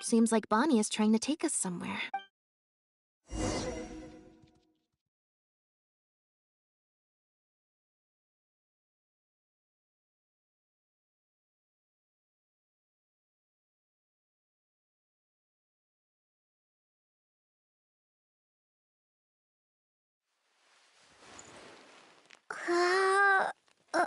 Seems like Bonnie is trying to take us somewhere. Uh, uh,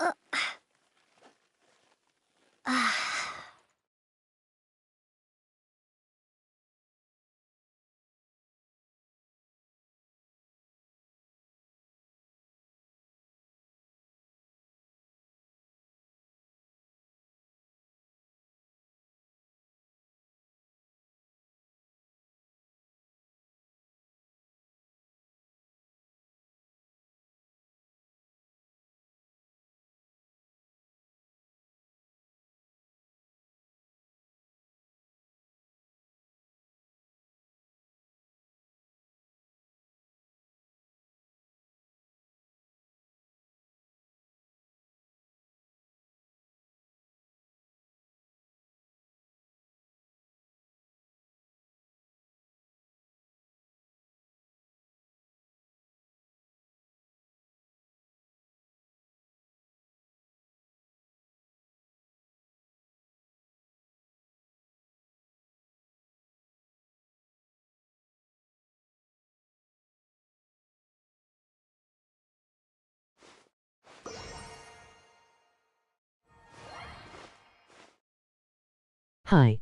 uh, uh, Hi.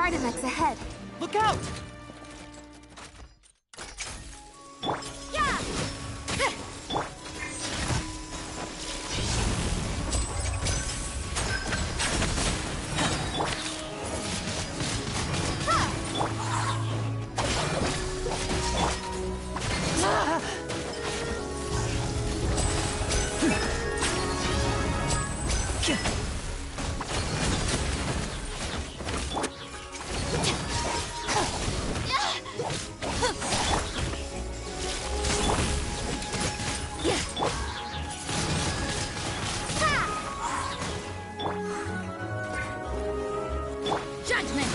Gardemex ahead. Look out! Yeah! Judgment!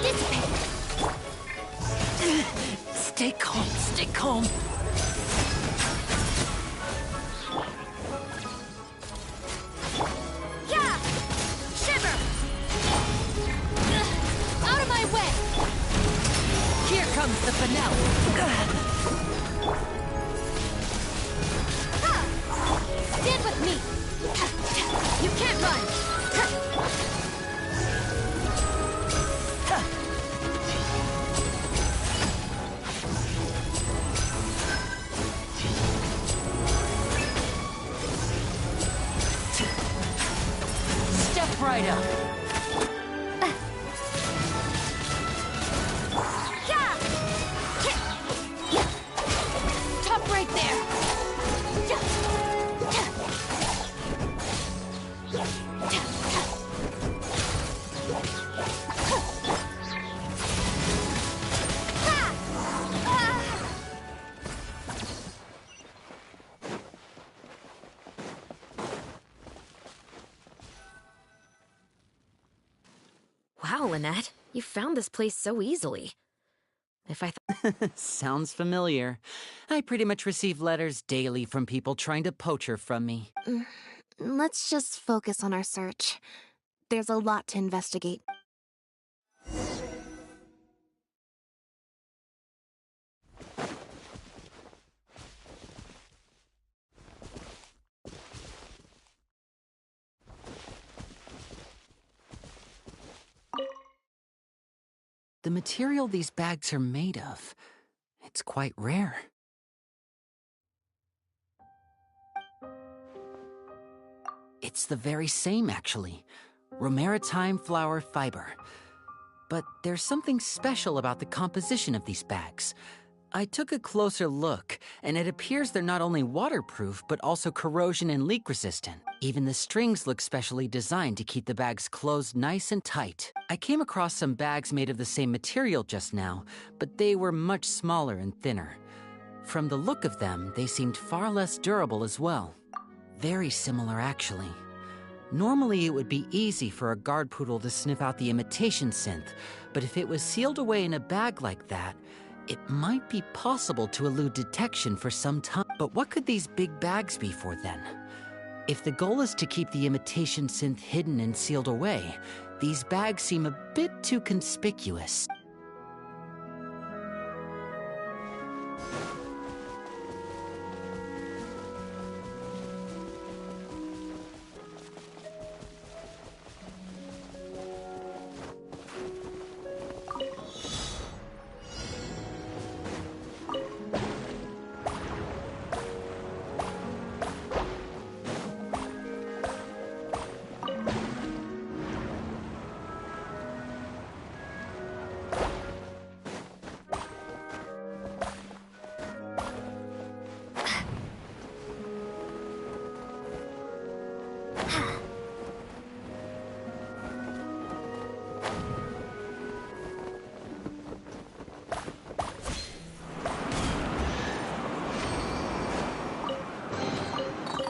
Dissipate! Stay calm, stay calm. Yeah! Shiver! Out of my way! Here comes the finale. Stand with me! You can't run! Step right up. Top right there! Wow, Lynette, you found this place so easily. If I Sounds familiar. I pretty much receive letters daily from people trying to poach her from me. Let's just focus on our search. There's a lot to investigate. The material these bags are made of, it's quite rare. It's the very same, actually. Romaritime flower fiber. But there's something special about the composition of these bags. I took a closer look, and it appears they're not only waterproof, but also corrosion and leak resistant. Even the strings look specially designed to keep the bags closed nice and tight. I came across some bags made of the same material just now, but they were much smaller and thinner. From the look of them, they seemed far less durable as well. Very similar, actually. Normally, it would be easy for a guard poodle to sniff out the imitation synth, but if it was sealed away in a bag like that, it might be possible to elude detection for some time. But what could these big bags be for then? If the goal is to keep the imitation synth hidden and sealed away, these bags seem a bit too conspicuous.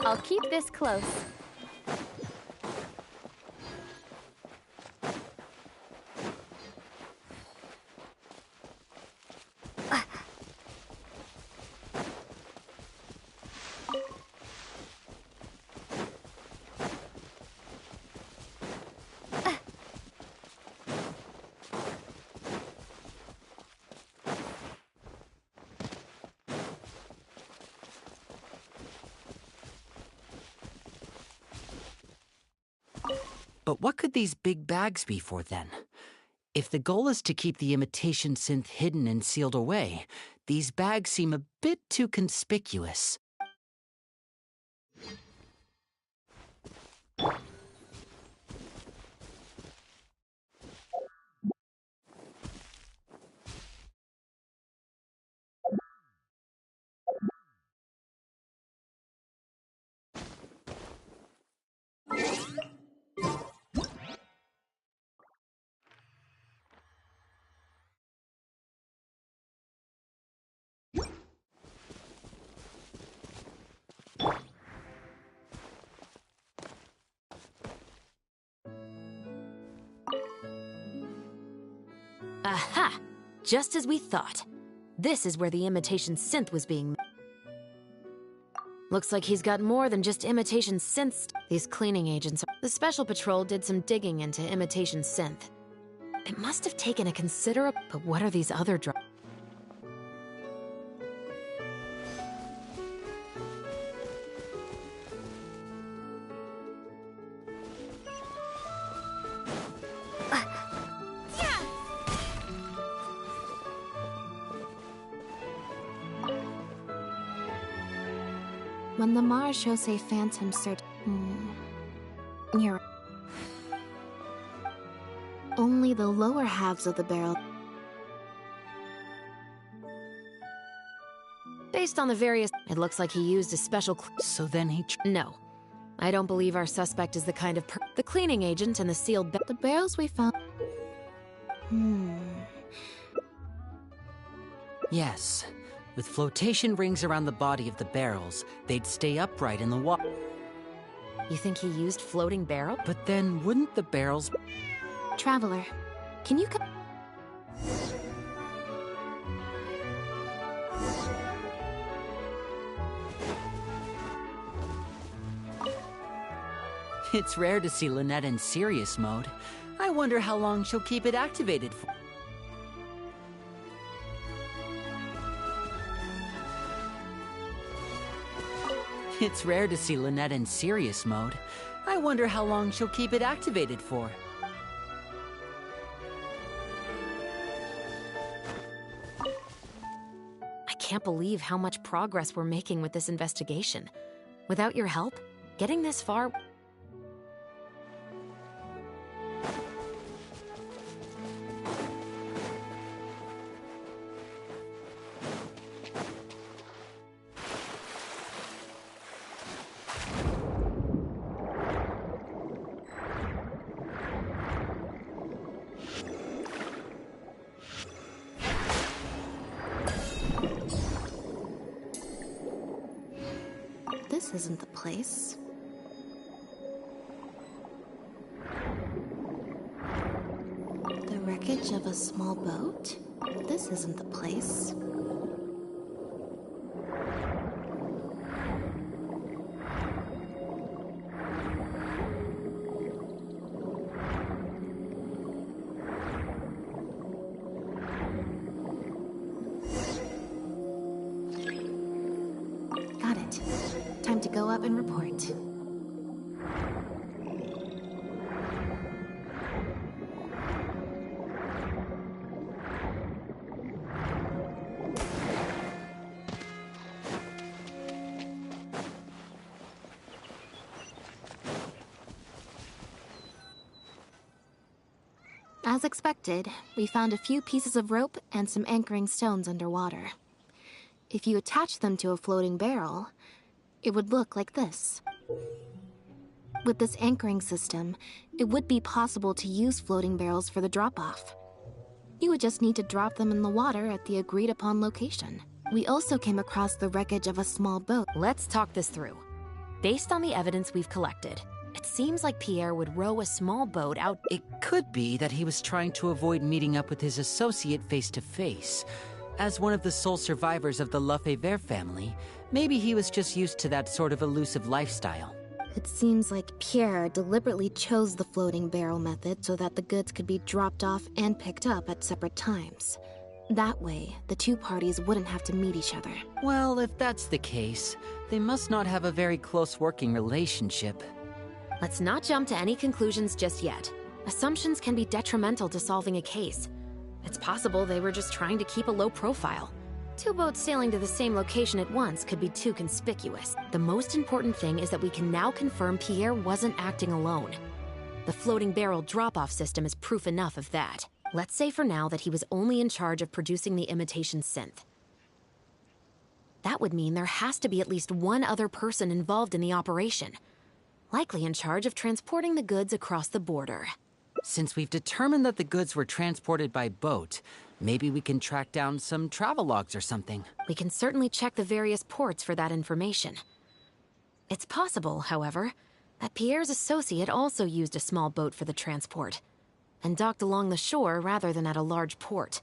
I'll keep this close. But what could these big bags be for then? If the goal is to keep the imitation synth hidden and sealed away, these bags seem a bit too conspicuous. Aha! Just as we thought. This is where the imitation synth was being... Looks like he's got more than just imitation synths. These cleaning agents... The Special Patrol did some digging into imitation synth. It must have taken a considerable... But what are these other drugs? When the Marechaussee Phantom search... You're... Only the lower halves of the barrel... Based on the various... It looks like he used a special... So then he... No. I don't believe our suspect is the kind of the cleaning agent and the sealed... The barrels we found... Yes. With flotation rings around the body of the barrels, they'd stay upright in the water. You think he used floating barrel? But then, wouldn't the barrels... Traveler, can you... It's rare to see Lynette in serious mode. I wonder how long she'll keep it activated for. It's rare to see Lynette in serious mode. I wonder how long she'll keep it activated for. I can't believe how much progress we're making with this investigation. Without your help, getting this far... This isn't the place. The wreckage of a small boat? This isn't the place. Got it. Time to go up and report. As expected, we found a few pieces of rope and some anchoring stones underwater. If you attach them to a floating barrel, it would look like this. With this anchoring system, it would be possible to use floating barrels for the drop-off. You would just need to drop them in the water at the agreed-upon location. We also came across the wreckage of a small boat. Let's talk this through. Based on the evidence we've collected, it seems like Pierre would row a small boat out... It could be that he was trying to avoid meeting up with his associate face-to-face. As one of the sole survivors of the Lefebvre family, maybe he was just used to that sort of elusive lifestyle. It seems like Pierre deliberately chose the floating barrel method so that the goods could be dropped off and picked up at separate times. That way, the two parties wouldn't have to meet each other. Well, if that's the case, they must not have a very close working relationship. Let's not jump to any conclusions just yet. Assumptions can be detrimental to solving a case. It's possible they were just trying to keep a low profile. Two boats sailing to the same location at once could be too conspicuous. The most important thing is that we can now confirm Pierre wasn't acting alone. The floating barrel drop-off system is proof enough of that. Let's say for now that he was only in charge of producing the imitation synth. That would mean there has to be at least one other person involved in the operation, likely in charge of transporting the goods across the border. Since we've determined that the goods were transported by boat, maybe we can track down some travel logs or something. We can certainly check the various ports for that information. It's possible, however, that Pierre's associate also used a small boat for the transport, and docked along the shore rather than at a large port.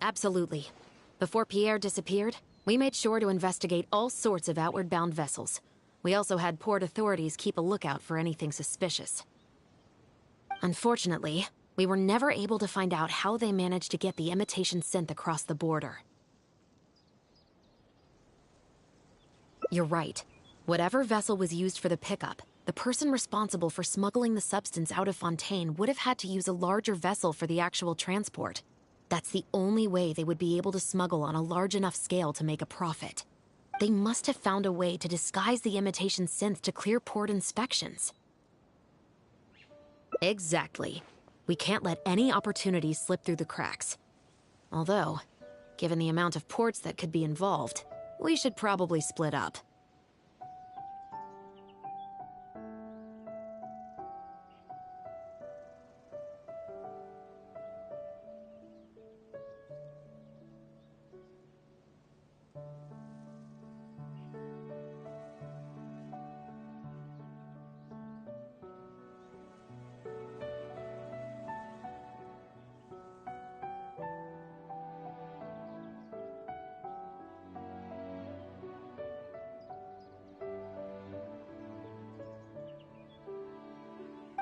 Absolutely. Before Pierre disappeared, we made sure to investigate all sorts of outward-bound vessels. We also had port authorities keep a lookout for anything suspicious. Unfortunately, we were never able to find out how they managed to get the imitation synth across the border. You're right. Whatever vessel was used for the pickup, the person responsible for smuggling the substance out of Fontaine would have had to use a larger vessel for the actual transport. That's the only way they would be able to smuggle on a large enough scale to make a profit. They must have found a way to disguise the imitation synth to clear port inspections. Exactly. We can't let any opportunities slip through the cracks. Although, given the amount of ports that could be involved, we should probably split up.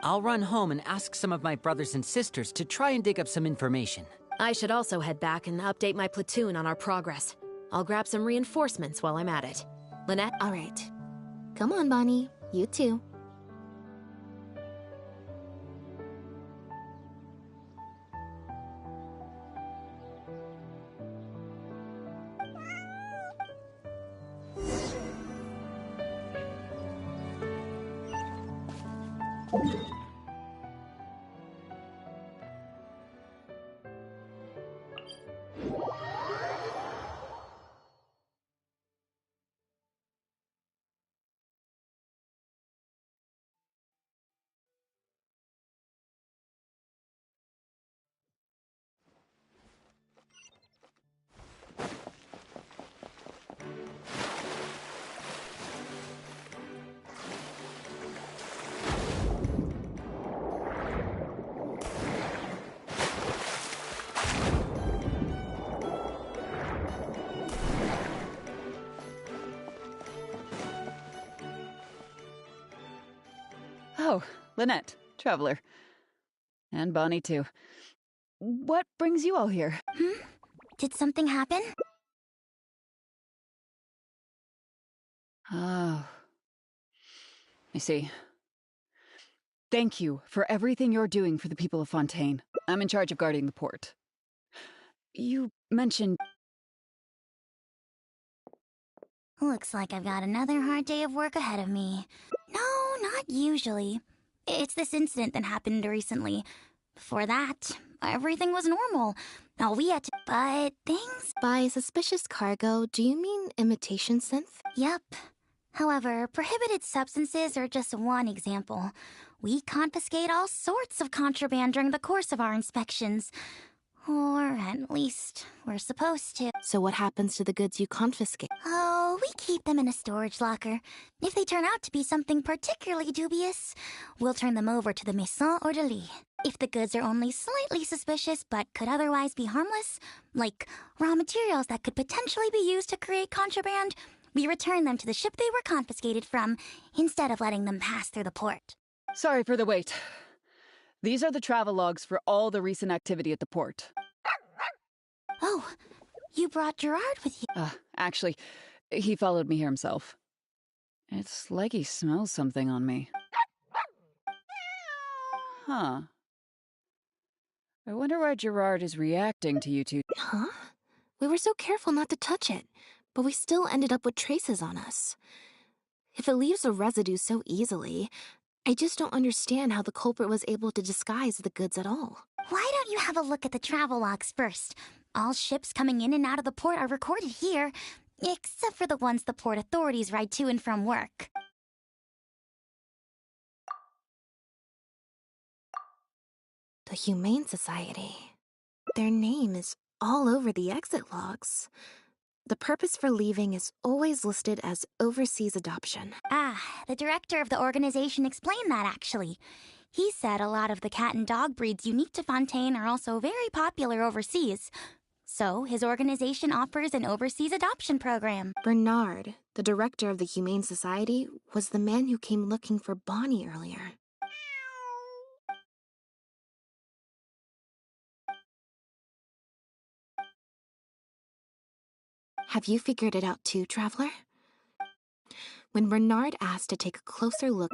I'll run home and ask some of my brothers and sisters to try and dig up some information. I should also head back and update my platoon on our progress. I'll grab some reinforcements while I'm at it. Lynette? All right. Come on, Bonnie. You too. Oh, Lynette, Traveler. And Bonnie, too. What brings you all here? Did something happen? Oh. I see. Thank you for everything you're doing for the people of Fontaine. I'm in charge of guarding the port. You mentioned... Looks like I've got another hard day of work ahead of me. No, not usually. It's this incident that happened recently. Before that, everything was normal. All we had to... But things... By suspicious cargo, do you mean imitation synth? Yep. However, prohibited substances are just one example. We confiscate all sorts of contraband during the course of our inspections. Or at least, we're supposed to. So what happens to the goods you confiscate? Oh, we keep them in a storage locker. If they turn out to be something particularly dubious, we'll turn them over to the Maison Orderly. If the goods are only slightly suspicious but could otherwise be harmless, like raw materials that could potentially be used to create contraband, we return them to the ship they were confiscated from, instead of letting them pass through the port. Sorry for the wait. These are the travel logs for all the recent activity at the port. Oh, you brought Gerard with you. Actually, he followed me here himself. It's like he smells something on me. Huh. I wonder why Gerard is reacting to you two. Huh? We were so careful not to touch it, but we still ended up with traces on us. If it leaves a residue so easily, I just don't understand how the culprit was able to disguise the goods at all. Why don't you have a look at the travel logs first? All ships coming in and out of the port are recorded here, except for the ones the port authorities ride to and from work. The Humane Society. Their name is all over the exit logs. The purpose for leaving is always listed as overseas adoption. Ah, the director of the organization explained that, actually. He said a lot of the cat and dog breeds unique to Fontaine are also very popular overseas. So, his organization offers an overseas adoption program. Bernard, the director of the Humane Society, was the man who came looking for Bonnie earlier. Have you figured it out too, Traveler? When Bernard asked to take a closer look,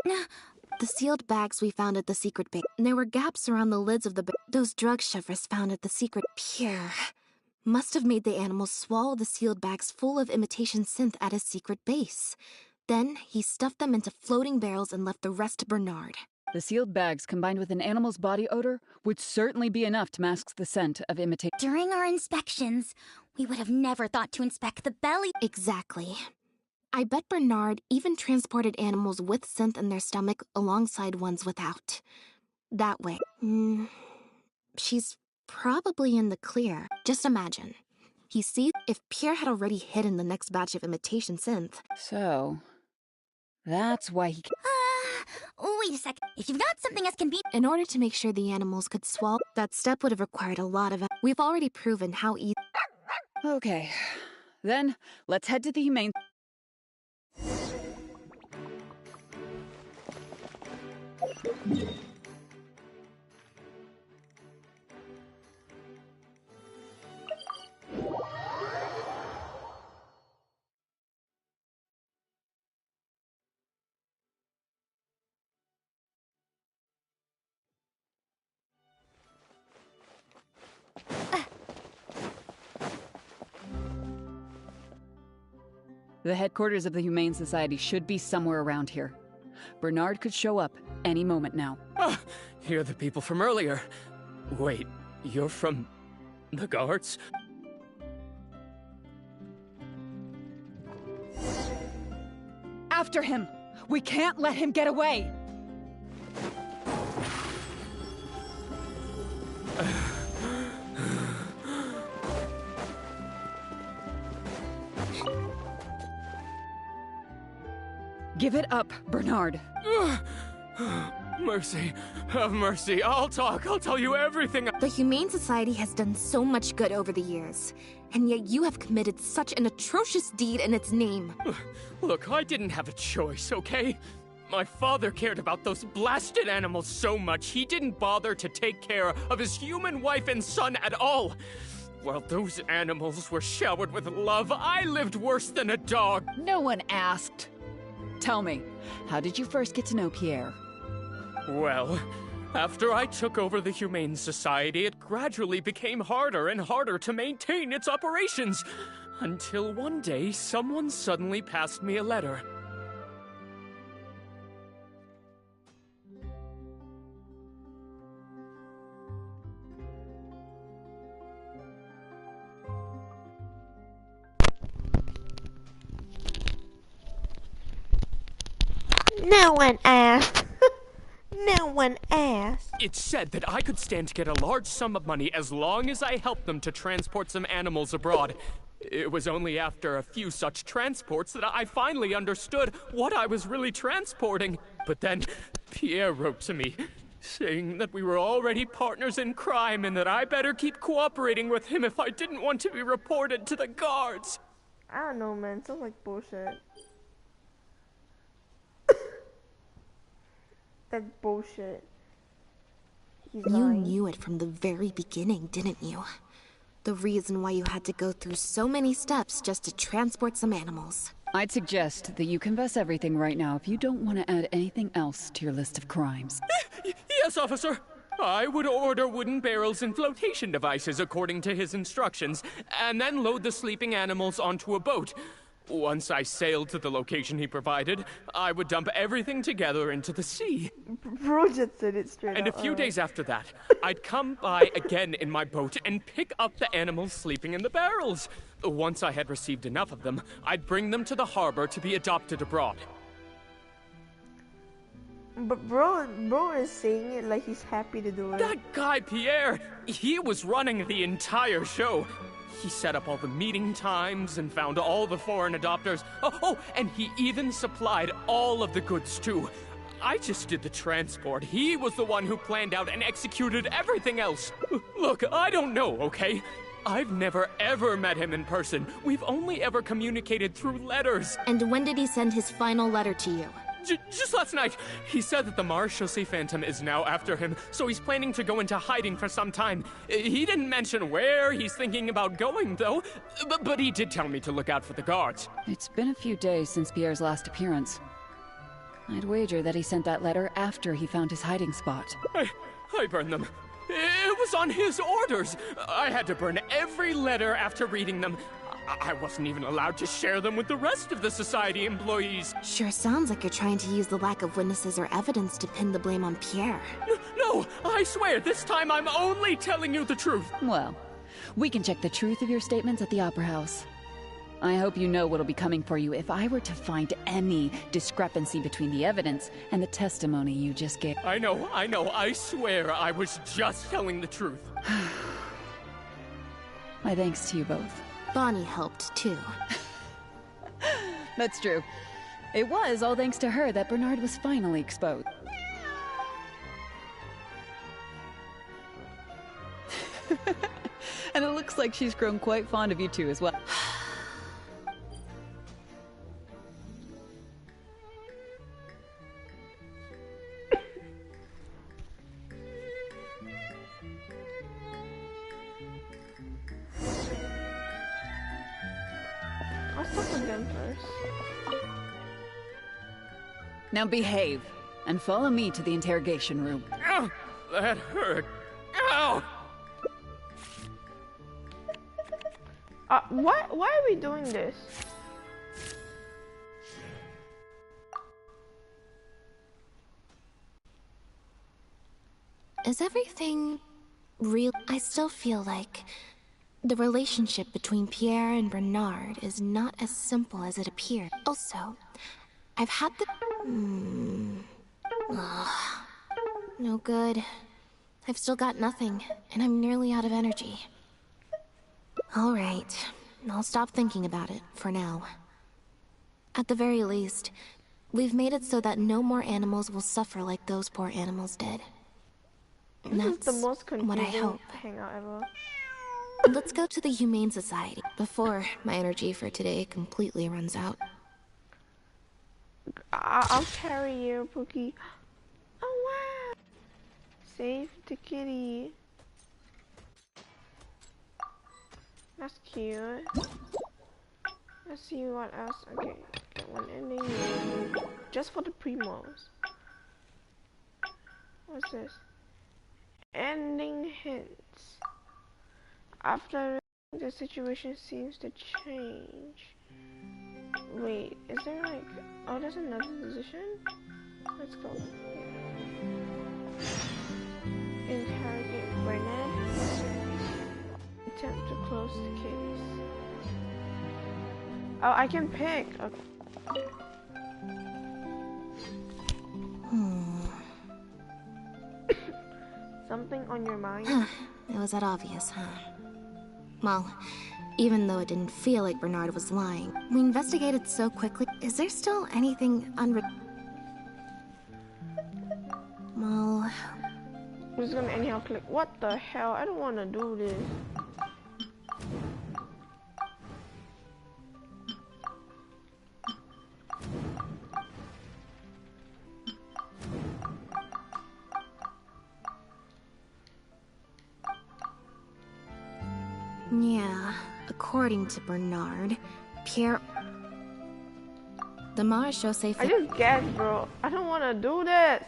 the sealed bags we found at the secret base, there were gaps around the lids of the those drug shovers found at the secret pier must have made the animals swallow the sealed bags full of imitation synth at his secret base. Then he stuffed them into floating barrels and left the rest to Bernard. The sealed bags combined with an animal's body odor would certainly be enough to mask the scent of imitation. During our inspections, we would have never thought to inspect the belly. Exactly. I bet Bernard even transported animals with synth in their stomach alongside ones without. That way. She's probably in the clear. Just imagine. He sees if Pierre had already hidden the next batch of imitation synth. So, that's why he... Wait a sec. If you've got something as convenient... In order to make sure the animals could swallow, that step would have required a lot of... We've already proven how easy... Okay. Then, let's head to the Humane... The headquarters of the Humane Society should be somewhere around here. Bernard could show up any moment now. Ah, you're the people from earlier. Wait, you're from the guards? After him! We can't let him get away! Give it up, Bernard. Mercy. Have mercy. I'll talk. I'll tell you everything. The Humane Society has done so much good over the years, and yet you have committed such an atrocious deed in its name. Look, I didn't have a choice, okay? My father cared about those blasted animals so much, he didn't bother to take care of his human wife and son at all. While those animals were showered with love, I lived worse than a dog. No one asked. Tell me, how did you first get to know Pierre? Well, after I took over the Humane Society, it gradually became harder and harder to maintain its operations. Until one day, someone suddenly passed me a letter. No one asked. No one asked. It said that I could stand to get a large sum of money as long as I helped them to transport some animals abroad. It was only after a few such transports that I finally understood what I was really transporting. But then Pierre wrote to me, saying that we were already partners in crime and that I better keep cooperating with him if I didn't want to be reported to the guards. I don't know, man. Sounds like bullshit. That's bullshit. He's You lying. knew it from the very beginning, didn't you? The reason why you had to go through so many steps just to transport some animals. I'd suggest that you confess everything right now if you don't want to add anything else to your list of crimes. Yes, officer. I would order wooden barrels and flotation devices according to his instructions, and then load the sleeping animals onto a boat. Once I sailed to the location he provided, I would dump everything together into the sea. Bro just said it straight And a out, few alright. days after that, I'd come by again in my boat and pick up the animals sleeping in the barrels. Once I had received enough of them, I'd bring them to the harbor to be adopted abroad. But bro is saying it like he's happy to do it. That guy, Pierre, he was running the entire show. He set up all the meeting times and found all the foreign adopters. Oh, and he even supplied all of the goods, too. I just did the transport. He was the one who planned out and executed everything else. Look, I don't know, okay? I've never ever met him in person. We've only ever communicated through letters. And when did he send his final letter to you? Just last night, he said that the Marechaussee Phantom is now after him, so he's planning to go into hiding for some time. He didn't mention where he's thinking about going, though, but he did tell me to look out for the guards. It's been a few days since Pierre's last appearance. I'd wager that he sent that letter after he found his hiding spot. I burned them. It was on his orders. I had to burn every letter after reading them. I wasn't even allowed to share them with the rest of the Society employees. Sure sounds like you're trying to use the lack of witnesses or evidence to pin the blame on Pierre. No, I swear, this time I'm only telling you the truth. Well, we can check the truth of your statements at the Opera House. I hope you know what'll be coming for you if I were to find any discrepancy between the evidence and the testimony you just gave. I know, I swear I was just telling the truth. My thanks to you both. Bonnie helped, too. That's true. It was all thanks to her that Bernard was finally exposed. And it looks like she's grown quite fond of you two as well. I'll stop with them first. Now behave, and follow me to the interrogation room. Ow, that hurt. Ow! Why are we doing this? Is everything real? I still feel like the relationship between Pierre and Bernard is not as simple as it appeared. Also, I've had the... no good. I've still got nothing, and I'm nearly out of energy. Alright, I'll stop thinking about it, for now. At the very least, we've made it so that no more animals will suffer like those poor animals did. And This is that's the most what I confusing hope. hangout ever. Let's go to the Humane Society before my energy for today completely runs out. I'll carry you, Pookie. Oh wow! Save the kitty. That's cute. Let's see what else. Okay, got one ending. Just for the primos. What's this? Ending hints. After the situation seems to change. Wait, is there like... Oh, there's another position? Let's go. Interrogate Bernard. Attempt to close the case. Oh, I can pick. Okay. Something on your mind? It was that obvious, huh? Well, even though it didn't feel like Bernard was lying, we investigated so quickly. Is there still anything Well... I'm just gonna anyhow click. What the hell? I don't wanna do this. Yeah, according to Bernard, Pierre... The Marechaussee... I just... Guess, bro. I don't want to do this.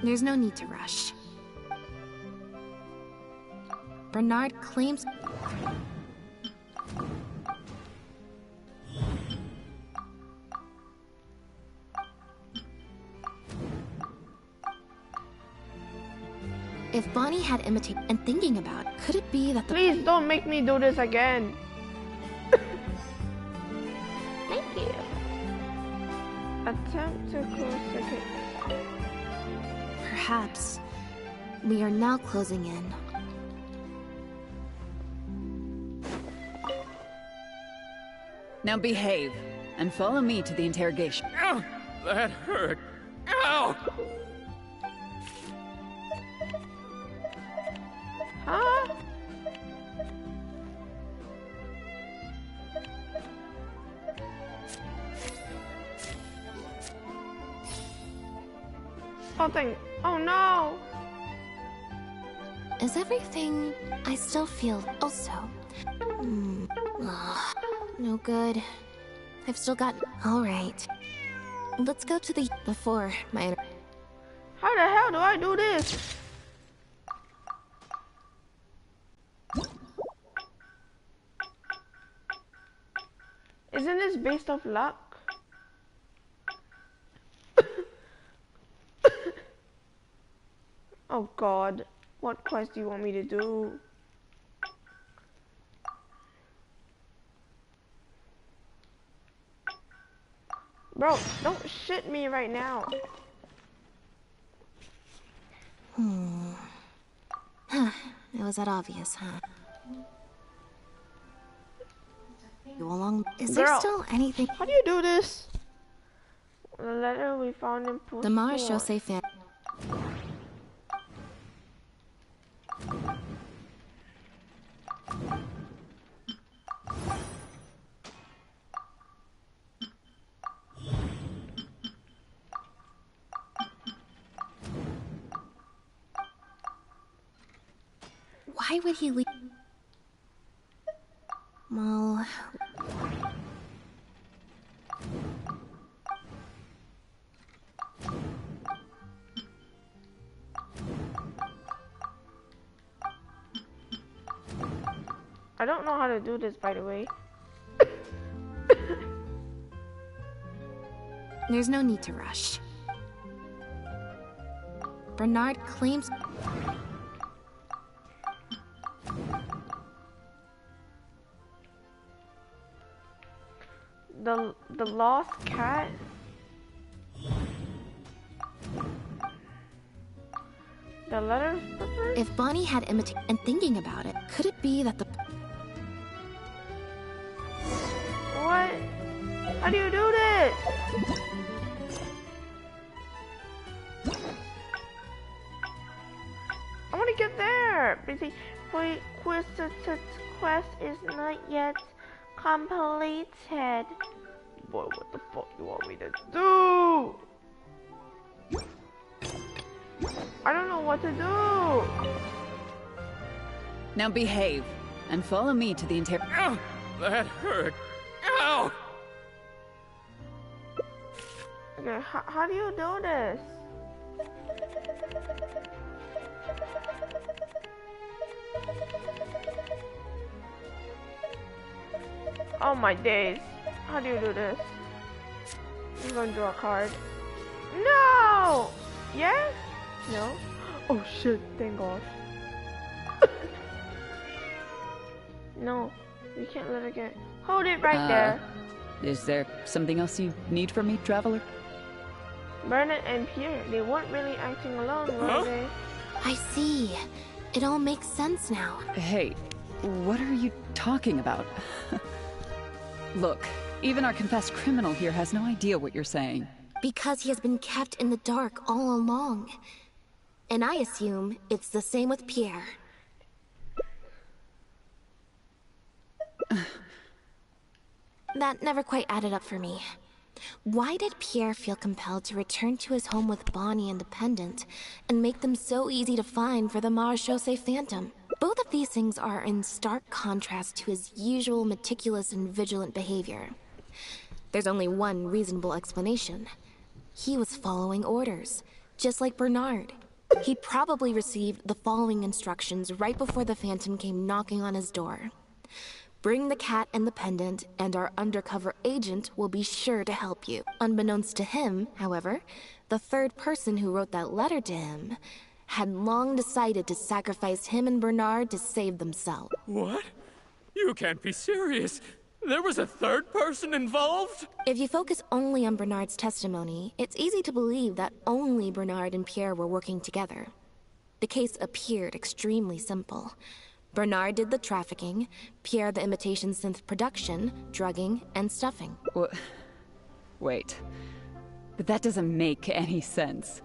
There's no need to rush. Bernard claims... If Bonnie had imitated and thinking about, could it be that the... Please don't make me do this again. Thank you. Attempt to close the gate. Perhaps we are now closing in. Now behave, and follow me to the interrogation. Ow! That hurt. Ow! Huh? Something. Oh no! Is everything... I still feel... Also... no good. I've still got... Alright. Let's go to the... Before my... How the hell do I do this? Isn't this based off luck? Oh god, what quest do you want me to do? Bro, don't shit me right now. It was that obvious, huh? Go along. Is there Girl, still anything? How do you do this? The letter we found in post. The Marechaussee fan. Why would he leave? Well... I don't know how to do this, by the way. There's no need to rush. Bernard claims... The lost cat? The letter slipper? If Bonnie had imitated and thinking about it, could it be that the... What? How do you do this? I want to get there. Busy. Quest is not yet completed. Boy, what the fuck you want me to do? I don't know what to do. Now behave, and follow me to the interrogation. Ow! That hurt. Ow! Okay, how do you do this? Oh my days. How do you do this? I'm going to draw a card. No! Yes? No? Oh shit, thank god. No, you can't let it get... Hold it right there. Is there something else you need from me, traveler? Bernard and Pierre, they weren't really acting alone, were they? I see. It all makes sense now. Hey, what are you talking about? Look, even our confessed criminal here has no idea what you're saying. Because he has been kept in the dark all along. And I assume it's the same with Pierre. That never quite added up for me. Why did Pierre feel compelled to return to his home with Bonnie and Dependent, and make them so easy to find for the Marechaussee Phantom? Both of these things are in stark contrast to his usual meticulous and vigilant behavior. There's only one reasonable explanation. He was following orders, just like Bernard. He probably received the following instructions right before the Phantom came knocking on his door. Bring the cat and the pendant, and our undercover agent will be sure to help you. Unbeknownst to him, however, the third person who wrote that letter to him had long decided to sacrifice him and Bernard to save themselves. What? You can't be serious. There was a third person involved? If you focus only on Bernard's testimony, it's easy to believe that only Bernard and Pierre were working together. The case appeared extremely simple. Bernard did the trafficking, Pierre the imitation synth production, drugging, and stuffing. Wait. But that doesn't make any sense.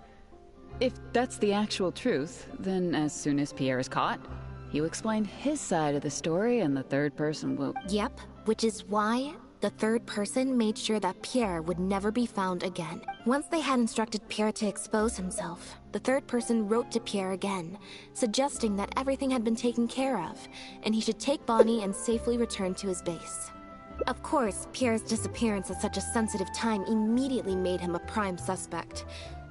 If that's the actual truth, then as soon as Pierre is caught, he'll explain his side of the story and the third person will... Yep, which is why the third person made sure that Pierre would never be found again. Once they had instructed Pierre to expose himself, the third person wrote to Pierre again, suggesting that everything had been taken care of, and he should take Bonnie and safely return to his base. Of course, Pierre's disappearance at such a sensitive time immediately made him a prime suspect.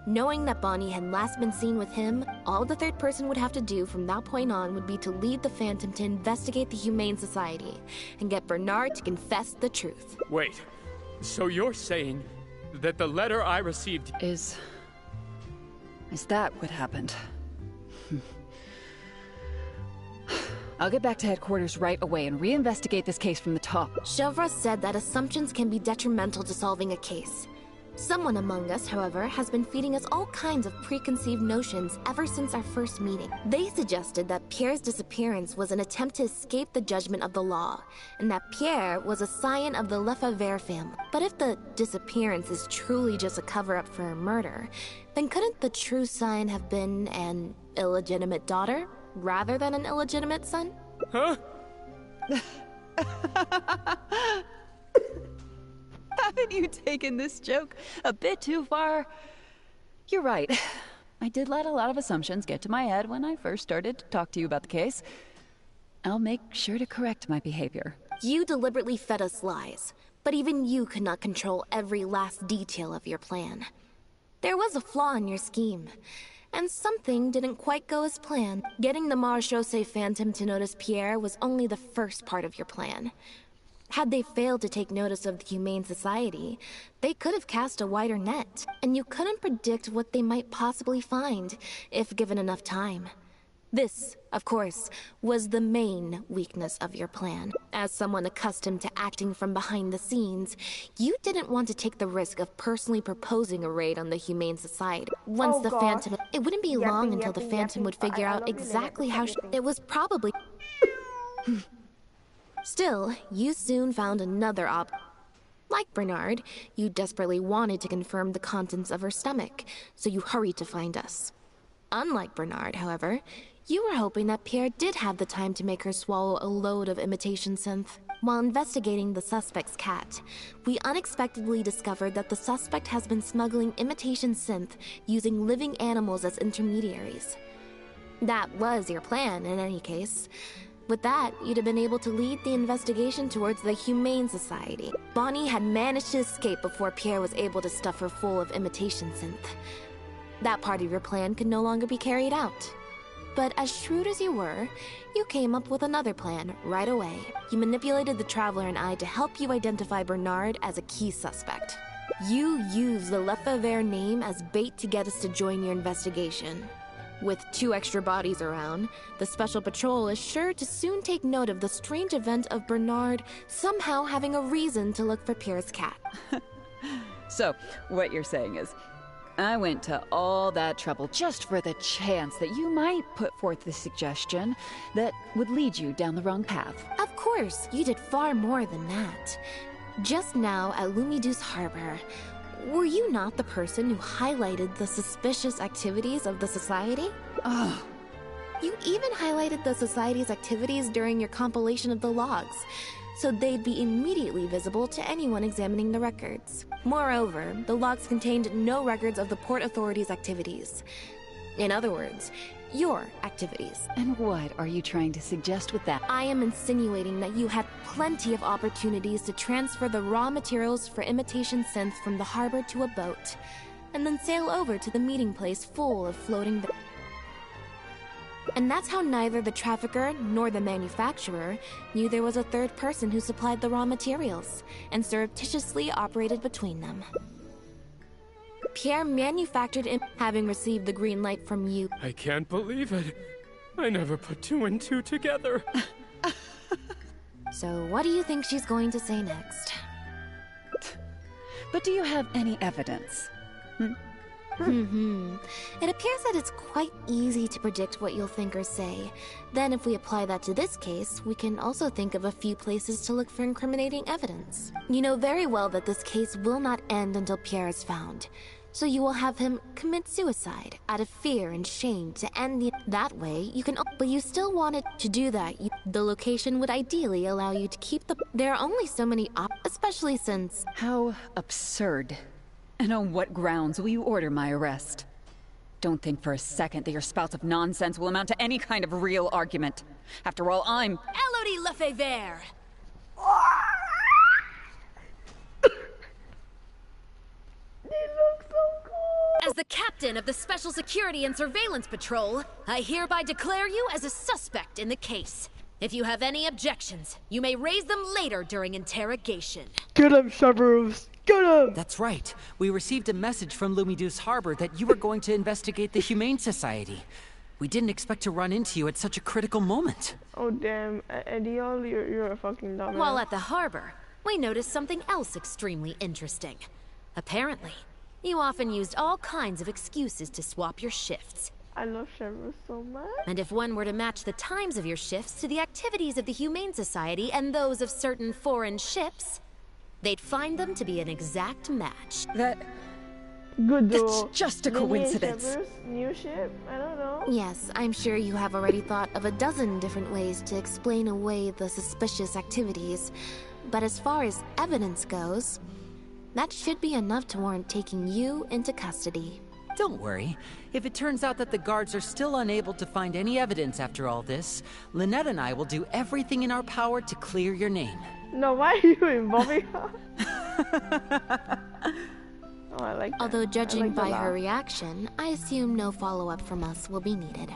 Knowing that Bonnie had last been seen with him, all the third person would have to do from that point on would be to lead the Phantom to investigate the Humane Society and get Bernard to confess the truth. Wait, so you're saying that the letter I received... Is that what happened? I'll get back to headquarters right away and reinvestigate this case from the top. Chevra said that assumptions can be detrimental to solving a case. Someone among us, however, has been feeding us all kinds of preconceived notions ever since our first meeting. They suggested that Pierre's disappearance was an attempt to escape the judgment of the law, and that Pierre was a scion of the Lefebvre family. But if the disappearance is truly just a cover-up for a murder, then couldn't the true scion have been an illegitimate daughter, rather than an illegitimate son? Huh? Haven't you taken this joke a bit too far? You're right. I did let a lot of assumptions get to my head when I first started to talk to you about the case. I'll make sure to correct my behavior. You deliberately fed us lies, but even you could not control every last detail of your plan. There was a flaw in your scheme, and something didn't quite go as planned. Getting the Marechaussee Phantom to notice Pierre was only the first part of your plan. Had they failed to take notice of the Humane Society, they could have cast a wider net, and you couldn't predict what they might possibly find, if given enough time. This, of course, was the main weakness of your plan. As someone accustomed to acting from behind the scenes, you didn't want to take the risk of personally proposing a raid on the Humane Society. Once the Phantom... It wouldn't be long until the Phantom would figure out exactly how... It was probably... Still, you soon found another Like Bernard, you desperately wanted to confirm the contents of her stomach, so you hurried to find us. Unlike Bernard, however, you were hoping that Pierre did have the time to make her swallow a load of imitation synth. While investigating the suspect's cat, we unexpectedly discovered that the suspect has been smuggling imitation synth using living animals as intermediaries. That was your plan, in any case. With that, you'd have been able to lead the investigation towards the Humane Society. Bonnie had managed to escape before Pierre was able to stuff her full of imitation synth. That part of your plan could no longer be carried out. But as shrewd as you were, you came up with another plan right away. You manipulated the Traveler and I to help you identify Bernard as a key suspect. You used the Lefebvre name as bait to get us to join your investigation. With 2 extra bodies around, the Special Patrol is sure to soon take note of the strange event of Bernard somehow having a reason to look for Pierre's cat. So, what you're saying is, I went to all that trouble just for the chance that you might put forth the suggestion that would lead you down the wrong path. Of course, you did far more than that. Just now at Lumiduce Harbor, were you not the person who highlighted the suspicious activities of the Society? Ugh. You even highlighted the Society's activities during your compilation of the logs, so they'd be immediately visible to anyone examining the records. Moreover, the logs contained no records of the Port Authority's activities. In other words, your activities. And what are you trying to suggest with that? I am insinuating that you had plenty of opportunities to transfer the raw materials for imitation synth from the harbor to a boat. and then sail over to the meeting place full of floating And that's how neither the trafficker nor the manufacturer knew there was a third person who supplied the raw materials and surreptitiously operated between them. Pierre manufactured it, having received the green light from you. I can't believe it. I never put two and two together. So what do you think she's going to say next? But do you have any evidence? It appears that it's quite easy to predict what you'll think or say. Then if we apply that to this case, we can also think of a few places to look for incriminating evidence. You know very well that this case will not end until Pierre is found. So you will have him commit suicide out of fear and shame to end the... That way, you can... But you still wanted to do that. The location would ideally allow you to keep the... There are only so many especially since... How absurd. And on what grounds will you order my arrest? Don't think for a second that your spouts of nonsense will amount to any kind of real argument. After all, I'm... Elodie Lefebvre! As the captain of the Special Security and Surveillance Patrol, I hereby declare you as a suspect in the case. If you have any objections, you may raise them later during interrogation. Get him, Severus! Get him! That's right. We received a message from Lumiduce Harbor that you were going to investigate the Humane Society. We didn't expect to run into you at such a critical moment. Oh damn, Ediol, you're a fucking dumbass. While at the harbor, we noticed something else extremely interesting. Apparently, you often used all kinds of excuses to swap your shifts. I love Severus so much. And if one were to match the times of your shifts to the activities of the Humane Society and those of certain foreign ships, they'd find them to be an exact match. Good That's though. just a Lily and coincidence. Severus, new ship? I don't know. Yes, I'm sure you have already thought of a dozen different ways to explain away the suspicious activities. But as far as evidence goes, that should be enough to warrant taking you into custody. Don't worry. If it turns out that the guards are still unable to find any evidence after all this, Lynette and I will do everything in our power to clear your name. No, why are you involving her? Oh, I like that. Although judging I like the by her laugh. reaction, I assume no follow-up from us will be needed.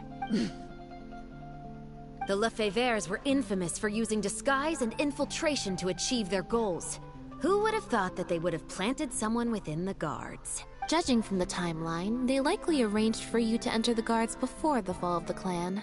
The Lefebvres were infamous for using disguise and infiltration to achieve their goals. Who would have thought that they would have planted someone within the guards? Judging from the timeline, they likely arranged for you to enter the guards before the fall of the clan.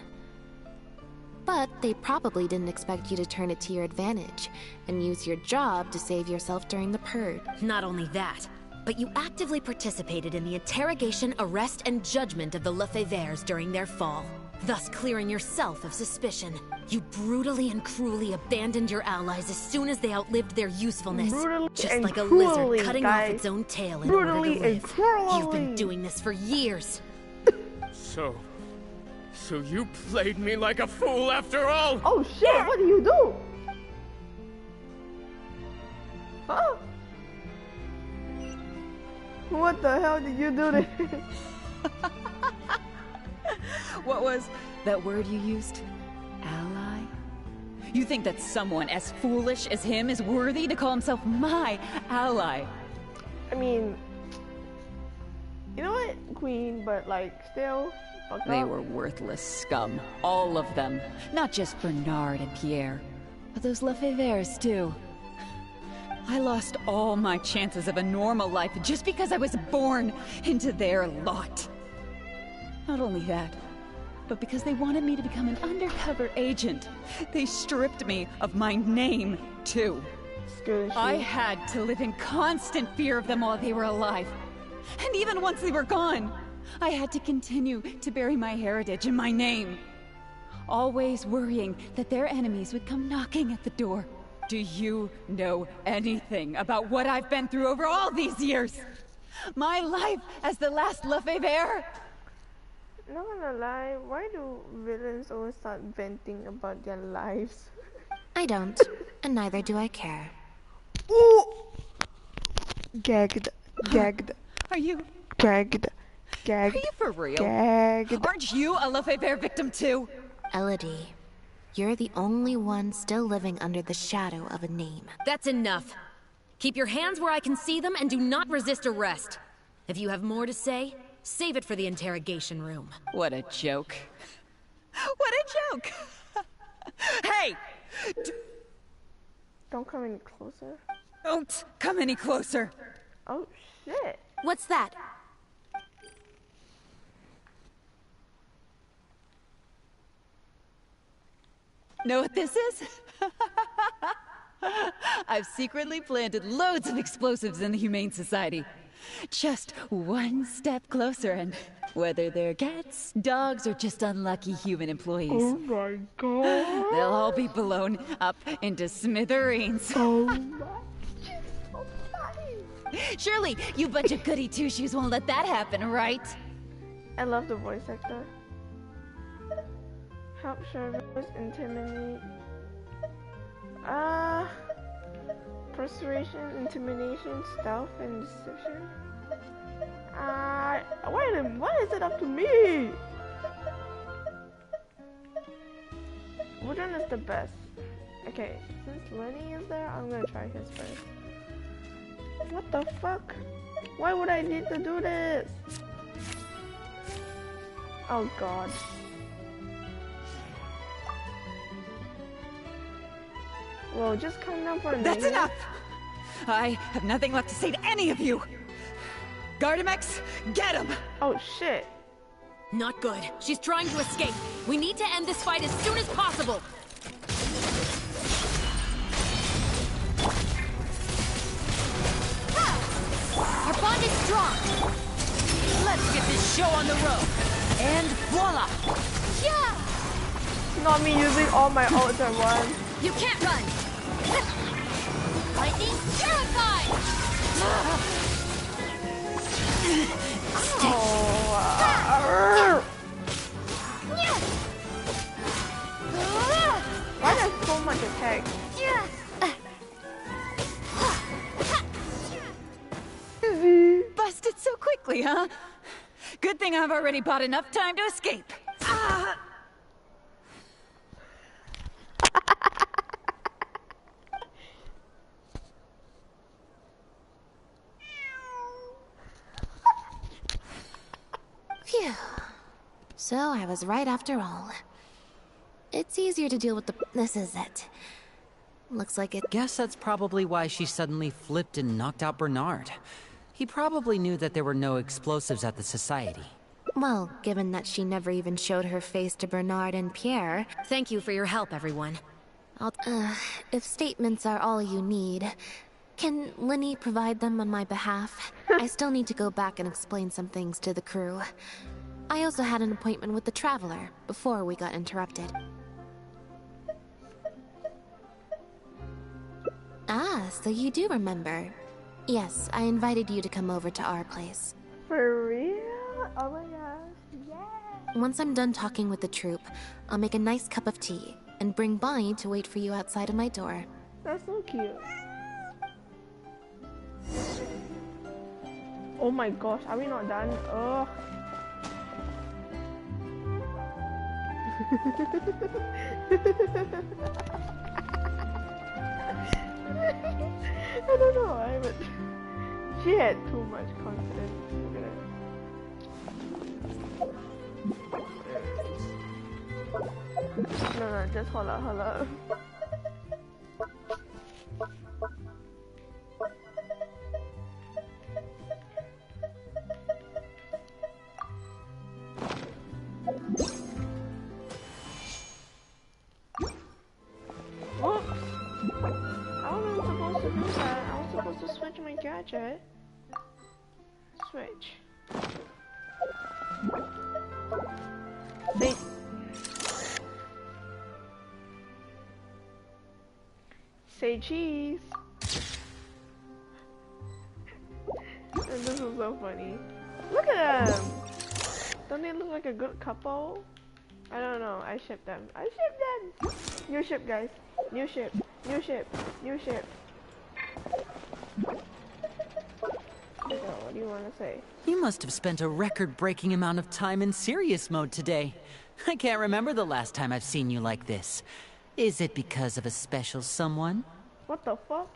But they probably didn't expect you to turn it to your advantage and use your job to save yourself during the purge. Not only that, but you actively participated in the interrogation, arrest, and judgment of the Lefebvres during their fall, thus clearing yourself of suspicion. You brutally and cruelly abandoned your allies as soon as they outlived their usefulness. Brutally Just and like a cruelly, lizard cutting guys. off its own tail in Brutally order to and live. cruelly. You've been doing this for years. So you played me like a fool after all? Oh shit, what do you do? Huh? What the hell did you do to What was that word you used? Ally? You think that someone as foolish as him is worthy to call himself my ally? I mean, you know what, Queen, but like, still, fucked They up. were worthless scum. All of them. Not just Bernard and Pierre, but those Lefebvres too. I lost all my chances of a normal life just because I was born into their lot. Not only that, but because they wanted me to become an undercover agent, they stripped me of my name too. Good as I shit. had to live in constant fear of them while they were alive. And even once they were gone, I had to continue to bury my heritage and my name. Always worrying that their enemies would come knocking at the door. Do you know anything about what I've been through over all these years? My life as the last Lefebvre? Not gonna lie, why do villains always start venting about their lives? I don't, and neither do I care. Ooh! Gagged. Are you Gagged. Gagged. for real? Gagged. Aren't you a Lefebvre victim too? Elodie, you're the only one still living under the shadow of a name. That's enough. Keep your hands where I can see them and do not resist arrest. If you have more to say, save it for the interrogation room. What a joke. What a joke! Hey! Don't come any closer. Don't come any closer. Oh, shit. What's that? Know what this is? I've secretly planted loads of explosives in the Humane Society. Just one step closer, and whether they're cats, dogs, or just unlucky human employees, Oh my god. they'll all be blown up into smithereens. Oh my. She's so funny. Surely, you bunch of goody two-shoes won't let that happen, right? I love the voice actor. Help service, intimidate. Persuasion, intimidation, stealth, and deception. Wait a minute, why is it up to me? Which one is the best? Okay, since Lenny is there, I'm gonna try his first. What the fuck? Why would I need to do this? Oh god. Well, just come down for a minute. That's enough! I have nothing left to say to any of you! Gardamex, get him! Oh shit. Not good. She's trying to escape. We need to end this fight as soon as possible. Our bond is strong. Let's get this show on the road! And voila! Yeah! Not me using all my ults at once. You can't run! Lightning terrified! Why there's so much attack? Busted so quickly, huh? Good thing I've already bought enough time to escape. Phew. So I was right after all. It's easier to deal with the... This is it. Looks like it... Guess that's probably why she suddenly flipped and knocked out Bernard. He probably knew that there were no explosives at the Society. Well, given that she never even showed her face to Bernard and Pierre... Thank you for your help, everyone. if statements are all you need, can Lenny provide them on my behalf? I still need to go back and explain some things to the crew. I also had an appointment with the Traveler before we got interrupted. Ah, so you do remember. Yes, I invited you to come over to our place. For real? Oh my gosh, yeah. Once I'm done talking with the troop, I'll make a nice cup of tea and bring Bonnie to wait for you outside of my door. That's so cute. Oh my gosh, are we not done? Ugh. I don't know why, but she had too much confidence. No, just hold up. Whoops! I wasn't supposed to do that. I was supposed to switch my gadget. Switch. Say cheese. And this is so funny. Look at them. Don't they look like a good couple? I don't know. I ship them. New ship, guys. New ship. So, what do you want to say? You must have spent a record-breaking amount of time in serious mode today. I can't remember the last time I've seen you like this. Is it because of a special someone? What the fuck?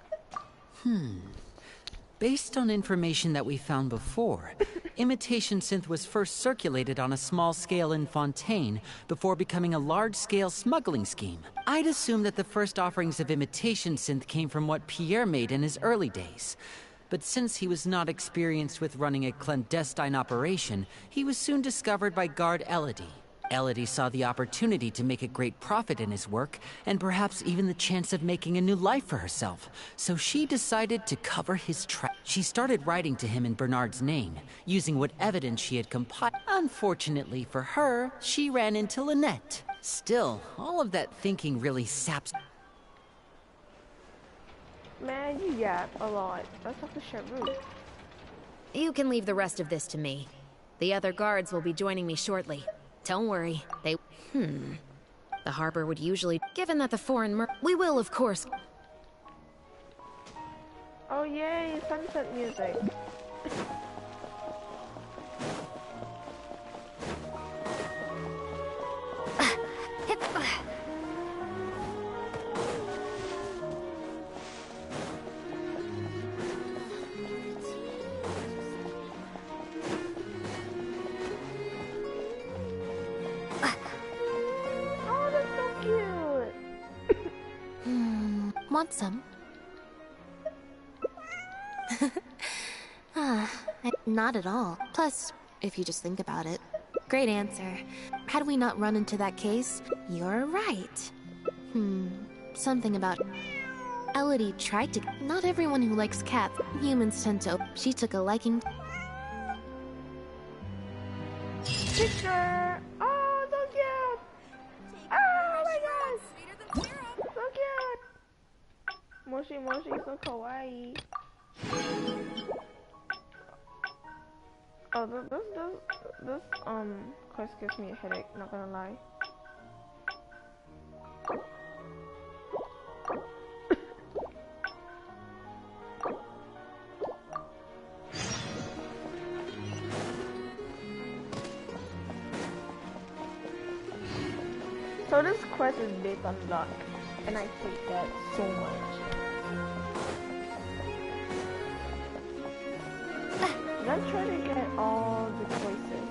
Based on information that we found before, imitation synth was first circulated on a small scale in Fontaine before becoming a large-scale smuggling scheme. I'd assume that the first offerings of imitation synth came from what Pierre made in his early days. But since he was not experienced with running a clandestine operation, he was soon discovered by guard Elodie. Elodie saw the opportunity to make a great profit in his work, and perhaps even the chance of making a new life for herself. So she decided to cover his tracks. She started writing to him in Bernard's name, using what evidence she had compiled. Unfortunately for her, she ran into Lynette. Still, all of that thinking really saps. Man, you yap a lot. Let's talk to Chevroux. You can leave the rest of this to me. The other guards will be joining me shortly. Don't worry, they... The harbor would usually... Given that the foreign we will, of course... Oh yay, sunset music. Want some? Not at all. Plus, if you just think about it. Great answer. Had we not run into that case, you're right. Something about... Elodie tried to... Not everyone who likes cats, humans tend to... She took a liking... Picture! Oh, so cute! Oh my gosh! So cute! Moshi Moshi, so kawaii. Oh, this quest gives me a headache, not gonna lie. So this quest is based on luck, and I hate that so much. Let's try to get all the choices.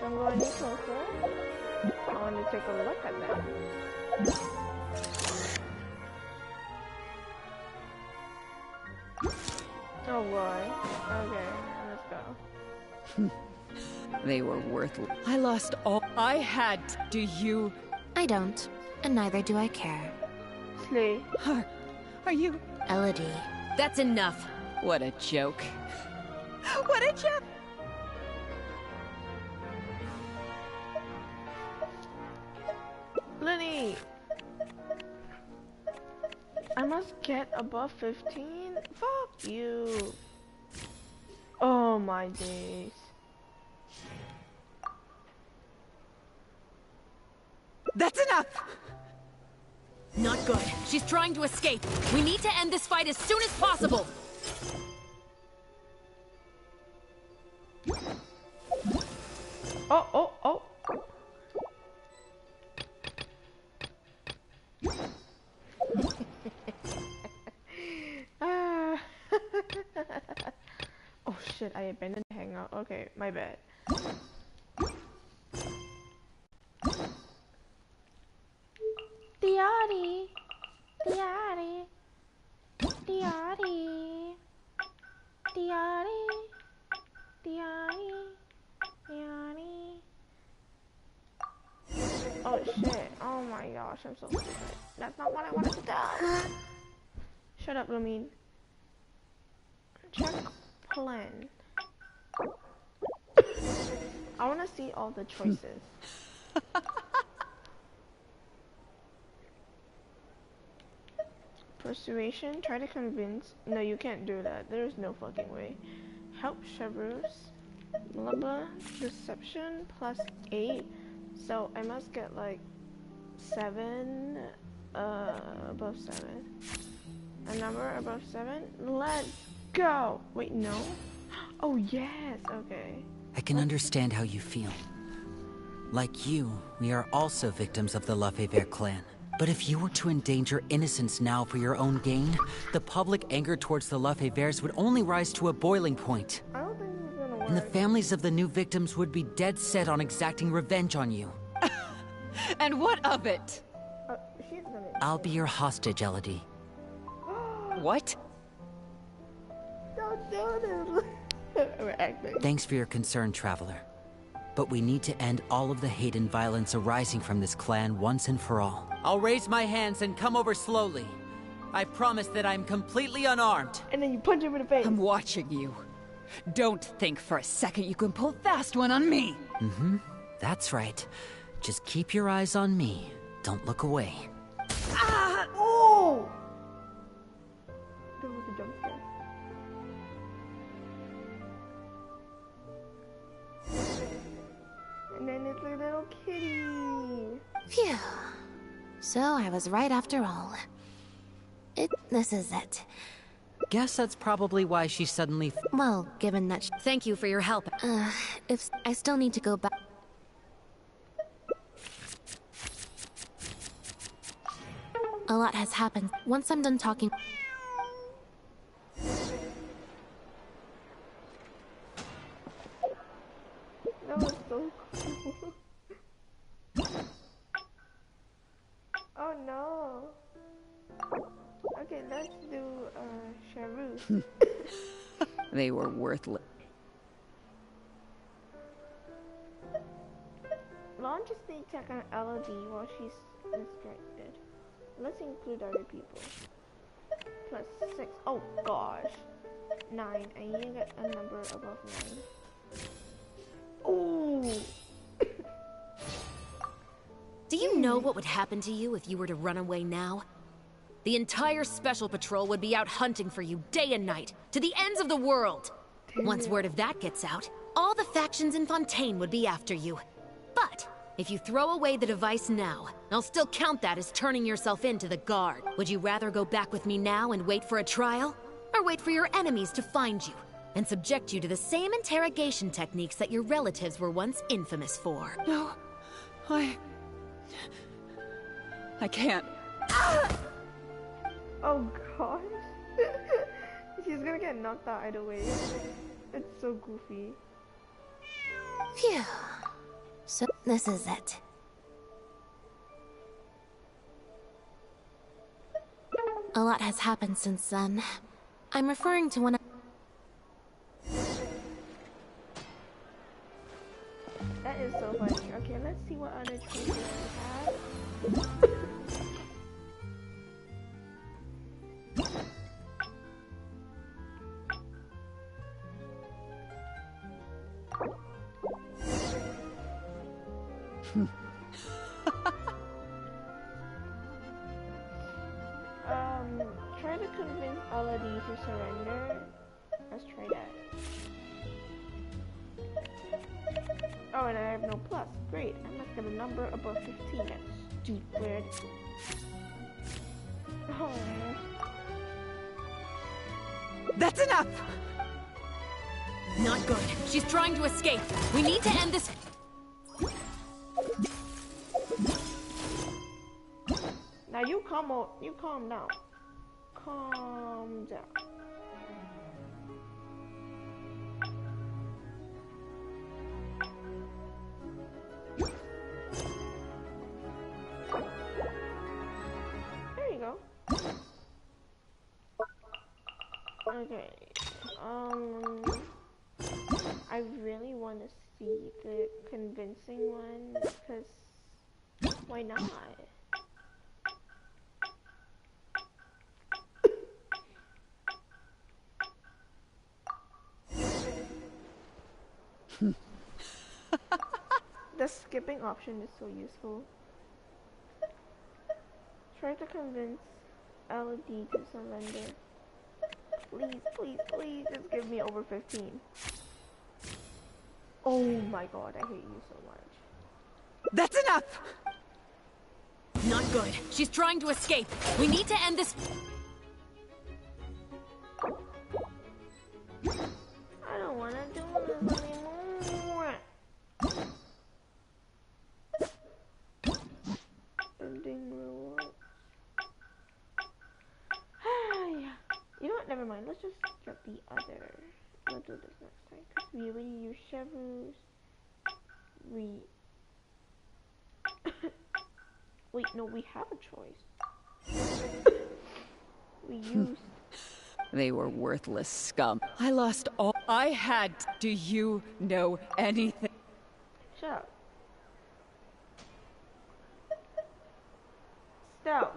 So I'm going closer. I want to take a look at them. Oh boy. Okay, let's go. They were worthless. I lost all I had. Do you? I don't, and neither do I care. Slay. Are you? Elodie. That's enough. What a joke. What a joke. Lenny! I must get above 15? Fuck you. Oh my days. That's enough! Not good. She's trying to escape. We need to end this fight as soon as possible. Oh, oh, oh. Oh shit, I abandoned the hangout. Okay, my bad. Diari, Diari, Diari, Diari, Diari, Diari. Oh shit, oh my gosh, I'm so stupid. That's not what I wanted to do. Shut up, Lumine. Check plan. I want to see all the choices. Persuasion, try to convince. No, you can't do that. There's no fucking way. Help Chevreuse. Blah blah. Deception plus 8. So I must get like 7. Above 7. A number above 7. Let's go. Wait, no. Oh yes. Okay. I can understand how you feel. Like you, we are also victims of the Lefebvre clan. But if you were to endanger innocents now for your own gain, the public anger towards the Lefebvres would only rise to a boiling point. I don't think this is gonna work. And the families of the new victims would be dead set on exacting revenge on you. And what of it? She's gonna. I'll be your hostage, Elodie. What? Don't do this. We're acting. Thanks for your concern, Traveler. But we need to end all of the hate and violence arising from this clan once and for all. I'll raise my hands and come over slowly. I promise that I'm completely unarmed. And then you punch him in the face. I'm watching you. Don't think for a second you can pull a fast one on me. Mm-hmm. That's right. Just keep your eyes on me. Don't look away. Ah! Oh! That was a jump scare. And then it's a little kitty. Phew. So I was right after all. This is it. Guess that's probably why she suddenly... Well, given that Thank you for your help. if I still need to go back... A lot has happened. Once I'm done talking... That was so cool. Oh no. Okay, let's do Charus. They were worthless. Launch a sneak attack on Elodie while she's distracted. Let's include other people. Plus 6. Oh gosh. 9. I need to get a number above 9. Ooh. Do you know what would happen to you if you were to run away now? The entire Special Patrol would be out hunting for you day and night, to the ends of the world. Once word of that gets out, all the factions in Fontaine would be after you. But if you throw away the device now, I'll still count that as turning yourself in to the Guard. Would you rather go back with me now and wait for a trial? Or wait for your enemies to find you and subject you to the same interrogation techniques that your relatives were once infamous for? No, I can't. Oh gosh. She's gonna get knocked out either way. It's so goofy. Phew. So this is it. A lot has happened since then. I'm referring to when That is so funny. Okay, let's see what other changes we have. Try to convince Elodie to surrender. Let's try that. Oh, and I have no plus. Great. I must get a number above 15. That's stupid. Oh. That's enough! Not good. She's trying to escape. We need to end this. Now you calm down. Calm down. There you go. Okay. I really want to see the convincing one because why not? The skipping option is so useful. Try to convince Elodie to surrender. Please, please, please, just give me over 15. Oh my god, I hate you so much. That's enough! Not good. She's trying to escape. We need to end this. I don't want to do this anymore. Ending reward. the other. We'll do this next time. Because we already use Chevroos. Wait, no, we have a choice. We used... They were worthless scum. I lost all I had. Do you know anything? Shut up. Stealth.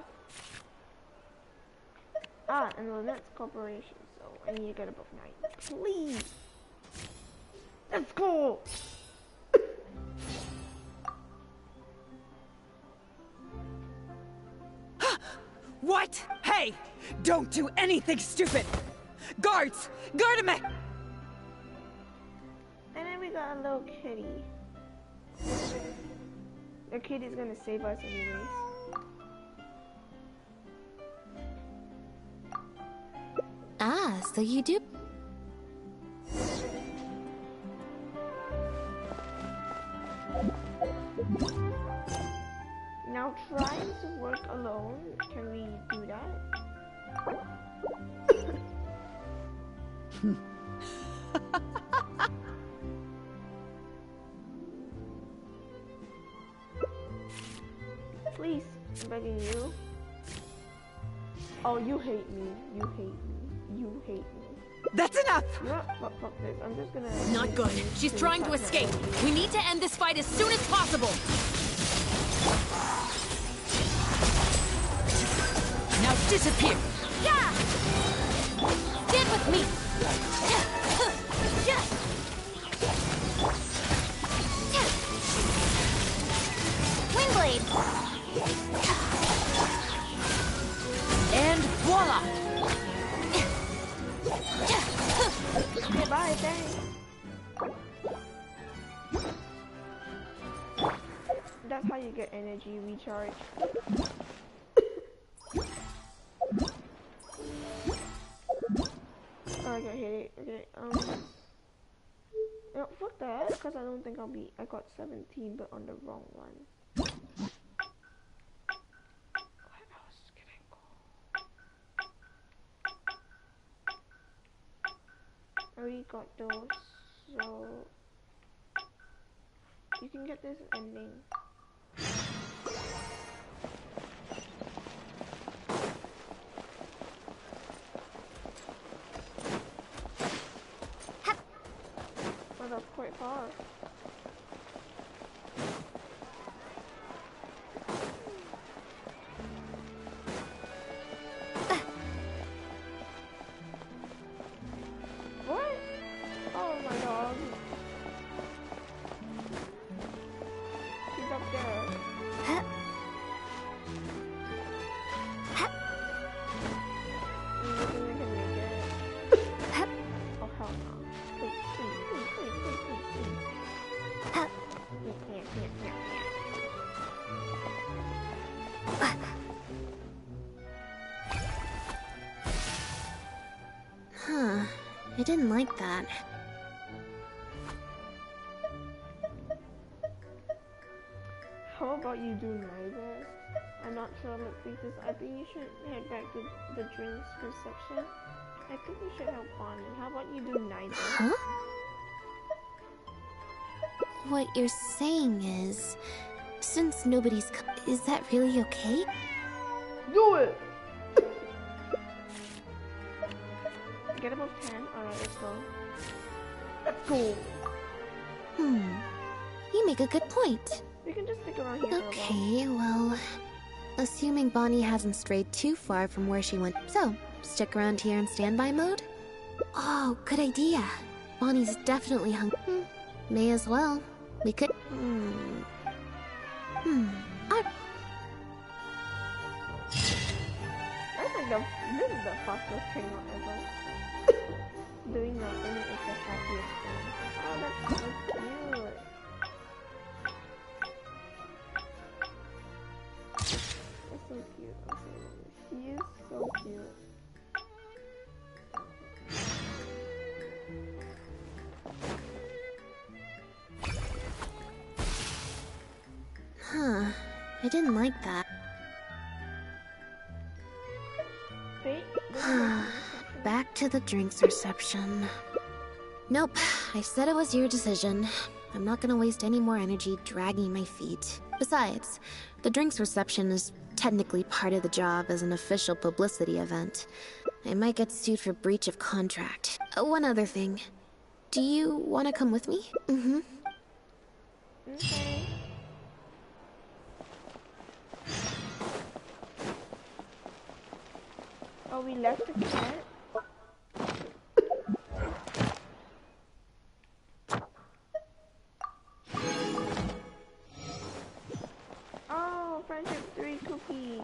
Ah, and Lynette's corporation, so I need to get above 9. Please! Let's go! What? Hey! Don't do anything stupid! Guards! Guard him! And then we got a little kitty. The kitty's gonna save us anyways. Ah, so you do. Now trying to work alone, can we do that? Please, I'm begging you. Oh, you hate me. You hate me. You hate me. That's enough! No, fuck this. I'm just gonna... Not good. She's trying to escape. We need to end this fight as soon as possible. Now disappear. Yeah! Stand with me. Wingblade! And voila! Okay, bye, thanks. That's how you get energy recharge. Oh, I got hit it. Okay, no, fuck that, because I don't think I got 17, but on the wrong one. What else can I go? I already got those, so you can get this ending. Oh, that's quite far. What? Oh my god. She's up there. You think we can make it? Oh hell no. Please, please. Huh. I didn't like that. How about you do neither? I'm not sure what this. I think you should head back to the drinks reception. I think you should help Bonnie. How about you do neither? Huh? What you're saying is, since nobody's is that really okay? Do it! Get above 10. Alright, let's go. Let's go! You make a good point. We can just stick around here for a while. Okay, well, assuming Bonnie hasn't strayed too far from where she went, so stick around here in standby mode? Oh, good idea. Bonnie's definitely hungry. May as well. We could. I think this is the fastest train ride ever. Doing nothing is the happiest thing. Oh, that's so cute. That's so cute. Okay, he is so cute. Huh. I didn't like that. Wait, this is the section back to the drinks reception. Nope, I said it was your decision. I'm not gonna waste any more energy dragging my feet. Besides, the drinks reception is technically part of the job as an official publicity event. I might get sued for breach of contract. One other thing. Do you want to come with me? Mm-hmm. Okay. Oh, we left the cat? Oh, friendship 3 cookie.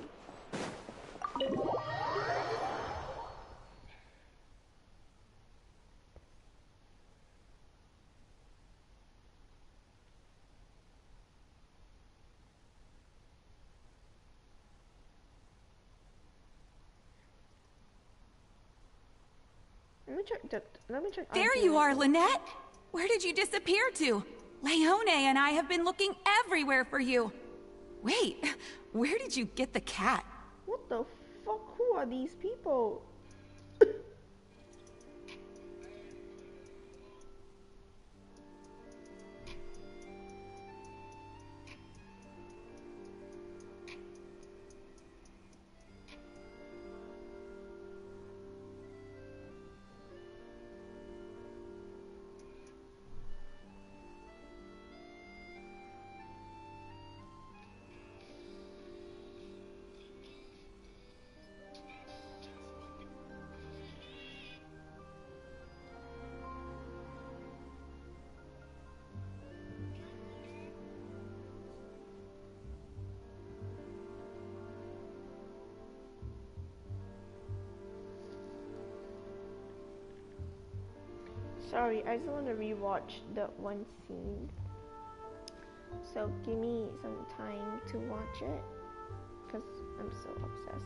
Let me check. There you are, Lynette! Where did you disappear to? Leone and I have been looking everywhere for you. Wait, where did you get the cat? What the fuck? Who are these people? Sorry, I just want to rewatch the one scene. So give me some time to watch it, because I'm so obsessed.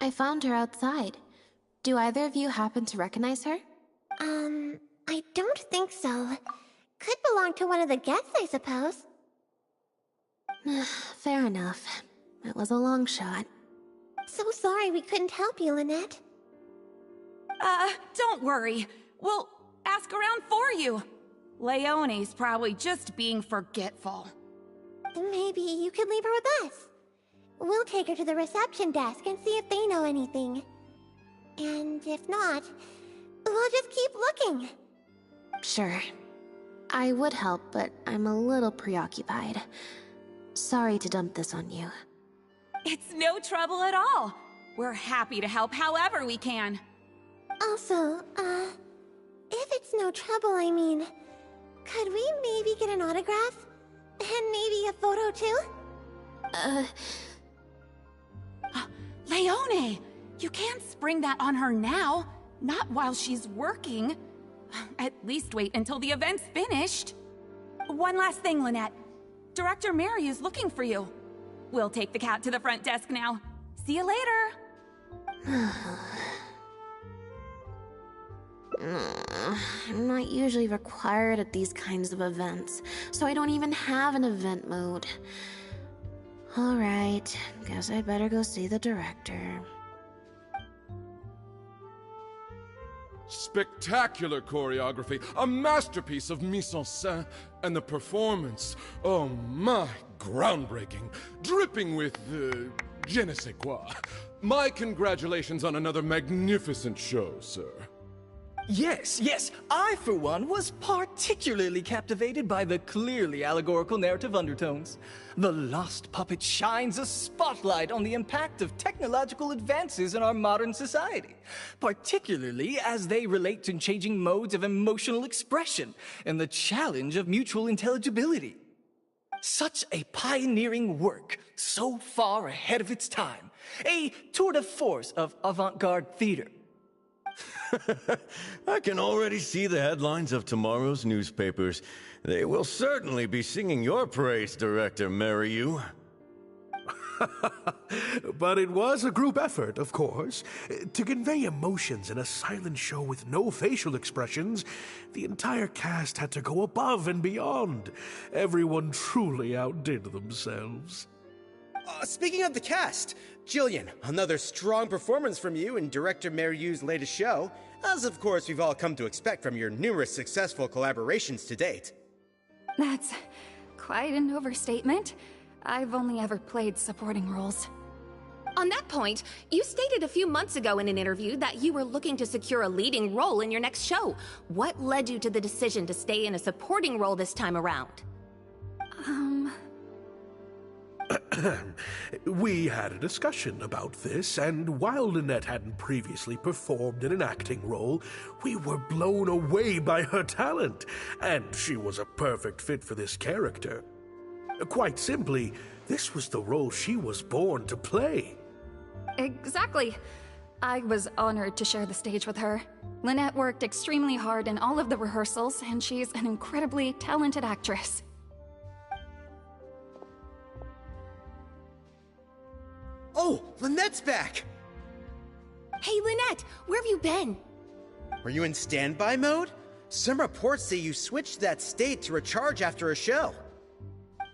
I found her outside. Do either of you happen to recognize her? I don't think so. Could belong to one of the guests, I suppose. Fair enough. It was a long shot. So sorry we couldn't help you, Lynette. Don't worry. We'll ask around for you. Leone's probably just being forgetful. Maybe you could leave her with us. We'll take her to the reception desk and see if they know anything. And if not, we'll just keep looking. Sure. I would help, but I'm a little preoccupied. Sorry to dump this on you. It's no trouble at all. We're happy to help however we can. Also, if it's no trouble, I mean, could we maybe get an autograph? And maybe a photo too? Leone! You can't spring that on her now. Not while she's working. At least wait until the event's finished. One last thing, Lynette. Director Mary is looking for you. We'll take the cat to the front desk now. See you later. I'm not usually required at these kinds of events, so I don't even have an event mode. Alright, guess I better go see the director. Spectacular choreography, a masterpiece of mise-en-scène, and the performance, oh my, groundbreaking, dripping with, je ne sais quoi. My congratulations on another magnificent show, sir. Yes, I for one was particularly captivated by the clearly allegorical narrative undertones. The Lost Puppet shines a spotlight on the impact of technological advances in our modern society, particularly as they relate to changing modes of emotional expression and the challenge of mutual intelligibility. Such a pioneering work, so far ahead of its time, a tour de force of avant-garde theater. I can already see the headlines of tomorrow's newspapers. They will certainly be singing your praise, Director Mariyu. But it was a group effort, of course. To convey emotions in a silent show with no facial expressions, the entire cast had to go above and beyond. Everyone truly outdid themselves. Speaking of the cast, Jillian, another strong performance from you in Director Mariyu's latest show, as of course we've all come to expect from your numerous successful collaborations to date. That's quite an overstatement. I've only ever played supporting roles. On that point, you stated a few months ago in an interview that you were looking to secure a leading role in your next show. What led you to the decision to stay in a supporting role this time around? We had a discussion about this, and while Lynette hadn't previously performed in an acting role, we were blown away by her talent, and she was a perfect fit for this character. Quite simply, this was the role she was born to play. Exactly. I was honored to share the stage with her. Lynette worked extremely hard in all of the rehearsals, and she's an incredibly talented actress. Oh, Lynette's back! Hey, Lynette, where have you been? Were you in standby mode? Some reports say you switched to that state to recharge after a show.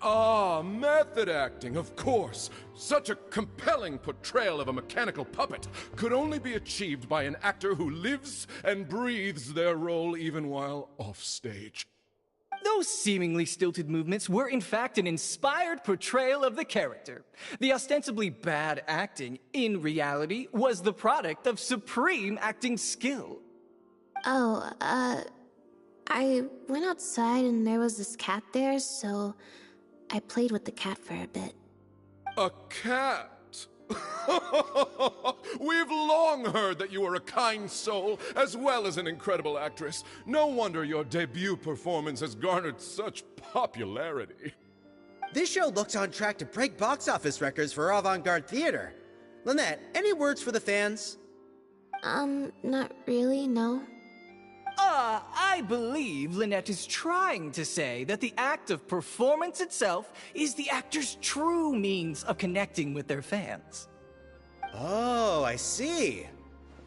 Ah, method acting, of course. Such a compelling portrayal of a mechanical puppet could only be achieved by an actor who lives and breathes their role even while offstage. Those seemingly stilted movements were in fact an inspired portrayal of the character. The ostensibly bad acting, in reality, was the product of supreme acting skill. Oh, I went outside and there was this cat there, so I played with the cat for a bit. A cat? We've long heard that you are a kind soul, as well as an incredible actress. No wonder your debut performance has garnered such popularity. This show looks on track to break box office records for avant-garde theater. Lynette, any words for the fans? Not really, no. I believe Lynette is trying to say that the act of performance itself is the actor's true means of connecting with their fans. Oh, I see.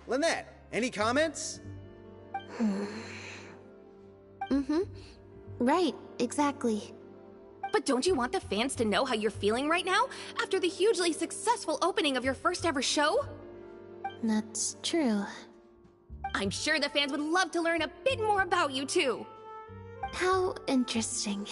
Lynette, any comments? Right, exactly. But don't you want the fans to know how you're feeling right now, after the hugely successful opening of your first ever show? That's true. I'm sure the fans would love to learn a bit more about you, too. How interesting.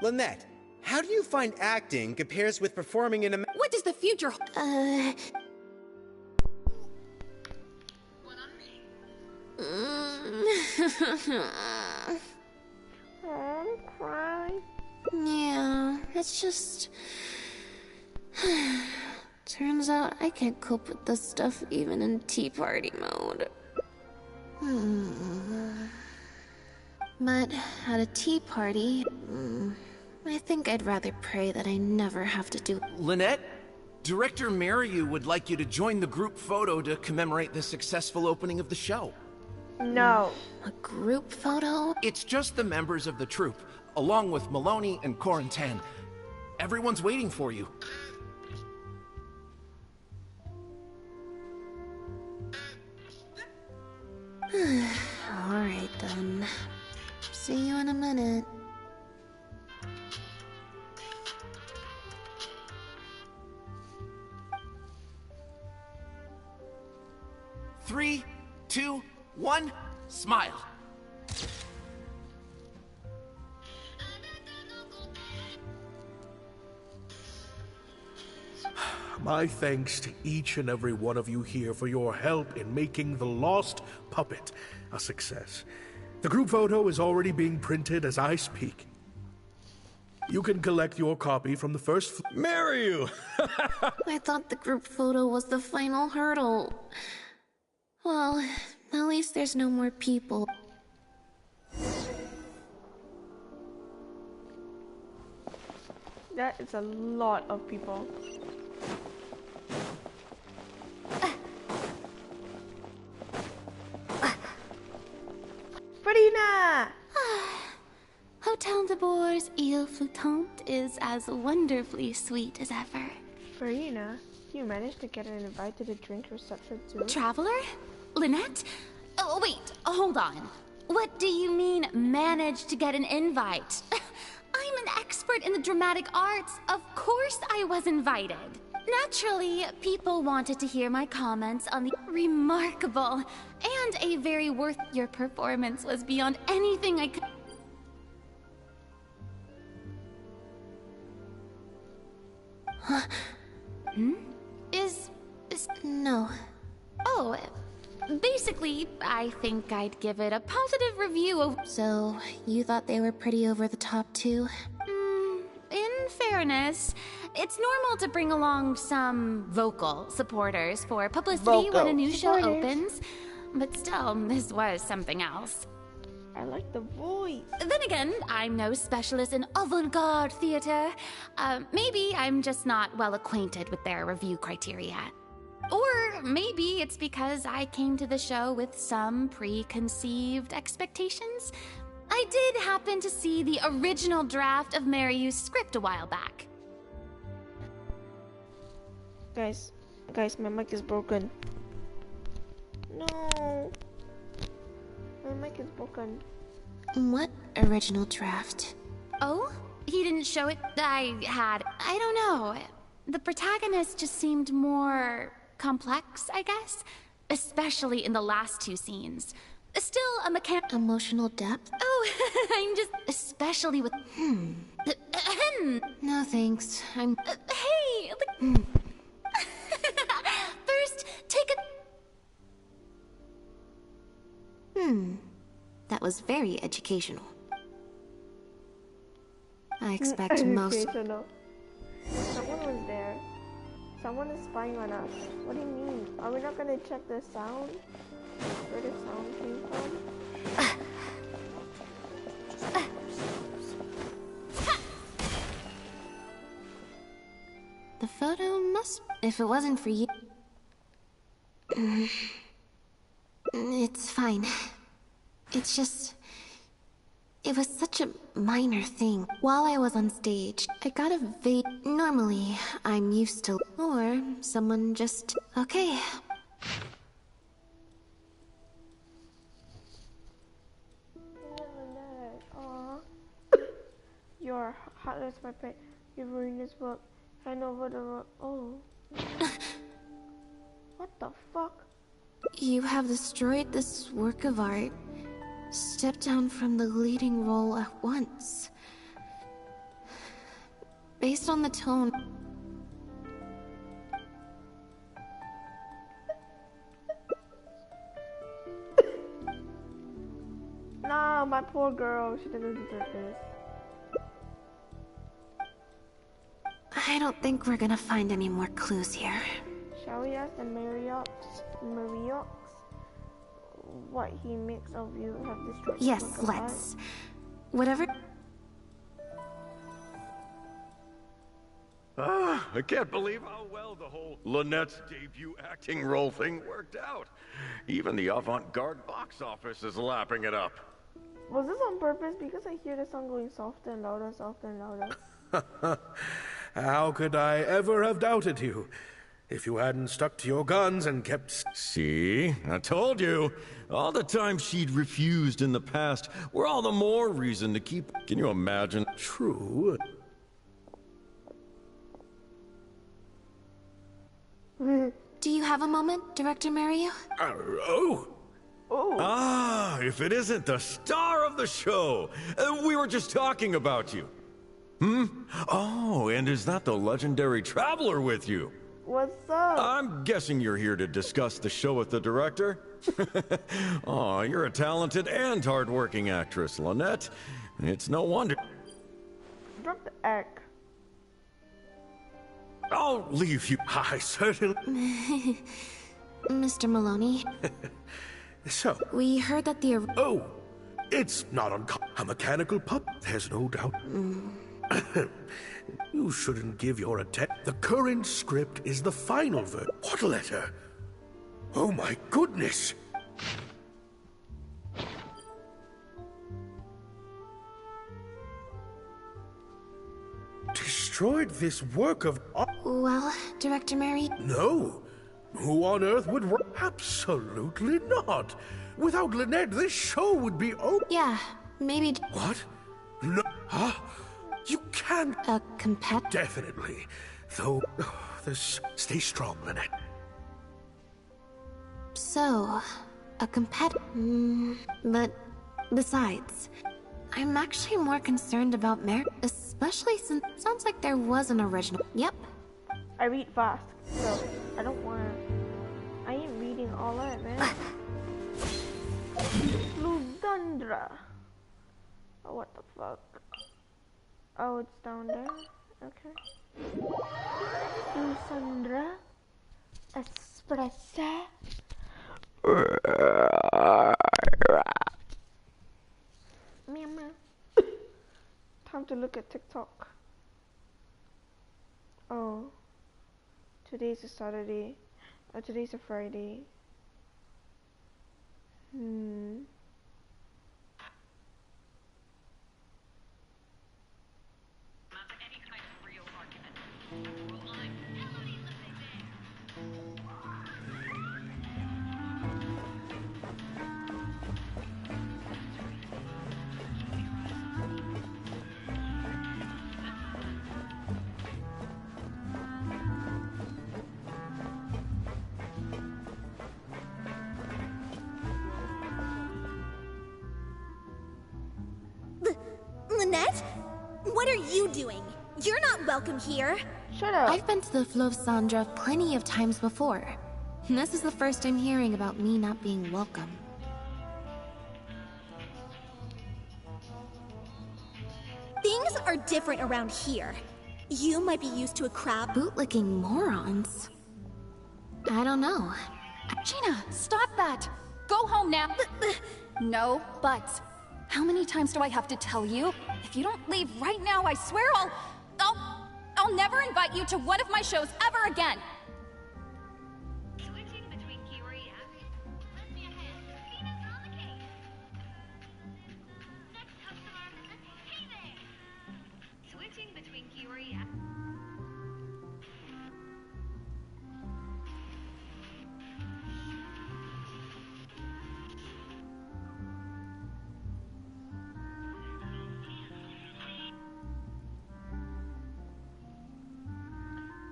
Lynette, how do you find acting compares with performing in a... What does the future I'm crying. Yeah, it's just... Turns out I can't cope with this stuff even in tea party mode. But at a tea party, I think I'd rather pray that I never have to do... Lynette, Director Mariu would like you to join the group photo to commemorate the successful opening of the show. No. A group photo? It's just the members of the troupe, along with Maloney and Corentin. Everyone's waiting for you. Alright then. See you in a minute. Three, 2, 1, smile. My thanks to each and every one of you here for your help in making The Lost Puppet a success. The group photo is already being printed as I speak. You can collect your copy from the first... Mariu! I thought the group photo was the final hurdle. Well, at least there's no more people. That is a lot of people. Farina! Hotel de Bour's Ile Flottante is as wonderfully sweet as ever. Farina, you managed to get an invite to the drink reception too? Traveler? Lynette? Oh, wait, hold on. What do you mean, managed to get an invite? I'm an expert in the dramatic arts. Of course I was invited. Naturally, people wanted to hear my comments on the remarkable and a very worth... Your performance was beyond anything I could... No. Oh, basically, I think I'd give it a positive review of... So, you thought they were pretty over the top too? In fairness, it's normal to bring along some vocal supporters for publicity when a new show opens. But still, this was something else. I like the voice. Then again, I'm no specialist in avant-garde theater. Maybe I'm just not well acquainted with their review criteria. Or maybe it's because I came to the show with some preconceived expectations. I did happen to see the original draft of Mariu's script a while back. Guys, my mic is broken. No. My mic is broken. What original draft? Oh? He didn't show it? I don't know. The protagonist just seemed more complex, I guess. Especially in the last two scenes. Still a emotional depth? Oh, I'm just... Especially with... No thanks, I'm... hey! First, take a... That was very educational. I expect most... Someone was there. Someone is spying on us. What do you mean? Are we not gonna check the sound? Where the sound came from? The photo must... If it wasn't for you... It's fine. It's just... It was such a minor thing. While I was on stage, I got a vague... Normally, I'm used to... Or someone just... Okay. Your heartless my pet. You ruined this work. Hand over the work. Oh. What the fuck? You have destroyed this work of art. Step down from the leading role at once. Based on the tone... Nah, my poor girl. She didn't deserve this. I don't think we're gonna find any more clues here. Shall we ask the Mariox what he makes of you have destroyed? Yes, let's. Whatever... I can't believe how well the whole Lynette's debut acting role thing worked out. Even the avant-garde box office is lapping it up. Was this on purpose? Because I hear the song going softer and louder, softer and louder. How could I ever have doubted you? If you hadn't stuck to your guns and kept... See? I told you. All the times she'd refused in the past were all the more reason to keep... Can you imagine? True. Do you have a moment, Director Mario? Oh! Ah, if it isn't the star of the show! We were just talking about you. Oh, and is that the legendary Traveler with you? What's up? I'm guessing you're here to discuss the show with the director? Oh, you're a talented and hardworking actress, Lynette. It's no wonder. Drop the egg. I'll leave you. I certainly... Mr. Maloney. So... We heard that the... Oh! It's not a mechanical pup, there's no doubt. You shouldn't give your attention. The current script is the final version. What letter? Oh my goodness! Destroyed this work of art? Well, Director Mary... No! Who on earth would... Absolutely not! Without Lynette, this show would be over. Yeah, maybe... What? No... Huh? You can't... A compet... Definitely. Though... This... Stay strong, Lynette. So... A compet... But... Besides... I'm actually more concerned about Mary... Especially since it sounds like there was an original... Yep. I read fast, so I don't wanna... I ain't reading all of it, man. Ludundra. Oh, what the fuck? Oh, it's down there? Okay. Lusandra. Espressa. Meow meow. Time to look at TikTok. Oh. Today's a Saturday. Oh, today's a Friday. Lynette? What are you doing? You're not welcome here. Shut up. I've been to the Fleuve Sandra plenty of times before. This is the first I'm hearing about me not being welcome. Things are different around here. You might be used to a crowd. Bootlicking morons? I don't know. Gina, stop that! Go home now! No buts. How many times do I have to tell you? If you don't leave right now, I swear I'll never invite you to one of my shows ever again! Switching between Kiori lend me a hand. Peanuts on the case. Next customer, hey there! Switching between Kiori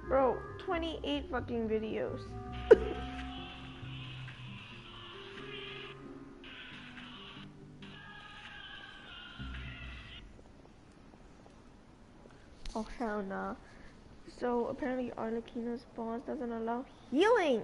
Bro, 28 fucking videos. Oh hell nah. So apparently Arlecchino's boss doesn't allow healing.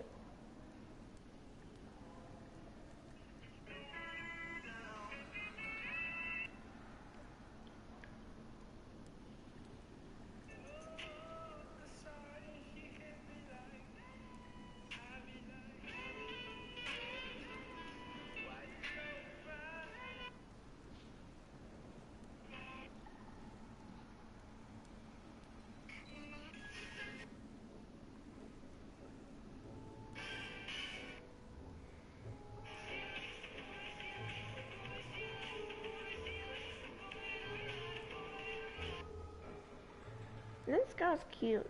This guy's cute.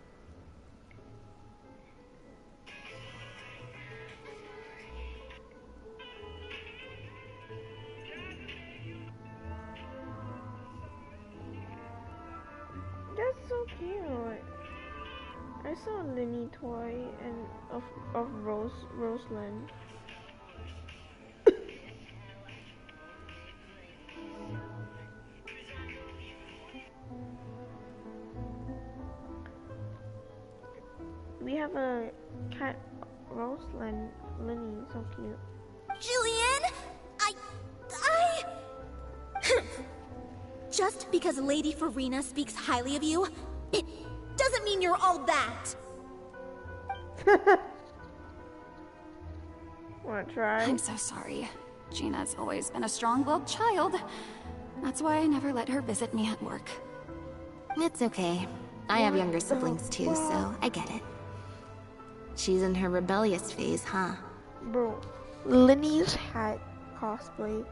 That's so cute. I saw a Linny toy and of Roseland. We have a cat, Roseland Linny, so cute. Jillian! I... Just because Lady Farina speaks highly of you, it doesn't mean you're all that. Wanna try? I'm so sorry. Gina's always been a strong-willed child. That's why I never let her visit me at work. It's okay. I have younger siblings too, so I get it. She's in her rebellious phase, huh? Bro, Linny's hat cosplay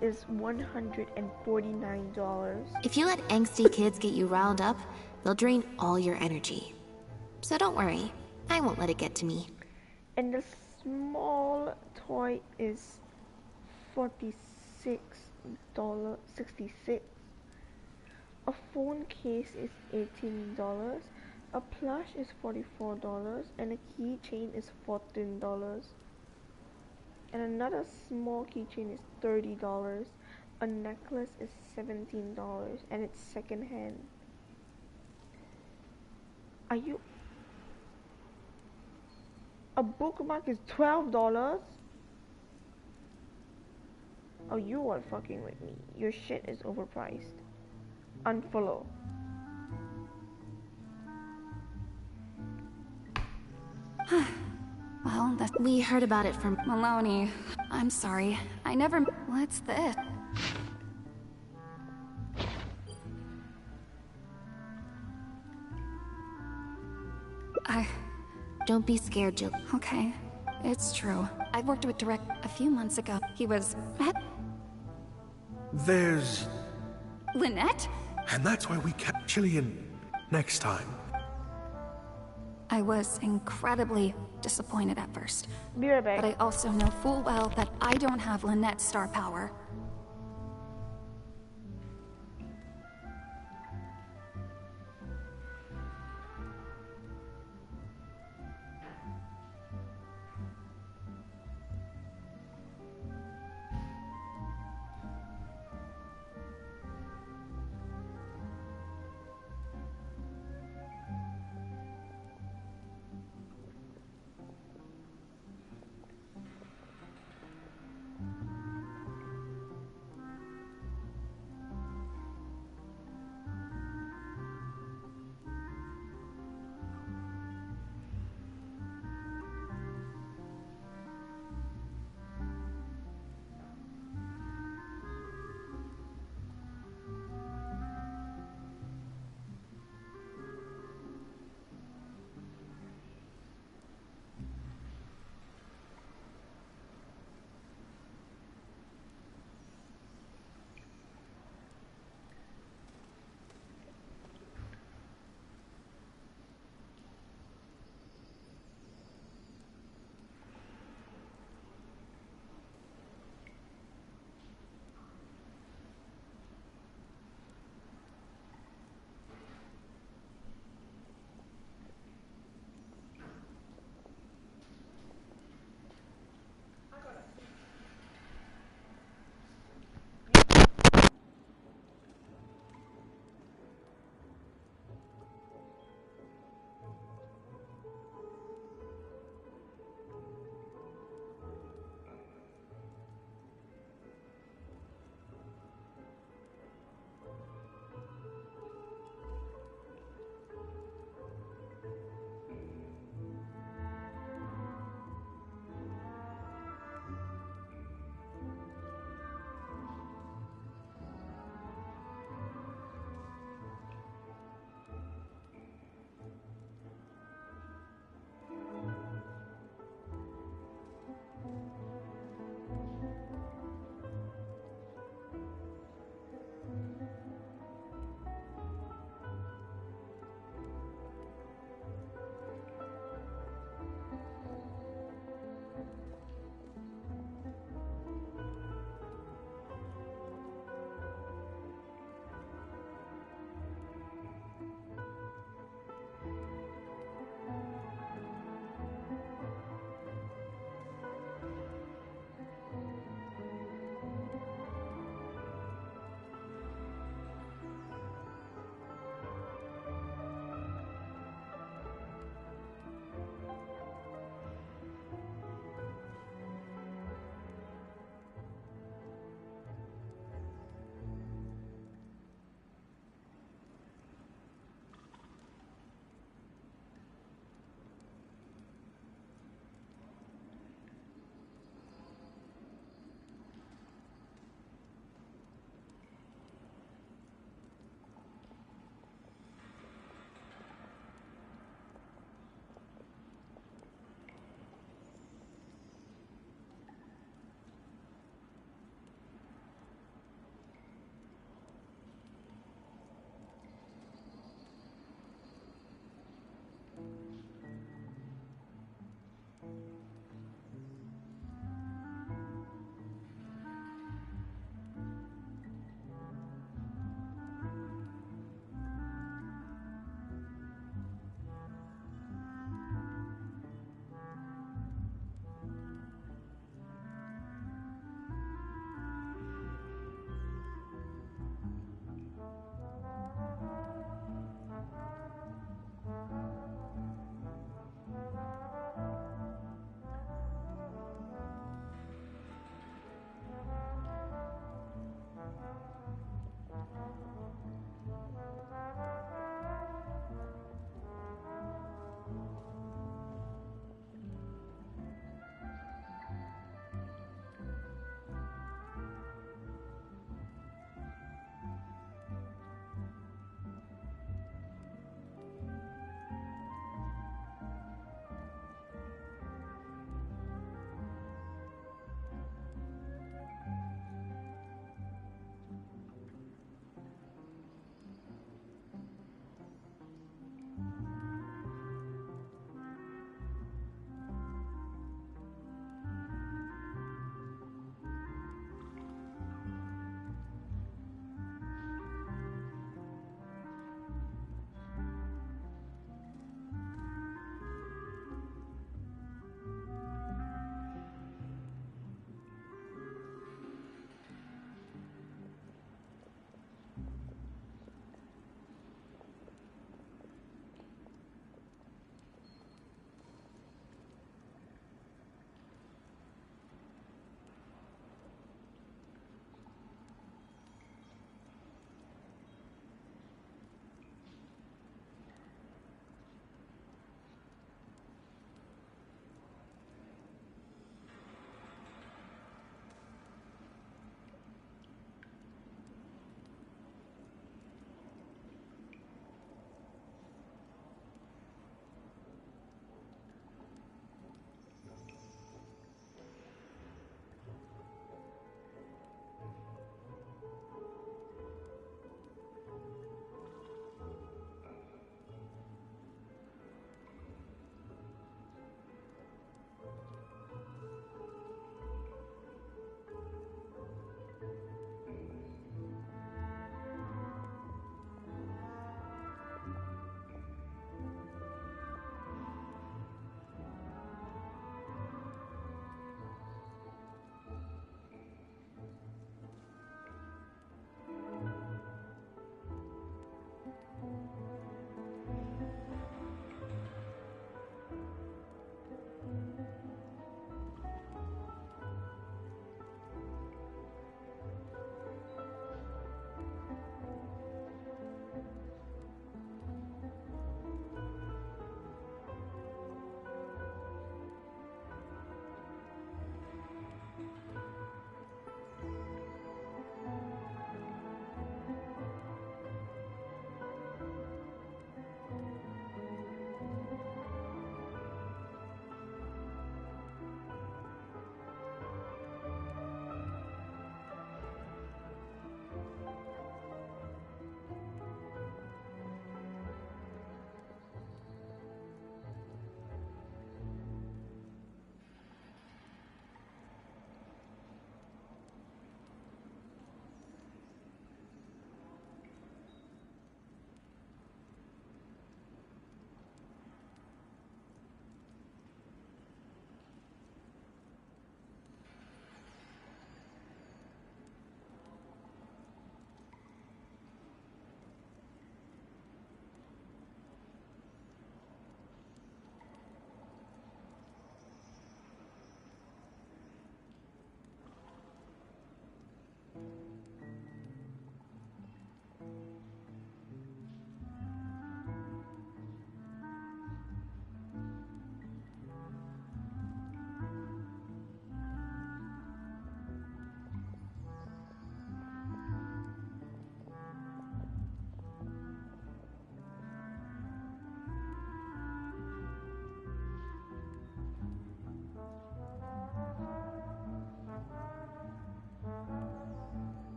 is $149. If you let angsty kids get you riled up, they'll drain all your energy. So don't worry, I won't let it get to me. And the small toy is $46.66. A phone case is $18. A plush is $44, and a keychain is $14. And another small keychain is $30. A necklace is $17, and it's secondhand. Are you... A bookmark is $12? Oh, you are fucking with me. Your shit is overpriced. Unfollow. Well, we heard about it from Maloney. I'm sorry. I never... What's this? Don't be scared, Jill. Okay. It's true. I worked with Direct a few months ago. He was... There's... Lynette? And that's why we kept Jillian next time. I was incredibly disappointed at first. Be right back. But I also know full well that I don't have Lynette's star power.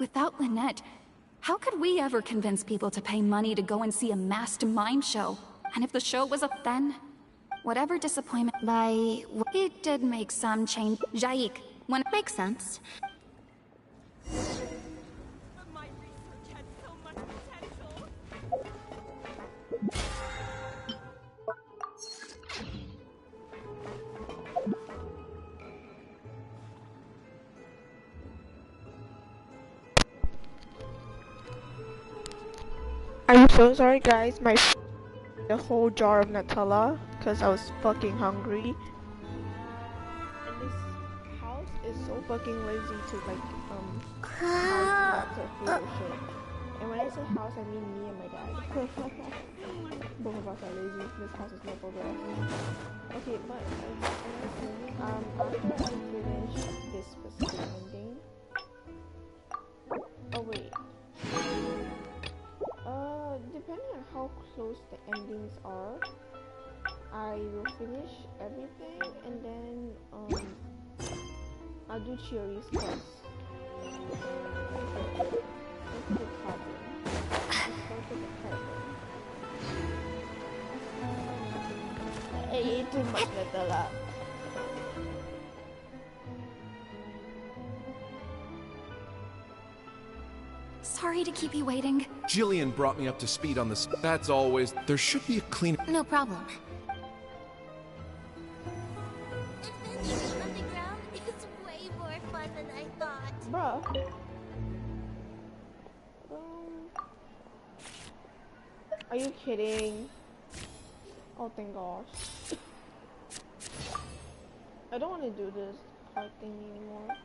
without Lynette, how could we ever convince people to pay money to go and see a masked mime show? And if the show was up then, whatever disappointment it did make some change. Jaik, when makes sense. I'm so sorry guys, the whole jar of Nutella because I was fucking hungry. And this house is so fucking lazy to like to food or shit. And when I say house, I mean me and my dad. Both of us are lazy. This house is no progress. Okay, but after I finish this specific ending. Oh wait. Depending on how close the endings are, I will finish everything and then I'll do Chiori's quest. Let's do the cabin. Let's go to the cabin. I ate too much Nutella. Sorry to keep you waiting. Jillian brought me up to speed on this. That's always... There should be a clean... No problem. Adventuring underground is way more fun than I thought. Bruh. Are you kidding? Oh, thank gosh. I don't want to do this hard thing anymore.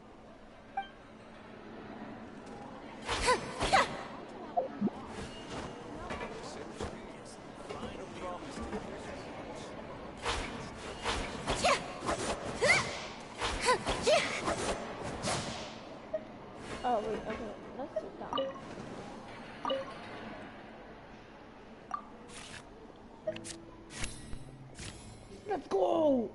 Oh wait, okay, let's sit down. Let's go!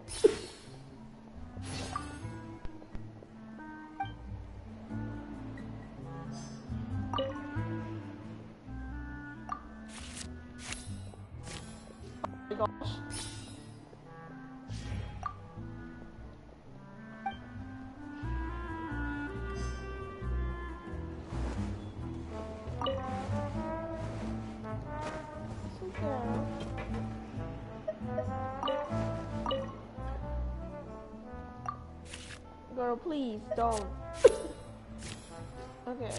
Oh my gosh. Girl, please don't. Okay.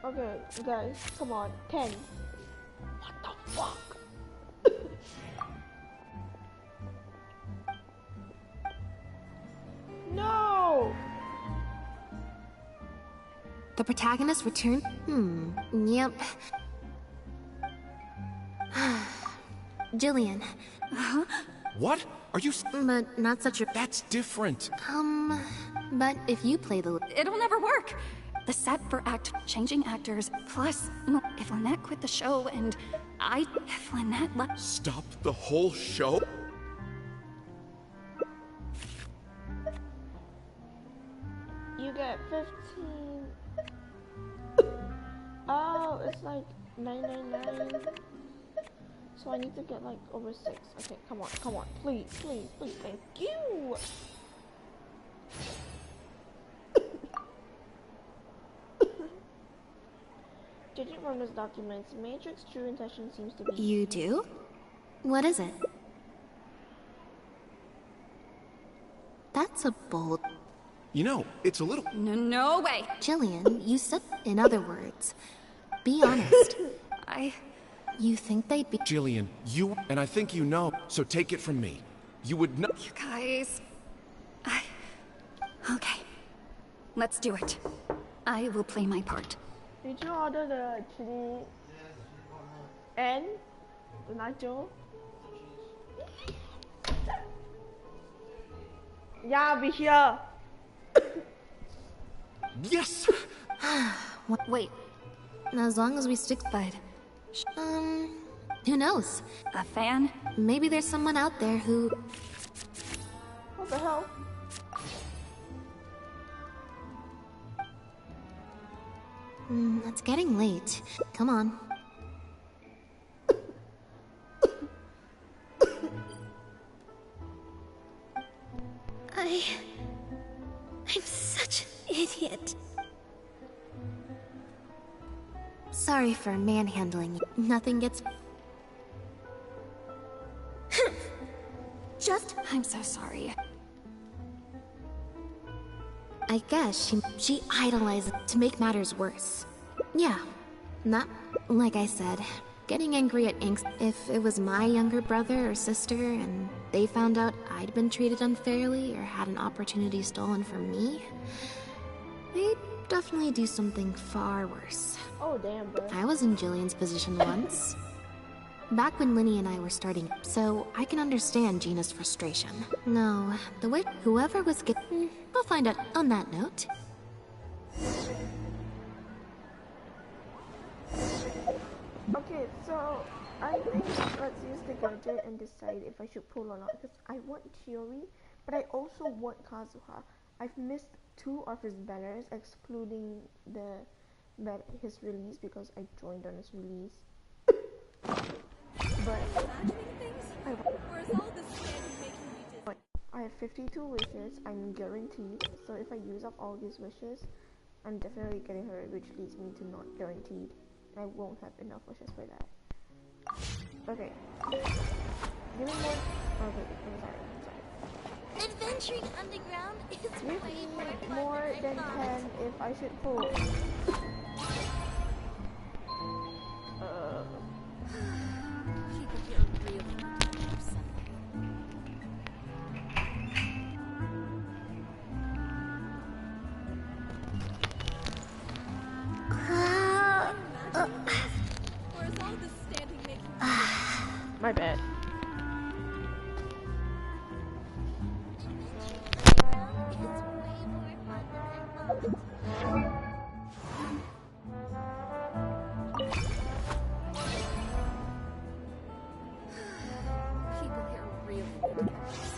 Okay, guys, come on. 10. What the fuck? No! The protagonist returned? Yep. Jillian. What? Are you... But not such a... That's different. But if you play the... It'll never work. The set for changing actors. Plus, if Lynette quit the show and if Lynette left... Stop the whole show? You get 15... Oh, it's like 999. So I need to get like over 6. Okay, come on. Please, thank you! Judging from this document, Matrix's true intention seems to be... You do? What is it? That's a bold... You know, it's a little... No way! Jillian, you said... In other words, be honest. You think they'd be... Jillian, you... And I think you know, so take it from me. You would know... You guys... Okay. Let's do it. I will play my part. Did you order the chili and the nacho? Yeah, I'll be here. Yes! Wait. As long as we stick by it. Who knows? A fan? Maybe there's someone out there who... What the hell? It's getting late. Come on. I'm such an idiot. Sorry for manhandling you. Nothing gets... I'm so sorry. I guess she idolizes to make matters worse. Yeah, not like I said. Getting angry at Inks if it was my younger brother or sister and they found out I'd been treated unfairly or had an opportunity stolen from me, they'd definitely do something far worse. Oh damn, bro. I was in Jillian's position once. Back when Linny and I were starting, so I can understand Gina's frustration. No, the way whoever was getting... I'll find out on that note. Okay, so I think let's use the gadget and decide if I should pull or not, because I want Chiori, but I also want Kazuha. I've missed 2 of his banners, excluding his release because I joined on his release. But I have 52 wishes, I'm guaranteed, so if I use up all these wishes, I'm definitely getting her, which leads me to not guaranteed. I won't have enough wishes for that. Okay. Give me more. Okay, I'm sorry. Adventuring underground is Give way me more than 10 if I should pull. My bad. People here really want this.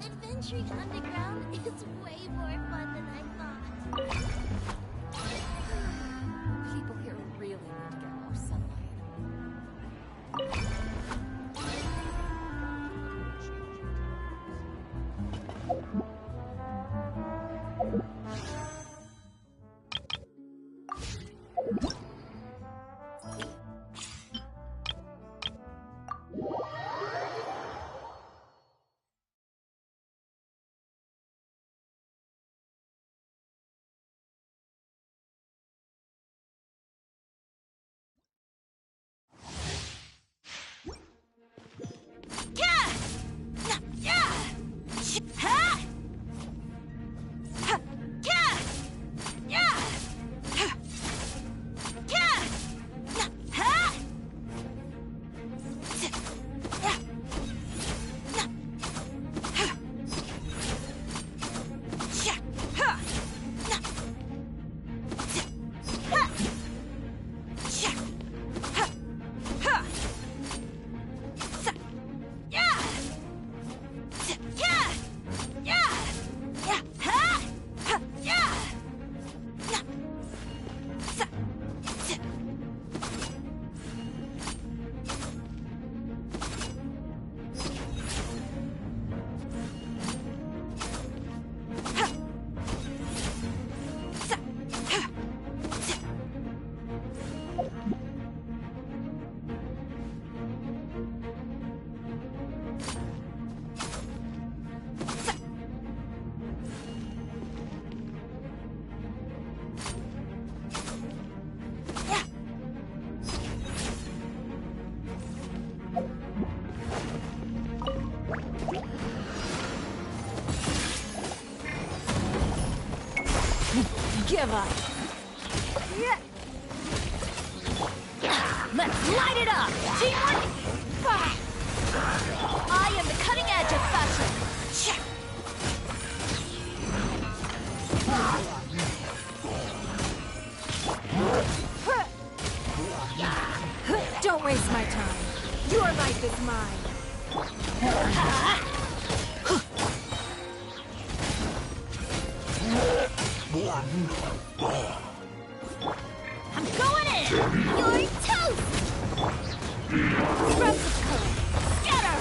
Adventuring underground is way more fun than I thought. People here really need to get more sunlight. Give up. Let's light it up! Teamwork! I am the cutting edge of fashion. Don't waste my time. Your life is mine. I'm going in! You're toast! Scrubs of color! Scatter!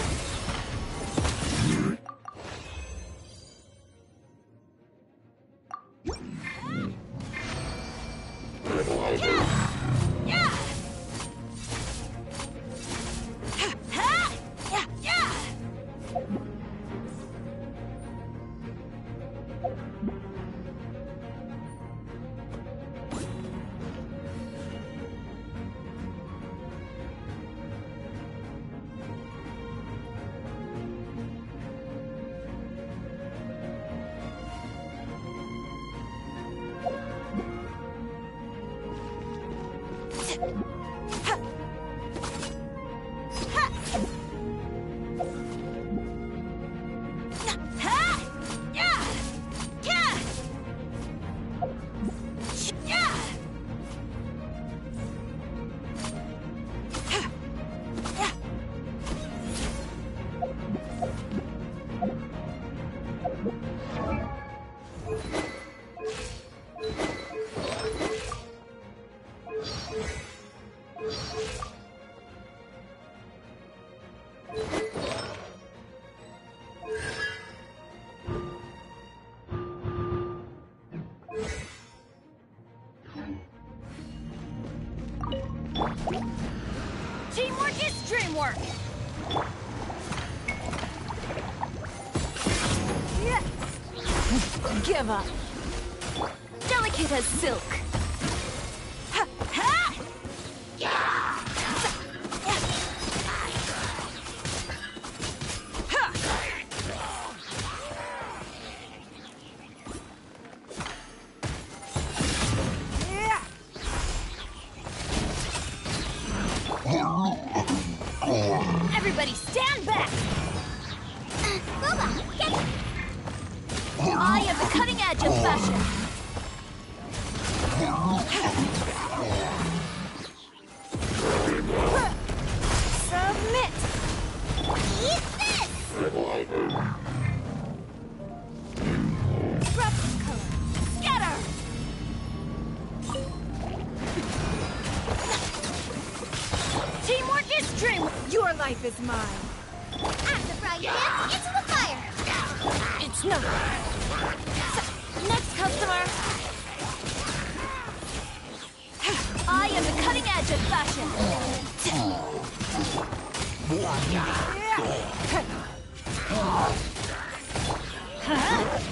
Teamwork is dreamwork! Give up. Delicate as silk. Everybody stand back! Boba, get it! I am the cutting edge of fashion. life is mine. At the frying pan, into the fire! It's not. Next customer. I am the cutting edge of fashion.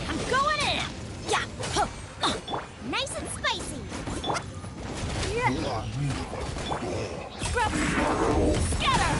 I'm going in. Yeah. Nice and spicy! Scrub. Scatter.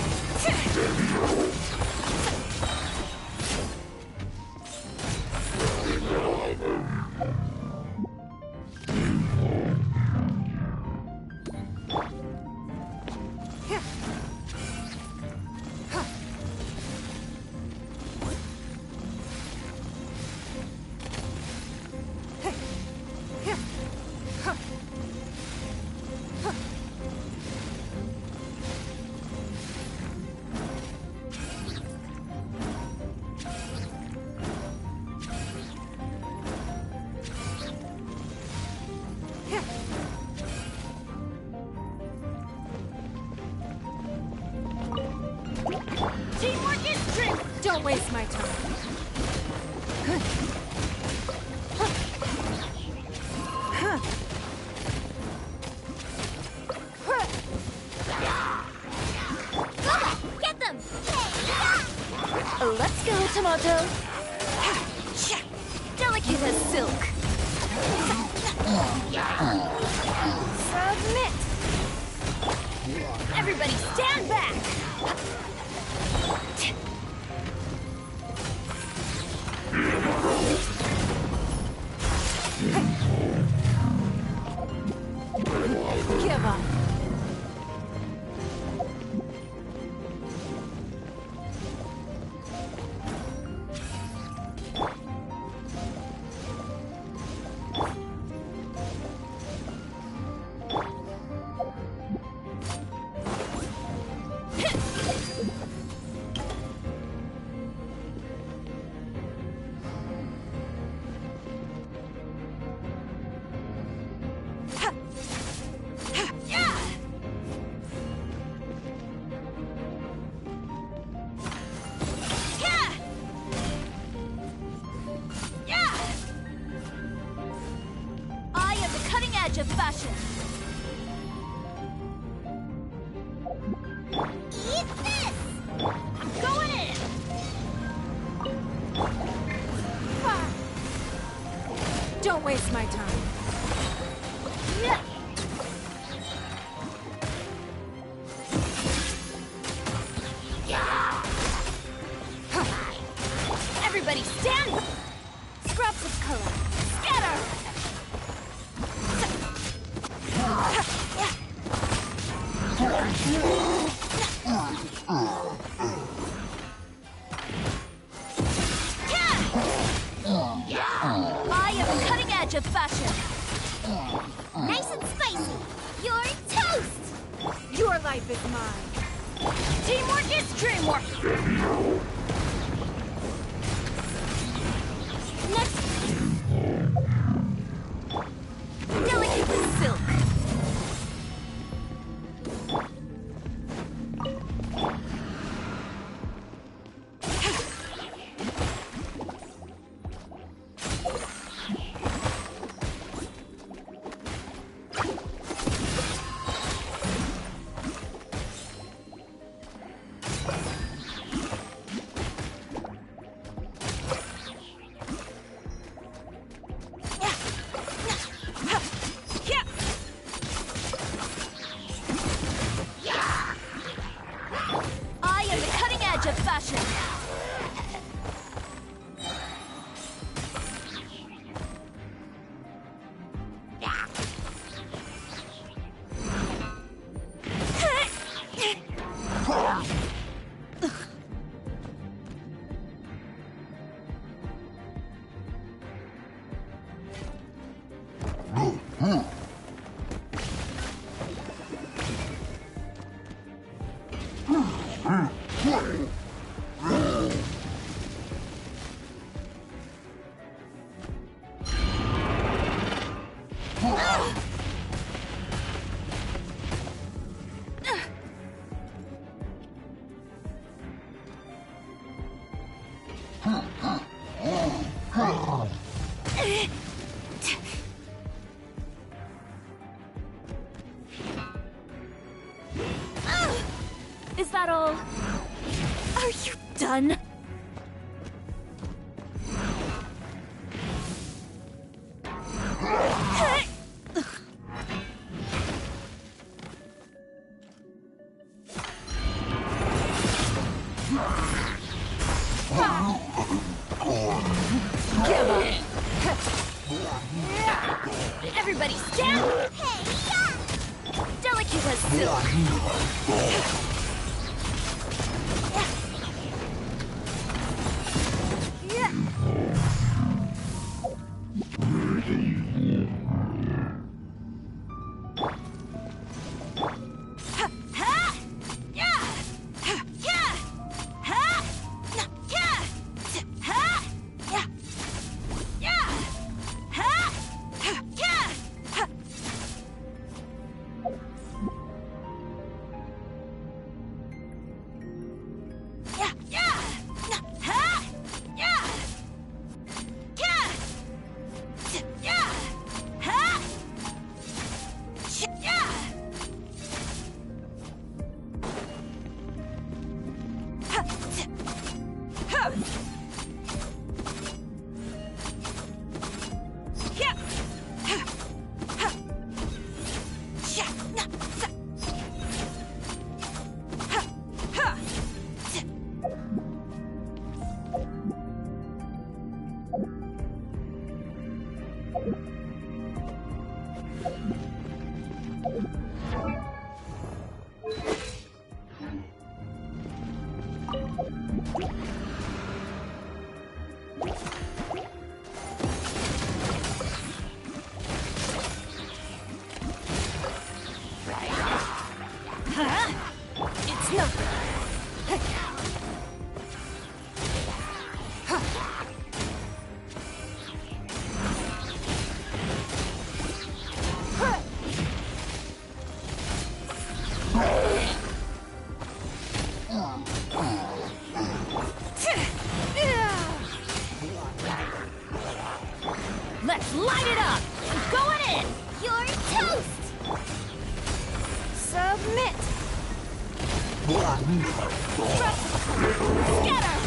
Teamwork is strength. Don't waste my time. Get them! Let's go, Tomato. Delicate as silk. Submit. Everybody stand back. Give up. I am the cutting edge of fashion. Eat this! I'm going in. Don't waste my time. Everybody stand! Scraps of color. Scatter! I am the cutting edge of fashion. Nice and spicy! You're toast! Your life is mine. Teamwork is dreamwork. Next. Delicate as silk. I am the cutting edge of fashion. Is that all? Are you done? Everybody stand! Delicate as silk! It's nothing. Let's light it up! I'm going in! You're toast! Submit! Scatter!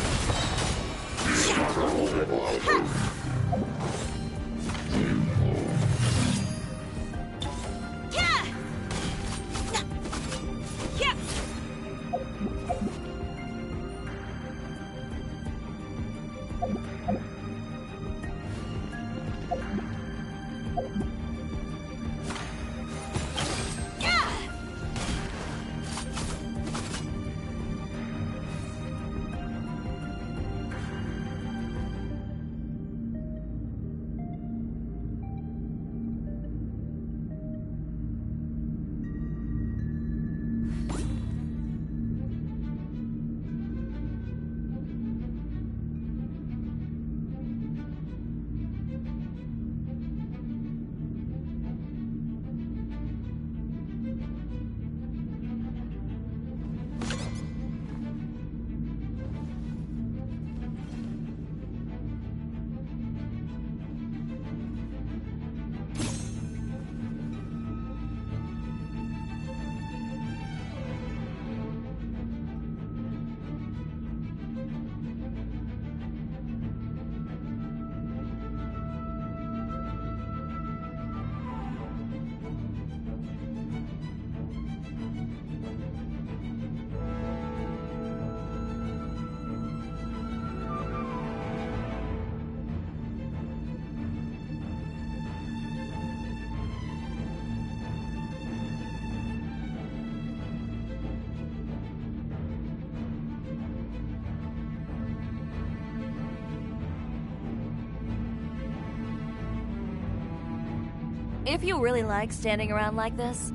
If you really like standing around like this,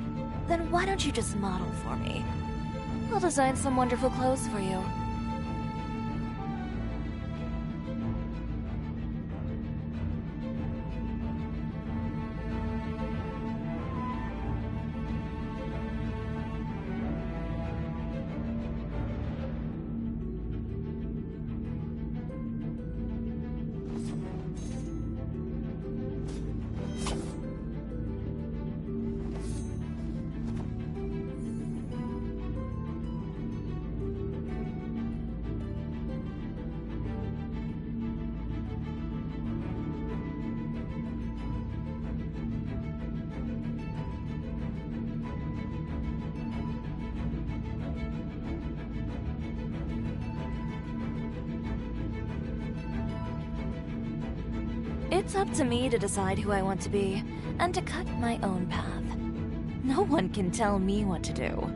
then why don't you just model for me? I'll design some wonderful clothes for you. It's up to me to decide who I want to be, and to cut my own path. No one can tell me what to do.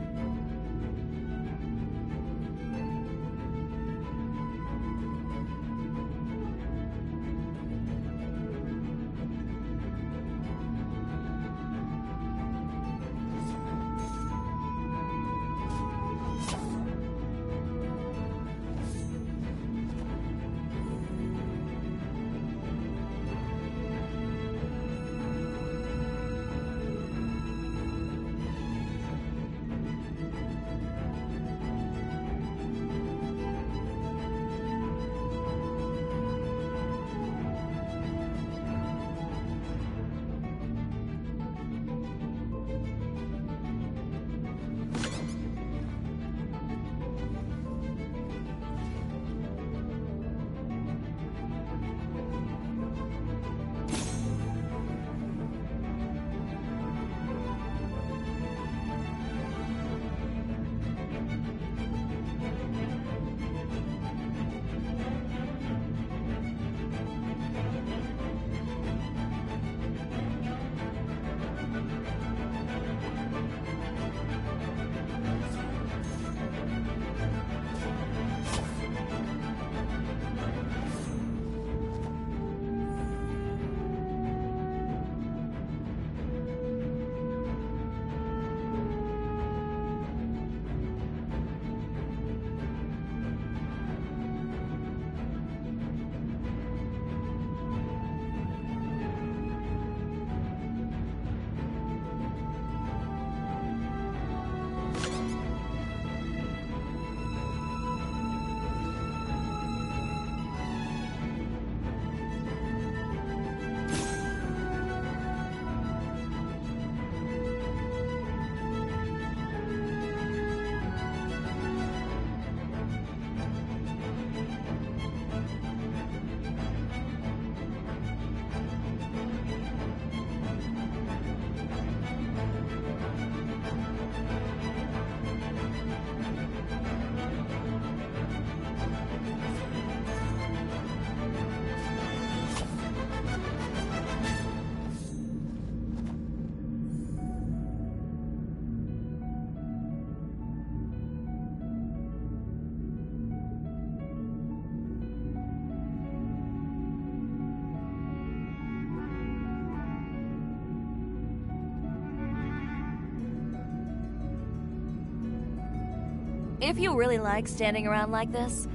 If you really like standing around like this,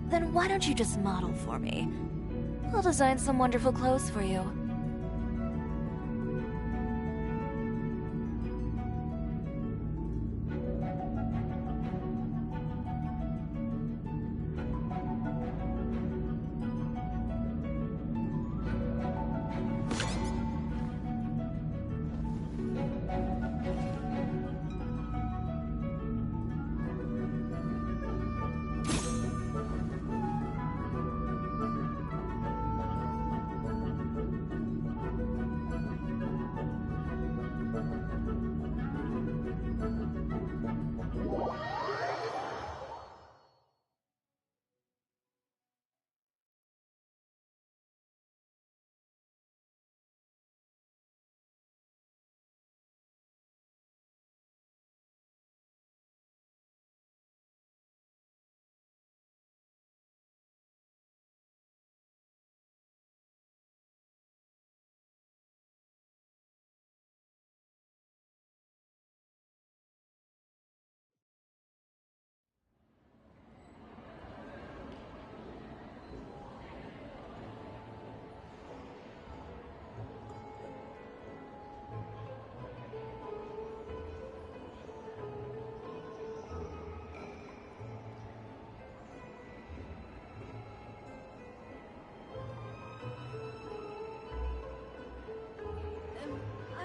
then why don't you just model for me? I'll design some wonderful clothes for you.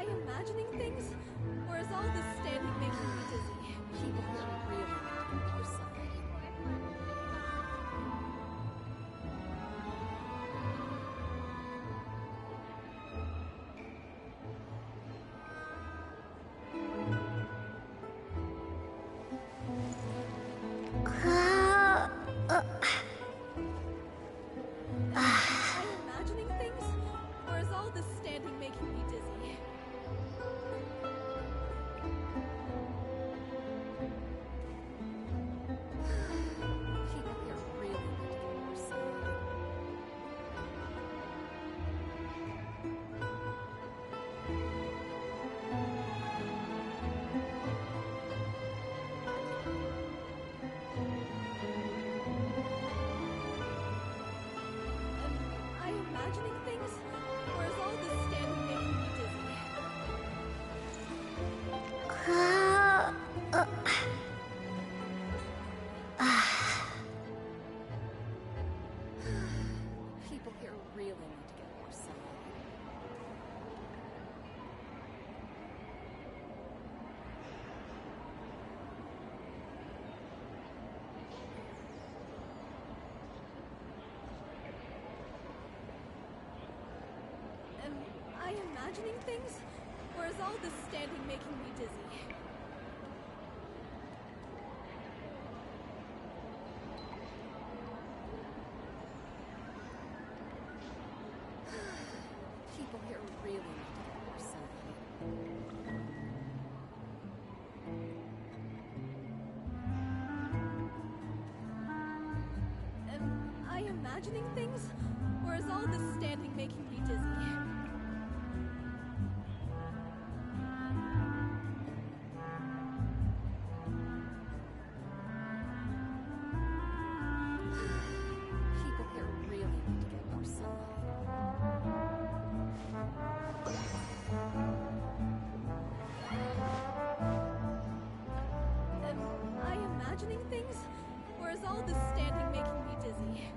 Imagining things? Or is all this standing making me dizzy? People are really making more something. Imagining things? People here really need to get more sunlight. Am I imagining things? Or is all this standing making me dizzy? People here really need to get more sunlight. Am I imagining things? Or is all this standing making me dizzy? People here really need to get more sunlight. Am I imagining things? Or is all this standing making me dizzy?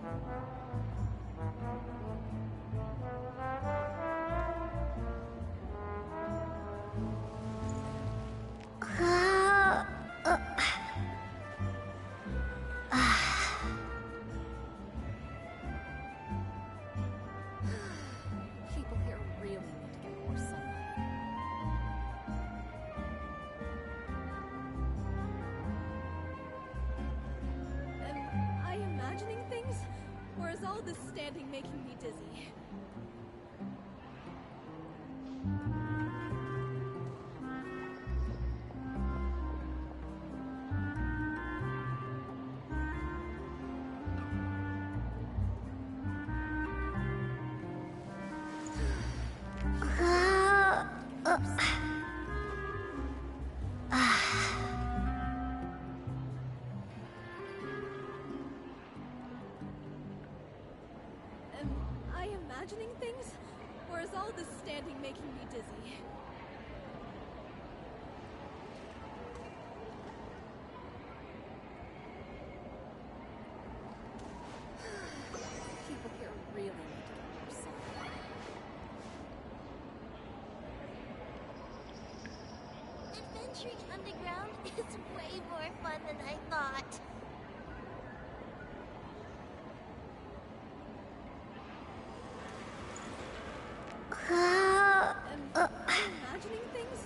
People here really need to get more sunlight. Am I imagining things? Or is all this standing making me dizzy? Am I imagining things? Or is all this standing making me dizzy? People here really need to get more sunlight. Adventuring underground is way more fun than I thought. Am I imagining things?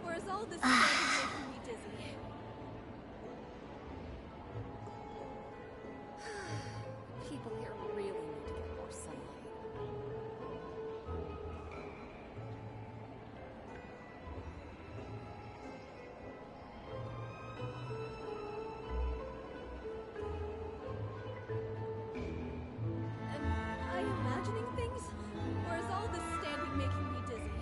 Or is all this standing making me dizzy? People here really need to get more sunlight. Am I imagining things? Or is all this standing making me dizzy?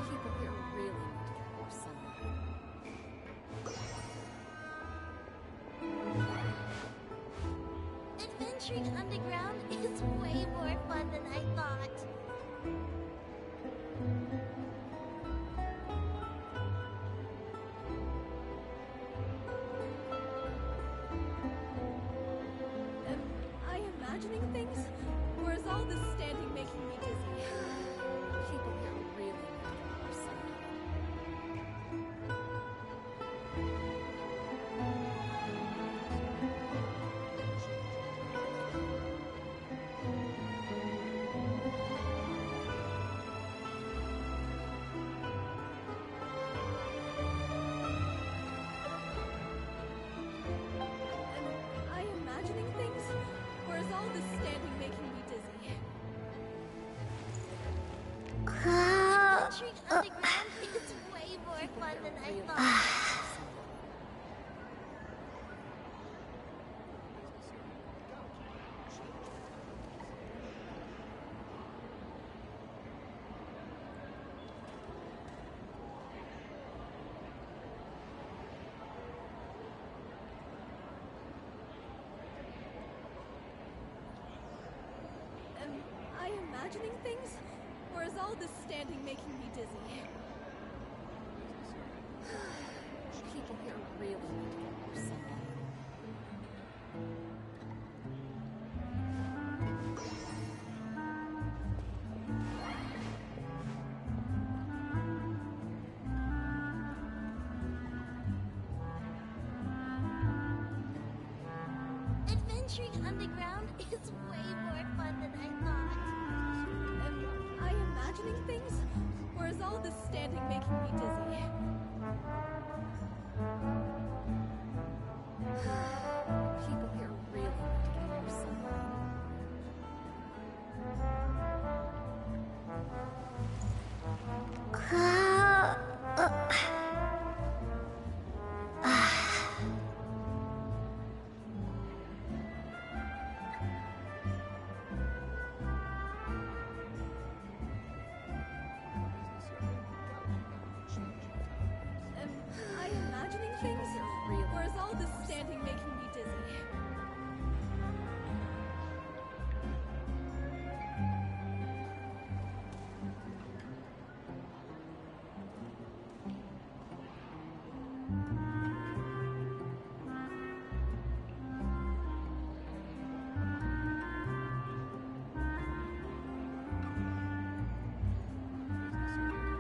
People here really need to get more sunlight. Adventuring underground is way more fun than I thought. Am I imagining things? Or is all this standing making me dizzy? People here really need to get more sunlight. Am I imagining things? Or is all this standing making me dizzy? Adventuring underground is way more fun than I thought. Am I imagining things? Or is all this standing making me dizzy? People here really need to get more sunlight. Adventuring underground is way more fun than I thought. Am I imagining things? Or is all this standing making me dizzy? People here really want to get their sunlight. Am I imagining things? Or is all this standing making me dizzy?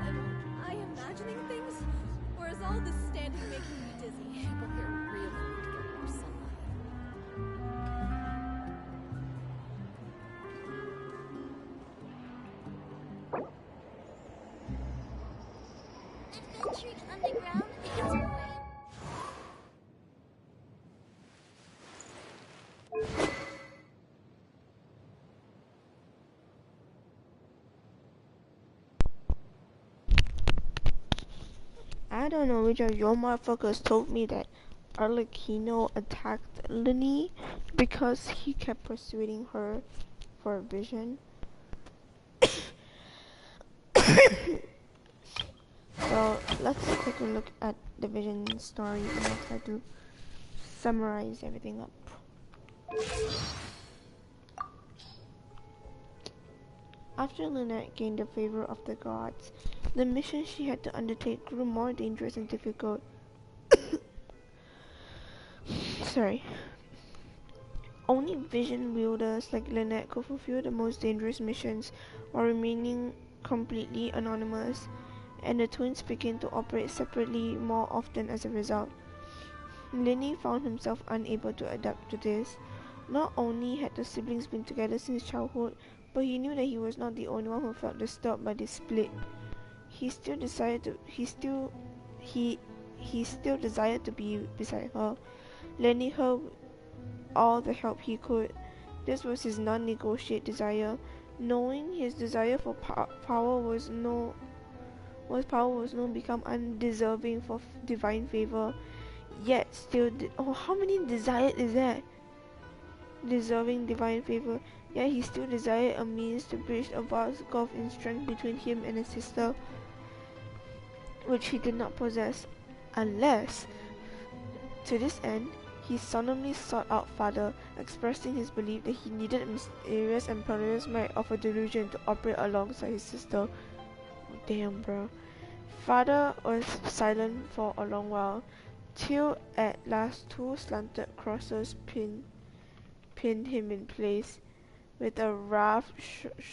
Am I imagining things? Or is all this standing making me dizzy? People here really want to get their sunlight. Adventuring underground is way... I don't know which of your motherfuckers told me that Arlecchino attacked Lenny because he kept persuading her for a vision. So let's take a look at the vision story and I'll try to summarize everything up. After Lynette gained the favor of the gods, the mission she had to undertake grew more dangerous and difficult. Sorry. Only vision wielders like Lynette could fulfill the most dangerous missions while remaining completely anonymous, and the twins began to operate separately more often as a result. Lenny found himself unable to adapt to this. Not only had the siblings been together since childhood, but he knew that he was not the only one who felt disturbed by this split. He still desired to be beside her, lending her all the help he could. This was his non-negotiable desire, knowing his desire for power was known become undeserving for divine favor. Yet still, how many desired is that? Deserving divine favor. Yet he still desired a means to bridge a vast gulf in strength between him and his sister, which he did not possess, unless, to this end, he solemnly sought out Father, expressing his belief that he needed a mysterious and perilous might of a delusion to operate alongside his sister. Damn, bro. Father was silent for a long while, till at last two slanted crosses pinned him in place, with a wrath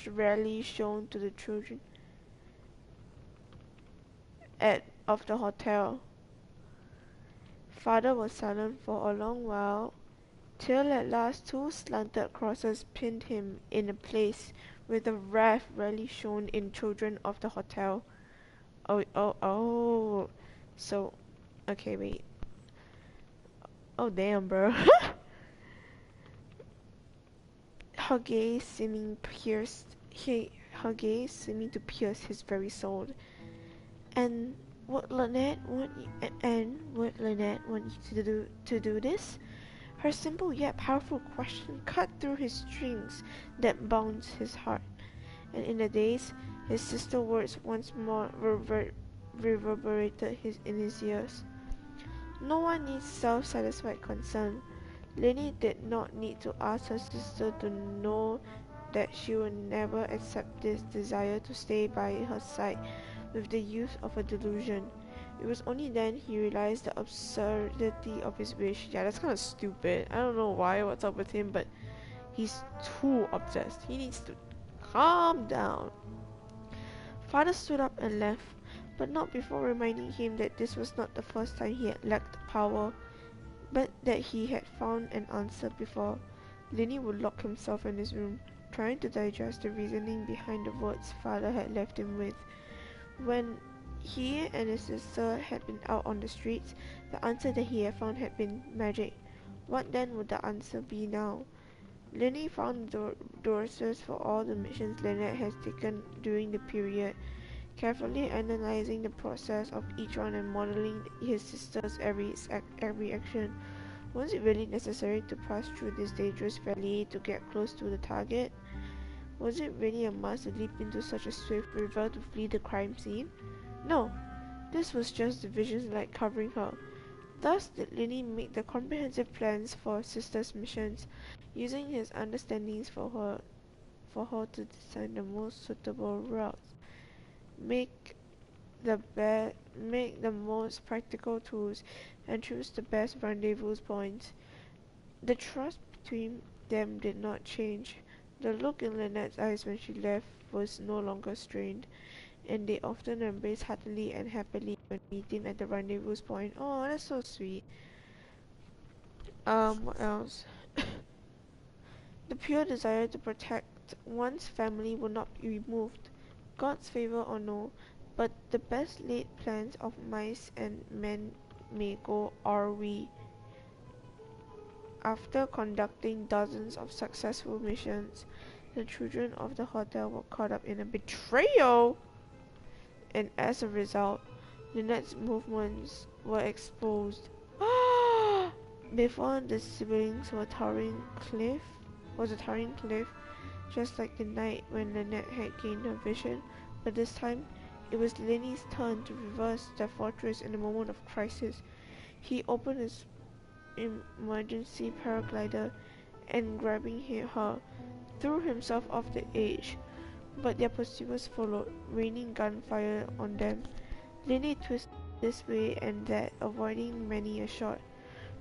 rarely shown to the children of the hotel. Father was silent for a long while, till at last two slanted crosses pinned him in a place, with a wrath rarely shown in children of the hotel. Oh. So, okay, wait. Oh, damn, bro. Her gaze seeming to pierce his very soul. And would Lynette want you to do this? Her simple yet powerful question cut through his strings that bound his heart. And in a daze, his sister's words once more reverberated in his ears. No one needs self-satisfied concern. Lenny did not need to ask her sister to know that she would never accept this desire to stay by her side with the use of a delusion. It was only then he realized the absurdity of his wish. Yeah, that's kind of stupid. I don't know what's up with him, but he's too obsessed. He needs to calm down. Father stood up and left, but not before reminding him that this was not the first time he had lacked power. but that he had found an answer before Lenny would lock himself in his room, trying to digest the reasoning behind the words father had left him with. When he and his sister had been out on the streets, the answer that he had found had been magic. What then would the answer be now? Lenny found the dossiers for all the missions Lynette has taken during the period, carefully analyzing the process of each one and modeling his sister's every action. Was it really necessary to pass through this dangerous valley to get close to the target? Was it really a must to leap into such a swift river to flee the crime scene? No, this was just the vision's light covering her. Thus did Lenny make the comprehensive plans for her sister's missions, using his understandings for her to design the most suitable routes, make the most practical tools, and choose the best rendezvous points. The trust between them did not change. The look in Lynette's eyes when she left was no longer strained, and they often embraced heartily and happily when meeting at the rendezvous point. Oh, that's so sweet. What else? The pure desire to protect one's family will not be removed, God's favor or no, but the best laid plans of mice and men may go awry. After conducting dozens of successful missions, the children of the hotel were caught up in a betrayal, and as a result, Lynette's movements were exposed. Before the siblings were a towering cliff, just like the night when Lynette had gained her vision, but this time it was Lenny's turn to reverse the fortress in a moment of crisis. He opened his emergency paraglider and, grabbing her, threw himself off the edge, but their pursuers followed, raining gunfire on them. Lenny twisted this way and that, avoiding many a shot,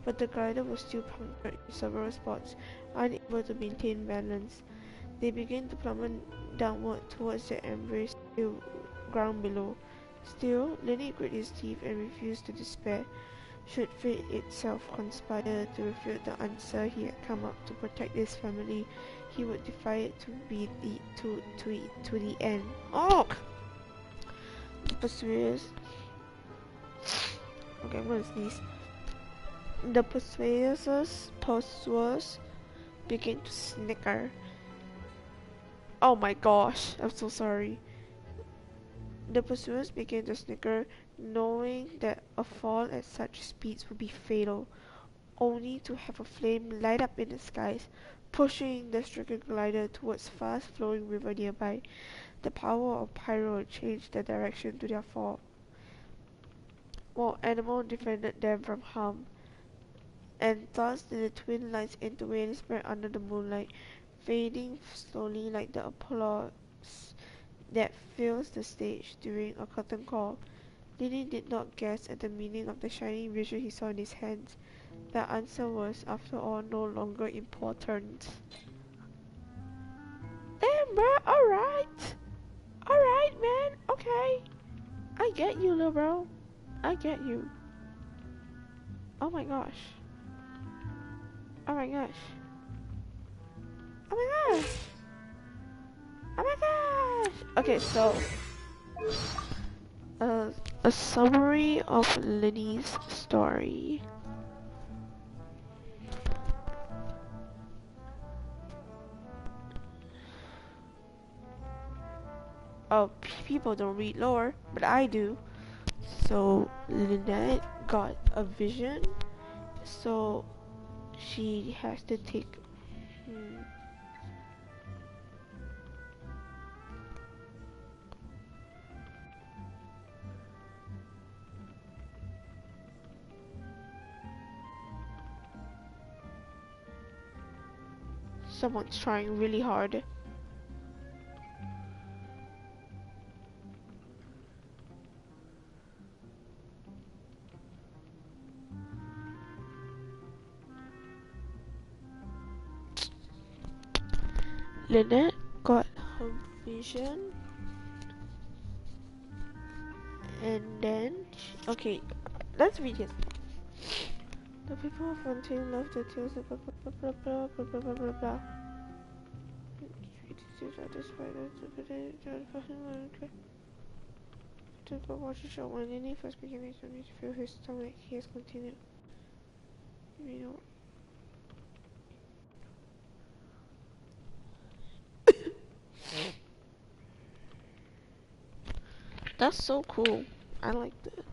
but the glider was still punctured in several spots, unable to maintain balance. They began to plummet downward towards the embraced ground below. Still, Lenny grit his teeth and refused to despair. Should fate itself conspire to refute the answer he had come up to protect his family, he would defy it to the end. Oh! The pursuers. Okay, I'm gonna sneeze. The pursuers began to snicker. Oh my gosh, I'm so sorry. The pursuers began to snicker, knowing that a fall at such speeds would be fatal, only to have a flame light up in the skies, pushing the stricken glider towards fast-flowing river nearby. The power of pyro changed their direction to their fall, while Animal defended them from harm, and thus did the twin lights interway and spread under the moonlight, fading slowly like the applause that fills the stage during a curtain call. Lenny did not guess at the meaning of the shining vision he saw in his hands. The answer was, after all, no longer important. Damn, bro, alright, man, okay. I get you, little bro. I get you. Oh my gosh. Oh my gosh. Oh my gosh. Oh my gosh. Okay, so a summary of Lenny's story. Oh, people don't read lore, but I do. So Lynette got a vision, so she has to take someone's trying really hard. Lynette got her vision, and then okay, let's read it. The people of Fontaine love the tales of blah blah blah blah blah blah blah blah blah. To watch the show when Lenny first began to feel his stomach, he has continued. You know. That's so cool. I like that.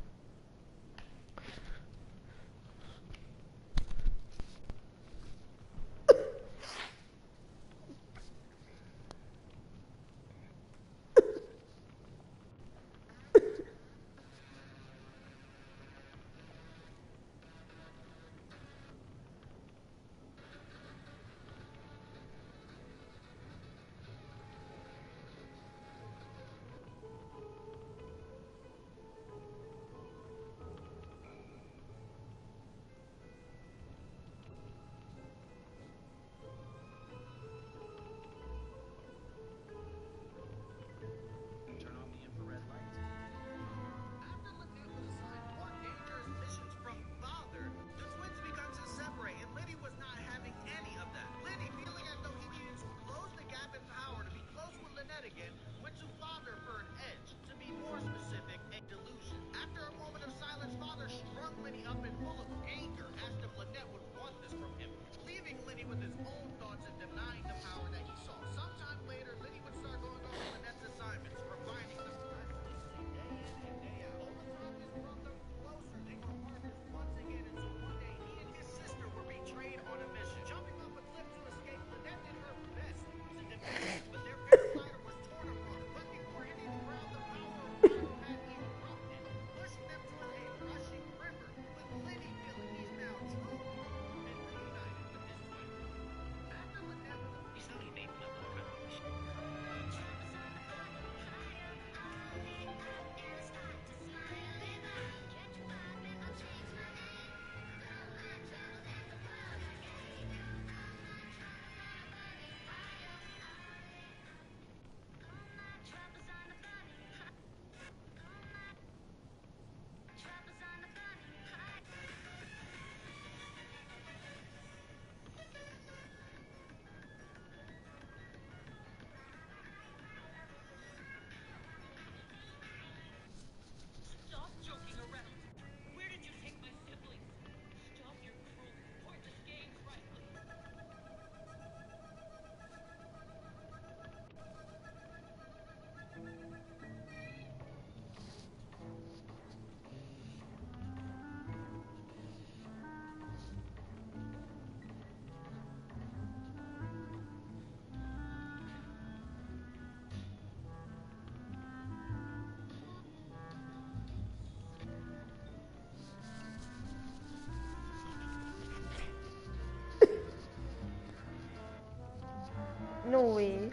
No way.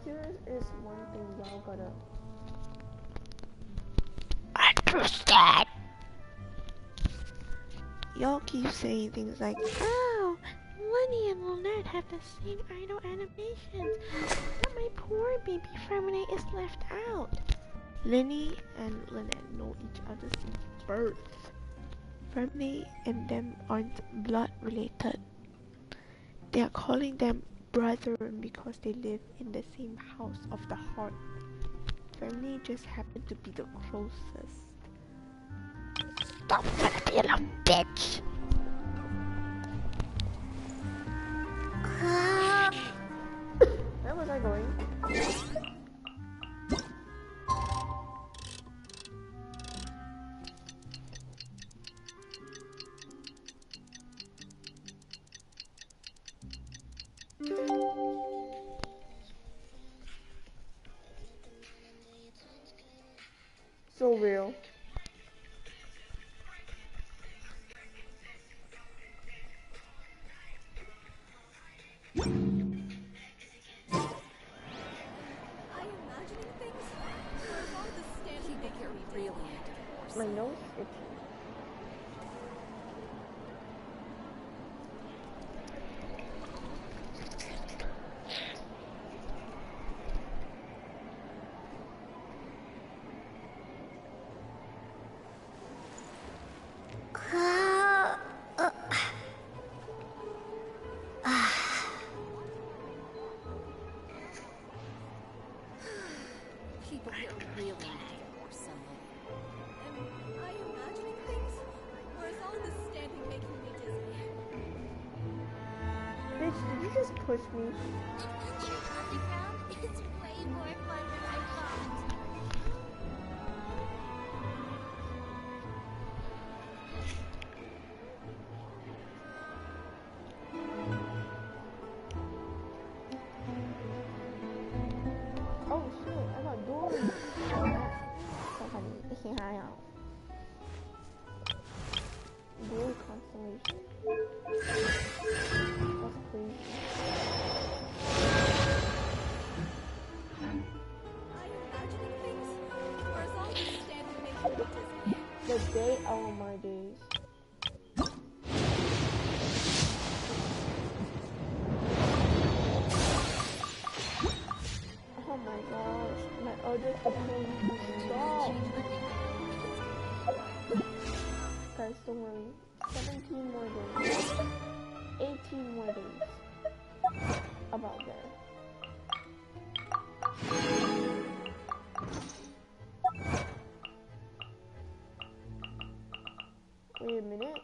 Here is one thing y'all gotta understand. Y'all keep saying things like, oh, Lenny and Lynette have the same idol animations, but my poor baby Fermine is left out. Lenny and Lynette know each other since birth. Fermine and them aren't blood related. They are calling them brethren because they live in the same house of the heart. Fermine just happened to be the closest. Stop trying to be a little bitch! Where was I going? So real. My nose itchy. just push me? Adventure Underground is way more fun than I thought. Oh shit, I got doors. So funny. Yeah. Blue constellation. That's crazy. The day of my days. Oh my gosh, my other complaint stop. Guys, don't worry. 17 more days. 18 more days. About there. Wait a minute.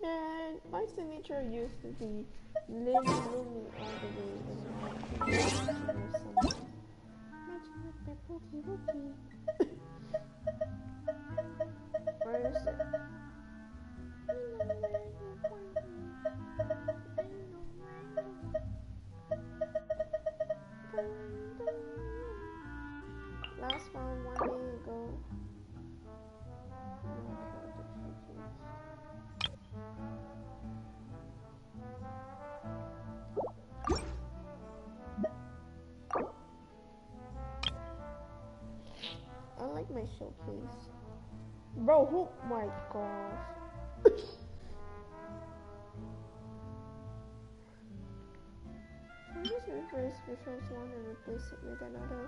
And my signature used to be Lily all the way, and now it's matching with my pokey wookie. Where is it? Last found 1 day ago. I like my showcase. Bro, oh my gosh. I'm just gonna replace Visuals 1 and replace it with another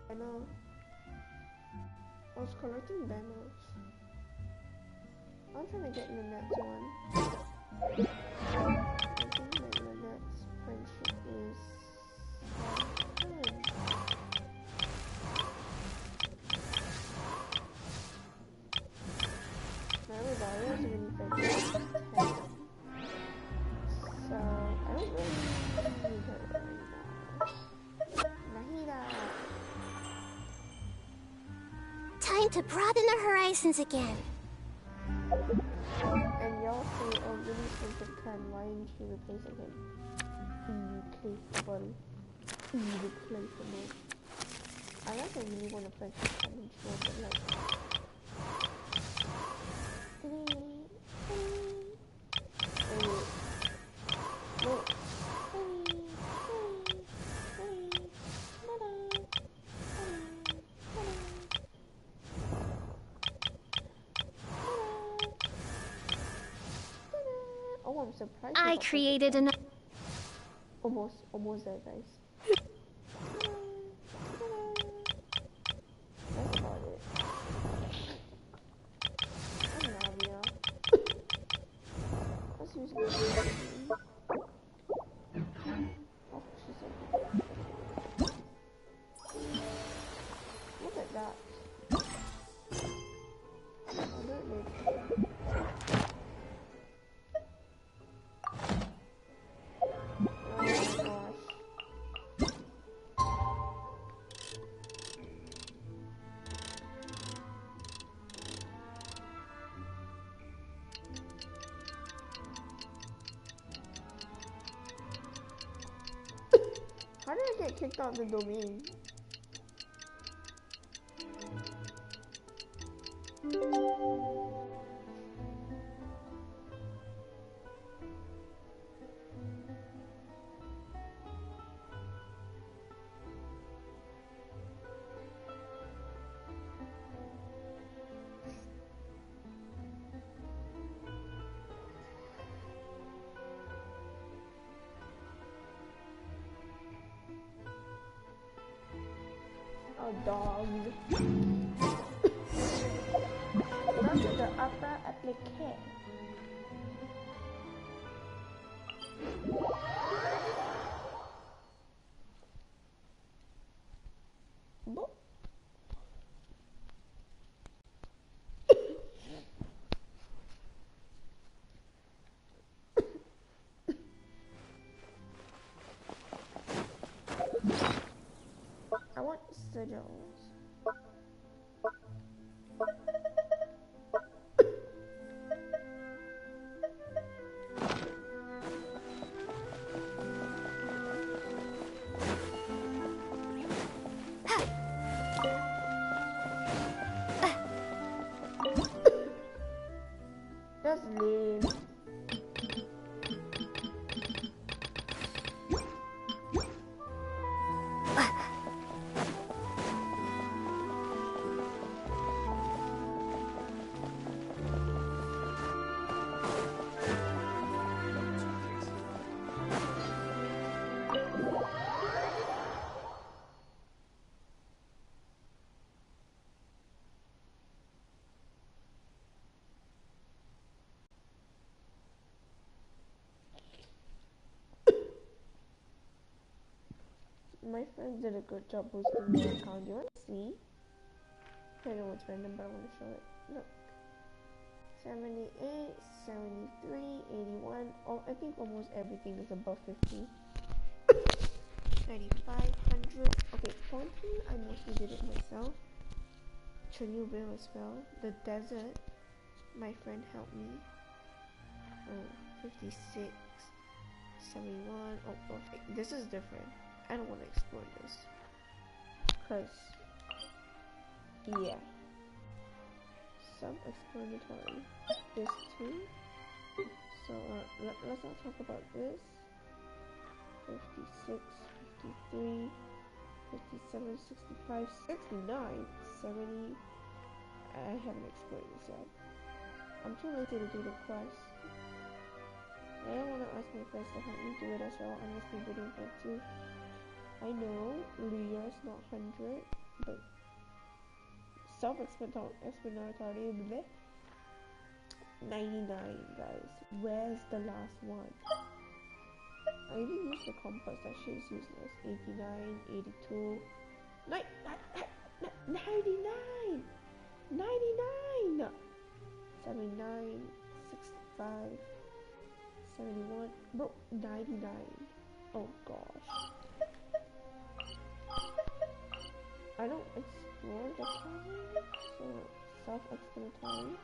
banner. I was collecting banners. I'm trying to get Lynette's one. I think that Lynette's friendship is good. My Rosario is really friendship 10. So, I don't really need her anymore. Nahida! Time to broaden our horizons again. And y'all say, oh, Lily's friendship 10, why didn't you replace him? Irreplaceable. Irreplaceable. I like a really want a friendship 10 and show, but like... Oh, I'm surprised. I created an... Almost there, guys. That's about it. I'm Navia. Let's use my oh, she's so good. Look at that. I'll do it later. How did I get kicked out of the domain? dogs. Not to the upper applique. Boop. I want sigils. That's lame. My friends did a good job boosting my account. Do you want to see? I know it's random, but I want to show it. Look. 78, 73, 81. Oh, I think almost everything is above 50. 9500. Okay, Pontoon, I mostly did it myself. Chernobyl as well. The desert, my friend helped me. 56, 71. Oh, okay. This is different. I don't want to explore this. Because, yeah. Self-explanatory. This too. So, let's not talk about this. 56, 53, 57, 65, 69, 70. I haven't explored this yet. I'm too lazy to do the quest. I don't want to ask my friends to help me do it as well, unless they don't want to. I know Leah's not 100, but self-explanatory, 99, guys. Where's the last one? I even used the compass, that shit is useless. 89, 82, 99! 99! 79, 65, 71, bro, 99. Oh gosh. I don't explore the problem, so self-explanatory.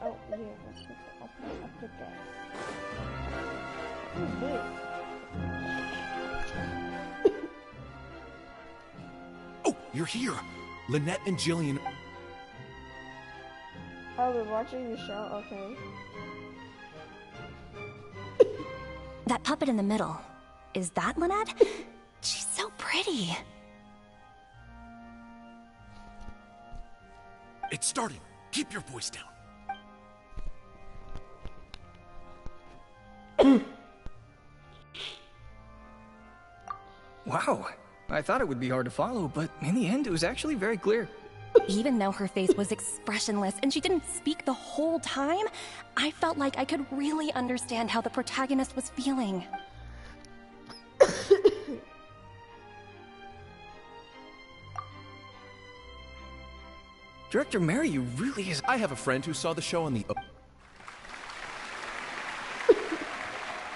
Oh yeah, let's go to upper gas. Who's this? Oh, you're here! Lynette and Jillian. Oh, we're watching the show? Okay. That puppet in the middle, is that Lynette? She's so pretty. It's starting. Keep your voice down. Wow. I thought it would be hard to follow, but in the end, it was actually very clear. Even though her face was expressionless and she didn't speak the whole time, I felt like I could really understand how the protagonist was feeling. Director Mary really is. I have a friend who saw the show on the.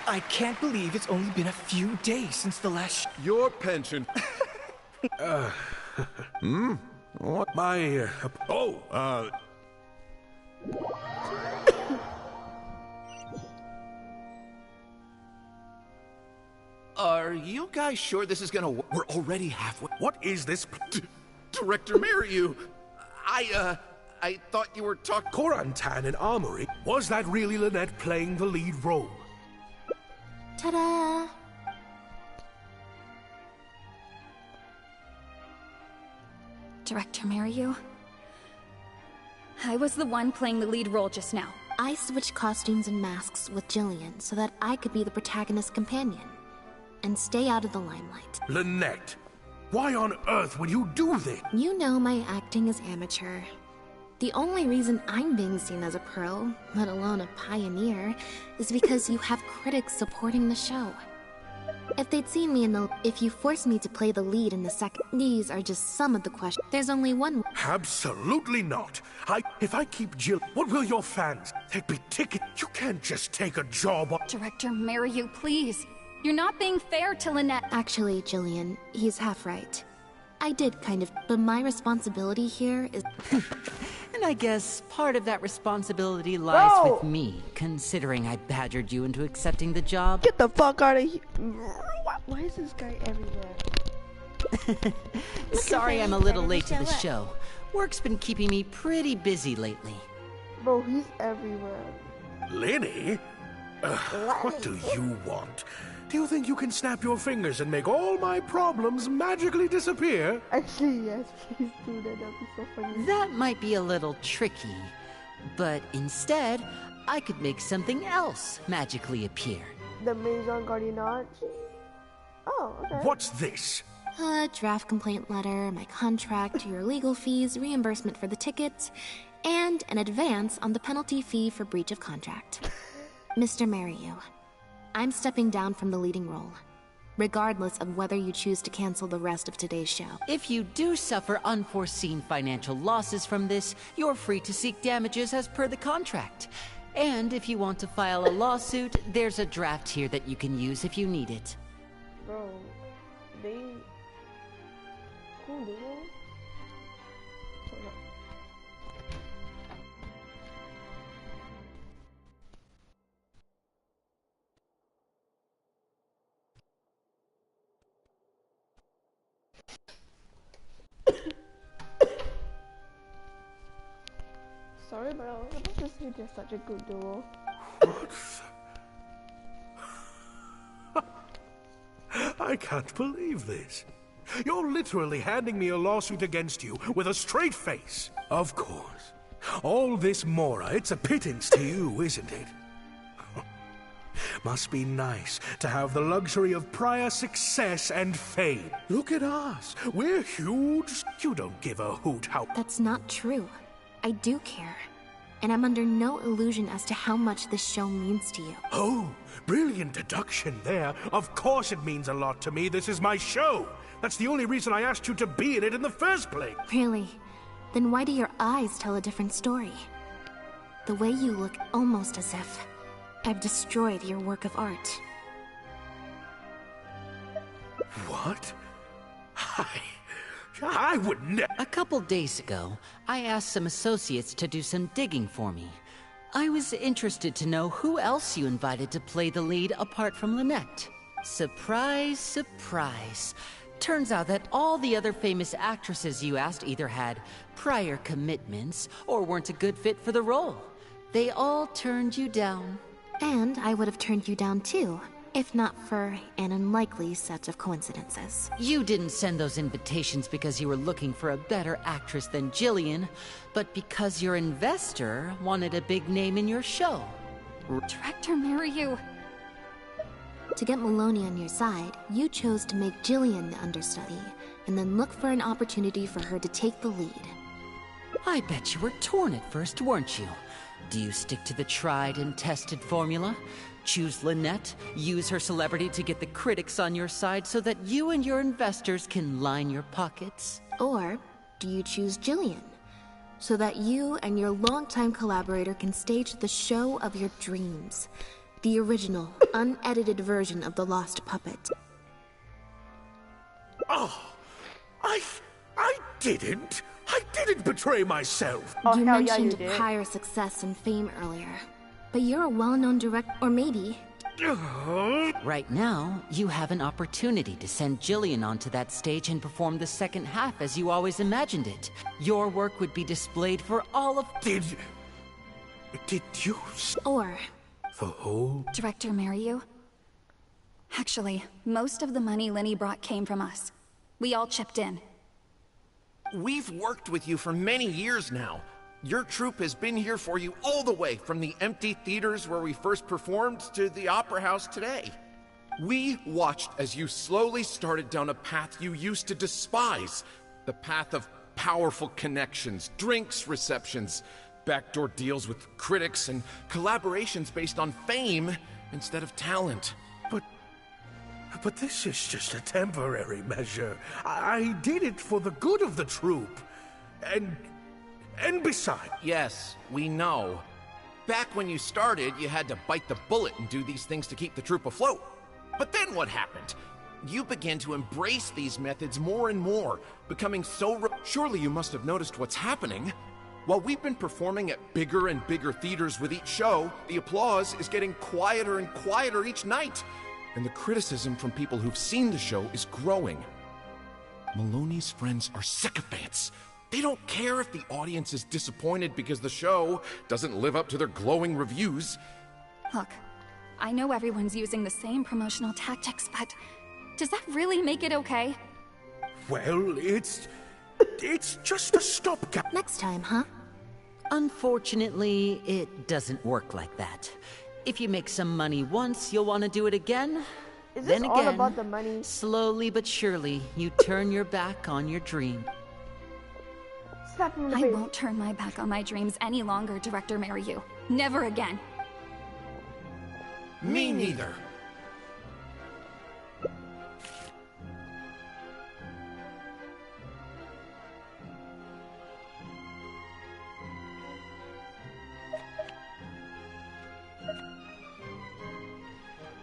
I can't believe it's only been a few days since the last. Your pension. What? My. Are you guys sure this is gonna work? We're already halfway. What is this? Director Mary, I thought you were talking. Korantan and Armory? Was that really Lynette playing the lead role? Ta-da! Director Mary, I was the one playing the lead role just now. I switched costumes and masks with Jillian so that I could be the protagonist's companion and stay out of the limelight. Lynette, Why on earth would you do this? You know my acting is amateur. The only reason I'm being seen as a pro, let alone a pioneer, is because you have critics supporting the show. If they'd seen me if you force me to play the lead in the second, these are just some of the questions. There's only one. Absolutely not. If I keep Jill, what will your fans? They'd be ticket. You can't just take a job on. Director Mariu, please. You're not being fair to Lynette. Actually, Jillian, he's half right. I did kind of, but my responsibility here is... And I guess part of that responsibility lies with me, considering I badgered you into accepting the job. Get the fuck out of here. Why is this guy everywhere? Sorry I'm a little late to the show. Work's been keeping me pretty busy lately. Bro, he's everywhere. Lenny? What do you want? Do you think you can snap your fingers and make all my problems magically disappear? Actually, yes, please do that. That'd be so funny. That might be a little tricky, but instead, I could make something else magically appear. The Maison Gardiennage? Oh, okay. What's this? A draft complaint letter, my contract, your legal fees, reimbursement for the tickets, and an advance on the penalty fee for breach of contract. Mr. Mariu, I'm stepping down from the leading role, regardless of whether you choose to cancel the rest of today's show. If you do suffer unforeseen financial losses from this, you're free to seek damages as per the contract. And if you want to file a lawsuit, there's a draft here that you can use if you need it. Bro, they... Who did it? Sorry, bro. This is just such a good duo. I can't believe this. You're literally handing me a lawsuit against you with a straight face. Of course. All this Mora, it's a pittance to you, isn't it? Must be nice to have the luxury of prior success and fame. Look at us. We're huge. You don't give a hoot how... That's not true. I do care. And I'm under no illusion as to how much this show means to you. Oh, brilliant deduction there. Of course it means a lot to me. This is my show. That's the only reason I asked you to be in it in the first place. Really? Then why do your eyes tell a different story? The way you look, almost as if I've destroyed your work of art. What? I would never. A couple days ago, I asked some associates to do some digging for me. I was interested to know who else you invited to play the lead apart from Lynette. Surprise, surprise. Turns out that all the other famous actresses you asked either had prior commitments or weren't a good fit for the role. They all turned you down. And I would have turned you down too, if not for an unlikely set of coincidences. You didn't send those invitations because you were looking for a better actress than Jillian, but because your investor wanted a big name in your show. Director Mariu. To get Maloney on your side, you chose to make Jillian the understudy, and then look for an opportunity for her to take the lead. I bet you were torn at first, weren't you? Do you stick to the tried and tested formula? Choose Lynette, use her celebrity to get the critics on your side so that you and your investors can line your pockets? Or do you choose Jillian, so that you and your longtime collaborator can stage the show of your dreams? The original, unedited version of The Lost Puppet. Oh, I didn't betray myself. Oh, You hell yeah, mentioned you did. prior success and fame earlier, but you're a well-known director, or maybe... Right now, you have an opportunity to send Jillian onto that stage and perform the second half as you always imagined it. Your work would be displayed for all of... Did you... Or... The whole... Director Mariu. Actually, most of the money Lenny brought came from us. We all chipped in. We've worked with you for many years now. Your troupe has been here for you all the way from the empty theaters where we first performed to the Opera House today. We watched as you slowly started down a path you used to despise. The path of powerful connections, drinks receptions, backdoor deals with critics, and collaborations based on fame instead of talent. But this is just a temporary measure. I did it for the good of the troupe. And besides... Yes, we know. Back when you started, you had to bite the bullet and do these things to keep the troupe afloat. But then what happened? You began to embrace these methods more and more, becoming so... Surely you must have noticed what's happening. While we've been performing at bigger and bigger theaters with each show, the applause is getting quieter and quieter each night. And the criticism from people who've seen the show is growing. Maloney's friends are sycophants. They don't care if the audience is disappointed because the show doesn't live up to their glowing reviews. Look, I know everyone's using the same promotional tactics, but does that really make it okay? Well, it's just a stopgap. Next time, huh? Unfortunately, it doesn't work like that. If you make some money once, you'll want to do it again. Is then this again, all about the money? slowly but surely, you turn your back on your dream. Slap him in the I face. won't turn my back on my dreams any longer, Director Maryu. Never again. Me neither.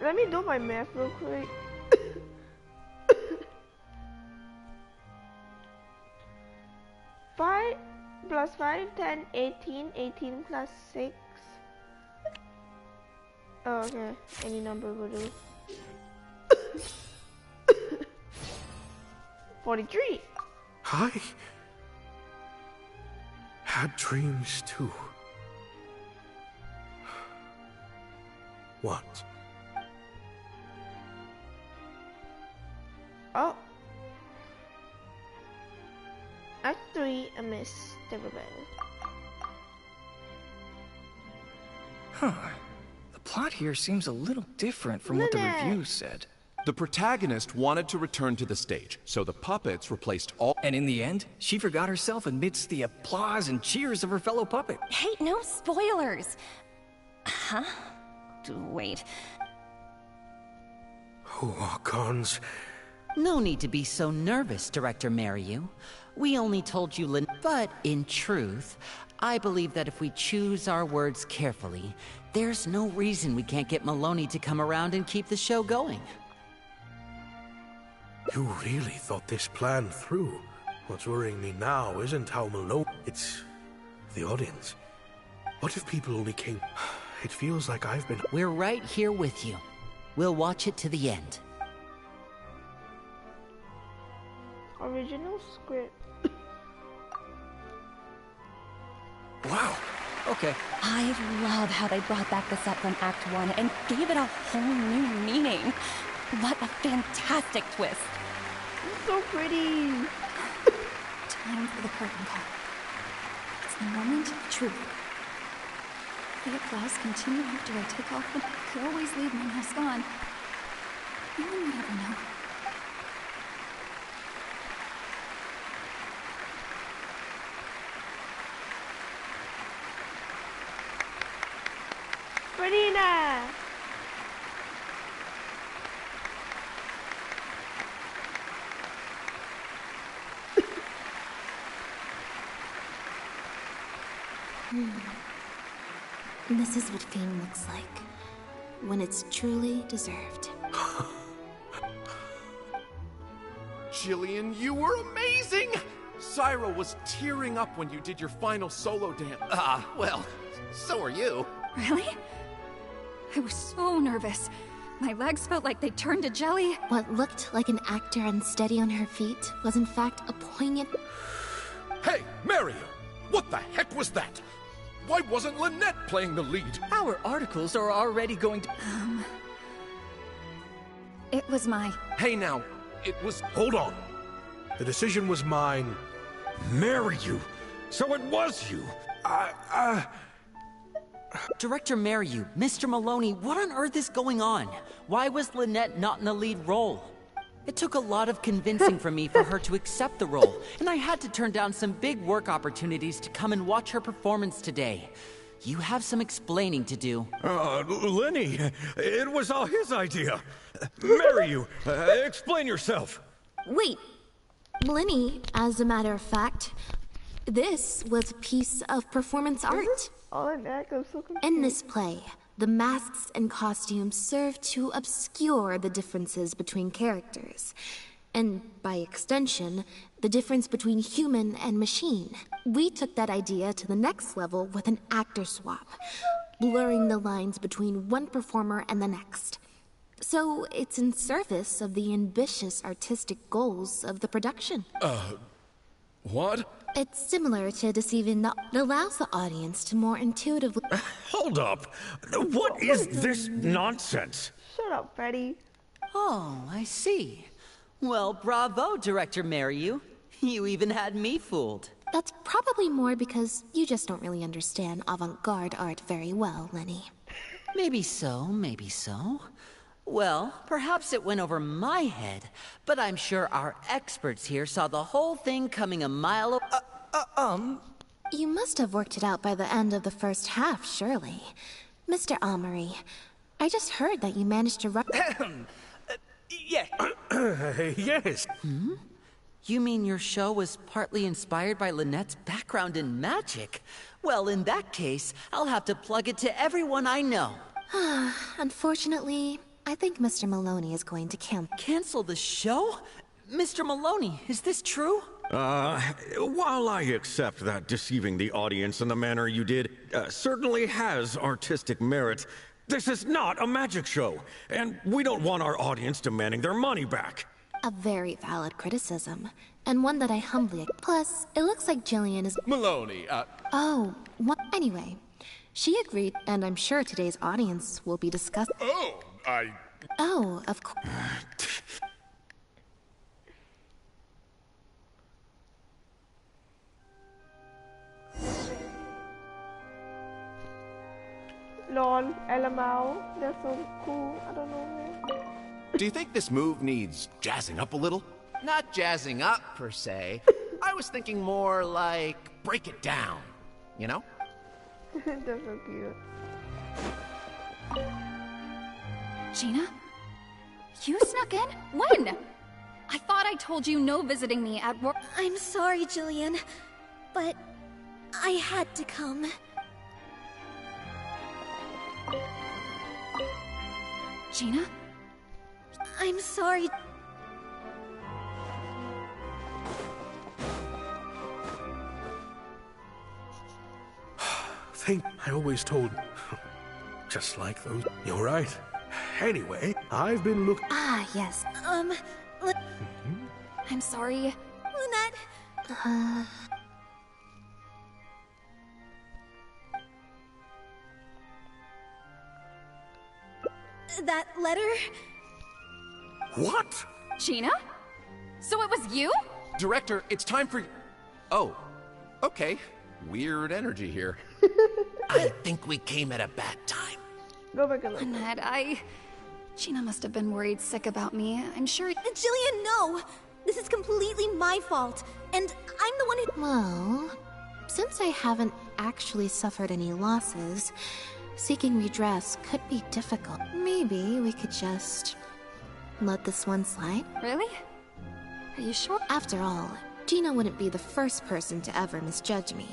Let me do my math real quick. 5 plus 5, 10, 18, 18 plus 6. Oh, okay. Any number will do. 43. I had dreams too. What? Oh. Act 3, a miss. Never bad. Huh. The plot here seems a little different from what the review said. The protagonist wanted to return to the stage, so the puppets replaced all... And in the end, she forgot herself amidst the applause and cheers of her fellow puppet. Hey, no spoilers! Huh? Wait. Walk-ons. No need to be so nervous, Director Maryu. We only told you but in truth, I believe that if we choose our words carefully, there's no reason we can't get Maloney to come around and keep the show going. You really thought this plan through. What's worrying me now isn't how Maloney... It's the audience. What if people only came... It feels like I've been... We're right here with you. We'll watch it to the end. Original script. Wow. Okay. I love how they brought back the set from Act 1 and gave it a whole new meaning. What a fantastic twist. It's so pretty. Time for the curtain call. It's the moment of truth. The applause continue after I take off the... I could always leave my mask on. No one would ever know. Marina! This is what fame looks like, when it's truly deserved. Jillian, you were amazing! Syra was tearing up when you did your final solo dance. Well, so are you. Really? I was so nervous. My legs felt like they turned to jelly. What looked like an actor unsteady on her feet was in fact a poignant... Hey, Maryu! What the heck was that? Why wasn't Lynette playing the lead? Our articles are already going to... It was my... Hey now, it was... Hold on. The decision was mine. Maryu! So it was you! Director Mariu, Mr. Maloney, what on earth is going on? Why was Lynette not in the lead role? It took a lot of convincing for me for her to accept the role, and I had to turn down some big work opportunities to come and watch her performance today. You have some explaining to do. Lenny, it was all his idea. Mariu, explain yourself. Wait, Lenny, as a matter of fact, this was a piece of performance art. All in that, I'm so confused. In this play, the masks and costumes serve to obscure the differences between characters, and by extension, the difference between human and machine. We took that idea to the next level with an actor swap, blurring the lines between one performer and the next. So it's in service of the ambitious artistic goals of the production. What? It's similar to deceiving it allows the audience to more intuitively... Hold up. What is this nonsense? Shut up, Freddy. Oh, I see. Well, bravo, Director Mariu. You even had me fooled. That's probably more because you just don't really understand avant-garde art very well, Lenny. Maybe so, maybe so. Well, perhaps it went over my head, but I'm sure our experts here saw the whole thing coming a mile You must have worked it out by the end of the first half, surely. Mr. Amory, I just heard that you managed to Yeah. Yes. You mean your show was partly inspired by Lynette's background in magic? Well, in that case, I'll have to plug it to everyone I know. Unfortunately, I think Mr. Maloney is going to cancel the show? Mr. Maloney, is this true? While I accept that deceiving the audience in the manner you did certainly has artistic merit, this is not a magic show, and we don't want our audience demanding their money back. A very valid criticism, and one that I humbly... Plus, it looks like Jillian is... Maloney, Oh, what? Anyway, she agreed, and I'm sure today's audience will be discussing... Oh, of course. Lol, LMAO. They're so cool. I don't know, man. Do you think this move needs jazzing up a little? Not jazzing up, per se. I was thinking more like break it down, you know? They're so cute. Gina? You snuck in? When? I thought I told you no visiting me at work. I'm sorry, Jillian, but I had to come. Gina? I'm sorry. I always told... Just like those... You're right. Anyway, I've been looking... Ah, yes. I'm sorry. Lynette... That letter? What? Gina? So it was you? Director, it's time for... Oh, okay. Weird energy here. I think we came at a bad time. Go back a little. Lynette, Gina must have been worried sick about me. I'm sure... Jillian, no! This is completely my fault, and I'm the one who... Well, since I haven't actually suffered any losses, seeking redress could be difficult. Maybe we could just... let this one slide? Really? Are you sure? After all, Gina wouldn't be the first person to ever misjudge me.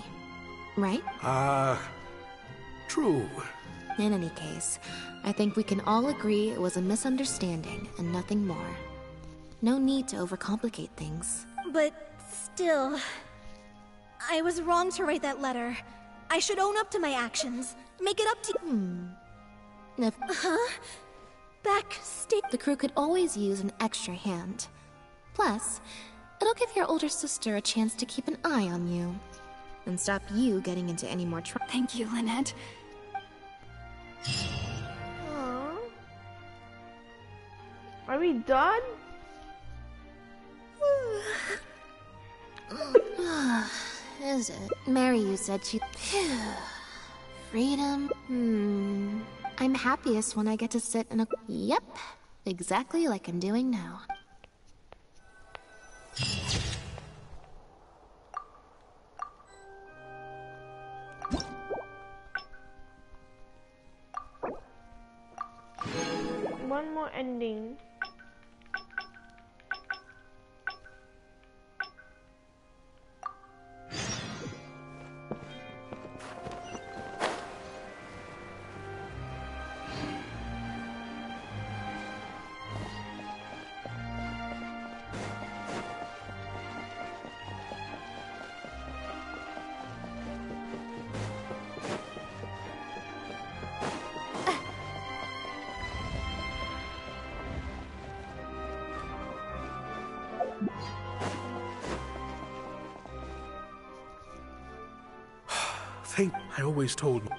Right? True. In any case, I think we can all agree it was a misunderstanding and nothing more. No need to overcomplicate things. But still... I was wrong to write that letter. I should own up to my actions. Make it up to... Backstage... The crew could always use an extra hand. Plus, it'll give your older sister a chance to keep an eye on you. And stop you getting into any more trouble. Thank you, Lynette. Aww. Are we done? Is it? Mary, you said she... Freedom? I'm happiest when I get to sit in a... Yep, exactly like I'm doing now. One more ending. I always told me.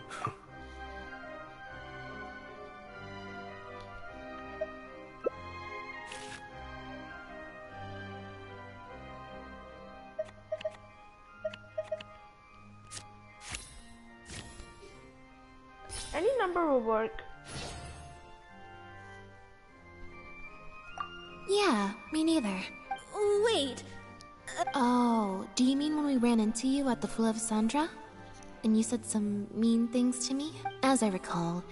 Any number will work. Yeah, me neither. Wait. Oh, do you mean when we ran into you at the Fleuve Sandra? And you said some mean things to me? As I recall,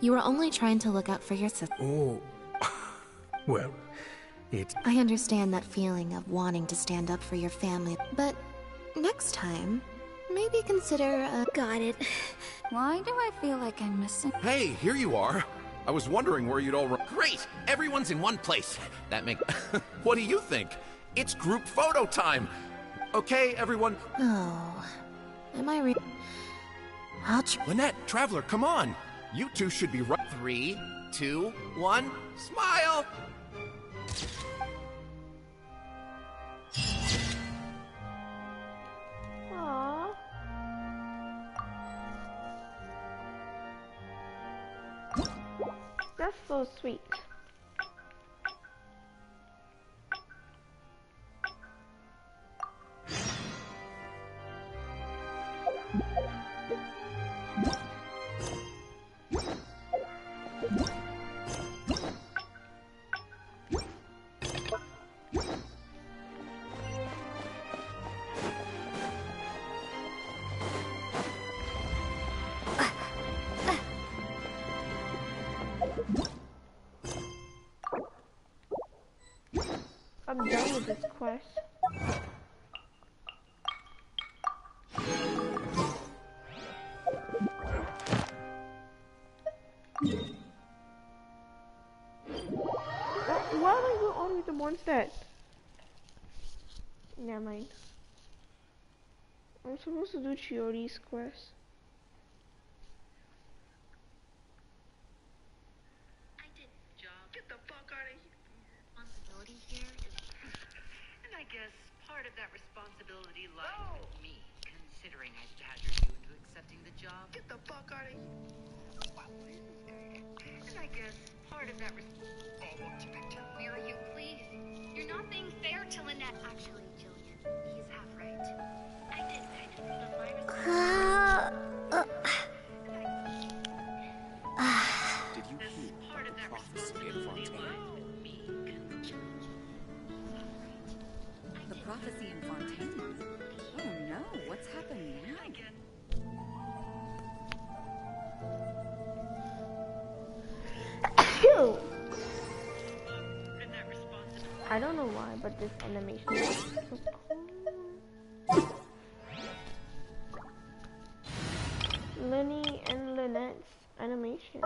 you were only trying to look out for your sister. Oh. Well, I understand that feeling of wanting to stand up for your family, but next time, maybe consider Got it. Why do I feel like I'm missing? Hey, here you are. I was wondering where you'd all run. Great! Everyone's in one place. That makes... What do you think? It's group photo time! Okay, everyone... Oh... Am I Lynette, Traveler, come on! You two should be right. 3, 2, 1, smile! Aww. That's so sweet. I'm done with this quest. Why do I go on with the Mondstadt? Never mind. I'm supposed to do Chiori's quest. I guess part of that responsibility lies with me, considering I badgered you into accepting the job. Get the fuck out of here. And I guess part of that Where are you, please? You're not being fair to Lynette. Actually, Jillian, he's half right. I did kind of the virus. Did you hear part of that prophecy in Fontaine? The prophecy in Fontaine? Oh no, what's happened now? I don't know why, but this animation is so cool. Lenny and Lynette's animation.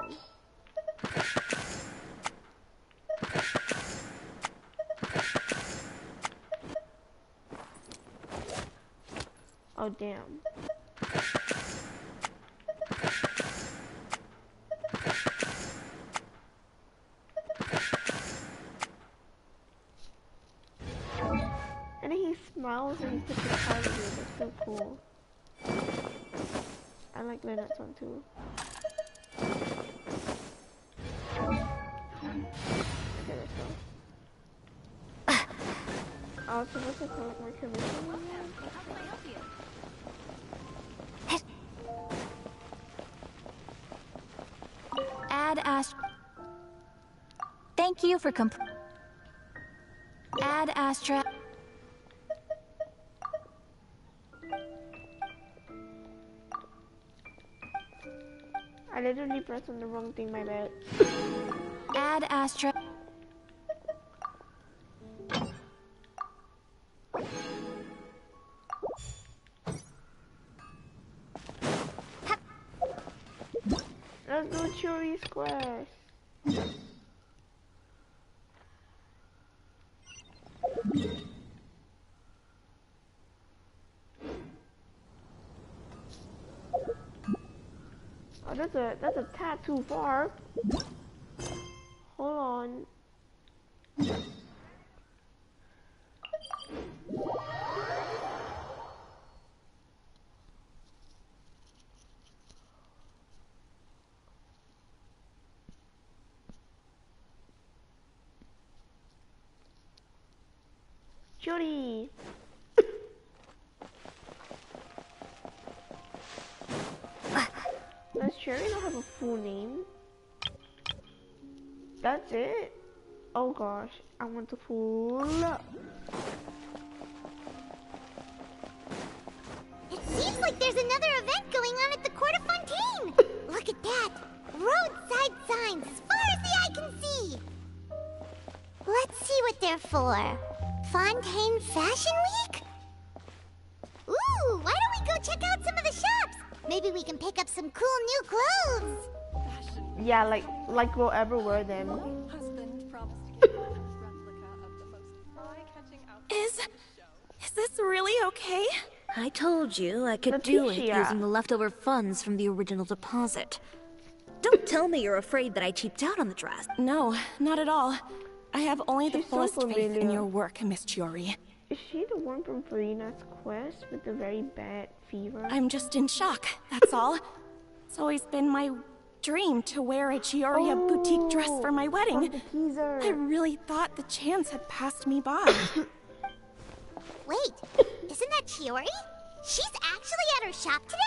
Oh damn. And he smiles and he puts his card in it. That's so cool. I like Lynette's one too. Okay, let's go. I was supposed to collect my commission. Add Thank you for Add Astra. I literally pressed on the wrong thing, my bad. Add Astra. Let's do Churi's quest. Oh, that's a tad too far. Hold on. Churi. Does Cherry not have a full name? That's it? Oh gosh, I want the full. It seems like there's another event going on at the Court of Fontaine! Look at that! Roadside signs as far as the eye can see! Let's see what they're for. Fontaine Fashion Week? Ooh, why don't we go check out some of the shops? Maybe we can pick up some cool new clothes. Yeah, like we'll ever wear them. Is this really okay? I told you I could do it using the leftover funds from the original deposit. Don't tell me you're afraid that I cheaped out on the dress. No, not at all. I have only the She's so fullest faith in familiar. your work, Miss Chiori. Is she the one from Farina's quest with the very bad fever? I'm just in shock, that's all. It's always been my dream to wear a Chioria boutique dress for my wedding. I really thought the chance had passed me by. Wait, isn't that Chiori? She's actually at her shop today?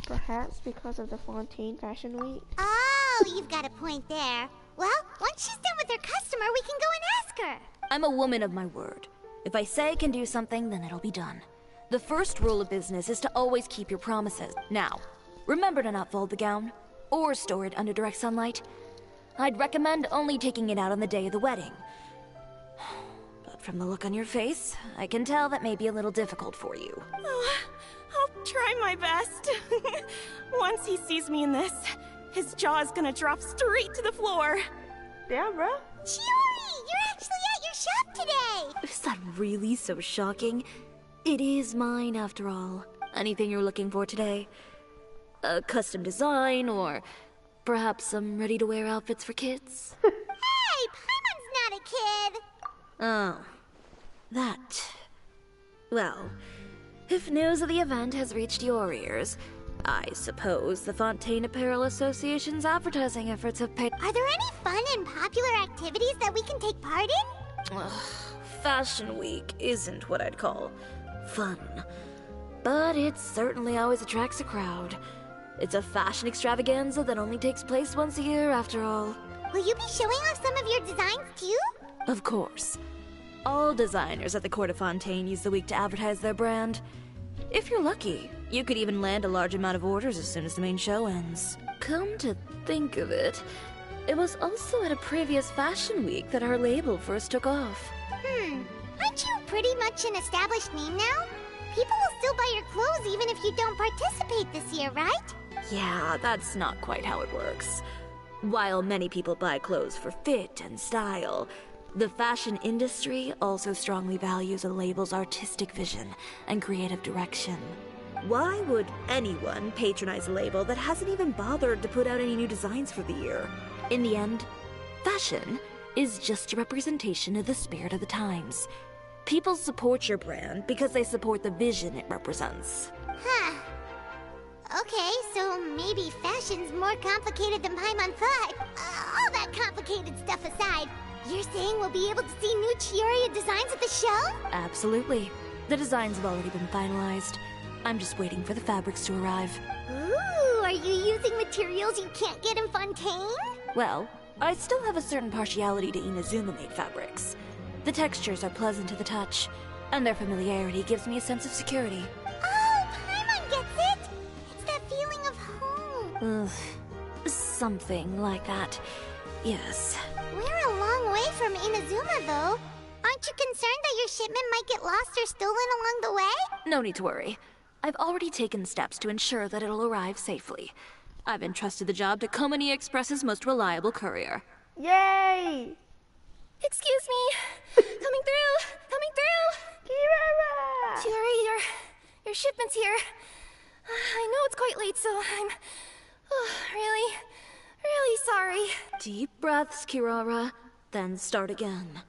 Perhaps because of the Fontaine Fashion Week. Oh, you've got a point there. Well, once she's done with her customer, we can go and ask her. I'm a woman of my word. If I say I can do something, then it'll be done. The first rule of business is to always keep your promises. Now, remember to not fold the gown, or store it under direct sunlight. I'd recommend only taking it out on the day of the wedding. But from the look on your face, I can tell that may be a little difficult for you. Oh, I'll try my best. Once he sees me in this, his jaw is gonna drop straight to the floor. Yeah, bro. Chiori, you're actually at your shop today! Is that really so shocking? It is mine, after all. Anything you're looking for today? A custom design, or perhaps some ready-to-wear outfits for kids? Hey, Paimon's not a kid! Oh, that. Well, if news of the event has reached your ears, I suppose the Fontaine Apparel Association's advertising efforts have paid. Are there any fun and popular activities that we can take part in? Fashion Week isn't what I'd call fun, but it certainly always attracts a crowd. It's a fashion extravaganza that only takes place once a year, after all. Will you be showing off some of your designs too? Of course. All designers at the Court of Fontaine use the week to advertise their brand. If you're lucky, you could even land a large amount of orders as soon as the main show ends. Come to think of it, it was also at a previous Fashion Week that our label first took off. Aren't you pretty much an established name now? People will still buy your clothes even if you don't participate this year, right? Yeah, that's not quite how it works. While many people buy clothes for fit and style, the fashion industry also strongly values a label's artistic vision and creative direction. Why would anyone patronize a label that hasn't even bothered to put out any new designs for the year? In the end, fashion is just a representation of the spirit of the times. People support your brand because they support the vision it represents. Huh. Okay, so maybe fashion's more complicated than Paimon thought. All that complicated stuff aside, you're saying we'll be able to see new Chioria designs at the show? Absolutely. The designs have already been finalized. I'm just waiting for the fabrics to arrive. Ooh, are you using materials you can't get in Fontaine? Well, I still have a certain partiality to Inazuma-made fabrics. The textures are pleasant to the touch, and their familiarity gives me a sense of security. Oh, Paimon gets it! It's that feeling of home. Something like that. Yes. We're a long way from Inazuma, though. Aren't you concerned that your shipment might get lost or stolen along the way? No need to worry. I've already taken steps to ensure that it'll arrive safely. I've entrusted the job to Komani Express's most reliable courier. Yay! Excuse me. Coming through. Coming through. Kirara! Chiori, your shipment's here. I know it's quite late, so I'm really sorry. Deep breaths, Kirara. Then start again.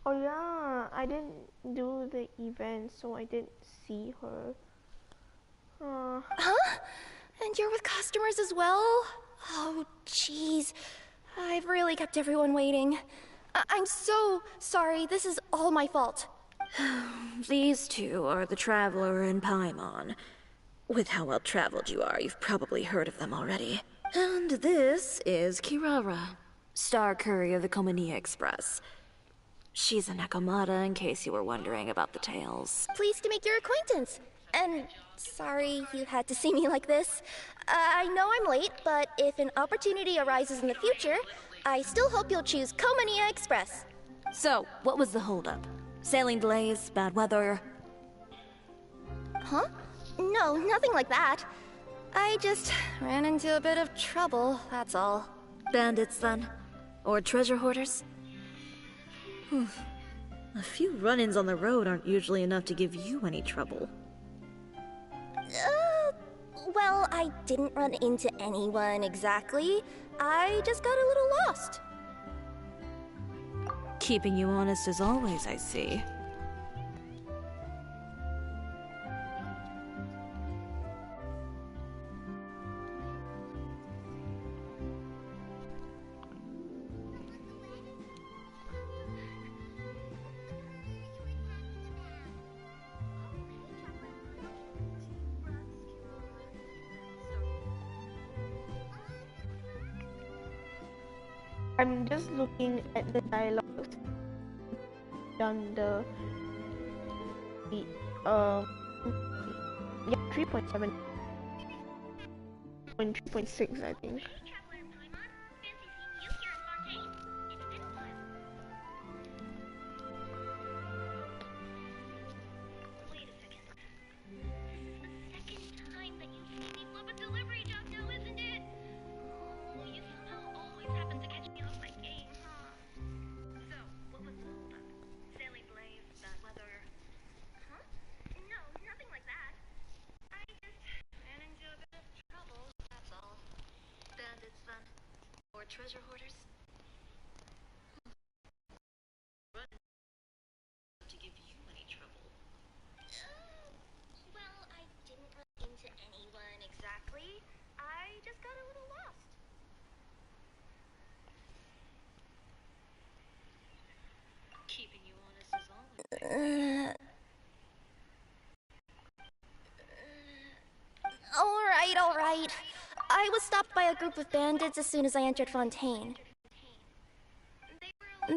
Oh yeah, I didn't do the event, so I didn't see her. Huh? And you're with customers as well? Oh, jeez. I've really kept everyone waiting. I'm so sorry. This is all my fault. These two are the Traveler and Paimon. With how well traveled you are, you've probably heard of them already. And this is Kirara, Star Courier of the Komani Express. She's a Nekomata, in case you were wondering about the tales. Pleased to make your acquaintance. And sorry you had to see me like this. I know I'm late, but if an opportunity arises in the future, I still hope you'll choose Komania Express. So, what was the holdup? Sailing delays, bad weather? Huh? No, nothing like that. I just ran into a bit of trouble, that's all. Bandits, then? Or treasure hoarders? A few run-ins on the road aren't usually enough to give you any trouble. Well, I didn't run into anyone exactly. I just got a little lost. Keeping you honest as always, I see. I'm just looking at the dialogues on the yeah, 3.7 3.6 I think. Treasure hoarders? To give you any trouble. Well, I didn't run into anyone exactly. I just got a little lost. Keeping you honest as always. All right. I was stopped by a group of bandits as soon as I entered Fontaine.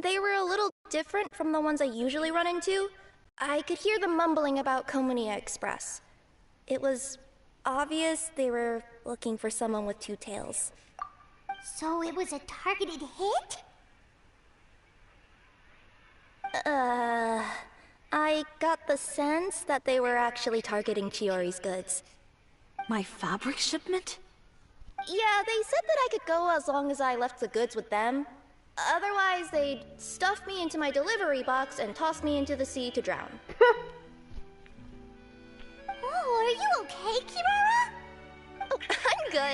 They were a little different from the ones I usually run into. I could hear them mumbling about Komania Express. It was obvious they were looking for someone with two tails. So it was a targeted hit? I got the sense that they were actually targeting Chiori's goods. My fabric shipment? Yeah, they said that I could go as long as I left the goods with them. Otherwise, they'd stuff me into my delivery box and toss me into the sea to drown. Oh, are you okay, Kirara? Oh,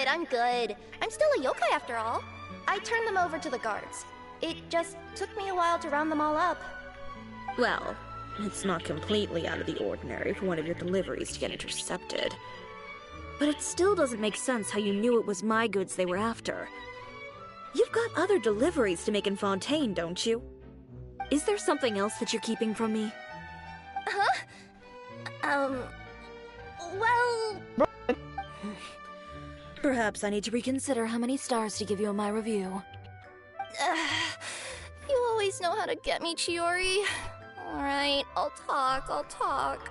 I'm good. I'm still a yokai after all. I turned them over to the guards. It just took me a while to round them all up. Well, it's not completely out of the ordinary for one of your deliveries to get intercepted. But it still doesn't make sense how you knew it was my goods they were after. You've got other deliveries to make in Fontaine, don't you? Is there something else that you're keeping from me? Huh? Well... Perhaps I need to reconsider how many stars to give you in my review. You always know how to get me, Chiori. Alright, I'll talk.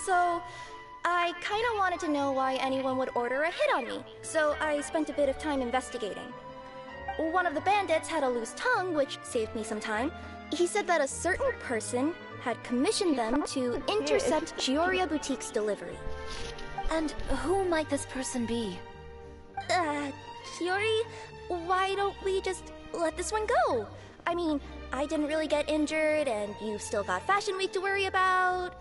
So, I kinda wanted to know why anyone would order a hit on me, so I spent a bit of time investigating. One of the bandits had a loose tongue, which saved me some time. He said that a certain person had commissioned them to intercept Chioria Boutique's delivery. And who might this person be? Chiori, why don't we just let this one go? I mean, I didn't really get injured, and you've still got Fashion Week to worry about.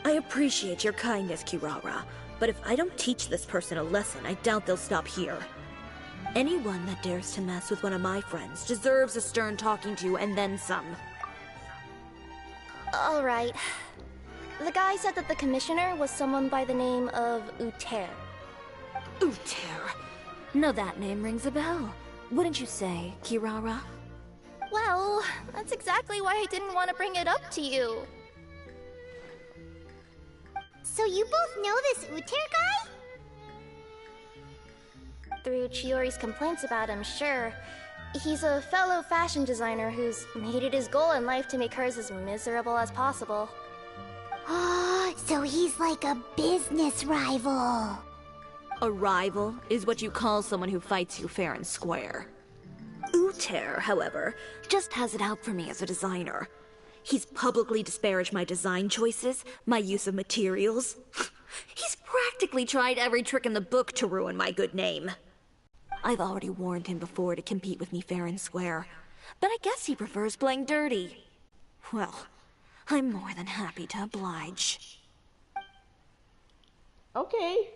I appreciate your kindness, Kirara, but if I don't teach this person a lesson, I doubt they'll stop here. Anyone that dares to mess with one of my friends deserves a stern talking to and then some. Alright. The guy said that the commissioner was someone by the name of Uter. Uter? No, that name rings a bell. Wouldn't you say, Kirara? Well, that's exactly why I didn't want to bring it up to you. So you both know this Uter guy? Through Chiori's complaints about him, sure. He's a fellow fashion designer who's made it his goal in life to make hers as miserable as possible. Oh, so he's like a business rival. A rival is what you call someone who fights you fair and square. Uter, however, just has it out for me as a designer. He's publicly disparaged my design choices, my use of materials. He's practically tried every trick in the book to ruin my good name. I've already warned him before to compete with me fair and square, but I guess he prefers playing dirty. Well, I'm more than happy to oblige. Okay.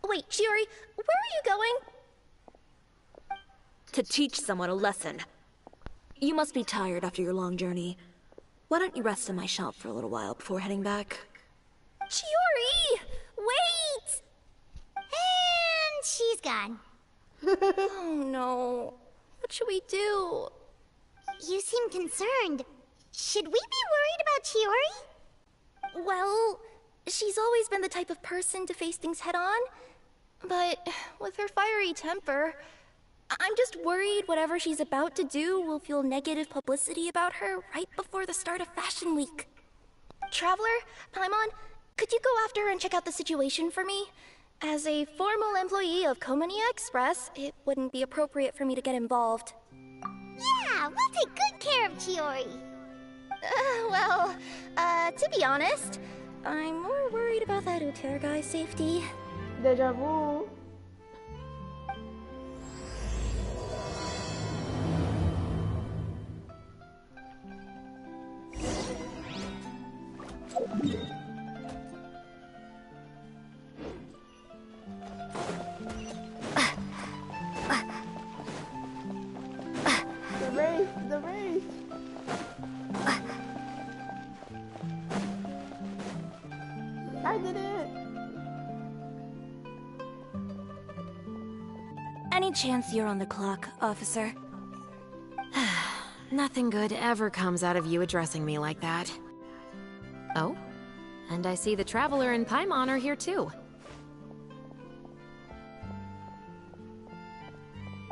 Wait, Chiori, where are you going? To teach someone a lesson. You must be tired after your long journey. Why don't you rest in my shop for a little while before heading back? Chiori! Wait! And she's gone. Oh no. What should we do? You seem concerned. Should we be worried about Chiori? Well, she's always been the type of person to face things head on. But with her fiery temper, I'm just worried whatever she's about to do will fuel negative publicity about her right before the start of Fashion Week. Traveler, Paimon, could you go after her and check out the situation for me? As a formal employee of Komania Express, it wouldn't be appropriate for me to get involved. Yeah, we'll take good care of Chiori. To be honest, I'm more worried about that Uter guy's safety. Deja vu. The race. I did it. Any chance you're on the clock, officer? Nothing good ever comes out of you addressing me like that. Oh? And I see the Traveler and Paimon are here too.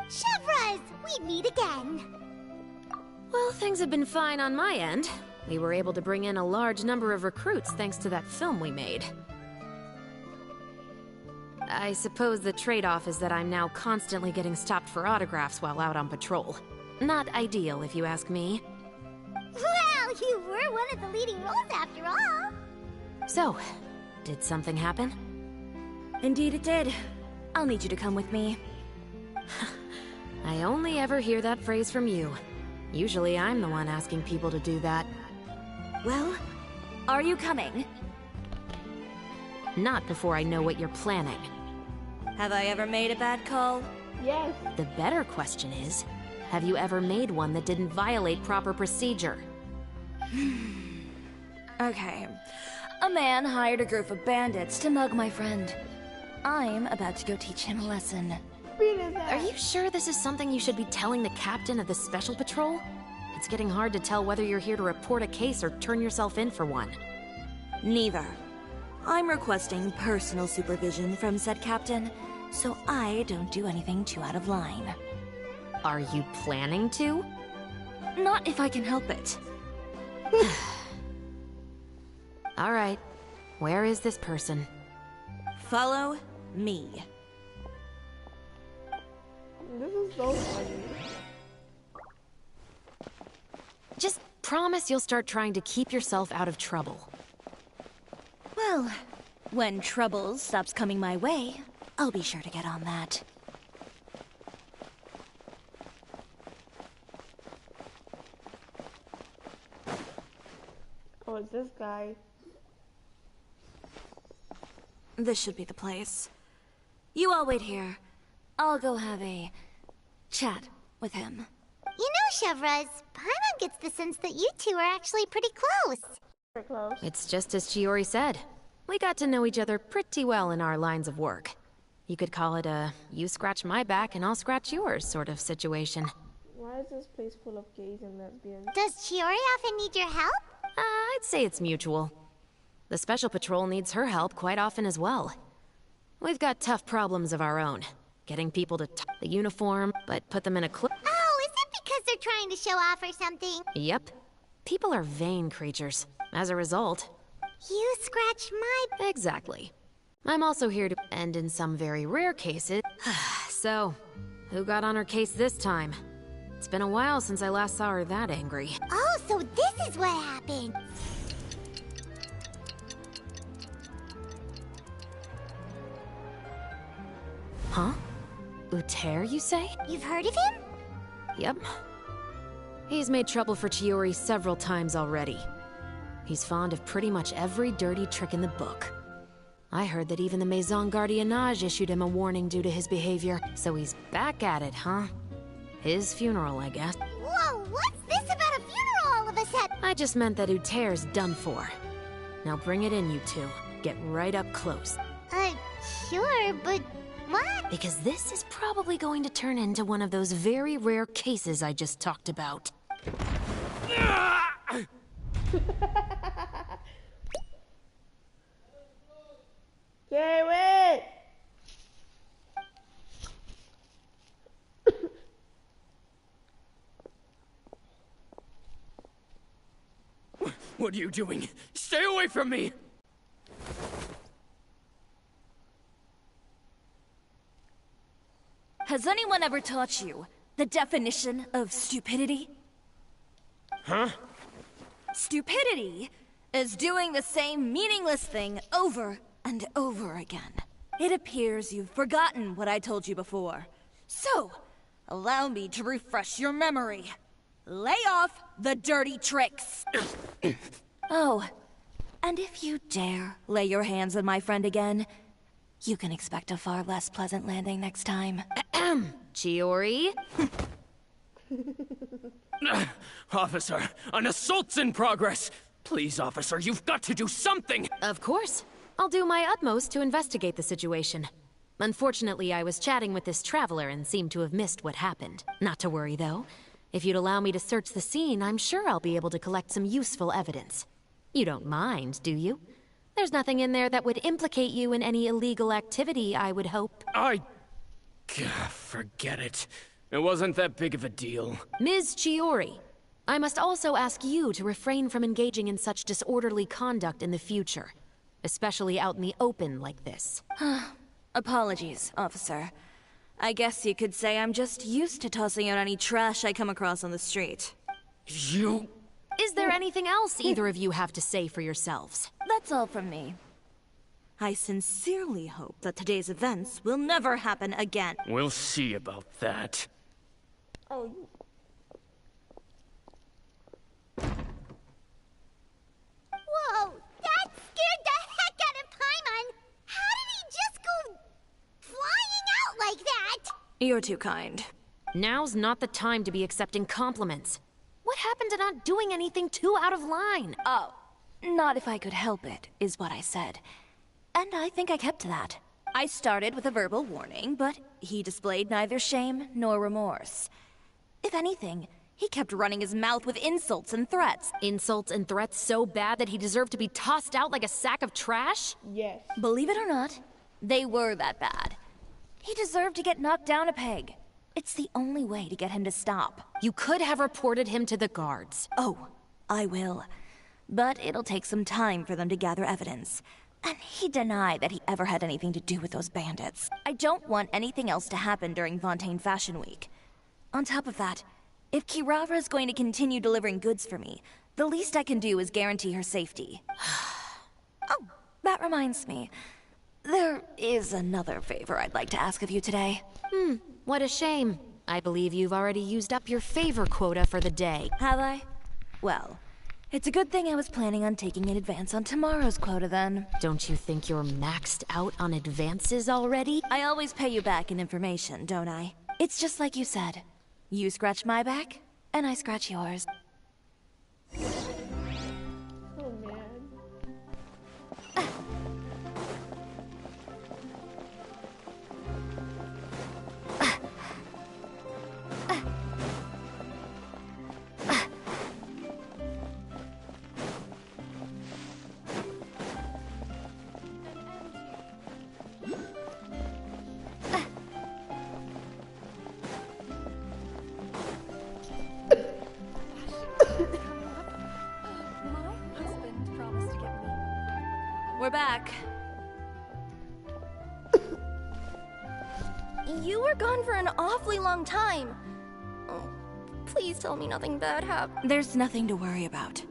Chevraz, we meet again. Well, things have been fine on my end. We were able to bring in a large number of recruits thanks to that film we made. I suppose the trade-off is that I'm now constantly getting stopped for autographs while out on patrol. Not ideal, if you ask me. Well, you were one of the leading roles after all. So, did something happen? Indeed it did. I'll need you to come with me. I only ever hear that phrase from you. Usually I'm the one asking people to do that. Well, are you coming? Not before I know what you're planning. Have I ever made a bad call? Yes. The better question is, have you ever made one that didn't violate proper procedure? Okay. A man hired a group of bandits to mug my friend. I'm about to go teach him a lesson. Are you sure this is something you should be telling the captain of the Special Patrol? It's getting hard to tell whether you're here to report a case or turn yourself in for one. Neither. I'm requesting personal supervision from said captain, so I don't do anything too out of line. Are you planning to? Not if I can help it. All right. Where is this person? Follow me. This is so funny. Just promise you'll start trying to keep yourself out of trouble. Well, when trouble stops coming my way, I'll be sure to get on that. Oh, it's this guy. This should be the place. You all wait here. I'll go have a chat with him. You know, Chevraz, Paimon gets the sense that you two are actually pretty close. Pretty close. It's just as Chiori said. We got to know each other pretty well in our lines of work. You could call it a you scratch my back and I'll scratch yours sort of situation. Why is this place full of gays and lesbians? Does Chiori often need your help? I'd say it's mutual. The Special Patrol needs her help quite often as well. We've got tough problems of our own. Getting people to the uniform, but put them in a Oh, is it because they're trying to show off or something? Yep. People are vain creatures. As a result... You scratch my... Exactly. I'm also here to end in some very rare cases. So, who got on her case this time? It's been a while since I last saw her that angry. Oh, so this is what happened. Huh? Uter, you say? You've heard of him? Yep. He's made trouble for Chiori several times already. He's fond of pretty much every dirty trick in the book. I heard that even the Maison Gardiennage issued him a warning due to his behavior, so he's back at it, huh? His funeral, I guess. Whoa, what's this about a funeral all of a sudden? I just meant that Uter's done for. Now bring it in, you two. Get right up close. Sure, but what? Because this is probably going to turn into one of those very rare cases I just talked about. Okay, wait! What are you doing? Stay away from me! Has anyone ever taught you the definition of stupidity? Huh? Stupidity is doing the same meaningless thing over and over again. It appears you've forgotten what I told you before. So, allow me to refresh your memory. Lay off the dirty tricks. Oh, and if you dare lay your hands on my friend again, you can expect a far less pleasant landing next time. Chiori? Officer, an assault's in progress! Please, officer, you've got to do something! Of course. I'll do my utmost to investigate the situation. Unfortunately, I was chatting with this traveler and seemed to have missed what happened. Not to worry, though. If you'd allow me to search the scene, I'm sure I'll be able to collect some useful evidence. You don't mind, do you? There's nothing in there that would implicate you in any illegal activity, I would hope. Forget it. It wasn't that big of a deal. Ms. Chiori, I must also ask you to refrain from engaging in such disorderly conduct in the future. Especially out in the open like this. Apologies, officer. I guess you could say I'm just used to tossing out any trash I come across on the street. You... Is there anything else either of you have to say for yourselves? That's all from me. I sincerely hope that today's events will never happen again. We'll see about that. Oh. Whoa, that scared the heck out of Paimon! How did he just go flying out like that? You're too kind. Now's not the time to be accepting compliments. What happened to not doing anything too out of line? Oh, not if I could help it, is what I said. And I think I kept to that. I started with a verbal warning, but he displayed neither shame nor remorse. If anything, he kept running his mouth with insults and threats. Insults and threats so bad that he deserved to be tossed out like a sack of trash? Yes. Believe it or not, they were that bad. He deserved to get knocked down a peg. It's the only way to get him to stop. You could have reported him to the guards. Oh, I will. But it'll take some time for them to gather evidence. And he denied that he ever had anything to do with those bandits. I don't want anything else to happen during Fontaine Fashion Week. On top of that, if Kirara is going to continue delivering goods for me, the least I can do is guarantee her safety. Oh, that reminds me. There is another favor I'd like to ask of you today. What a shame. I believe you've already used up your favor quota for the day. Have I? Well, it's a good thing I was planning on taking an advance on tomorrow's quota then. Don't you think you're maxed out on advances already? I always pay you back in information, don't I? It's just like you said. You scratch my back, and I scratch yours. Oh man. We're back. You were gone for an awfully long time. Oh, please tell me nothing bad happened. There's nothing to worry about.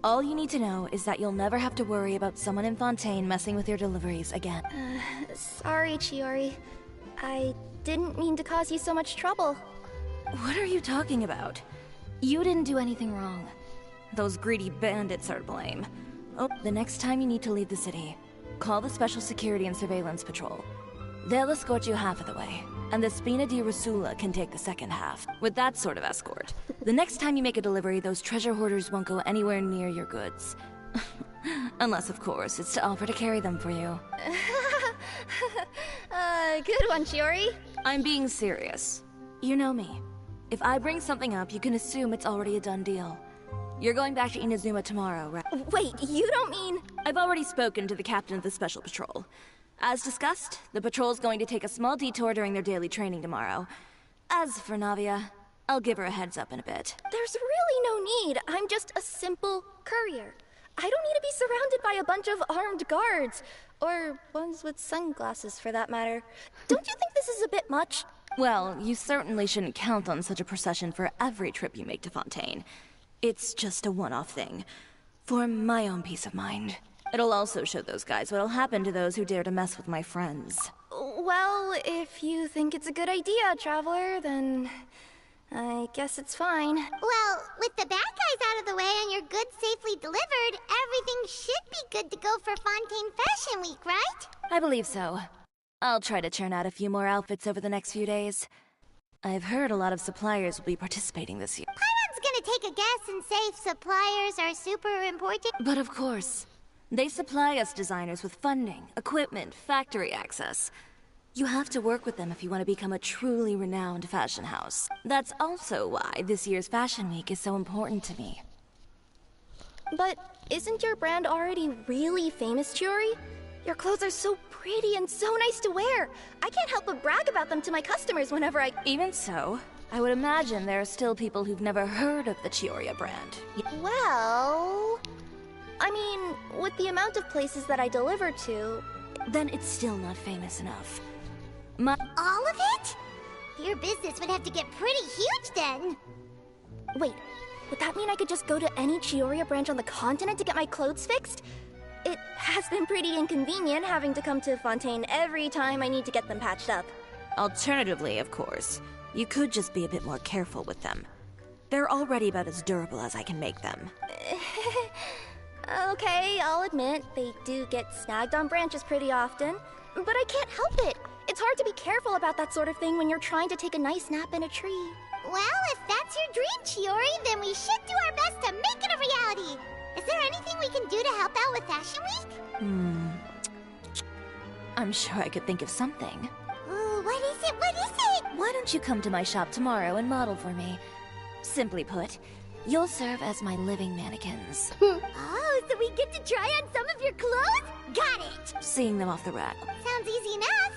All you need to know is that you'll never have to worry about someone in Fontaine messing with your deliveries again. Sorry, Chiori. I didn't mean to cause you so much trouble. What are you talking about? You didn't do anything wrong. Those greedy bandits are to blame. Oh, the next time you need to leave the city, call the Special Security and Surveillance Patrol. They'll escort you half of the way, and the Spina di Rosula can take the second half. With that sort of escort, the next time you make a delivery, those treasure hoarders won't go anywhere near your goods. Unless, of course, it's to offer to carry them for you. Good one, Chiori. I'm being serious. You know me. If I bring something up, you can assume it's already a done deal. You're going back to Inazuma tomorrow, right? Wait, you don't mean... I've already spoken to the captain of the Special Patrol. As discussed, the patrol's going to take a small detour during their daily training tomorrow. As for Navia, I'll give her a heads up in a bit. There's really no need. I'm just a simple courier. I don't need to be surrounded by a bunch of armed guards. Or ones with sunglasses, for that matter. Don't you think this is a bit much? Well, you certainly shouldn't count on such a procession for every trip you make to Fontaine. It's just a one-off thing. For my own peace of mind. It'll also show those guys what'll happen to those who dare to mess with my friends. Well, if you think it's a good idea, Traveler, then... I guess it's fine. Well, with the bad guys out of the way and your goods safely delivered, everything should be good to go for Fontaine Fashion Week, right? I believe so. I'll try to churn out a few more outfits over the next few days. I've heard a lot of suppliers will be participating this year. Paimon's gonna take a guess and say suppliers are super important. But of course. They supply us designers with funding, equipment, factory access. You have to work with them if you want to become a truly renowned fashion house. That's also why this year's Fashion Week is so important to me. But isn't your brand already really famous, Chiori? Your clothes are so pretty and so nice to wear. I can't help but brag about them to my customers whenever I... Even so, I would imagine there are still people who've never heard of the Chiori brand. Well... I mean, with the amount of places that I deliver to... Then it's still not famous enough. All of it? Your business would have to get pretty huge then. Wait, would that mean I could just go to any Chiori branch on the continent to get my clothes fixed? It has been pretty inconvenient having to come to Fontaine every time I need to get them patched up. Alternatively, of course, you could just be a bit more careful with them. They're already about as durable as I can make them. Okay, I'll admit, they do get snagged on branches pretty often, but I can't help it. It's hard to be careful about that sort of thing when you're trying to take a nice nap in a tree. Well, if that's your dream, Chiori, then we should do our best to make it a reality. Is there anything we can do to help out with Fashion Week? I'm sure I could think of something. Ooh, what is it? What is it? Why don't you come to my shop tomorrow and model for me? Simply put, you'll serve as my living mannequins. Oh, so we get to try on some of your clothes? Got it! Seeing them off the rack. Sounds easy enough.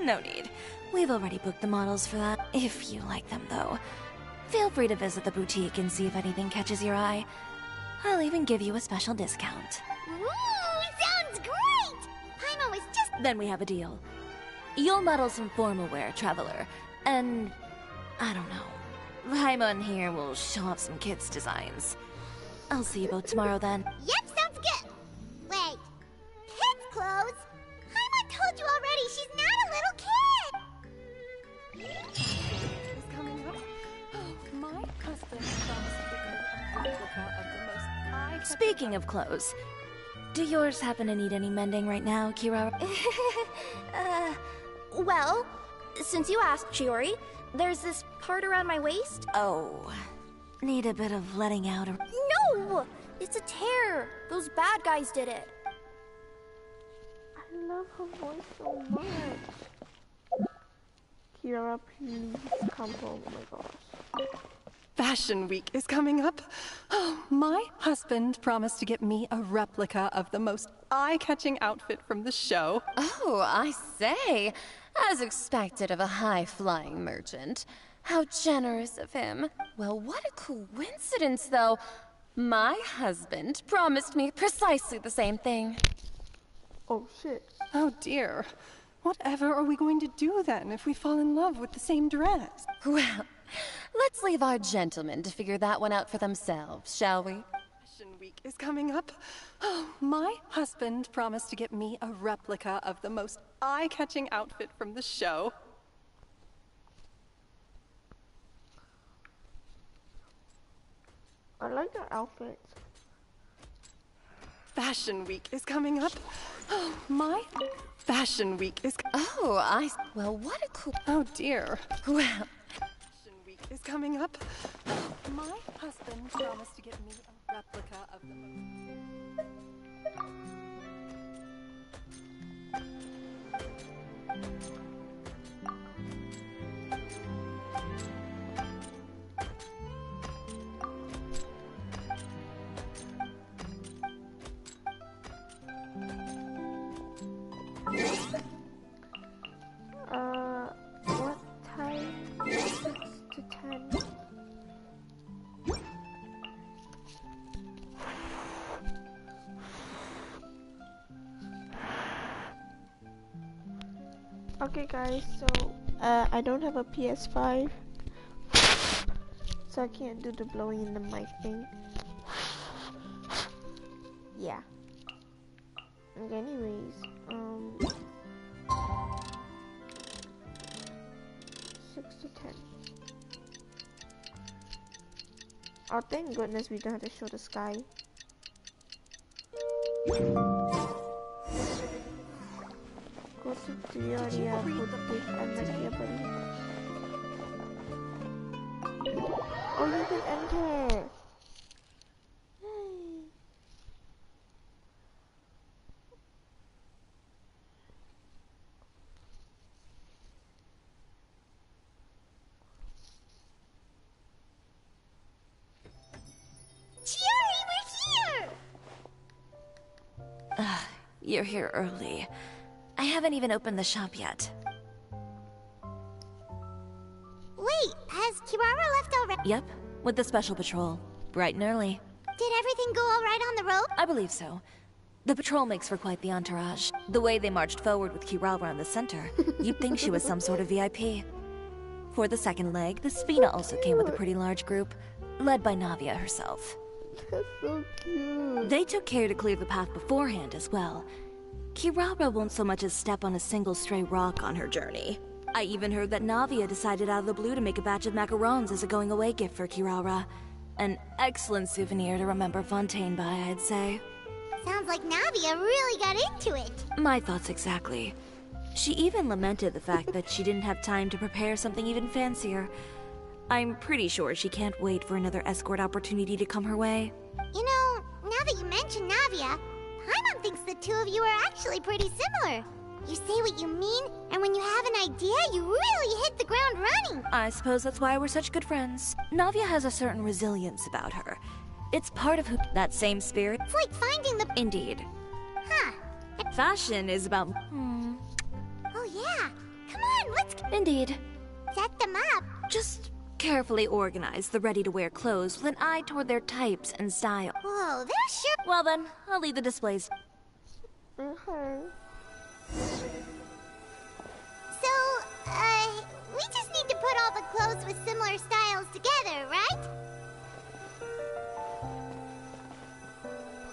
No need. We've already booked the models for that. If you like them, though, feel free to visit the boutique and see if anything catches your eye. I'll even give you a special discount. Ooh, sounds great! Paimon was just... Then we have a deal. You'll model some formal wear, Traveler, and... I don't know. Paimon here will show off some kids' designs. I'll see you both tomorrow then. Yep, sounds good. Wait, kids' clothes? Paimon told you already she's not a little kid! Is coming up. Oh, my husband promised to get me a replica of the most eye-catching... Speaking of clothes, do yours happen to need any mending right now, Kirara? Well, since you asked, Chiori, there's this part around my waist. Oh, need a bit of letting out or... No! It's a tear! Those bad guys did it. I love her voice so much. Kirara, please come home. Oh my gosh. Fashion Week is coming up. Oh, my husband promised to get me a replica of the most eye-catching outfit from the show. Oh, I say. As expected of a high-flying merchant. How generous of him. Well, what a coincidence, though. My husband promised me precisely the same thing. Oh, shit. Oh, dear. Whatever are we going to do then if we fall in love with the same dress? Well, let's leave our gentlemen to figure that one out for themselves, shall we? Fashion Week is coming up. Oh, my husband promised to get me a replica of the most eye-catching outfit from the show. I like their outfits. Fashion Week is coming up. Oh, my Fashion Week is... Oh, well, what a cool... Oh, dear. Well... Fashion Week is coming up. Oh, my husband promised to get me a replica of the... What time? 6 to 10. Okay guys, so I don't have a PS5, so I can't do the blowing in the mic thing. Yeah. Okay, anyways, 6 to 10. Oh, thank goodness we don't have to show the sky. Go to Teoria, put this and here, buddy. Oh, you can enter! You're here early. I haven't even opened the shop yet. Wait, has Kirara left already? Yep, with the special patrol. Bright and early. Did everything go alright on the road? I believe so. The patrol makes for quite the entourage. The way they marched forward with Kirara in the center, you'd think she was some sort of VIP. For the second leg, the Spina also came with a pretty large group, led by Navia herself. That's so cute. They took care to clear the path beforehand as well. Kirara won't so much as step on a single stray rock on her journey. I even heard that Navia decided out of the blue to make a batch of macarons as a going-away gift for Kirara. An excellent souvenir to remember Fontaine by, I'd say. Sounds like Navia really got into it. My thoughts exactly. She even lamented the fact that she didn't have time to prepare something even fancier. I'm pretty sure she can't wait for another escort opportunity to come her way. You know, now that you mention Navia, Paimon thinks the two of you are actually pretty similar. You say what you mean, and when you have an idea, you really hit the ground running. I suppose that's why we're such good friends. Navia has a certain resilience about her. It's part of who... That same spirit... It's like finding the... Indeed. Huh. Fashion is about... Oh yeah, Come on, let's... Indeed. Set them up. Just carefully organize the ready-to-wear clothes with an eye toward their types and style. Whoa, they're sure... Well then, I'll leave the displays. So, we just need to put all the clothes with similar styles together, right?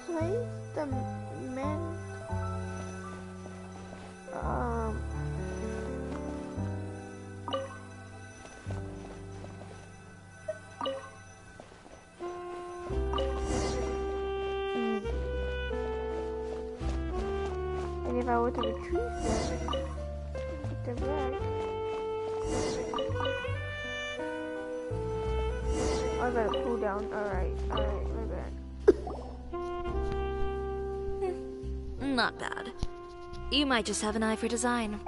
Place the men... And if I were to retrieve them, get them back. I gotta cool down. Alright, my bad. Not bad. You might just have an eye for design.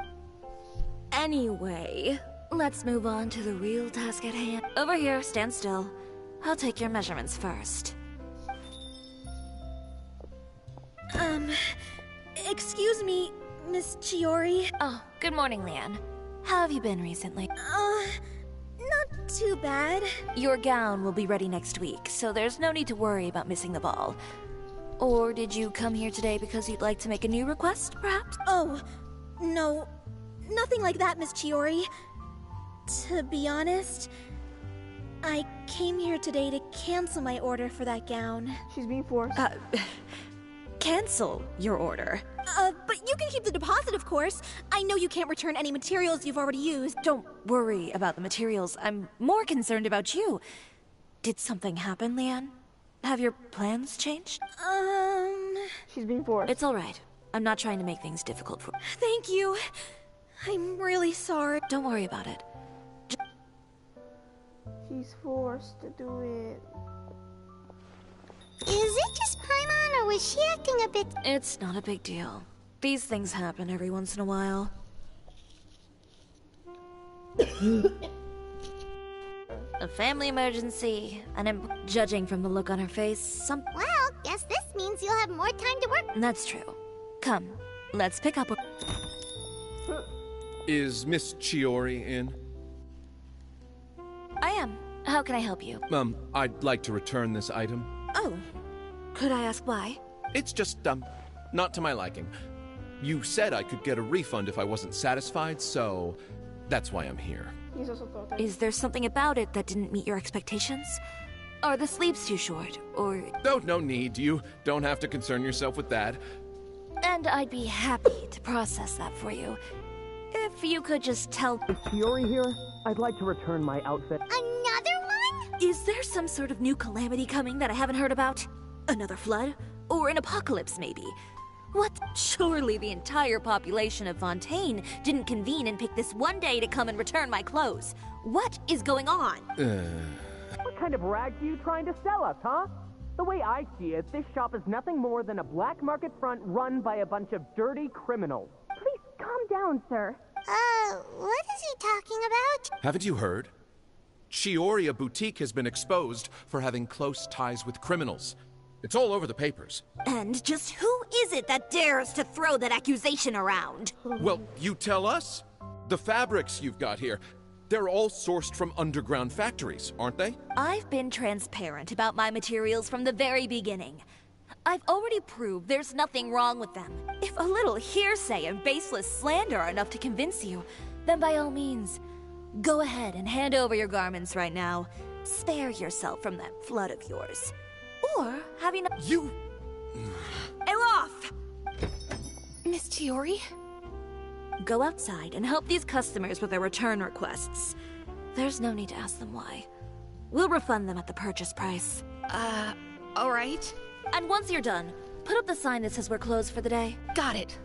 Anyway, let's move on to the real task at hand. Over here, stand still. I'll take your measurements first. Excuse me, Miss Chiori. Oh, good morning, Leanne. How have you been recently? Not too bad. Your gown will be ready next week, so there's no need to worry about missing the ball. Or did you come here today because you'd like to make a new request, perhaps? Oh, no. Nothing like that, Miss Chiori. To be honest, I came here today to cancel my order for that gown. She's being forced. Cancel your order. But you can keep the deposit, of course. I know you can't return any materials you've already used. Don't worry about the materials. I'm more concerned about you. Did something happen, Leanne? Have your plans changed? She's being forced. It's alright. I'm not trying to make things difficult for you. Thank you. I'm really sorry. Don't worry about it. She's forced to do it. Is it just Paimon, or was she acting a bit... It's not a big deal. These things happen every once in a while. A family emergency, and I'm judging from the look on her face, Well, guess this means you'll have more time to work. That's true. Come, let's pick up. Is Miss Chiori in? I am. How can I help you? I'd like to return this item. Oh, could I ask why? It's just, not to my liking. You said I could get a refund if I wasn't satisfied, so that's why I'm here. He's also thought Is there something about it that didn't meet your expectations? Are the sleeves too short, or... No need. You don't have to concern yourself with that. And I'd be happy to process that for you. If you could just tell... Is Chiori here? I'd like to return my outfit. Another one? Is there some sort of new calamity coming that I haven't heard about? Another flood? Or an apocalypse, maybe? What? Surely the entire population of Fontaine didn't convene and pick this one day to come and return my clothes. What is going on? What kind of rags are you trying to sell us, huh? The way I see it, this shop is nothing more than a black market front run by a bunch of dirty criminals. Please calm down, sir. What is he talking about? Haven't you heard? Chioria Boutique has been exposed for having close ties with criminals. It's all over the papers. And just who is it that dares to throw that accusation around? Well, you tell us. The fabrics you've got here, they're all sourced from underground factories, aren't they? I've been transparent about my materials from the very beginning. I've already proved there's nothing wrong with them. If a little hearsay and baseless slander are enough to convince you, then by all means, go ahead and hand over your garments right now. Spare yourself from that flood of yours. Or have you not— You— Elof! Miss Chiori? Go outside and help these customers with their return requests. There's no need to ask them why. We'll refund them at the purchase price. Alright. And once you're done, put up the sign that says we're closed for the day. Got it.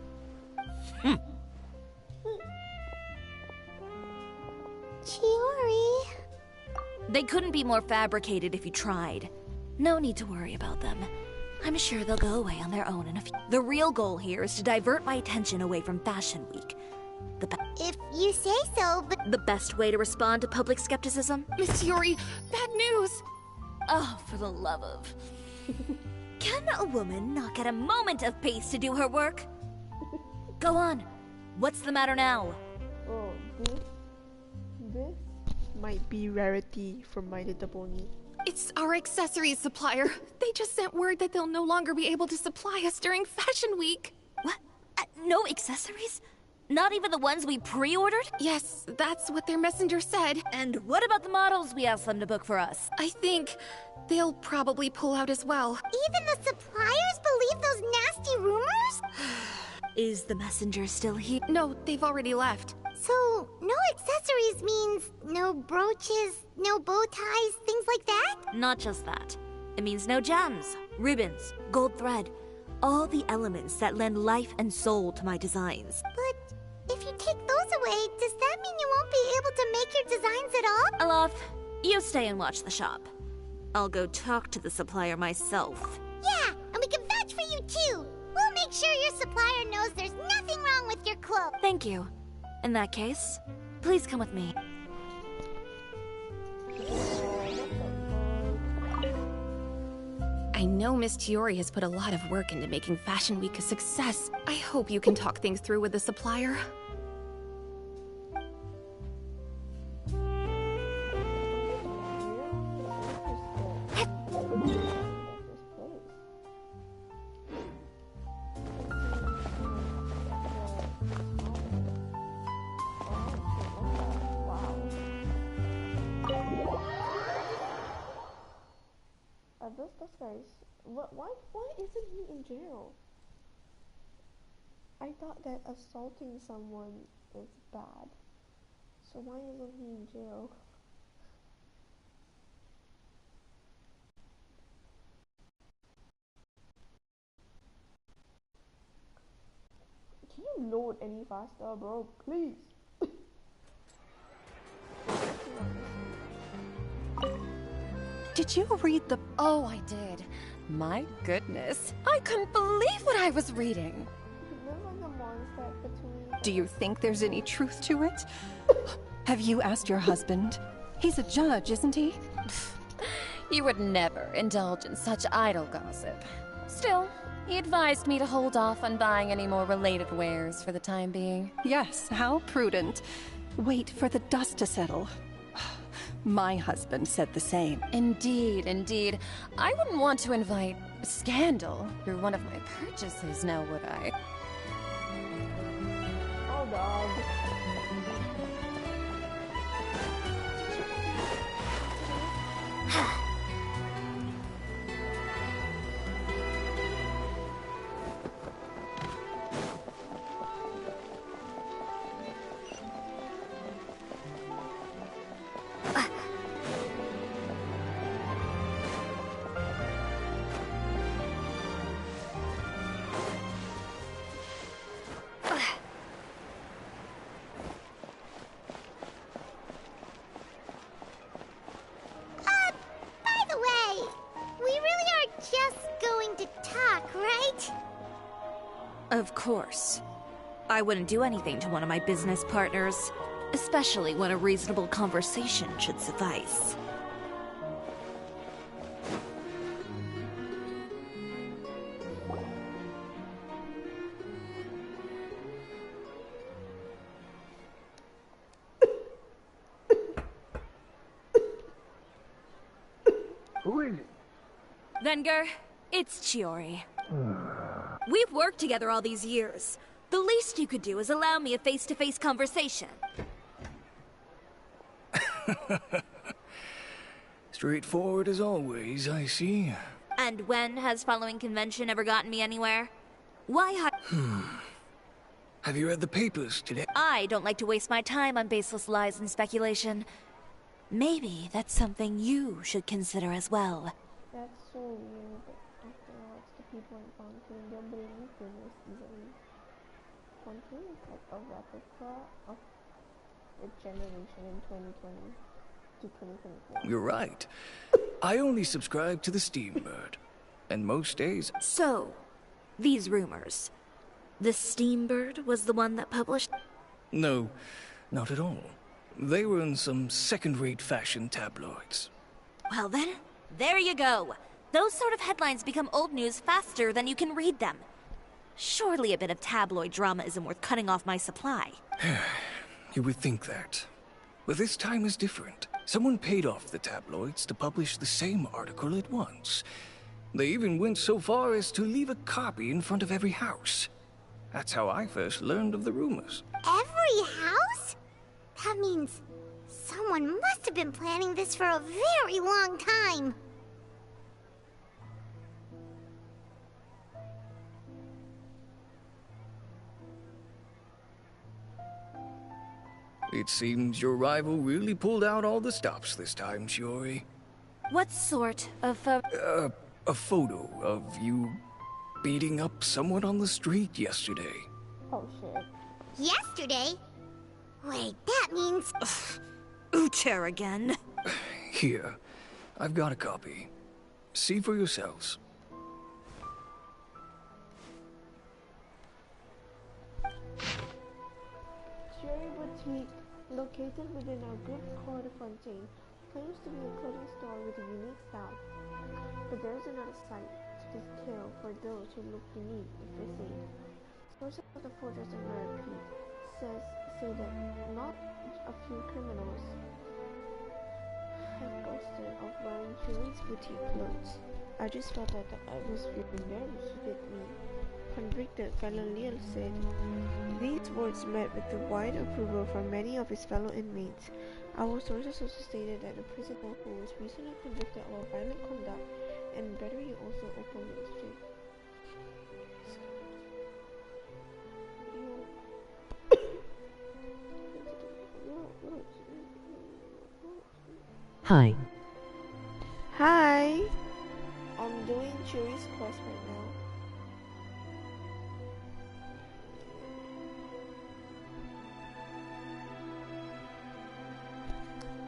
Chiori. They couldn't be more fabricated if you tried. No need to worry about them. I'm sure they'll go away on their own in a few. The real goal here is to divert my attention away from Fashion Week. If you say so, but... The best way to respond to public skepticism? Miss Chiori, bad news! Oh, for the love of... Can a woman not get a moment of peace to do her work? Go on. What's the matter now? Oh, This might be rarity for My Little Pony. It's our accessories supplier. They just sent word that they'll no longer be able to supply us during Fashion Week. What? No accessories? Not even the ones we pre-ordered? Yes, that's what their messenger said. And what about the models we asked them to book for us? I think they'll probably pull out as well. Even the suppliers believe those nasty rumors? Is the messenger still here? No, they've already left. So, no accessories means no brooches, no bow ties, things like that? Not just that. It means no gems, ribbons, gold thread. All the elements that lend life and soul to my designs. But if you take those away, does that mean you won't be able to make your designs at all? Alaf, you stay and watch the shop. I'll go talk to the supplier myself. Yeah, and we can vouch for you too. We'll make sure your supplier knows there's nothing wrong with your clothes. Thank you. In that case, please come with me. I know Miss Chiori has put a lot of work into making Fashion Week a success. I hope you can talk things through with the supplier. Those guys, why isn't he in jail? I thought that assaulting someone is bad. So why isn't he in jail? Can you load any faster, bro? Please. Did you read the... Oh, I did. My goodness. I couldn't believe what I was reading. Do you think there's any truth to it? Have you asked your husband? He's a judge, isn't he? You would never indulge in such idle gossip. Still, he advised me to hold off on buying any more related wares for the time being. Yes, how prudent. Wait for the dust to settle. My husband said the same. Indeed, indeed. I wouldn't want to invite scandal through one of my purchases, now would I? Oh, dog. Of course. I wouldn't do anything to one of my business partners, especially when a reasonable conversation should suffice. Who is it? Venger, it's Chiori. We've worked together all these years. The least you could do is allow me a face-to-face conversation. Straightforward as always, I see. And when has following convention ever gotten me anywhere? Why Have you read the papers today? I don't like to waste my time on baseless lies and speculation. Maybe that's something you should consider as well. That's so weird. After all, it's the people in Fontaine. They'll believe goodness easily. Fontaine is like a replica of the generation in 2020 to 2024. You're right. I only subscribe to the Steambird. And most days... So, these rumors. The Steambird was the one that published... No, not at all. They were in some second-rate fashion tabloids. Well then, there you go. Those sort of headlines become old news faster than you can read them. Surely a bit of tabloid drama isn't worth cutting off my supply. You would think that. But this time is different. Someone paid off the tabloids to publish the same article at once. They even went so far as to leave a copy in front of every house. That's how I first learned of the rumors. Every house? That means someone must have been planning this for a very long time. It seems your rival really pulled out all the stops this time, Shiori. What sort of A photo of you beating up someone on the street yesterday. Oh shit. Yesterday? Wait, that means... Uter again. Here, I've got a copy. See for yourselves. Cherry Boutique, located within our group Quarterfontaine, claims to be a clothing store with a unique style. But there is another side to this tale for those who look unique if they say. Sources of the fortress and repeat say that not a few criminals have boasted of wearing Cherry's boutique clothes. I just felt that the atmosphere nervous with me. Convicted felon Leal said. These words met with the wide approval from many of his fellow inmates. Our sources also stated that the prisoner who was recently convicted of violent conduct and battery also openly escaped. Hi. Hi. I'm doing Cherry's quest right now.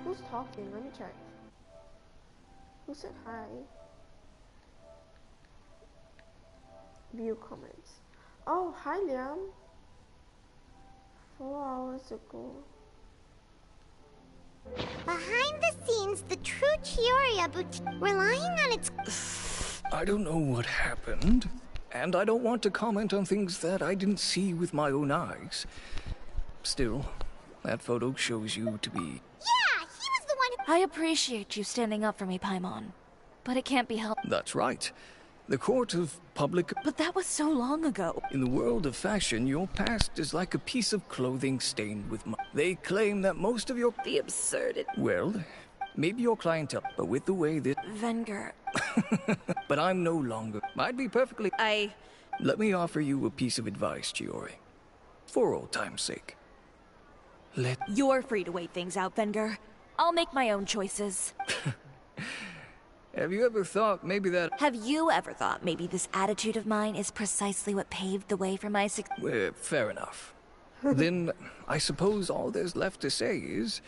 Who's talking? Let me check. Who said hi? View comments. Oh, hi Liam. 4 hours ago. Behind the scenes, the true Chioriya boutique, relying on its... I don't know what happened, and I don't want to comment on things that I didn't see with my own eyes. Still, that photo shows you to be... Yeah, he was the one who... I appreciate you standing up for me, Paimon. But it can't be helped. That's right. The court of public... But that was so long ago. In the world of fashion, your past is like a piece of clothing stained with mud. They claim that most of your... The absurdity. Well, maybe your clientele, but with the way that... Venger. But I'm no longer... I'd be perfectly... Let me offer you a piece of advice, Chiori. For old time's sake. You're free to wait things out, Venger. I'll make my own choices. Have you ever thought maybe that... Have you ever thought maybe this attitude of mine is precisely what paved the way for my success? Well, fair enough. Then, I suppose all there's left to say is...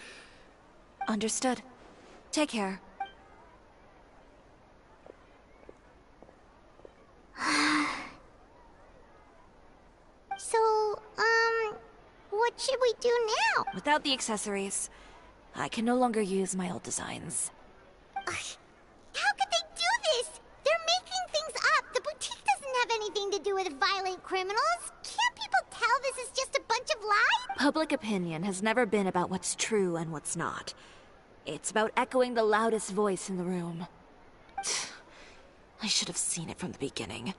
Understood. Take care. So, what should we do now? Without the accessories, I can no longer use my old designs. How could they do this? They're making things up. The boutique doesn't have anything to do with violent criminals. Can't people tell this is just a bunch of lies? Public opinion has never been about what's true and what's not. It's about echoing the loudest voice in the room. I should have seen it from the beginning.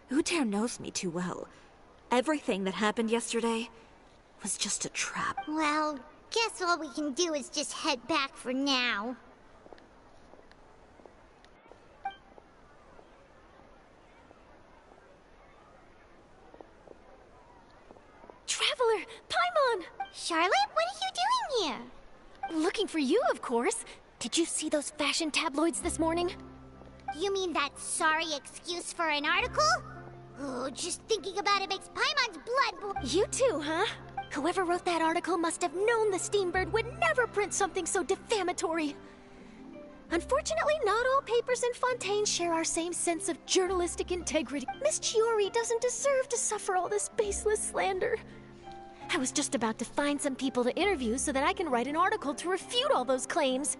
Uter knows me too well. Everything that happened yesterday was just a trap. Well, guess all we can do is just head back for now. Traveler! Paimon! Charlotte, what are you doing here? Looking for you, of course. Did you see those fashion tabloids this morning? You mean that sorry excuse for an article? Oh, just thinking about it makes Paimon's blood boil. You too, huh? Whoever wrote that article must have known the Steambird would never print something so defamatory. Unfortunately, not all papers in Fontaine share our same sense of journalistic integrity. Miss Chiori doesn't deserve to suffer all this baseless slander. I was just about to find some people to interview so that I can write an article to refute all those claims.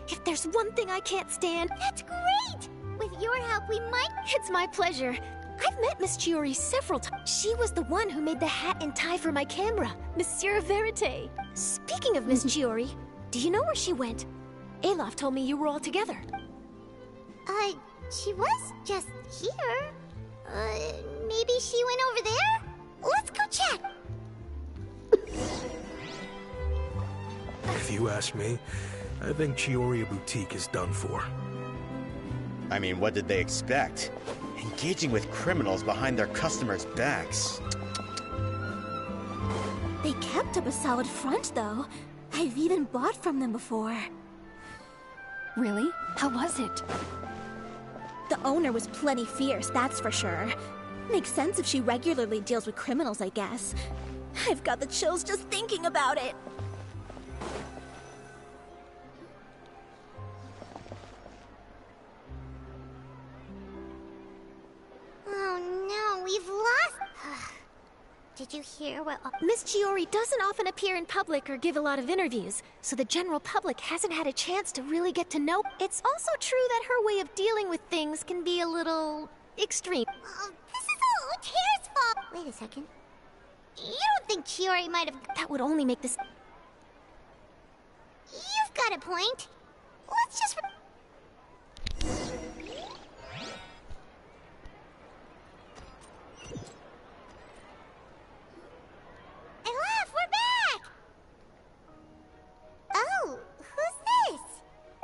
If there's one thing I can't stand... That's great! With your help, we might... It's my pleasure. I've met Miss Chiori several times. She was the one who made the hat and tie for my camera, Monsieur Verite. Speaking of Miss Chiori, do you know where she went? Olaf told me you were all together. She was just here. Maybe she went over there? Let's go check. If you ask me, I think Chiori Boutique is done for. I mean, what did they expect? Engaging with criminals behind their customers' backs. They kept up a solid front, though. I've even bought from them before. Really? How was it? The owner was plenty fierce, that's for sure. Makes sense if she regularly deals with criminals, I guess. I've got the chills just thinking about it. Oh no, we've lost... Did you hear what... Miss Chiori doesn't often appear in public or give a lot of interviews, so the general public hasn't had a chance to really get to know. It's also true that her way of dealing with things can be a little... extreme. This is all Tear's fault. Wait a second. You don't think Chiori might have... That would only make this... You've got a point. Let's just... Olaf, we're back! Oh, who's this?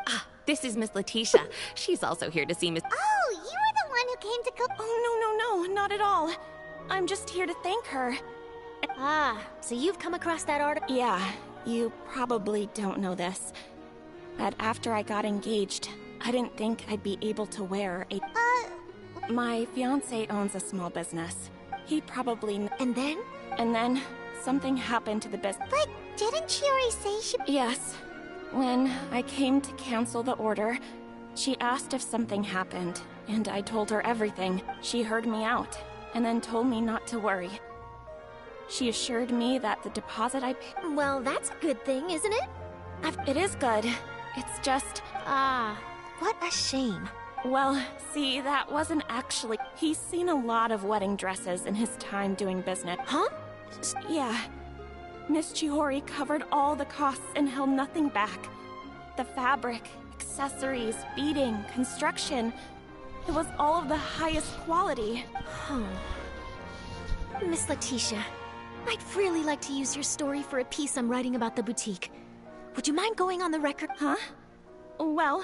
Ah, this is Miss Letitia. She's also here to see Miss... Oh, you were the one who came to go... Oh, no, not at all. I'm just here to thank her. Ah, so you've come across that article? Yeah, you probably don't know this. But after I got engaged, I didn't think I'd be able to wear a... My fiancé owns a small business. He probably... And then? And then, something happened to the business. But didn't Chiori say she... Yes. When I came to cancel the order, she asked if something happened, and I told her everything. She heard me out, and then told me not to worry. She assured me that the deposit I paid... Well, that's a good thing, isn't it? It is good. It's just... Ah, what a shame. Well, see, that wasn't actually... He's seen a lot of wedding dresses in his time doing business. Huh? Yeah. Miss Chiori covered all the costs and held nothing back. The fabric, accessories, beading, construction... It was all of the highest quality. Miss Letitia, I'd really like to use your story for a piece I'm writing about the boutique. Would you mind going on the record? Huh? Well,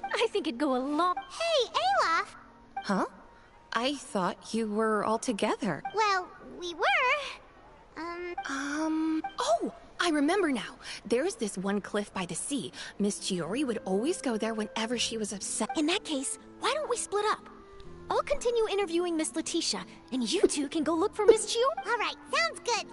I think it'd go a long... Hey, Olaf! Huh? I thought you were all together. Well, we were. Oh! I remember now. There's this one cliff by the sea. Miss Chiori would always go there whenever she was upset. In that case, why don't we split up? I'll continue interviewing Miss Letitia, and you two can go look for Miss Chiori. All right, sounds good.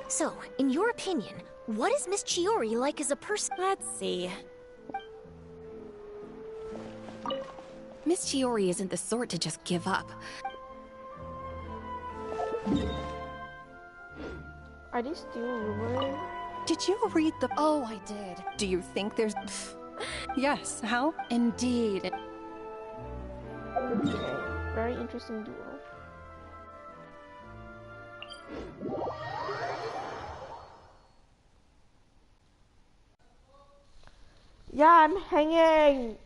So, in your opinion, what is Miss Chiori like as a person? Let's see. Miss Chiori isn't the sort to just give up. Are these still rumors? Did you read the... Oh, I did. Do you think there's... Yes, how? Indeed. Okay. Very interesting duo. Yeah, I'm hanging!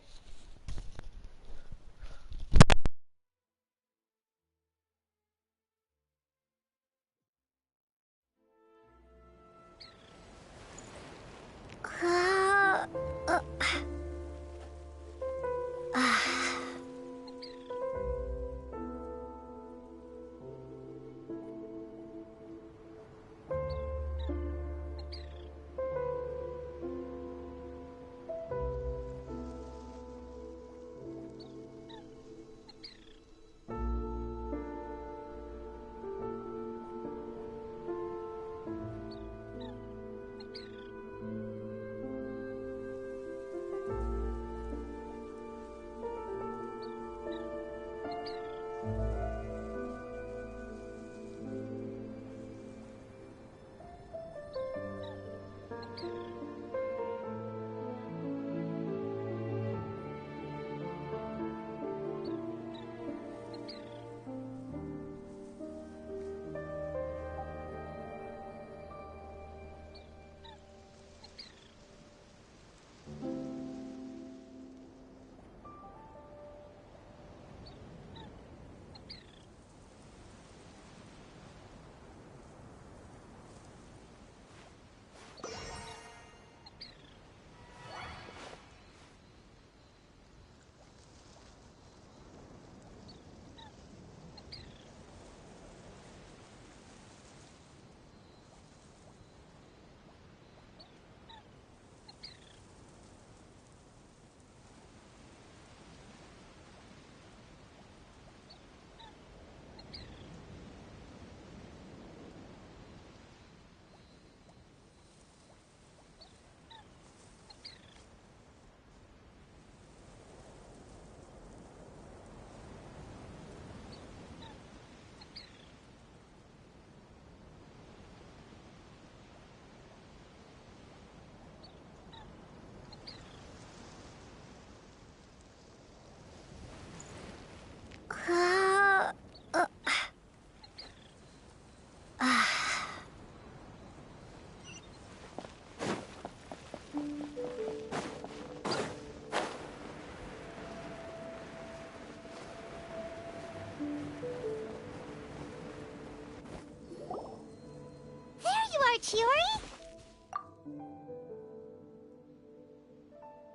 Chiori?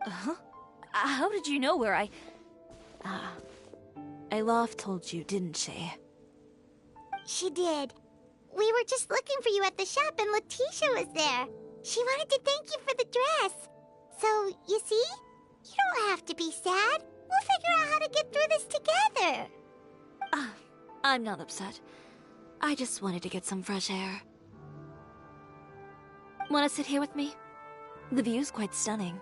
Huh? How did you know where I... Aloft told you, didn't she? She did. We were just looking for you at the shop and Letitia was there. She wanted to thank you for the dress. So, you see? You don't have to be sad. We'll figure out how to get through this together. I'm not upset. I just wanted to get some fresh air. Want to sit here with me? The view's quite stunning.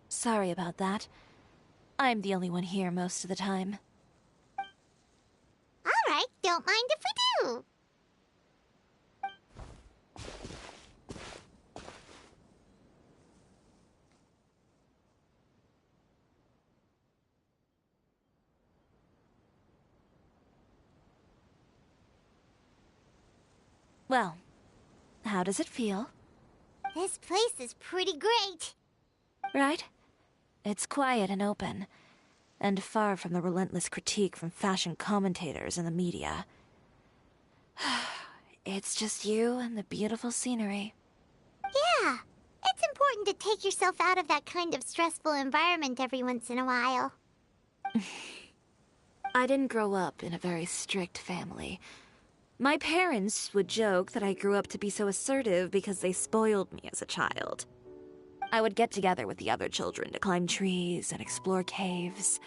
Sorry about that. I'm the only one here most of the time. All right, don't mind if we do. Well, how does it feel? This place is pretty great. Right? It's quiet and open, and far from the relentless critique from fashion commentators and the media. It's just you and the beautiful scenery. Yeah, it's important to take yourself out of that kind of stressful environment every once in a while. I didn't grow up in a very strict family. My parents would joke that I grew up to be so assertive because they spoiled me as a child. I would get together with the other children to climb trees and explore caves.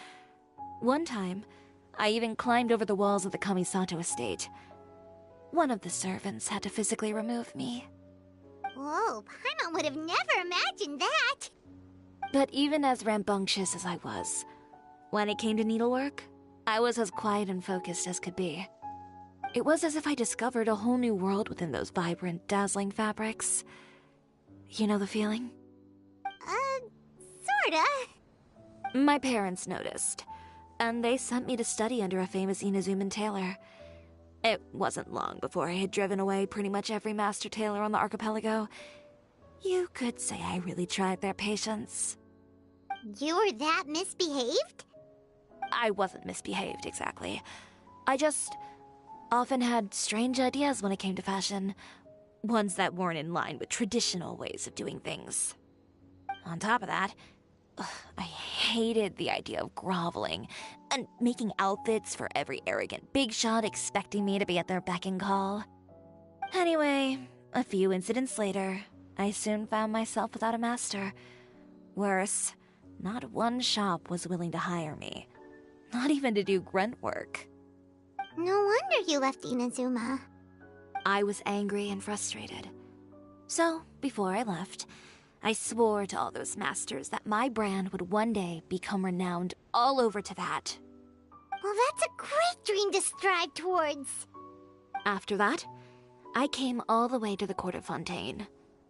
One time, I even climbed over the walls of the Kamisato estate. One of the servants had to physically remove me. Whoa, Paimon would have never imagined that. But even as rambunctious as I was, when it came to needlework, I was as quiet and focused as could be. It was as if I discovered a whole new world within those vibrant, dazzling fabrics. You know the feeling? Sorta. My parents noticed, and they sent me to study under a famous Inazuman tailor. It wasn't long before I had driven away pretty much every master tailor on the archipelago. You could say I really tried their patience. You were that misbehaved? I wasn't misbehaved, exactly. I just often had strange ideas when it came to fashion. Ones that weren't in line with traditional ways of doing things. On top of that, I hated the idea of groveling and making outfits for every arrogant big shot expecting me to be at their beck and call. Anyway, a few incidents later, I soon found myself without a master. Worse, not one shop was willing to hire me. Not even to do grunt work. No wonder you left Inazuma. I was angry and frustrated. So, before I left, I swore to all those masters that my brand would one day become renowned all over Teyvat. Well, that's a great dream to strive towards. After that, I came all the way to the court of Fontaine,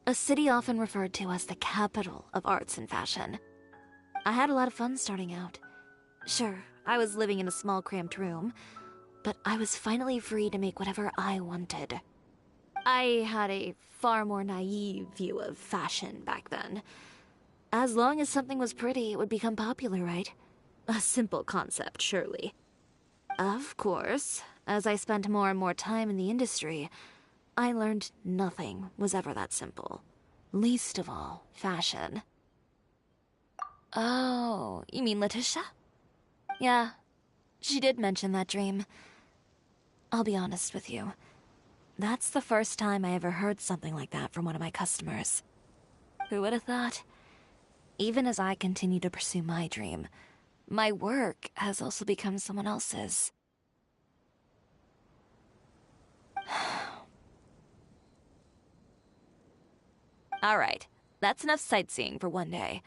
a city often referred to as the capital of arts and fashion. I had a lot of fun starting out. Sure, I was living in a small cramped room, but I was finally free to make whatever I wanted. I had a far more naive view of fashion back then. As long as something was pretty, it would become popular, right? A simple concept, surely. Of course, as I spent more and more time in the industry, I learned nothing was ever that simple. Least of all, fashion. Oh, you mean Letitia? Yeah, she did mention that dream. I'll be honest with you. That's the first time I ever heard something like that from one of my customers. Who would have thought? Even as I continue to pursue my dream, my work has also become someone else's. Alright, that's enough sightseeing for one day.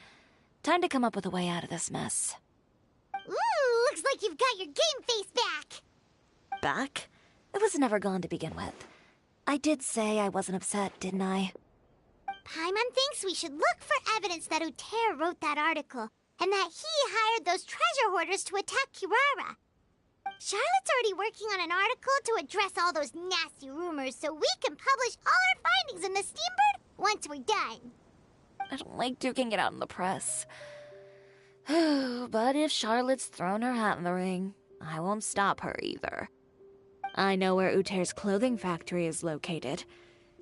Time to come up with a way out of this mess. Ooh, looks like you've got your game face back! Back? It was never gone to begin with. I did say I wasn't upset, didn't I? Paimon thinks we should look for evidence that Uter wrote that article, and that he hired those treasure hoarders to attack Kirara. Charlotte's already working on an article to address all those nasty rumors so we can publish all our findings in the Steambird once we're done. I don't like duking it out in the press. But if Charlotte's thrown her hat in the ring, I won't stop her either. I know where Uter's clothing factory is located.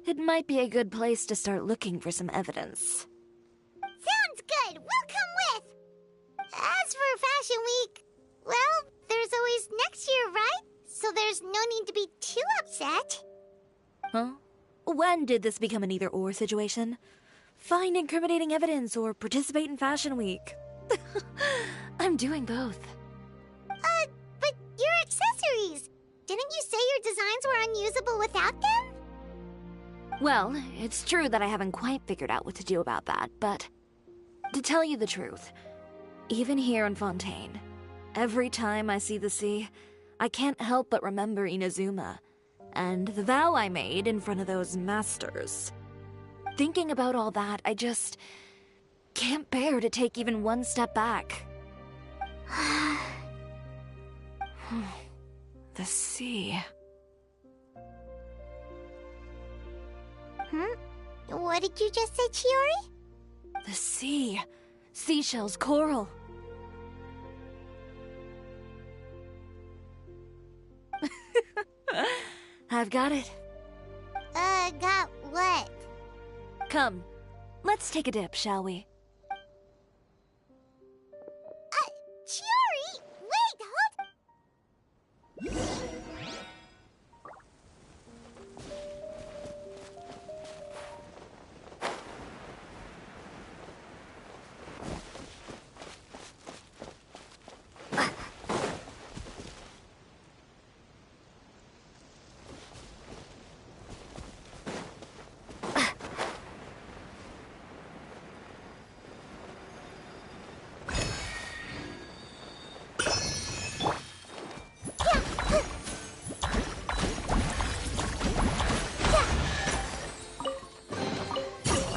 It might be a good place to start looking for some evidence. Sounds good! We'll come with! As for Fashion Week, well, there's always next year, right? So there's no need to be too upset. Huh? When did this become an either-or situation? Find incriminating evidence or participate in Fashion Week. I'm doing both. But your accessories! Didn't you say your designs were unusable without them? Well, it's true that I haven't quite figured out what to do about that, but to tell you the truth, even here in Fontaine, every time I see the sea, I can't help but remember Inazuma, and the vow I made in front of those masters. Thinking about all that, I just can't bear to take even one step back. The sea. What did you just say, Chiori? The sea. Seashells, coral. I've got it. Got what? Come, let's take a dip, shall we? Chiori! Wait, hold...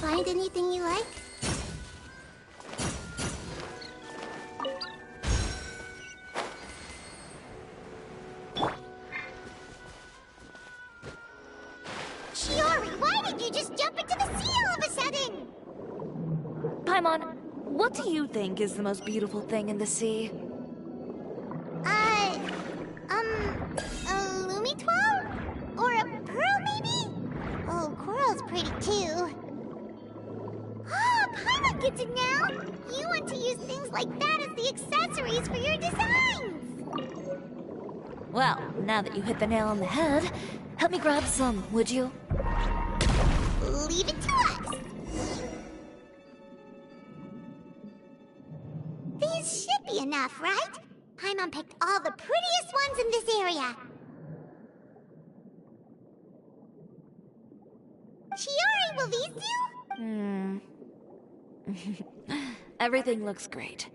Find anything you like? Chiori, why did you just jump into the sea all of a sudden? Paimon, what do you think is the most beautiful thing in the sea? A Lumitwal? Or a pearl, maybe? Oh, coral's pretty too. Ah, Paimon gets it now! You want to use things like that as the accessories for your designs! Well, now that you hit the nail on the head, help me grab some, would you? Leave it to us! These should be enough, right? Paimon picked all the prettiest ones in this area. Chiori, will these do? Everything looks great.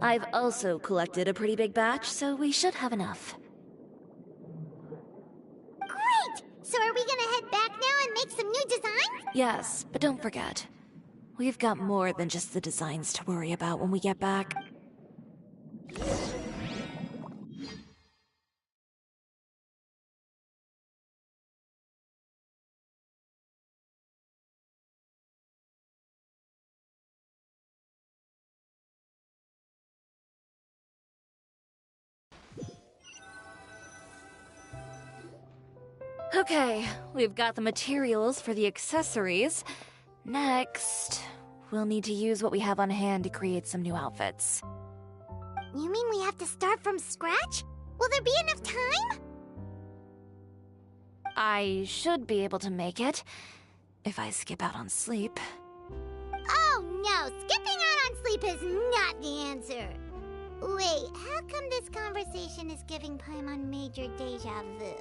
I've also collected a pretty big batch, so we should have enough. Great! So are we gonna head back now and make some new designs? Yes, but don't forget, we've got more than just the designs to worry about when we get back. Okay, we've got the materials for the accessories. Next, we'll need to use what we have on hand to create some new outfits. You mean we have to start from scratch? Will there be enough time? I should be able to make it, if I skip out on sleep. Oh no, skipping out on sleep is not the answer. Wait, how come this conversation is giving Paimon major deja vu?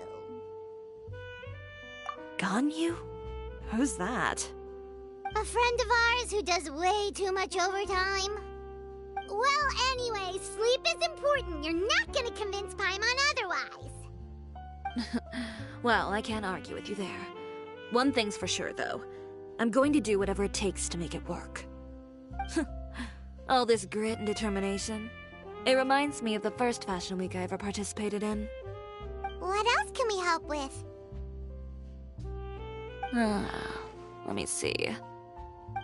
Ganyu? Who's that? A friend of ours who does way too much overtime. Well, anyway, sleep is important. You're not gonna convince Paimon otherwise. Well, I can't argue with you there. One thing's for sure, though. I'm going to do whatever it takes to make it work. All this grit and determination. It reminds me of the first fashion week I ever participated in. What else can we help with? Let me see.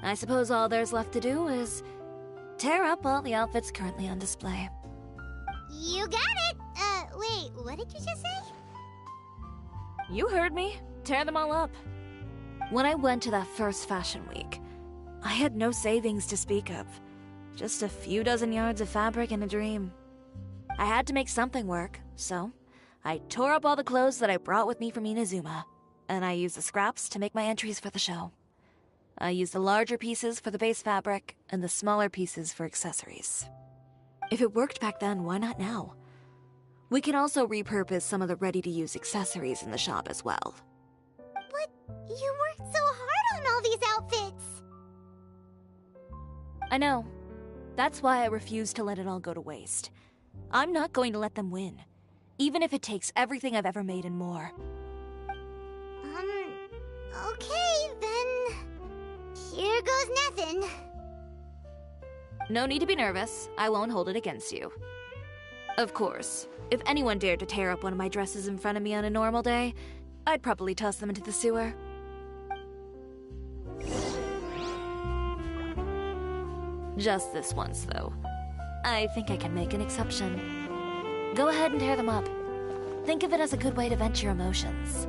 I suppose all there's left to do is tear up all the outfits currently on display. You got it! Wait, what did you just say? You heard me. Tear them all up. When I went to that first fashion week, I had no savings to speak of. Just a few dozen yards of fabric and a dream. I had to make something work, so I tore up all the clothes that I brought with me from Inazuma, and I used the scraps to make my entries for the show. I used the larger pieces for the base fabric, and the smaller pieces for accessories. If it worked back then, why not now? We can also repurpose some of the ready-to-use accessories in the shop as well. But you worked so hard on all these outfits! I know. That's why I refuse to let it all go to waste. I'm not going to let them win, even if it takes everything I've ever made and more. Okay, then... Here goes nothing. No need to be nervous. I won't hold it against you. Of course, if anyone dared to tear up one of my dresses in front of me on a normal day, I'd probably toss them into the sewer. Just this once, though. I think I can make an exception. Go ahead and tear them up. Think of it as a good way to vent your emotions.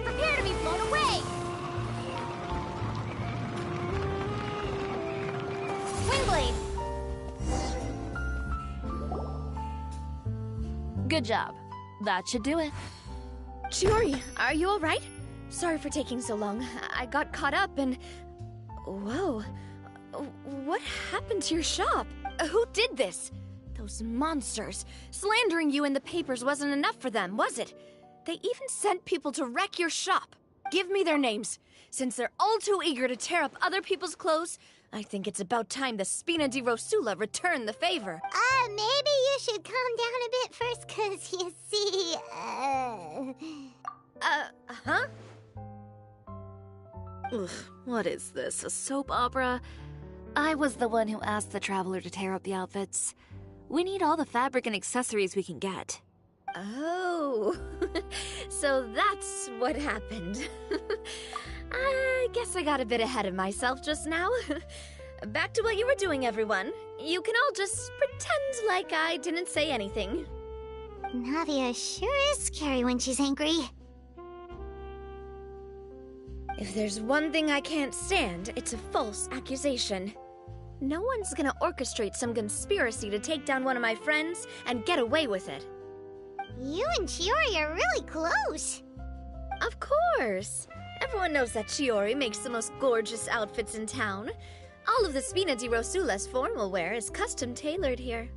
Prepare to be blown away! Windblade! Good job. That should do it. Chiori, are you alright? Sorry for taking so long. I got caught up and... Whoa. What happened to your shop? Who did this? Those monsters. Slandering you in the papers wasn't enough for them, was it? They even sent people to wreck your shop. Give me their names. Since they're all too eager to tear up other people's clothes, I think it's about time the Spina di Rosula return the favor. Maybe you should calm down a bit first, 'cause you see, Huh? Ugh, what is this, a soap opera? I was the one who asked the Traveler to tear up the outfits. We need all the fabric and accessories we can get. Oh, so that's what happened. I guess I got a bit ahead of myself just now. Back to what you were doing, everyone. You can all just pretend like I didn't say anything. Navia sure is scary when she's angry. If there's one thing I can't stand, it's a false accusation. No one's gonna orchestrate some conspiracy to take down one of my friends and get away with it. You and Chiori are really close. Of course. Everyone knows that Chiori makes the most gorgeous outfits in town. All of the Spina di Rosula's formal wear is custom tailored here.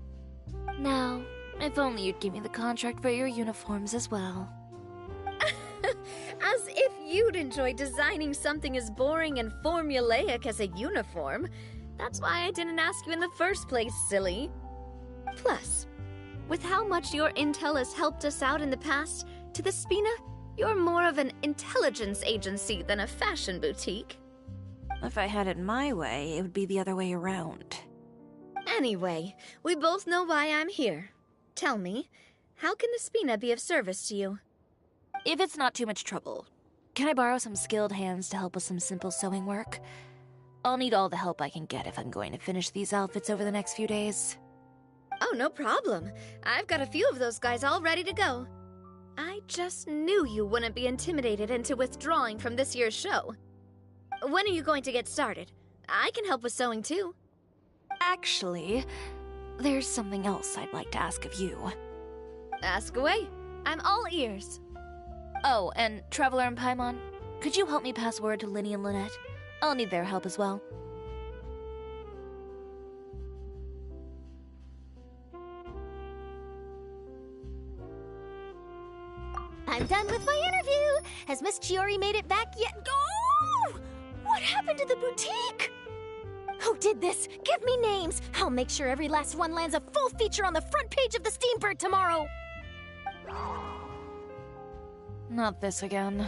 Now, if only you'd give me the contract for your uniforms as well. As if you'd enjoy designing something as boring and formulaic as a uniform. That's why I didn't ask you in the first place, silly. Plus, with how much your intel has helped us out in the past, to the Spina, you're more of an intelligence agency than a fashion boutique. If I had it my way, it would be the other way around. Anyway, we both know why I'm here. Tell me, how can the Spina be of service to you? If it's not too much trouble, can I borrow some skilled hands to help with some simple sewing work? I'll need all the help I can get if I'm going to finish these outfits over the next few days. Oh, no problem. I've got a few of those guys all ready to go. I just knew you wouldn't be intimidated into withdrawing from this year's show. When are you going to get started? I can help with sewing too. Actually, there's something else I'd like to ask of you. Ask away. I'm all ears. Oh, and Traveler and Paimon, could you help me pass word to Lyney and Lynette? I'll need their help as well. I'm done with my interview. Has Miss Chiori made it back yet? Oh! What happened to the boutique? Who did this? Give me names. I'll make sure every last one lands a full feature on the front page of the Steambird tomorrow. Not this again.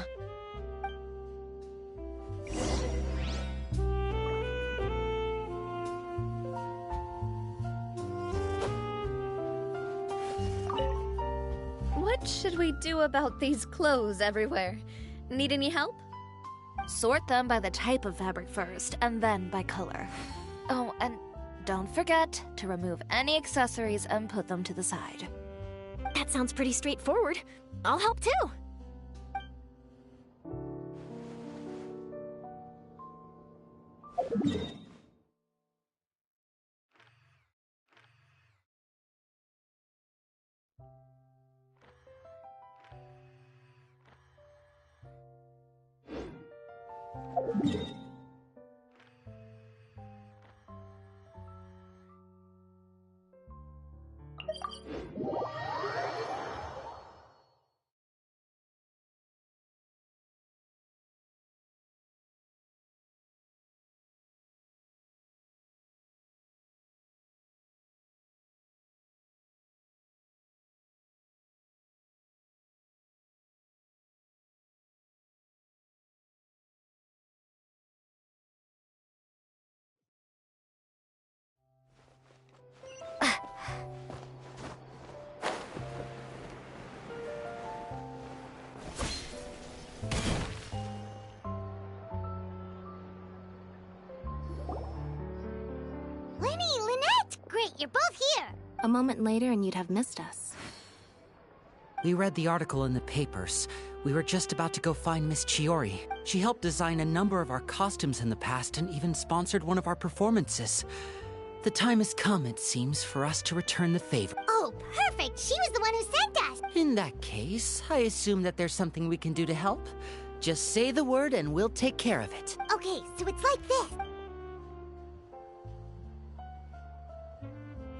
What should we do about these clothes everywhere? Need any help? Sort them by the type of fabric first, and then by color. Oh, and don't forget to remove any accessories and put them to the side. That sounds pretty straightforward. I'll help too. Lyney, Lynette! Great, you're both here! A moment later and you'd have missed us. We read the article in the papers. We were just about to go find Miss Chiori. She helped design a number of our costumes in the past and even sponsored one of our performances. The time has come, it seems, for us to return the favor. Oh, perfect! She was the one who sent us! In that case, I assume that there's something we can do to help. Just say the word and we'll take care of it. Okay, so it's like this.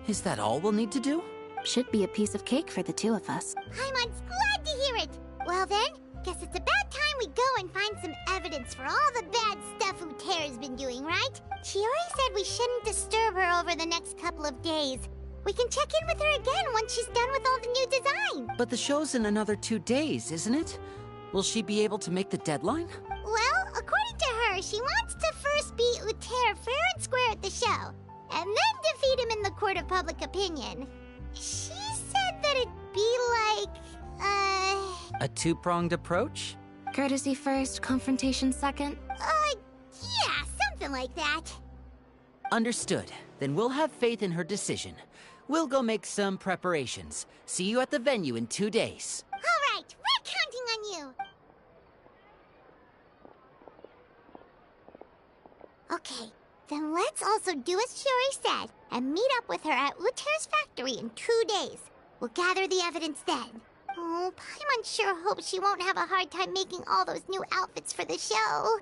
Is that all we'll need to do? Should be a piece of cake for the two of us. Paimon's glad to hear it! Well then, guess it's about time we go and find some evidence for all the bad stuff Uterra's been doing, right? Chiori said we shouldn't disturb her over the next couple of days. We can check in with her again once she's done with all the new design. But the show's in another 2 days, isn't it? Will she be able to make the deadline? Well, according to her, she wants to first beat Uterra fair and square at the show, and then defeat him in the court of public opinion. She said that it'd be like, A two-pronged approach? Courtesy first, confrontation second? Yeah, something like that. Understood. Then we'll have faith in her decision. We'll go make some preparations. See you at the venue in 2 days. All right, we're counting on you. Okay, then let's also do as Chiori said and meet up with her at Uterra's factory in 2 days. We'll gather the evidence then. Oh, Paimon sure hopes she won't have a hard time making all those new outfits for the show.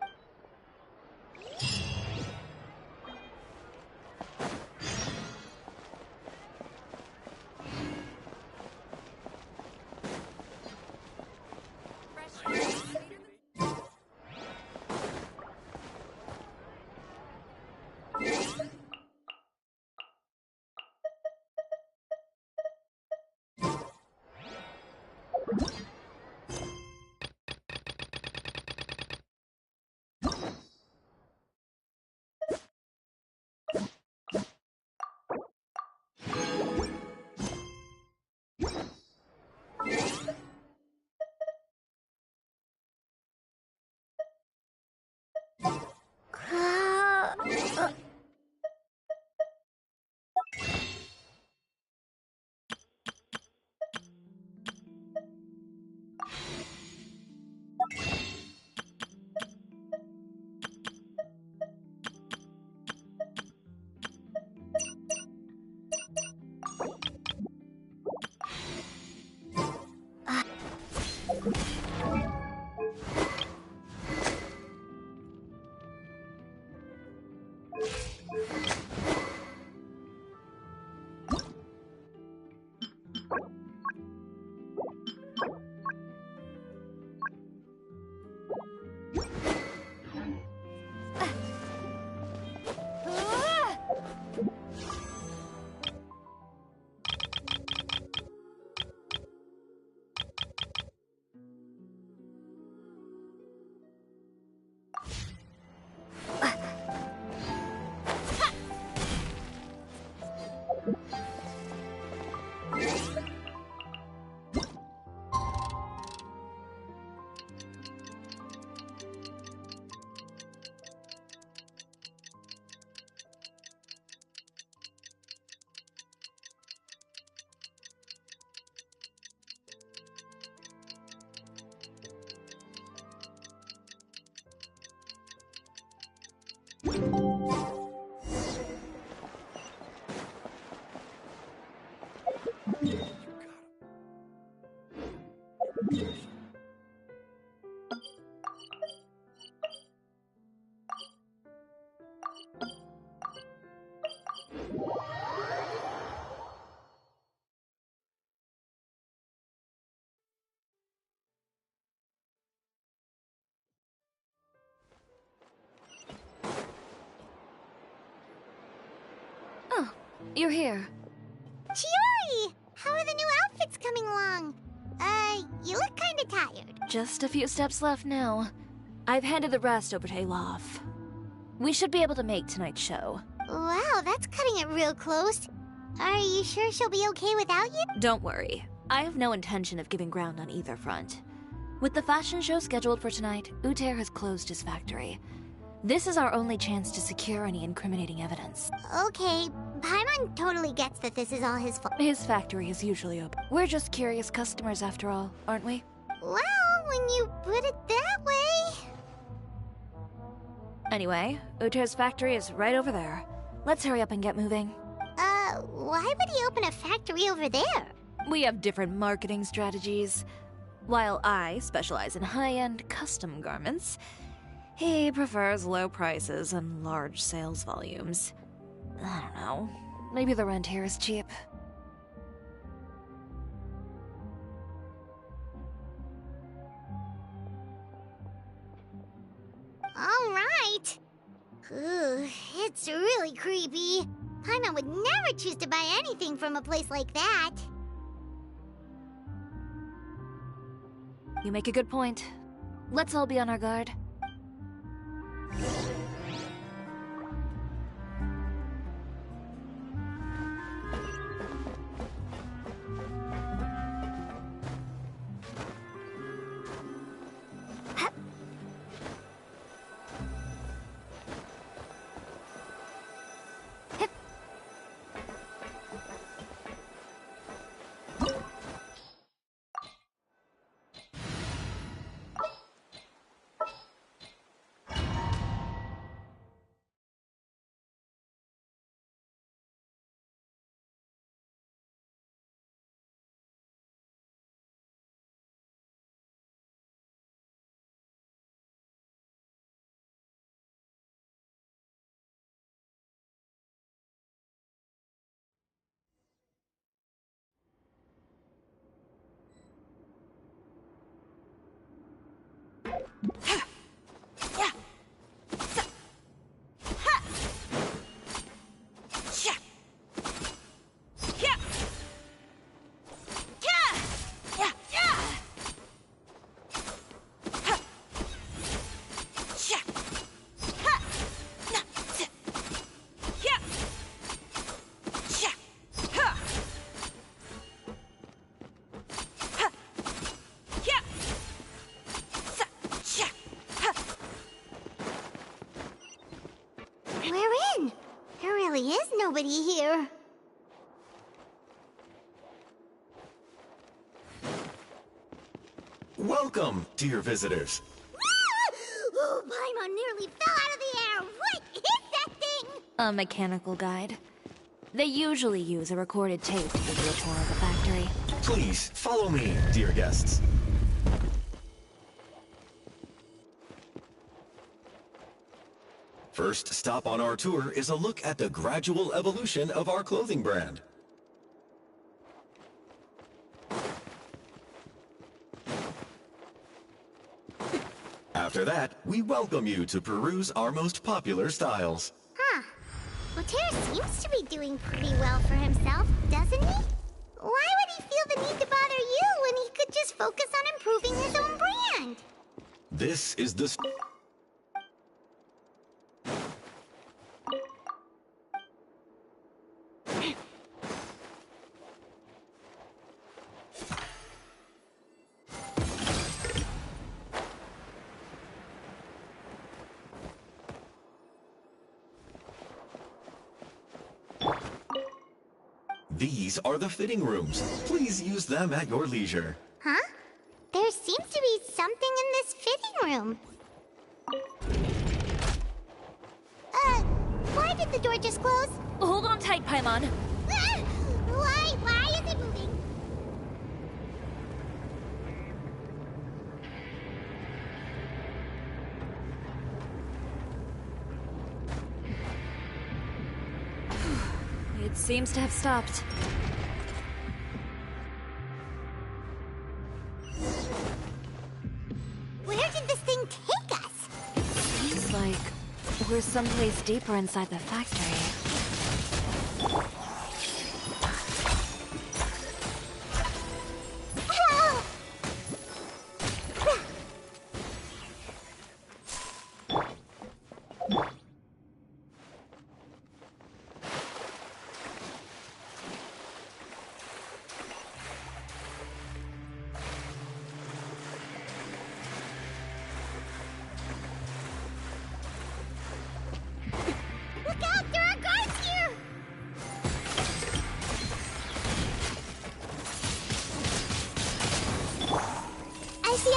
you're here. Chiori! How are the new outfits coming along? You look kinda tired. Just a few steps left now. I've handed the rest over to Alof. We should be able to make tonight's show. Wow, that's cutting it real close. Are you sure she'll be okay without you? Don't worry. I have no intention of giving ground on either front. With the fashion show scheduled for tonight, Uther has closed his factory. This is our only chance to secure any incriminating evidence. Okay, Paimon totally gets that this is all his fault. His factory is usually open. We're just curious customers after all, aren't we? Well, when you put it that way... Anyway, Uther's factory is right over there. Let's hurry up and get moving. Why would he open a factory over there? We have different marketing strategies. While I specialize in high-end custom garments, he prefers low prices and large sales volumes. I don't know. Maybe the rent here is cheap. All right. Ugh, it's really creepy. Paimon would never choose to buy anything from a place like that. You make a good point. Let's all be on our guard. Is nobody here. Welcome, dear visitors. Oh, Paimon nearly fell out of the air. What is that thing? A mechanical guide. They usually use a recorded tape to give you a tour of the factory. Please, follow me, dear guests. First stop on our tour is a look at the gradual evolution of our clothing brand. After that, we welcome you to peruse our most popular styles. Huh. Uther seems to be doing pretty well for himself, doesn't he? Why would he feel the need to bother you when he could just focus on improving his own brand? This is the... These are the fitting rooms. Please use them at your leisure. Huh? There seems to be something in this fitting room. Why did the door just close? Hold on tight, Paimon. Why is it moving? It seems to have stopped. Where did this thing take us? Seems like we're someplace deeper inside the factory.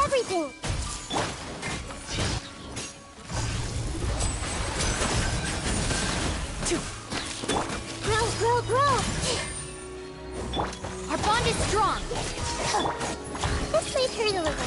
everything. Grow, grow, grow. Our bond is strong. This made her deliver.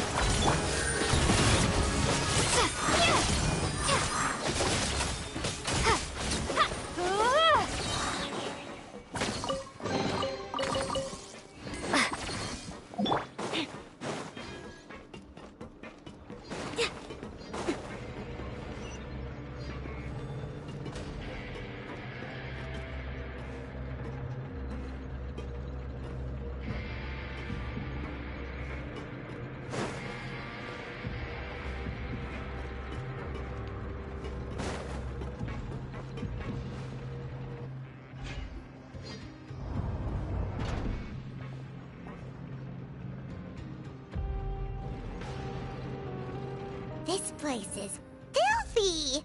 This place is filthy!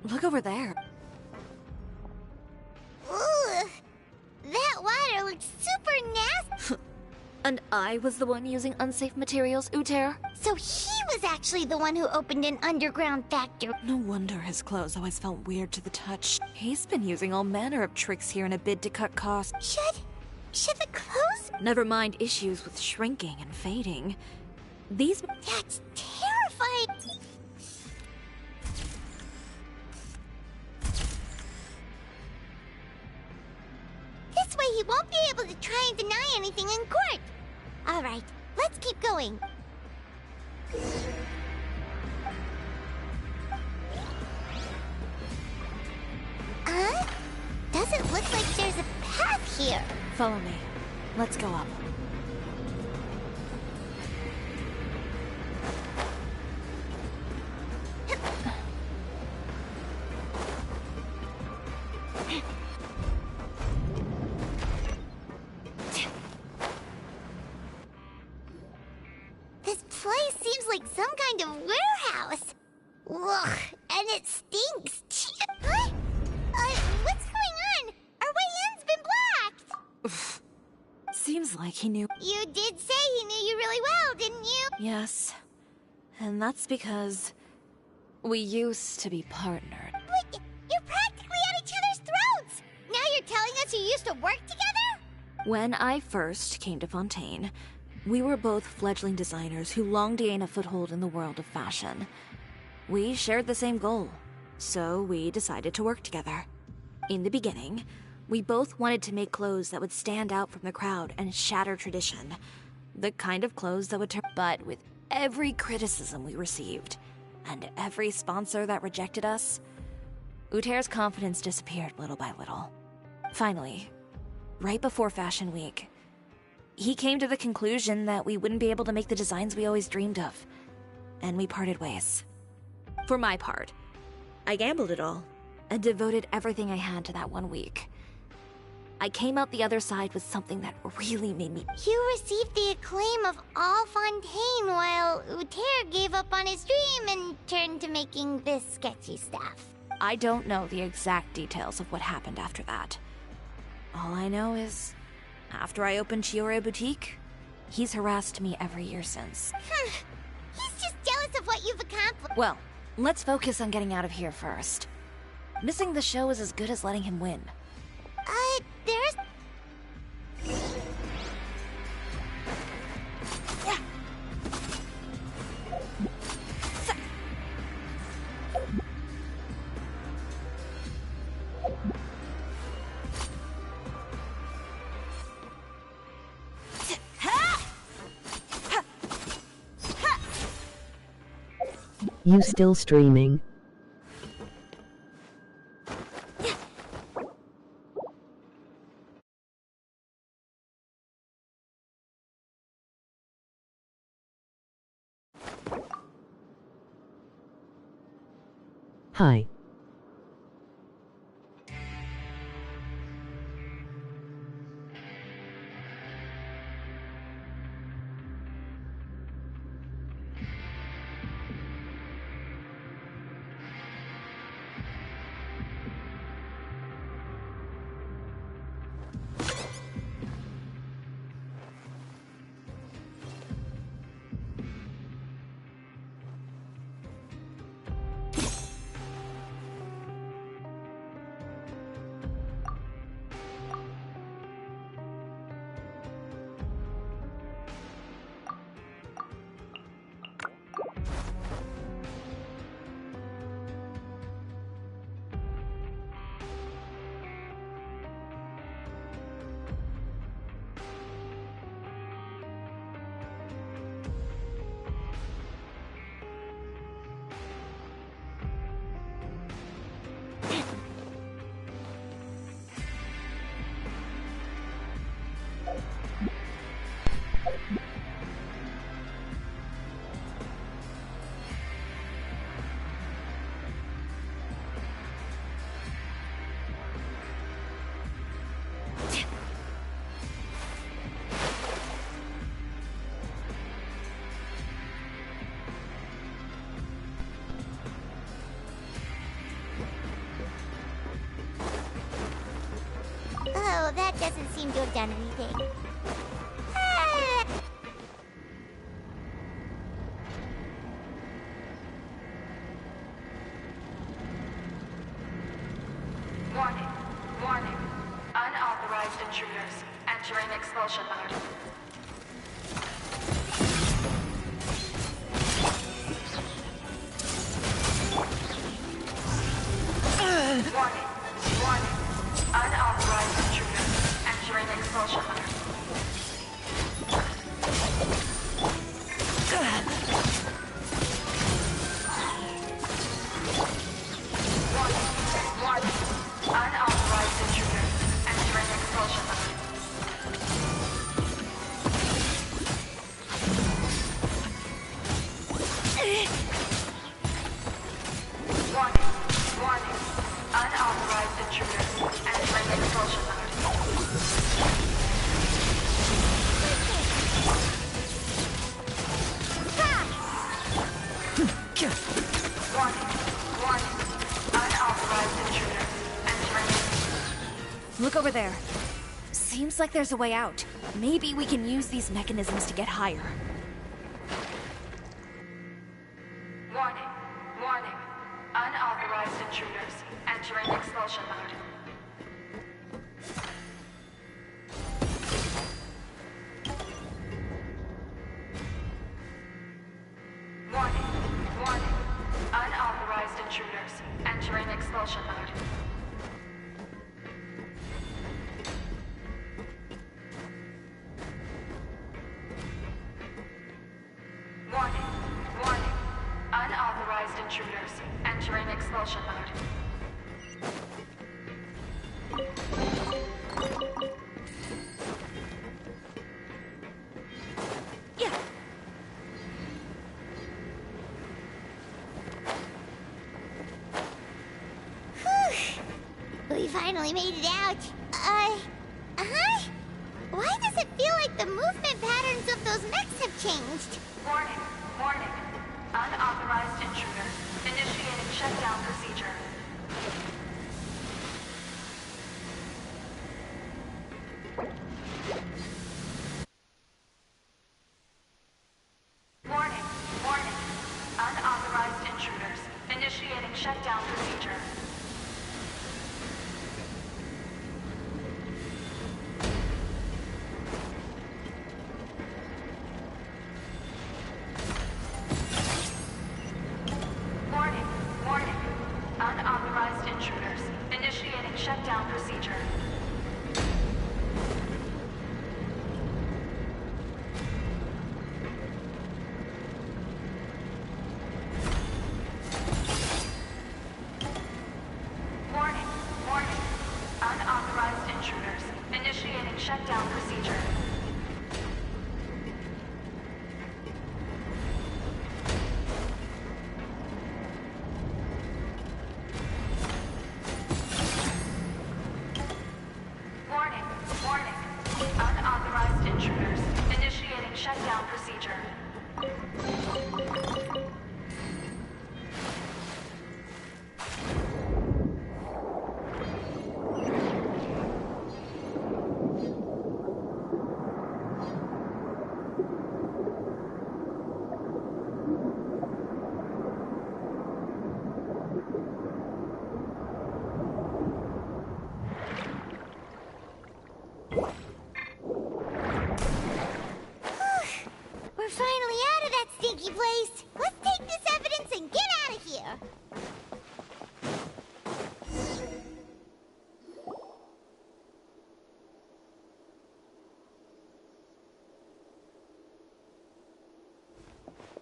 Look over there. Ooh, that water looks super nasty! And I was the one using unsafe materials, Uter. So he was actually the one who opened an underground factory. No wonder his clothes always felt weird to the touch. He's been using all manner of tricks here in a bid to cut costs. Should the clothes... Never mind issues with shrinking and fading. These... That's terrifying! This way he won't be able to try and deny anything in court. Alright, let's keep going. Doesn't look like there's a path here. Follow me. Let's go up. This place seems like some kind of warehouse. Ugh, and it stinks. Huh? What's going on? Our way in's been blocked. Seems like he knew. You did say he knew you really well, didn't you? Yes. And that's because we used to be partnered. Wait, you're practically at each other's throats. Now you're telling us you used to work together? When I first came to Fontaine, we were both fledgling designers who longed to gain a foothold in the world of fashion. We shared the same goal, so we decided to work together. In the beginning, we both wanted to make clothes that would stand out from the crowd and shatter tradition. The kind of clothes that would turn... But with every criticism we received, and every sponsor that rejected us, Uter's confidence disappeared little by little. Finally, right before Fashion Week, he came to the conclusion that we wouldn't be able to make the designs we always dreamed of, and we parted ways. For my part, I gambled it all, and devoted everything I had to that 1 week. I came out the other side with something that really made me... You received the acclaim of all Fontaine while Uter gave up on his dream and turned to making this sketchy stuff. I don't know the exact details of what happened after that. All I know is, after I opened Chiore Boutique, he's harassed me every year since. He's just jealous of what you've accomplished. Well, let's focus on getting out of here first. Missing the show is as good as letting him win. There's... You still streaming? Hi. that doesn't seem to have done anything. Warning. Warning. Unauthorized intruders entering expulsion mode. Warning. Warning. Unauthorized intruders entering expulsion mode. Warning. Warning. Unauthorized intruders entering expulsion mode. Warning. Warning. Unauthorized intruders entering expulsion mode. Warning. Warning. Unauthorized intruders entering. Look over there. Seems like there's a way out. Maybe we can use these mechanisms to get higher. Warning. Warning. Unauthorized intruders entering expulsion mode. Warning. Warning. Unauthorized intruders entering expulsion mode. Warning. Warning. Unauthorized intruders entering expulsion mode. Yeah. Whew. We finally made it out. Uh-huh? Why does it feel like the movement patterns of those mechs have changed? Warning. Warning. Unauthorized intruder. Initiating shutdown procedure. Warning. Warning. Unauthorized intruders. Initiating shutdown procedure. Warning. Warning. Unauthorized intruders. Initiating shutdown procedure. Warning. Warning. Unauthorized intruders. Initiating shutdown procedure. Warning. Warning. Unauthorized intruders. Initiating shutdown procedure. We're finally out of that stinky place. Let's take this evidence and get out of here.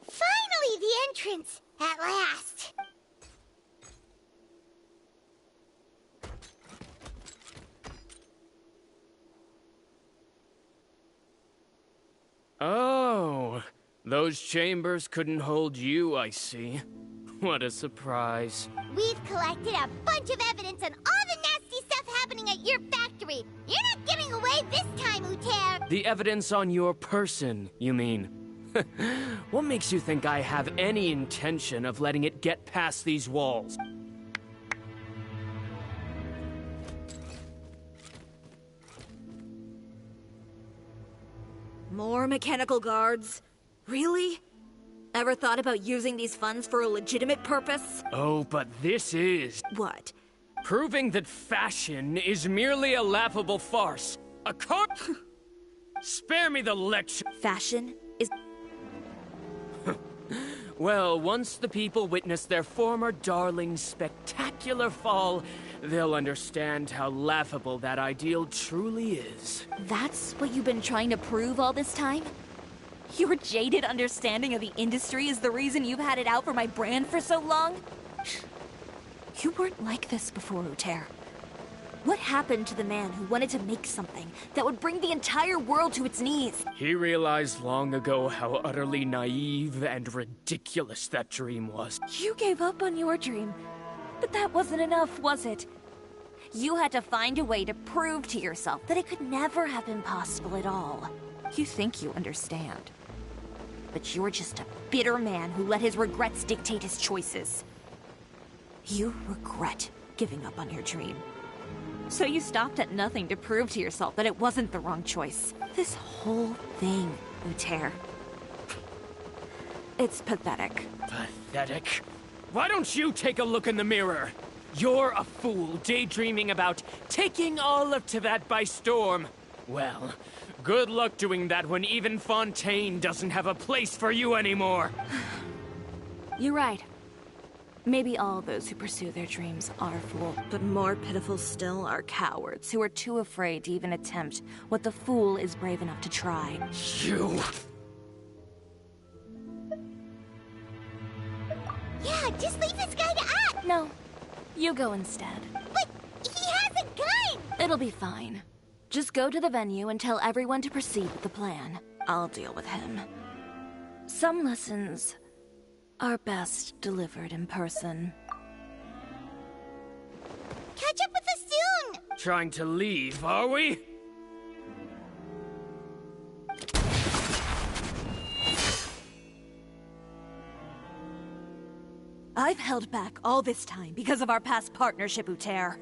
Finally, the entrance. At last. Oh, those chambers couldn't hold you, I see. What a surprise. We've collected a bunch of evidence on all the nasty stuff happening at your factory. You're not getting away this time, Uter. The evidence on your person, you mean? What makes you think I have any intention of letting it get past these walls? More mechanical guards? Really? Ever thought about using these funds for a legitimate purpose? Oh, but this is... What? Proving that fashion is merely a laughable farce. A car... Spare me the lecture. Fashion is... Well, once the people witness their former darling's spectacular fall, they'll understand how laughable that ideal truly is. That's what you've been trying to prove all this time? Your jaded understanding of the industry is the reason you've had it out for my brand for so long? You weren't like this before, Uter. What happened to the man who wanted to make something that would bring the entire world to its knees? He realized long ago how utterly naive and ridiculous that dream was. You gave up on your dream, but that wasn't enough, was it? You had to find a way to prove to yourself that it could never have been possible at all. You think you understand, but you're just a bitter man who let his regrets dictate his choices. You regret giving up on your dream. So you stopped at nothing to prove to yourself that it wasn't the wrong choice. This whole thing, Uter. It's pathetic. Pathetic? Why don't you take a look in the mirror? You're a fool daydreaming about taking all of Teyvat by storm. Well, good luck doing that when even Fontaine doesn't have a place for you anymore. You're right. Maybe all those who pursue their dreams are fools, but more pitiful still are cowards who are too afraid to even attempt what the fool is brave enough to try. You... Yeah, just leave this guy to act! No, you go instead. But he has a gun! It'll be fine. Just go to the venue and tell everyone to proceed with the plan. I'll deal with him. Some lessons are best delivered in person. Catch up with us soon! Trying to leave, are we? I've held back all this time because of our past partnership, Uter.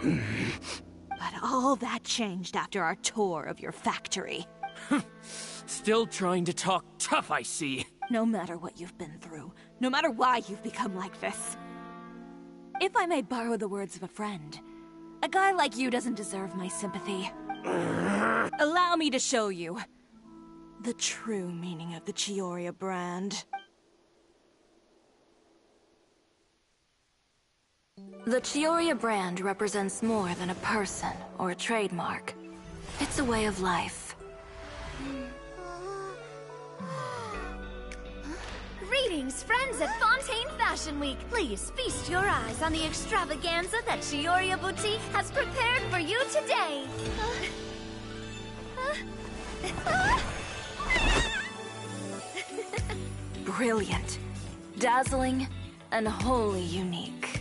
But all that changed after our tour of your factory. Still trying to talk tough, I see. No matter what you've been through, no matter why you've become like this. If I may borrow the words of a friend, a guy like you doesn't deserve my sympathy. Allow me to show you the true meaning of the Chioria brand. The Chioria brand represents more than a person or a trademark. It's a way of life. Greetings, friends at Fontaine Fashion Week. Please feast your eyes on the extravaganza that Chioria Boutique has prepared for you today. Brilliant, dazzling, and wholly unique.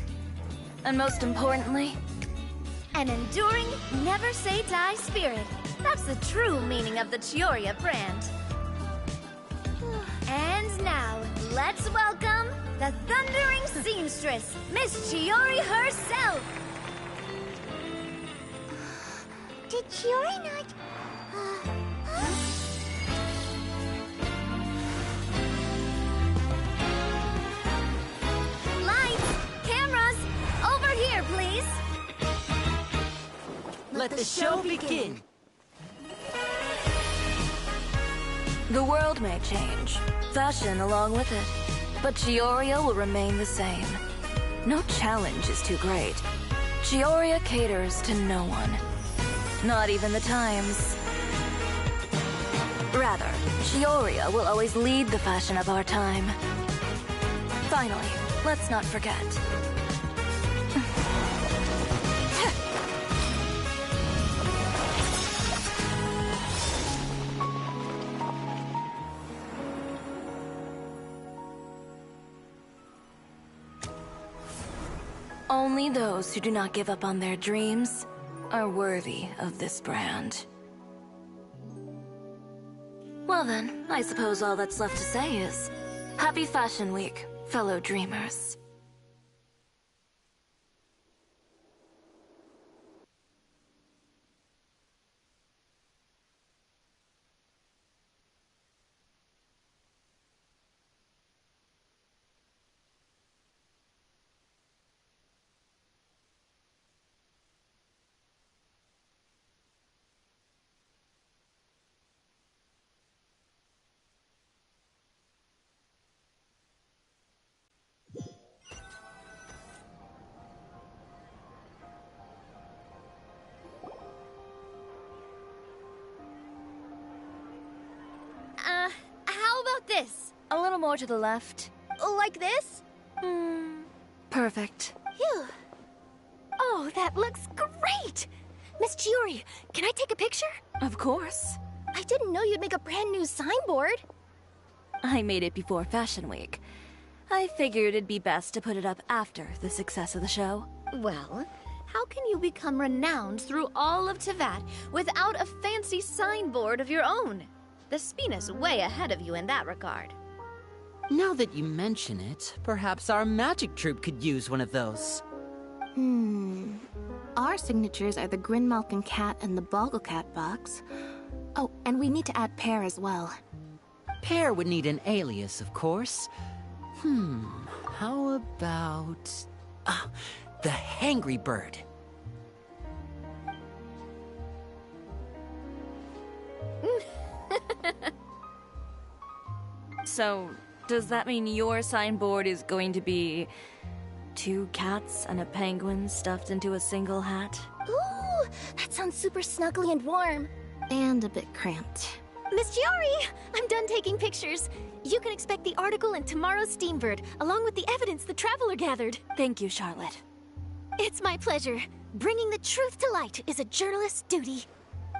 And most importantly, an enduring, never-say-die spirit. That's the true meaning of the Chioria brand. And now, let's welcome the thundering seamstress, Miss Chiori herself! Did Chiori not... Lights! Cameras! Over here, please! Let the show begin! The world may change, fashion along with it, but Chioria will remain the same. No challenge is too great. Chioria caters to no one. Not even the times. Rather, Chioria will always lead the fashion of our time. Finally, let's not forget. Only those who do not give up on their dreams are worthy of this brand. Well then, I suppose all that's left to say is, Happy Fashion Week, fellow dreamers. this? A little more to the left. Like this? Perfect. Phew. Oh, that looks great! Miss Chiori, can I take a picture? Of course. I didn't know you'd make a brand new signboard. I made it before Fashion Week. I figured it'd be best to put it up after the success of the show. Well, how can you become renowned through all of Teyvat without a fancy signboard of your own? The Spina's way ahead of you in that regard. Now that you mention it, perhaps our magic troupe could use one of those. Our signatures are the Grinmalkin cat and the Bogglecat box. Oh, and we need to add Pear as well. Pear would need an alias, of course. How about... the Hangry Bird. So, does that mean your signboard is going to be 2 cats and a penguin stuffed into a single hat? Ooh, that sounds super snuggly and warm. And a bit cramped. Miss Chiori, I'm done taking pictures. You can expect the article in tomorrow's Steambird, along with the evidence the Traveler gathered. Thank you, Charlotte. It's my pleasure. Bringing the truth to light is a journalist's duty.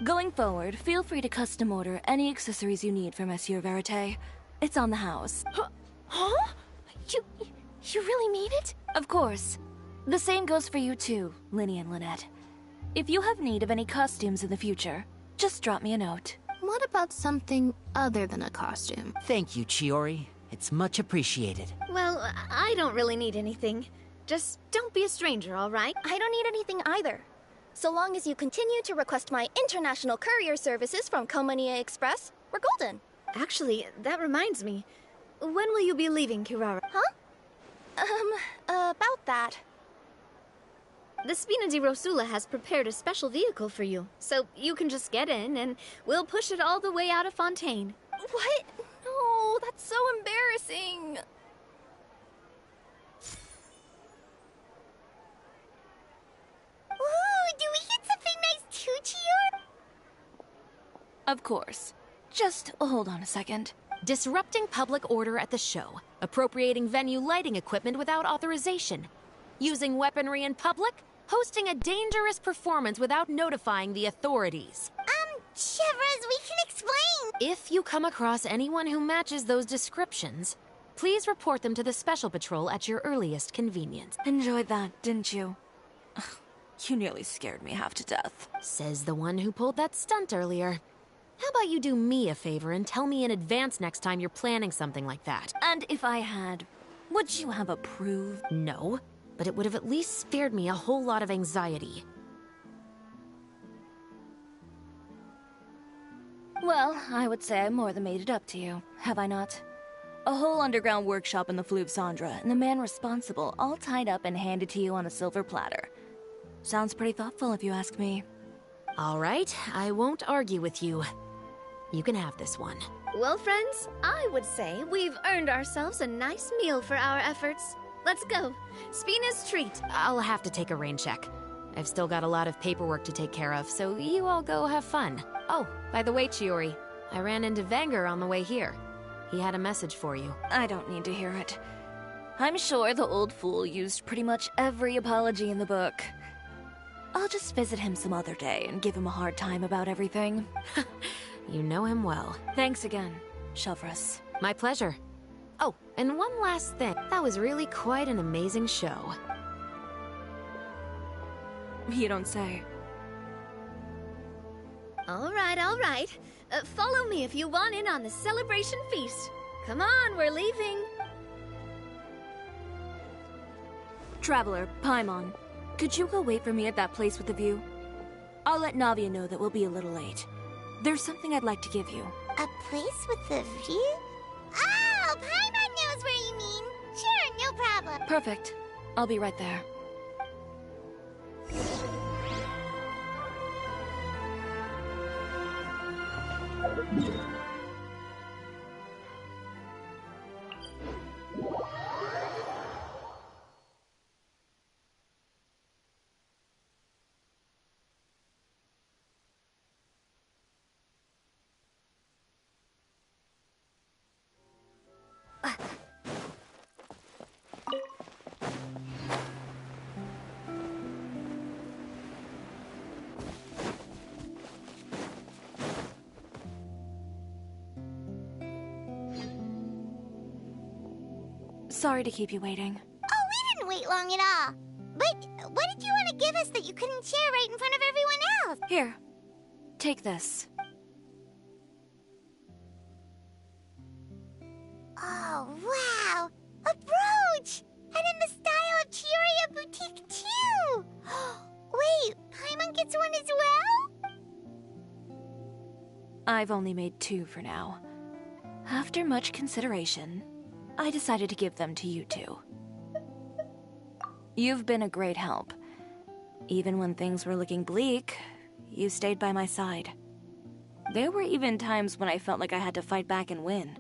Going forward, feel free to custom order any accessories you need for Monsieur Verite. It's on the house. Huh? You really mean it? Of course. The same goes for you too, Linny and Lynette. If you have need of any costumes in the future, just drop me a note. What about something other than a costume? Thank you, Chiori. It's much appreciated. Well, I don't really need anything. Just don't be a stranger, all right? I don't need anything either. So long as you continue to request my international courier services from Komania Express, we're golden. Actually, that reminds me. When will you be leaving, Kirara? Huh? About that. The Spina di Rosula has prepared a special vehicle for you, so you can just get in and we'll push it all the way out of Fontaine. What? No, that's so embarrassing. Ooh, do we get something nice too, Chiori? Of course. Just hold on a second. Disrupting public order at the show. Appropriating venue lighting equipment without authorization. Using weaponry in public. Hosting a dangerous performance without notifying the authorities. Chevrolet, we can explain. If you come across anyone who matches those descriptions, please report them to the Special Patrol at your earliest convenience. Enjoyed that, didn't you? You nearly scared me half to death. Says the one who pulled that stunt earlier. How about you do me a favor and tell me in advance next time you're planning something like that? And if I had, would you have approved? No, but it would have at least spared me a whole lot of anxiety. Well, I would say I more than made it up to you, have I not? A whole underground workshop in the Fleuve Cendra, and the man responsible all tied up and handed to you on a silver platter. Sounds pretty thoughtful if you ask me. All right, I won't argue with you. You can have this one. Well, friends, I would say we've earned ourselves a nice meal for our efforts. Let's go. Spina's treat. I'll have to take a rain check. I've still got a lot of paperwork to take care of, so you all go have fun. Oh, by the way, Chiori, I ran into Vanger on the way here. He had a message for you. I don't need to hear it. I'm sure the old fool used pretty much every apology in the book. I'll just visit him some other day and give him a hard time about everything. You know him well. Thanks again, Shelvrus. My pleasure. Oh, and one last thing. That was really quite an amazing show. You don't say. All right, all right. Follow me if you want in on the celebration feast. Come on, we're leaving. Traveler, Paimon, could you go wait for me at that place with the view? I'll let Navia know that we'll be a little late. There's something I'd like to give you. A place with a view? Oh, Paimon knows where you mean. Sure, no problem. Perfect. I'll be right there. Sorry to keep you waiting. Oh, we didn't wait long at all. But what did you want to give us that you couldn't share right in front of everyone else? Here, take this. Oh, wow! A brooch! And in the style of Chioria Boutique, too! Wait, Paimon gets one as well? I've only made 2 for now. After much consideration, I decided to give them to you two. You've been a great help. Even when things were looking bleak, you stayed by my side. There were even times when I felt like I had to fight back and win,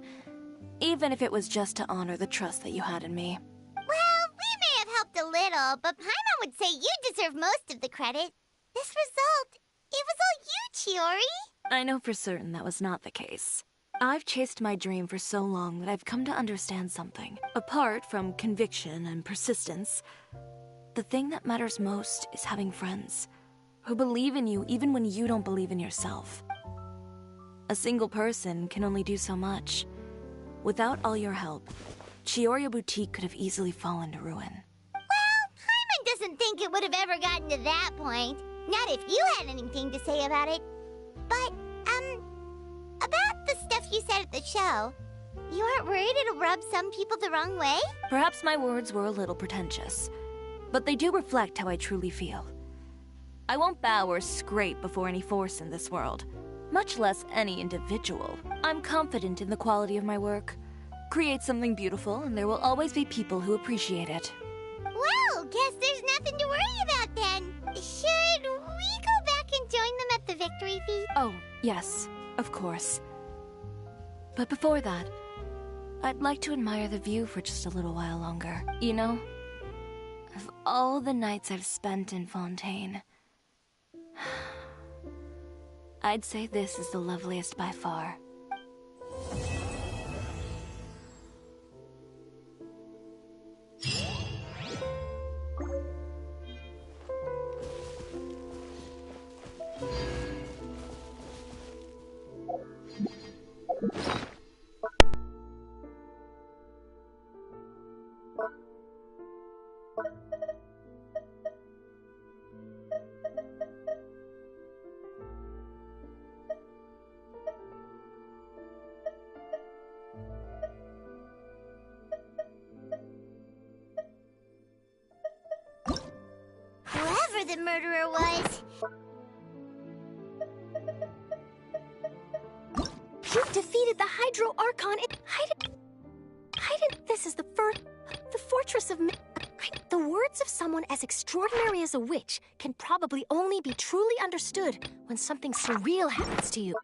even if it was just to honor the trust that you had in me. Well, we may have helped a little, but Paimon would say you deserve most of the credit. This result, it was all you, Chiori. I know for certain that was not the case. I've chased my dream for so long that I've come to understand something. Apart from conviction and persistence, the thing that matters most is having friends who believe in you even when you don't believe in yourself. A single person can only do so much. Without all your help, Chioria Boutique could have easily fallen to ruin. Well, Paimon doesn't think it would have ever gotten to that point. Not if you had anything to say about it. But, about the stuff you said at the show, you aren't worried it'll rub some people the wrong way? Perhaps my words were a little pretentious, but they do reflect how I truly feel. I won't bow or scrape before any force in this world, much less any individual. I'm confident in the quality of my work. Create something beautiful, and there will always be people who appreciate it. Well, guess there's nothing to worry about then. Should we go back and join them at the victory feast? Oh, yes, of course. But before that, I'd like to admire the view for just a little while longer. You know, of all the nights I've spent in Fontaine, I'd say this is the loveliest by far. Whoever the murderer was. You defeated the Hydro Archon and this is the fortress of The words of someone as extraordinary as a witch can probably only be truly understood when something surreal happens to you.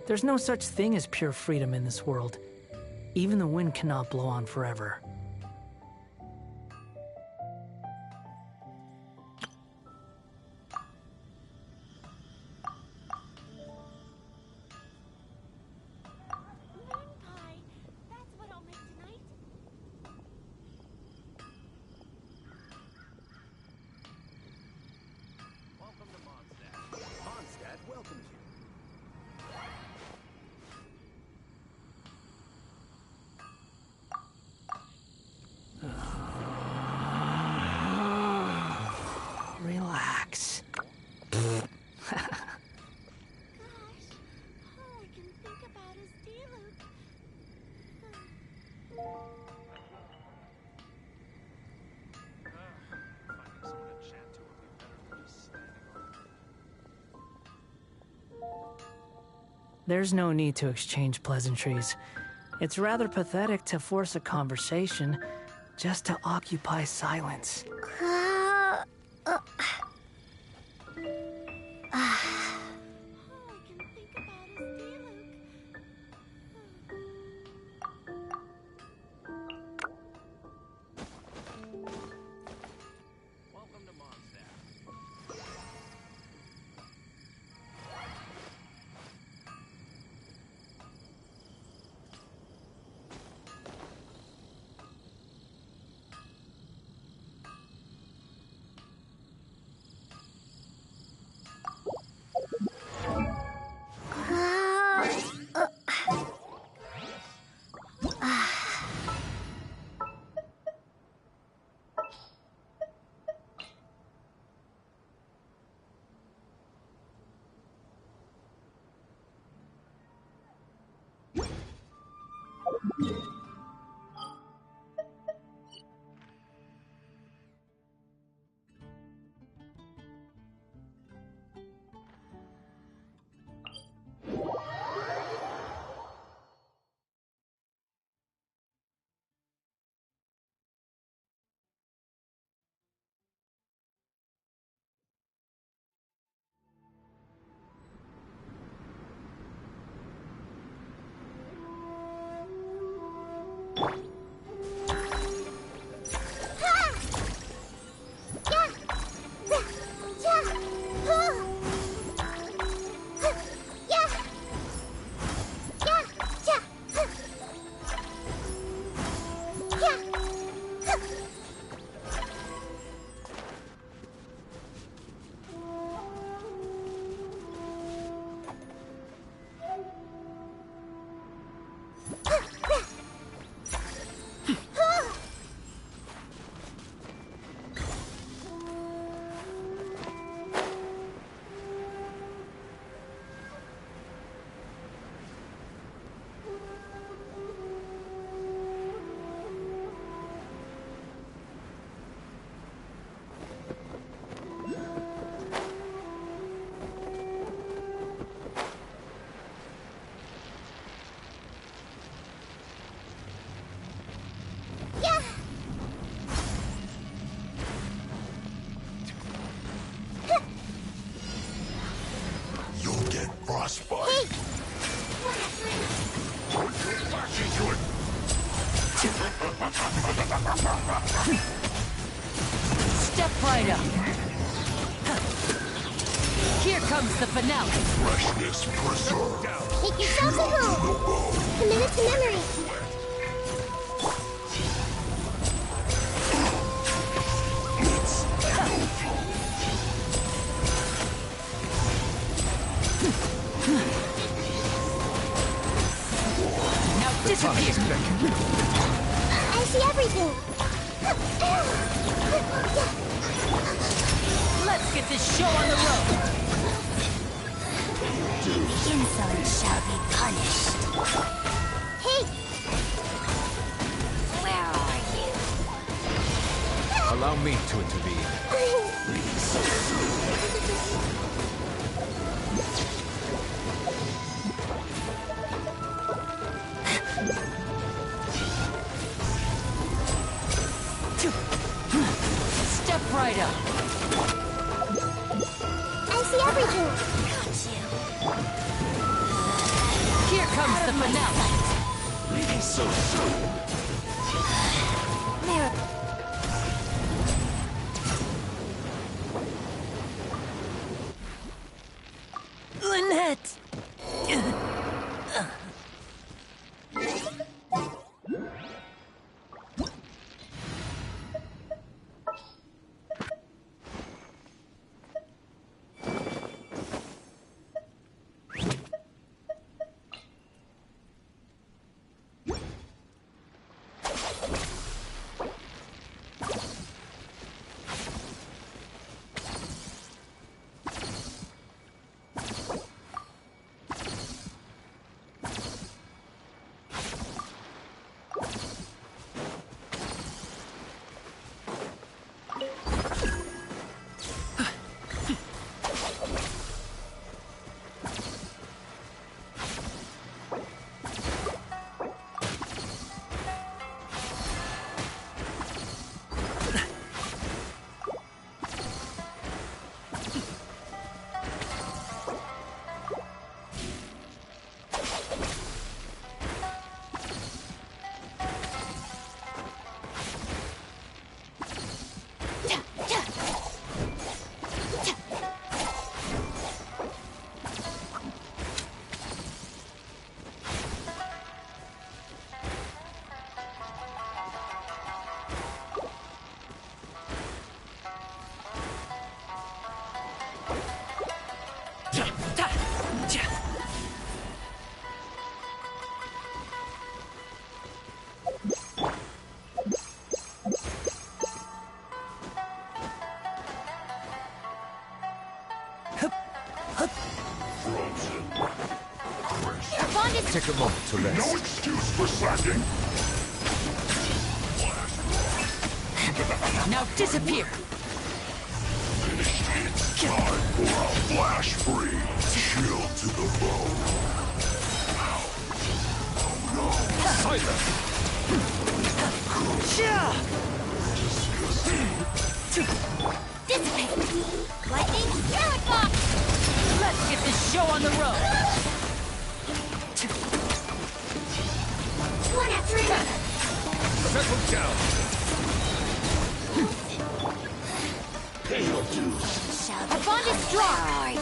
There's no such thing as pure freedom in this world. Even the wind cannot blow on forever. Relax. There's no need to exchange pleasantries. It's rather pathetic to force a conversation just to occupy silence. Step right up. Here comes the finale. Freshness preserved. Take yourselves home. Commit it to memory. Now disappear. I see everything. Let's get this show on the road. Insolence shall be punished. Hey! Where are you? Allow me to intervene. Step right up. I see everything. comes the finale. Leaving so soon. Lynette! Take a moment to rest. No excuse for slacking. Now disappear! It's time for a flash free. Chill to the bone. Oh no. Silence! Dissipate! Lightning, Spirit Box! Let's get this show on the road! One after another! Settle down! Hail to Our bond is strong!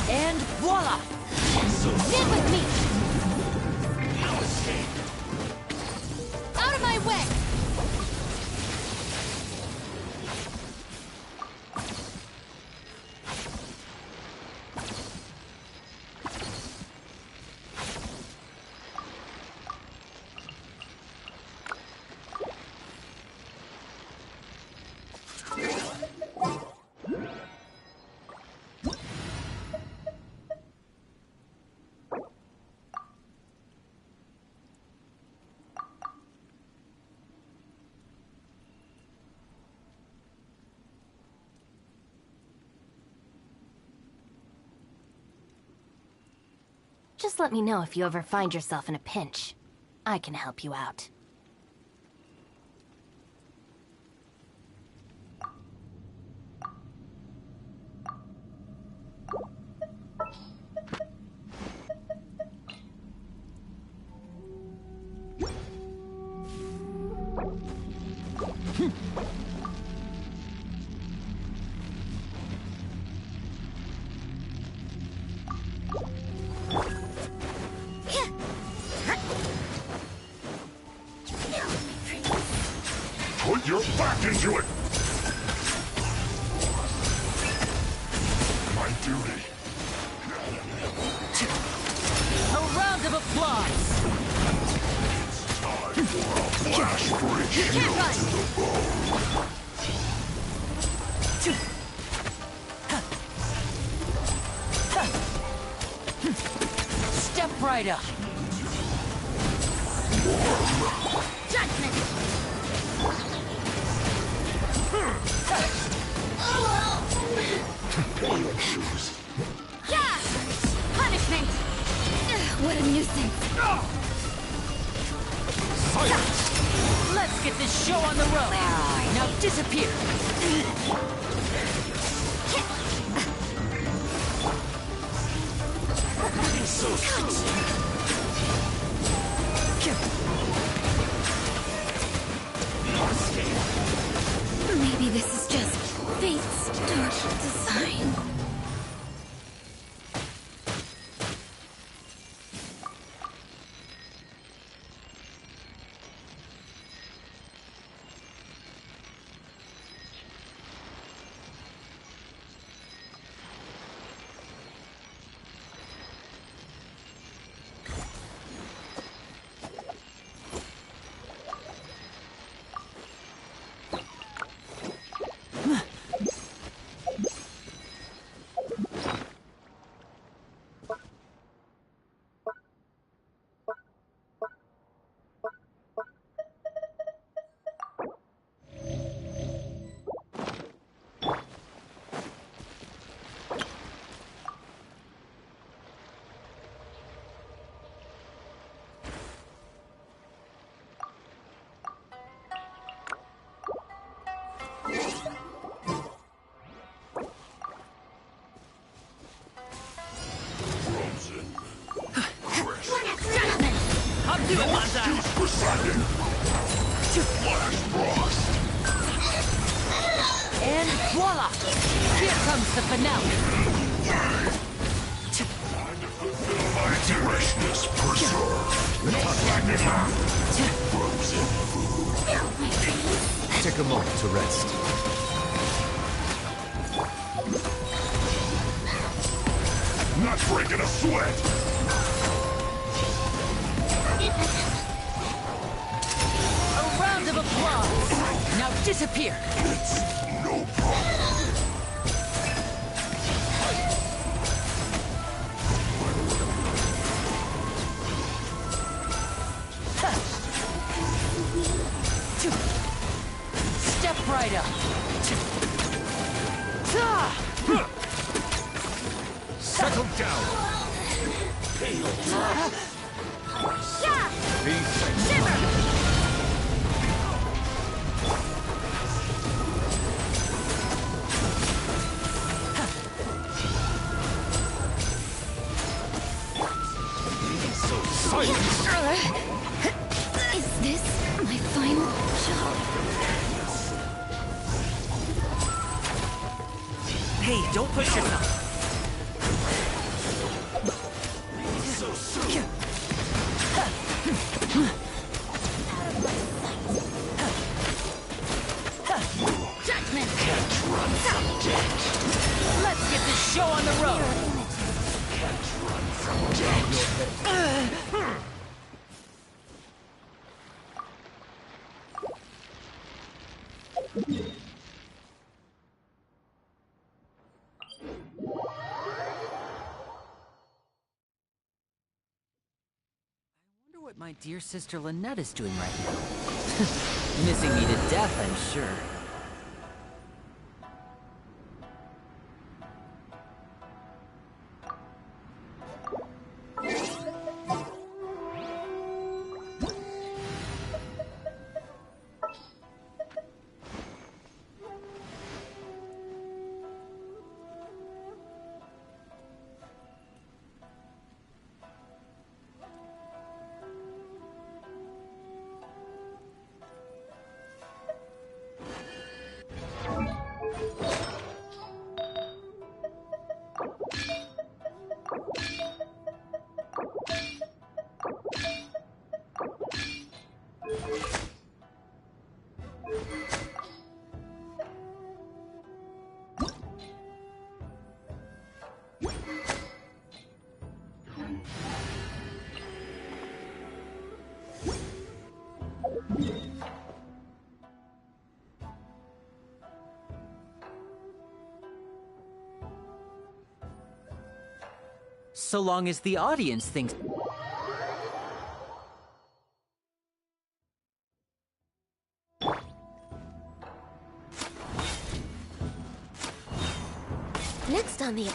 And voila! Stand with me! Out of my way! Just let me know if you ever find yourself in a pinch. I can help you out. Put your back into it! My duty. A round of applause! Time for a flash break shield to the bone. Step right up! Judgment! nonsense! Let's get this show on the road. Now disappear. Maybe this is just fate's dark design. And voila! Here comes the finale. Freshness preserved. Frozen food. Take a moment to rest. Not breaking a sweat. A round of applause. Now disappear. It's no problem. Step right up. Settle down. Yeah! Be safe. Shiver! Is this my final job? Hey, don't push yourself. Judgment! Let's get this show on the road. What my dear sister Lynette is doing right now. Missing me to death, I'm sure. So long as the audience thinks... Next on the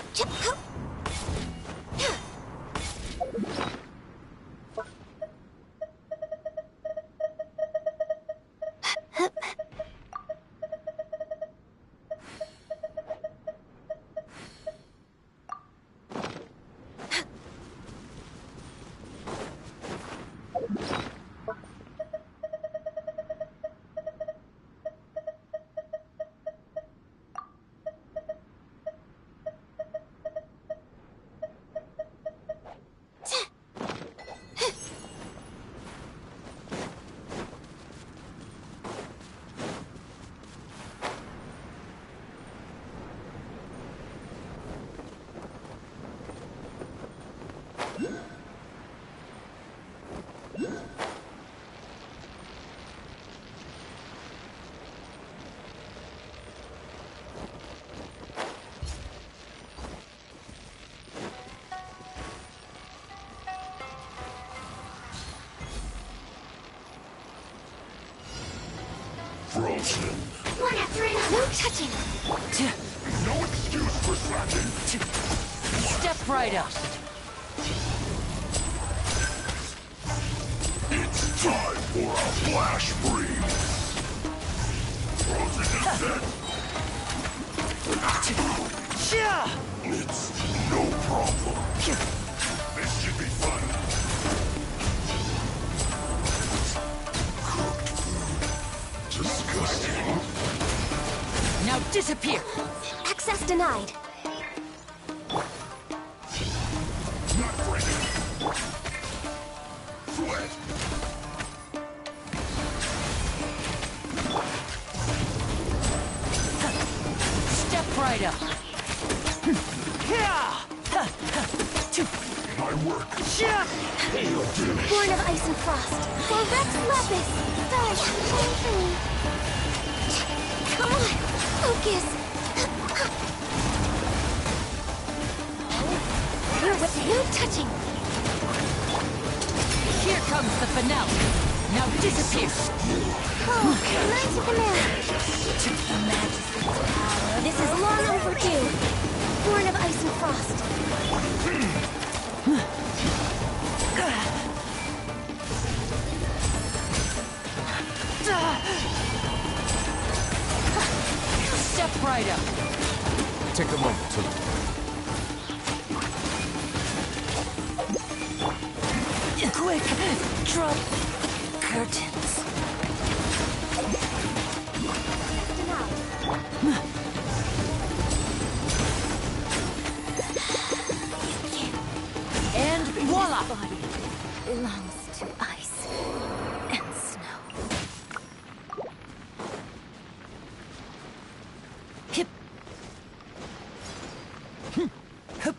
frozen. One after another. No touching. No excuse for slacking. Step right up. It's time for a flash freeze. Frozen is dead. It's no problem. This should be fun. Cooked food. Disgusting. Now disappear. Access denied. Not ready. Sweat. Step right up. My work. Born of ice and frost. For Rex Lepus. Come on, focus. We're with no touching. Here comes the finale. Now disappear. Oh, nice finale. This is long overdue. Born of ice and frost. Step right up. Take a moment to quick, drop curtains. And voila! Body belongs to ice and snow. Hip. Hup.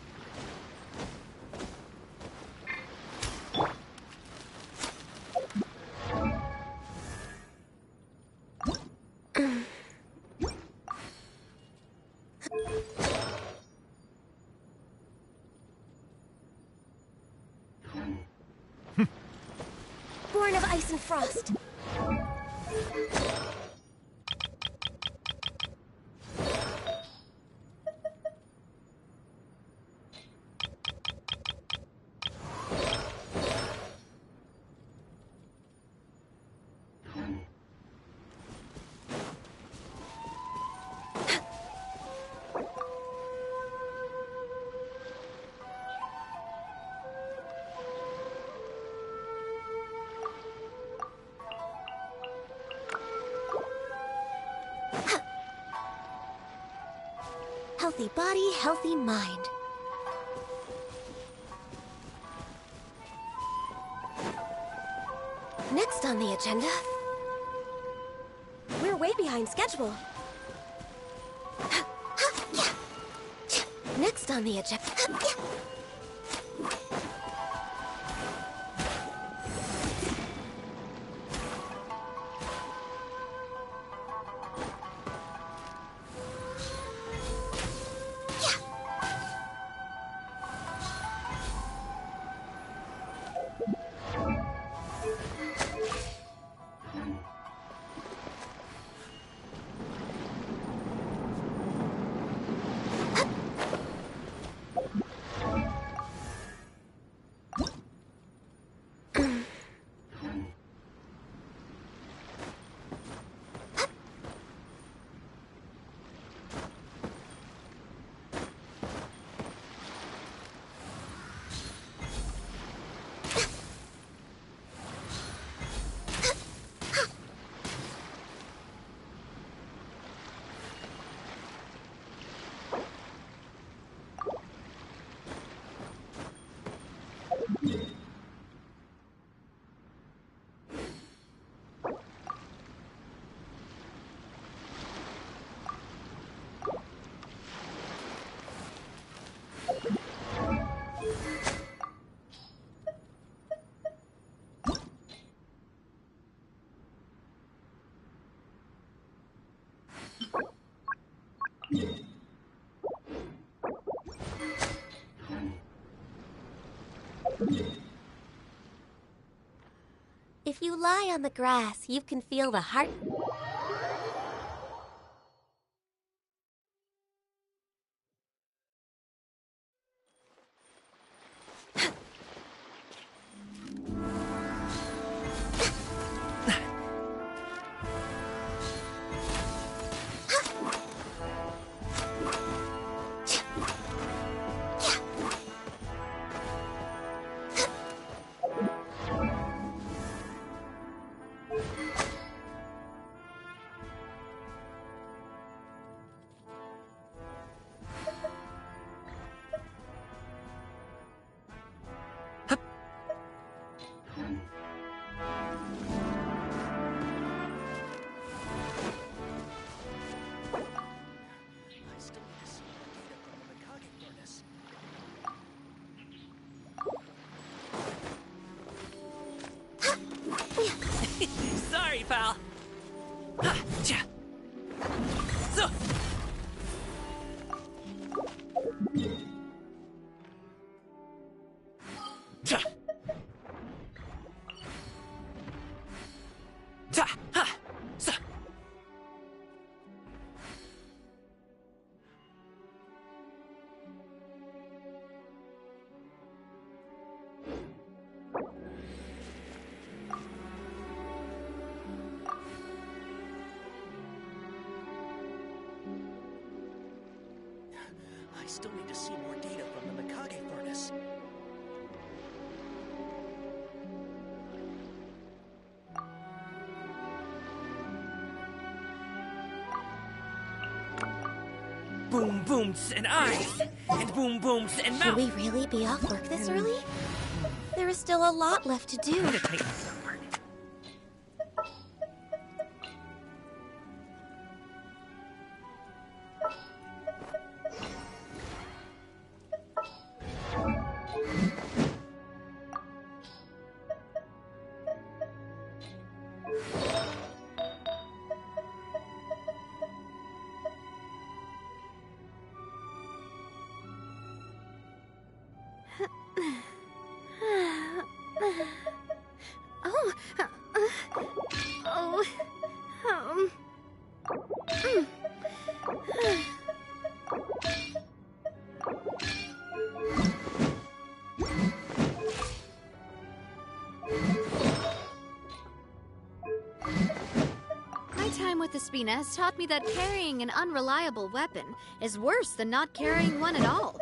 Born of ice and frost. Healthy body, healthy mind. Next on the agenda... We're way behind schedule. Next on the agenda... If you lie on the grass, you can feel the heart... Sorry, pal. Ha, cha. So. Ta. Ta. Ha. Sa. I still need to see more data from the Mikage furnace. Boom booms and eyes, and boom booms and mouth. Should we really be off work this early? There is still a lot left to do. Oh. Oh. My time with Espina has taught me that carrying an unreliable weapon is worse than not carrying one at all.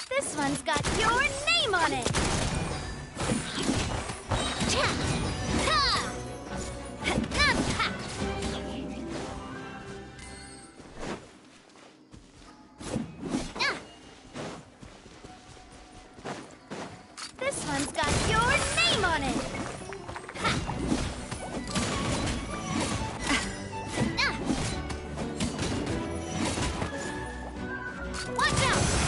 This one's got your name on it! This one's got your name on it! Watch out!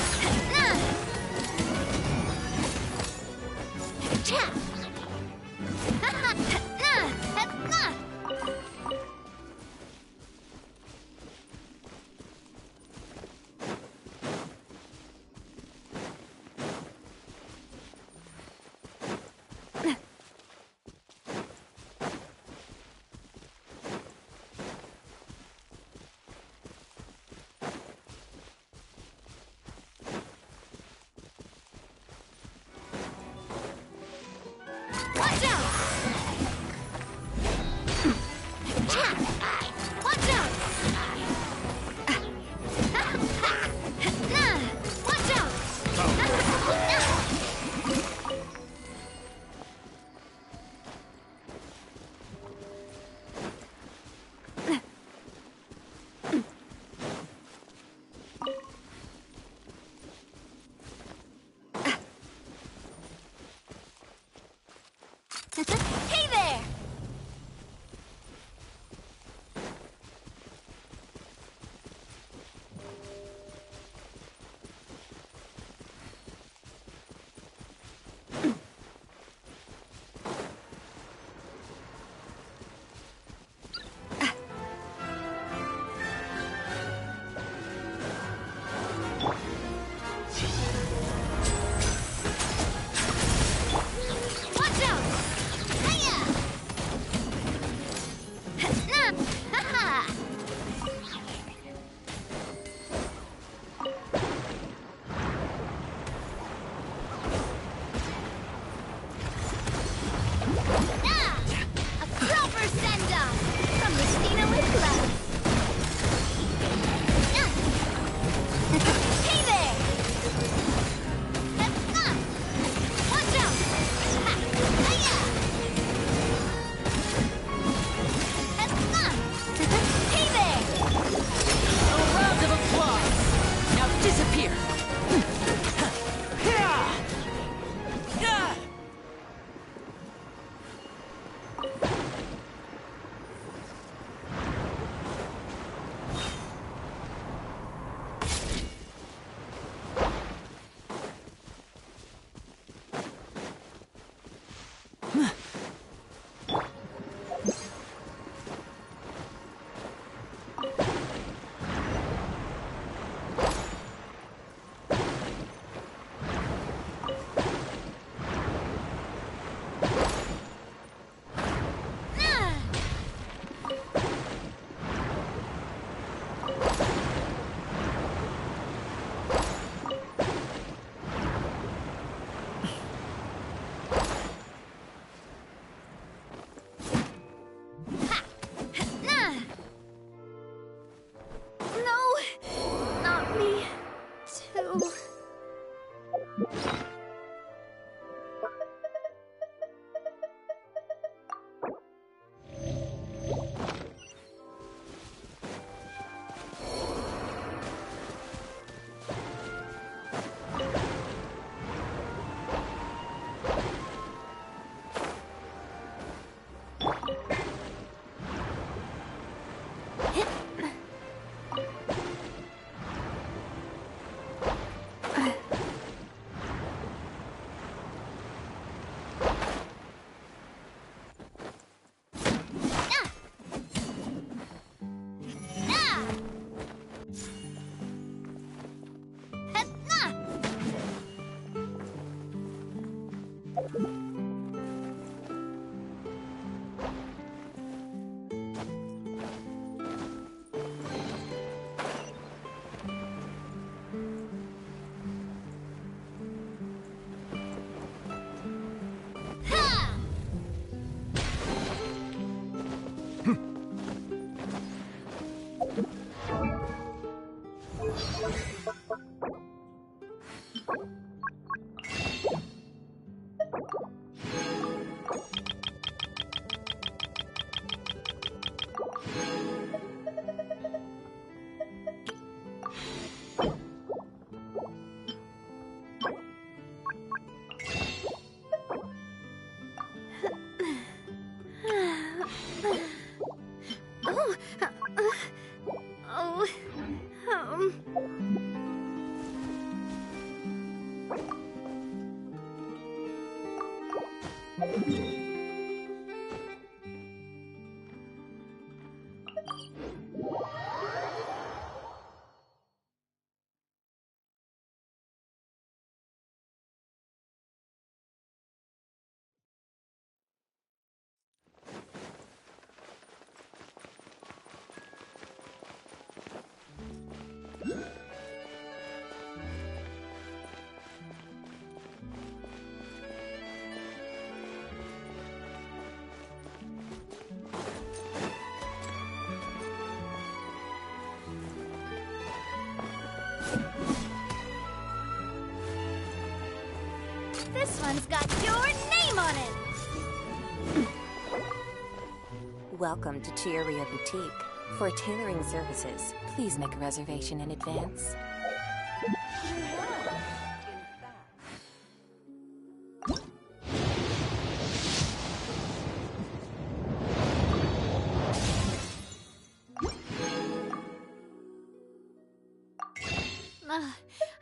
This one's got your name on it! Welcome to Chiyoria Boutique. For tailoring services, please make a reservation in advance.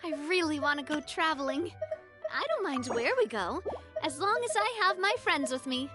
I really want to go traveling. I don't mind where we go, as long as I have my friends with me.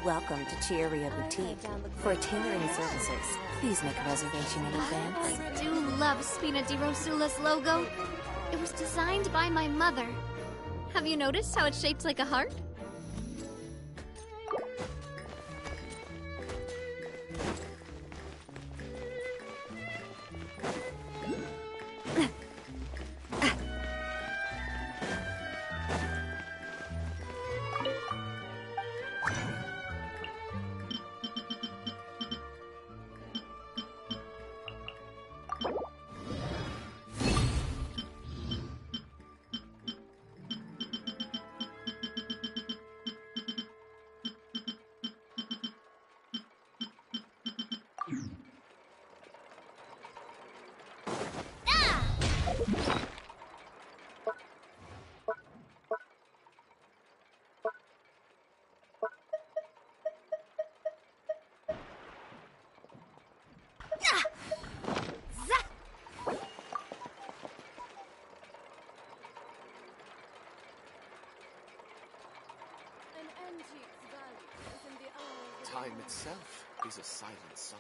Welcome to Chiyoria Boutique. For tailoring services, please make a reservation in advance. I do love Spina di Rosula's logo. It was designed by my mother. Have you noticed how it's shaped like a heart? Time itself is a silent song.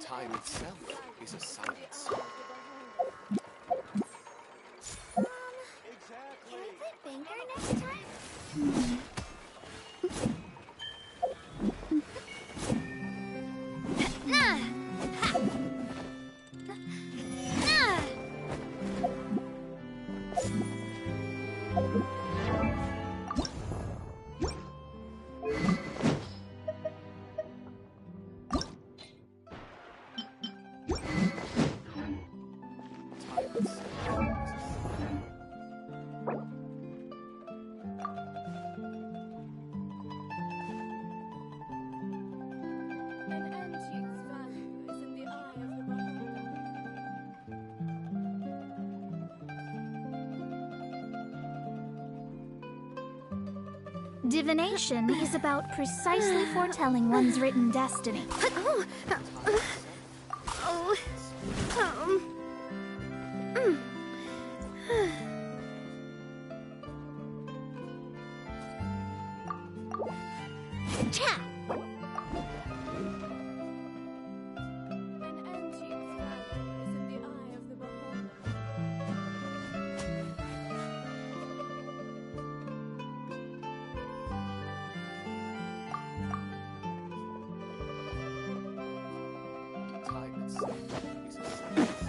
Time itself is a silent song. Can we play Banker next time? Divination is about precisely foretelling one's written destiny. Time itself is a science.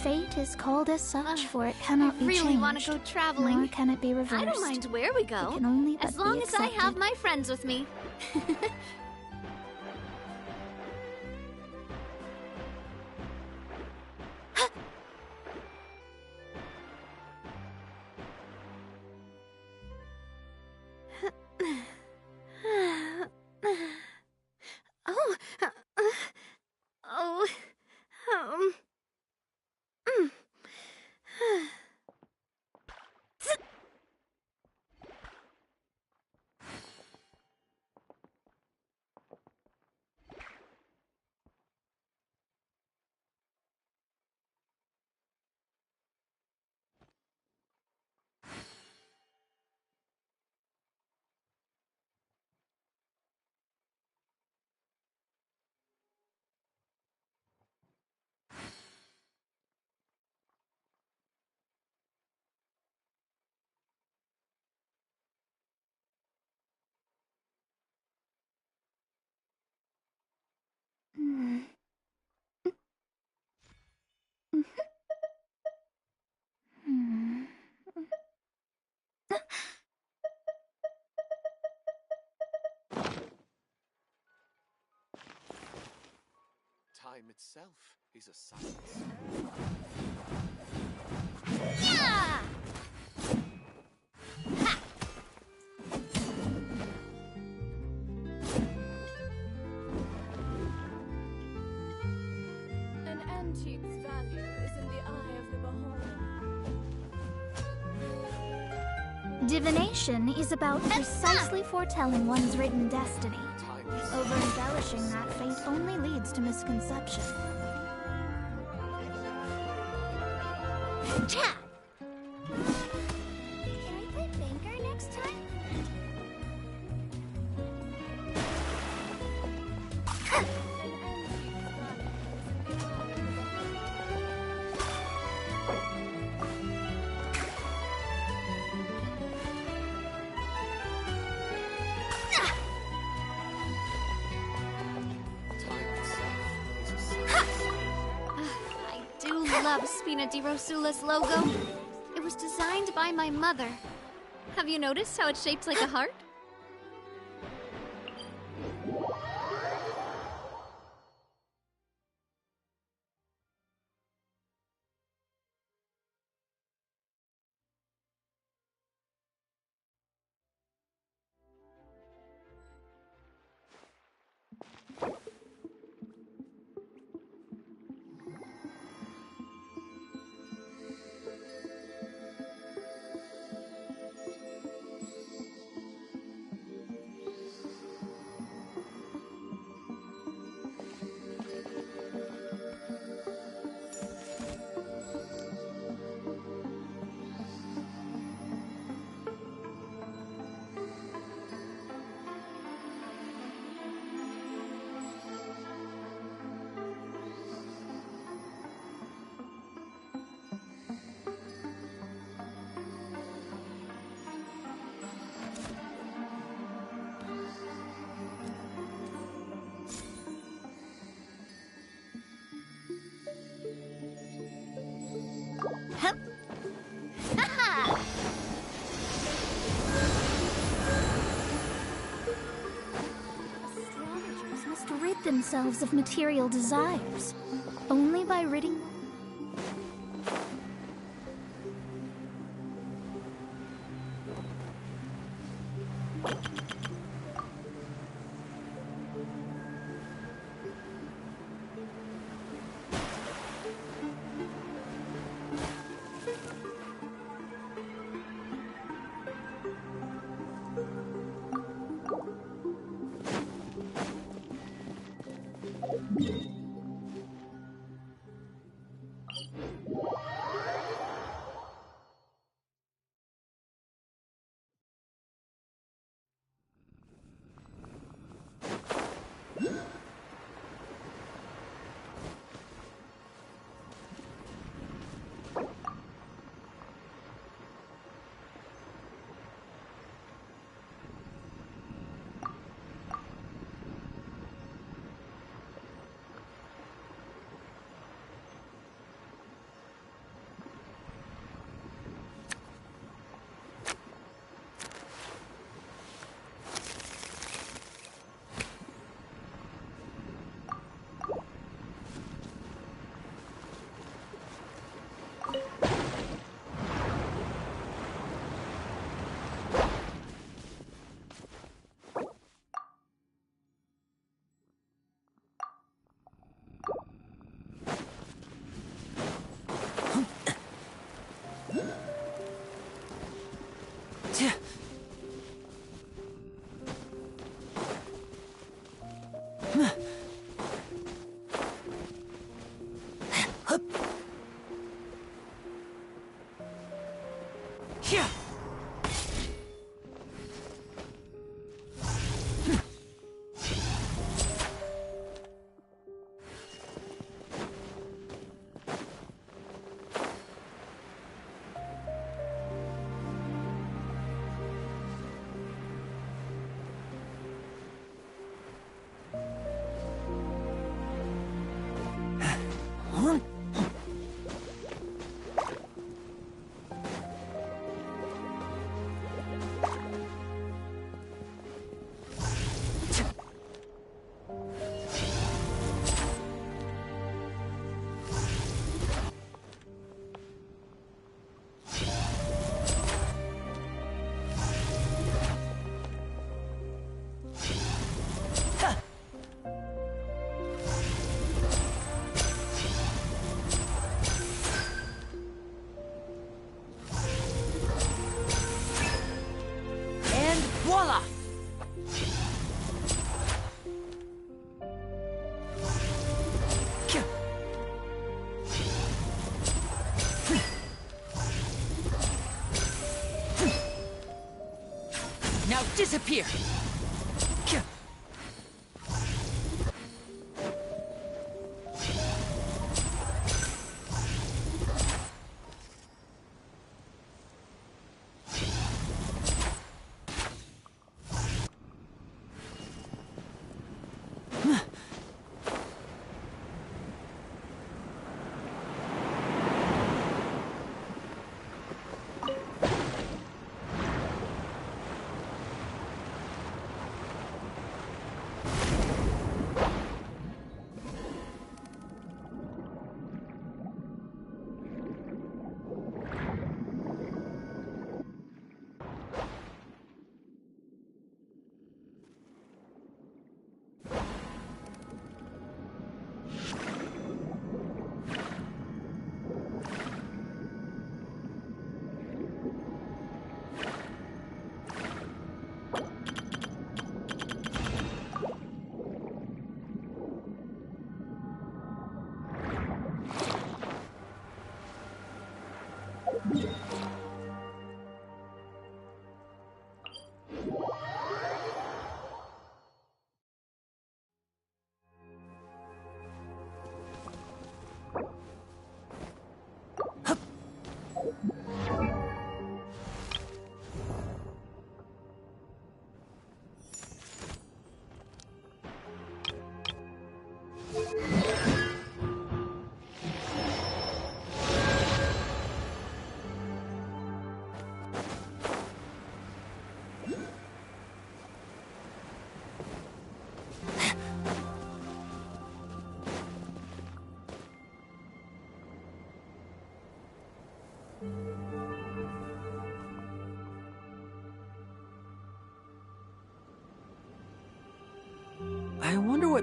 Fate is called as such, for it cannot be really changed. want to go traveling. Nor can it be reversed. I don't mind where we go. It can only as but long be as I have accepted. my friends with me. Oh. Oh. Time itself is a science. Yeah! An antique's value is in the eye of the beholder. Divination is about precisely foretelling one's written destiny. Over-embellishing that fate only leads to misconception. Can I play banker next time? I do love Spina di Rosula's logo. It was designed by my mother. Have you noticed how it's shaped like a heart? themselves of material desires. Only by ridding... Voila! Now disappear!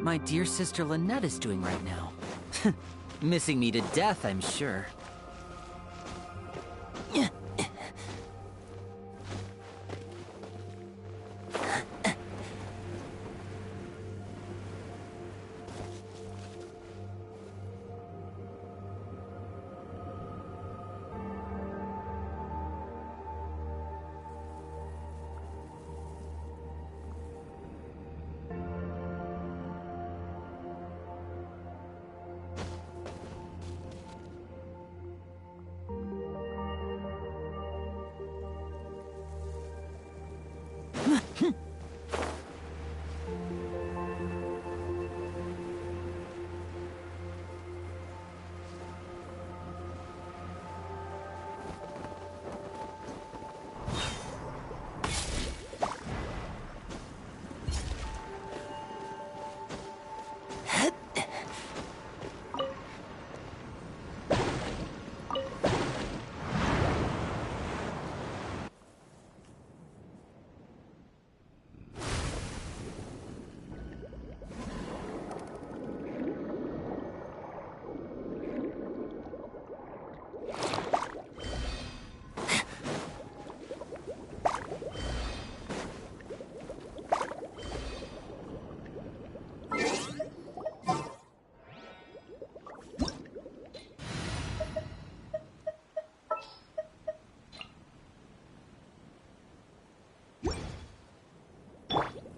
what my dear sister Lynette is doing right now. Missing me to death, I'm sure.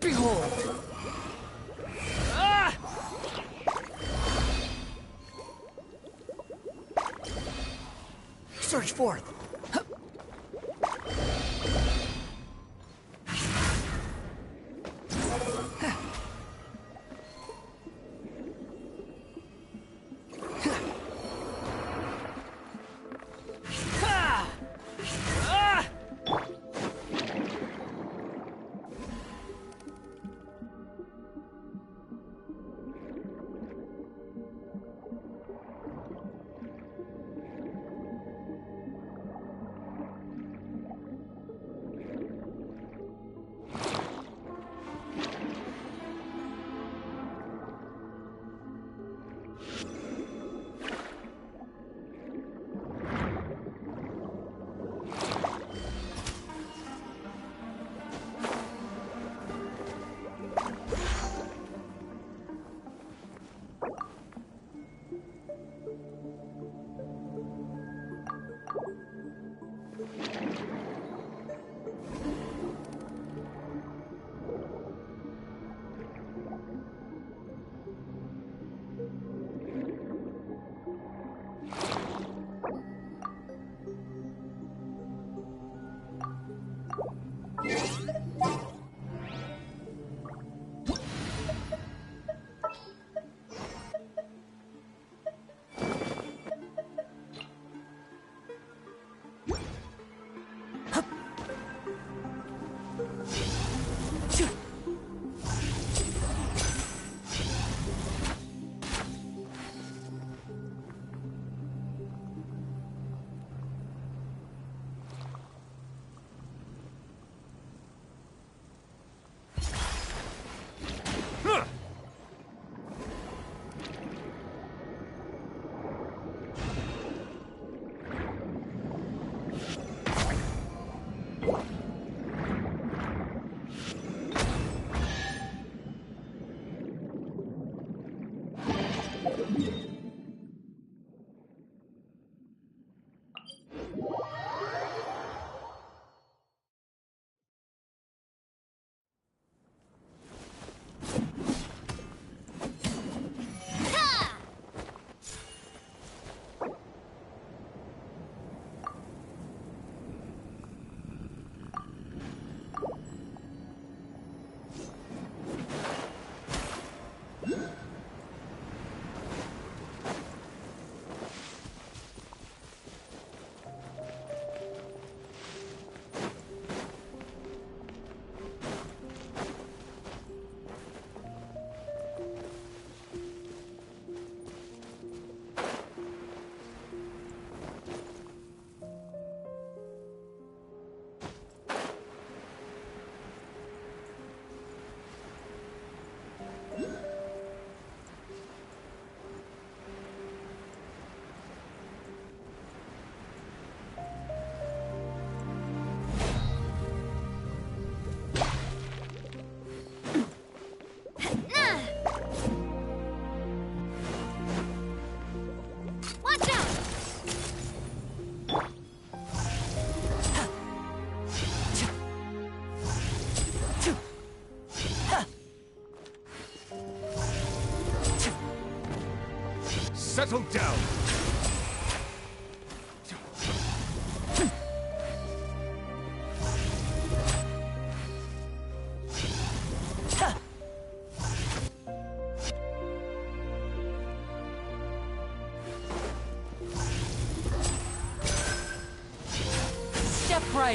Behold! Search forth!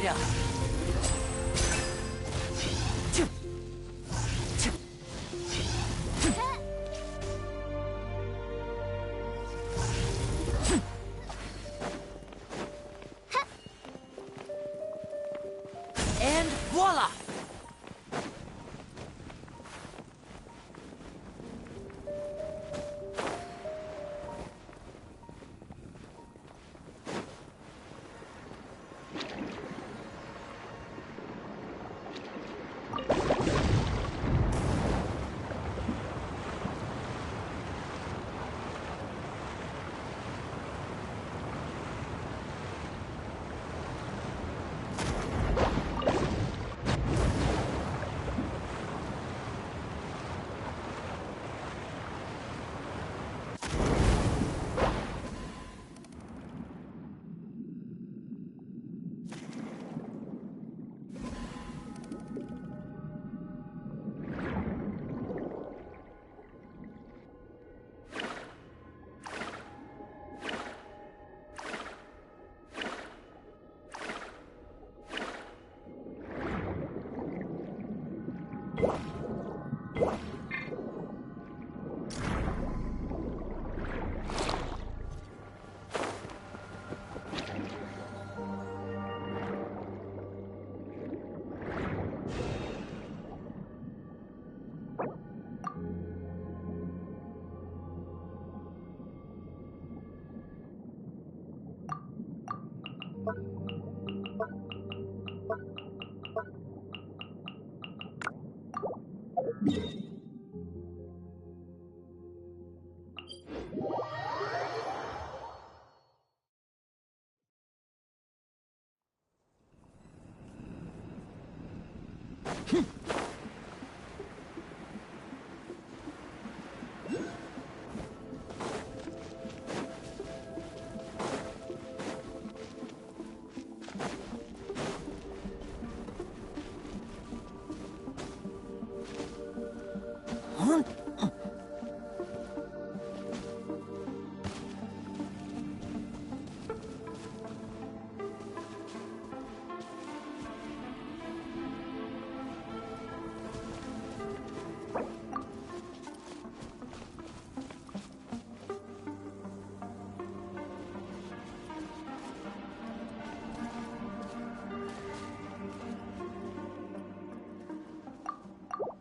right up. And voila!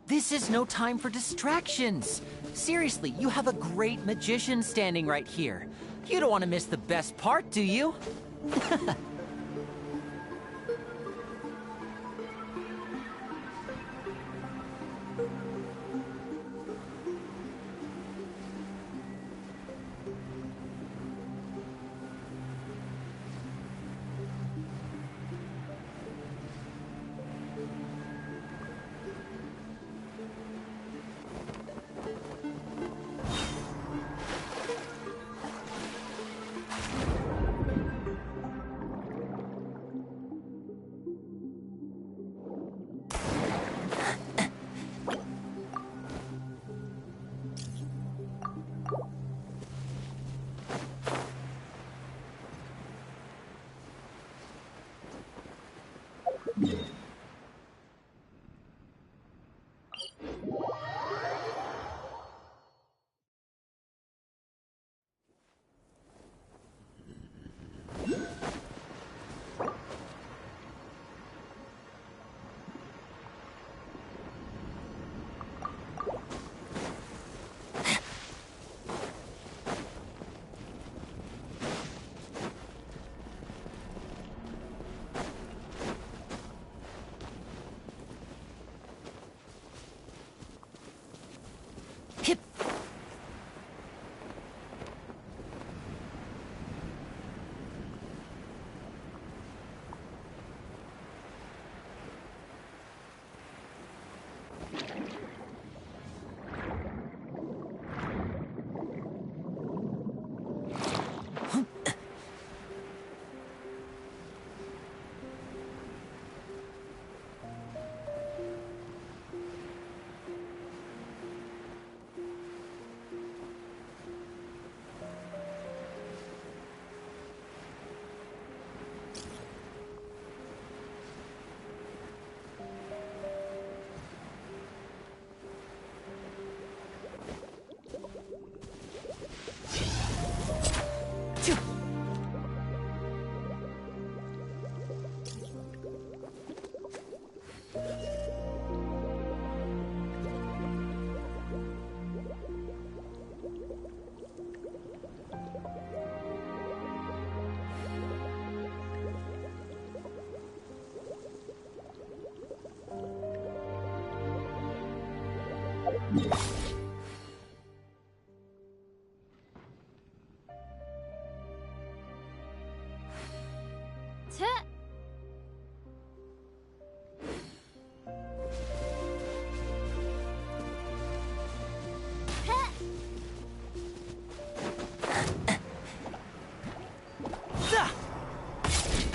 This is no time for distractions. Seriously, you have a great magician standing right here. You don't want to miss the best part, do you?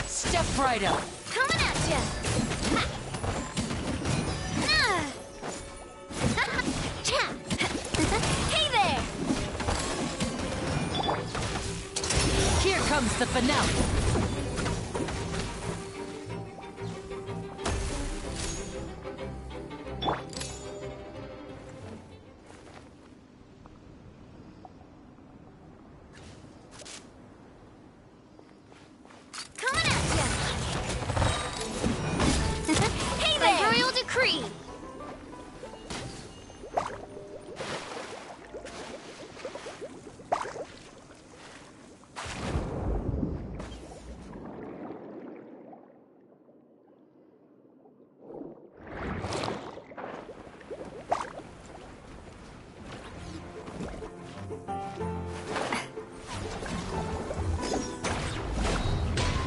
Step right up. Coming at ya! Hey there! Here comes the finale. Coming at ya! Hey there! By royal decree!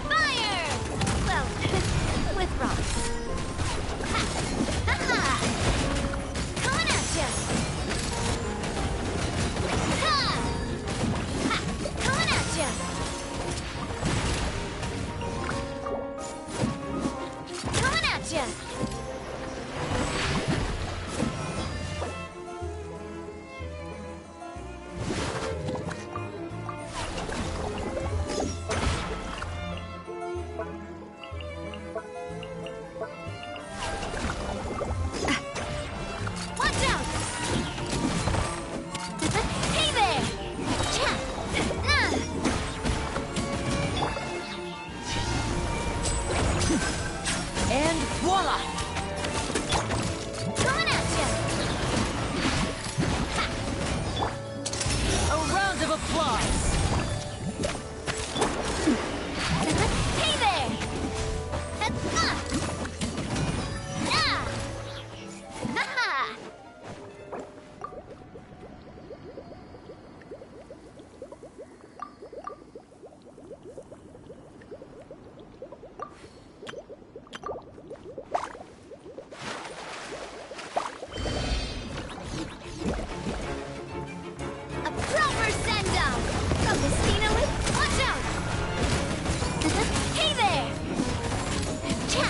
Fire! Well, with rocks. Ha! Ha! Coming at ya! Ha! Ha! Coming at ya! Coming at ya! Watch out! Hey there! Cha! And voila! Coming at ya! A round of applause. Hey there! A proper send-off! From the scenery, watch out! Hey there! Cha!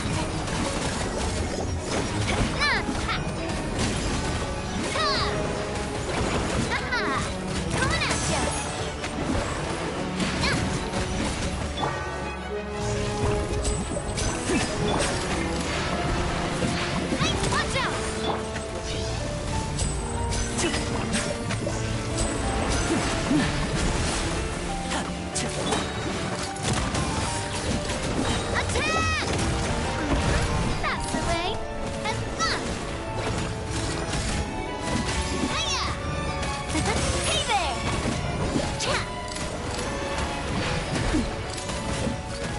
Coming at ya! Hey, watch out! Attack! That's the way. And Hiya! Hey there! Cha!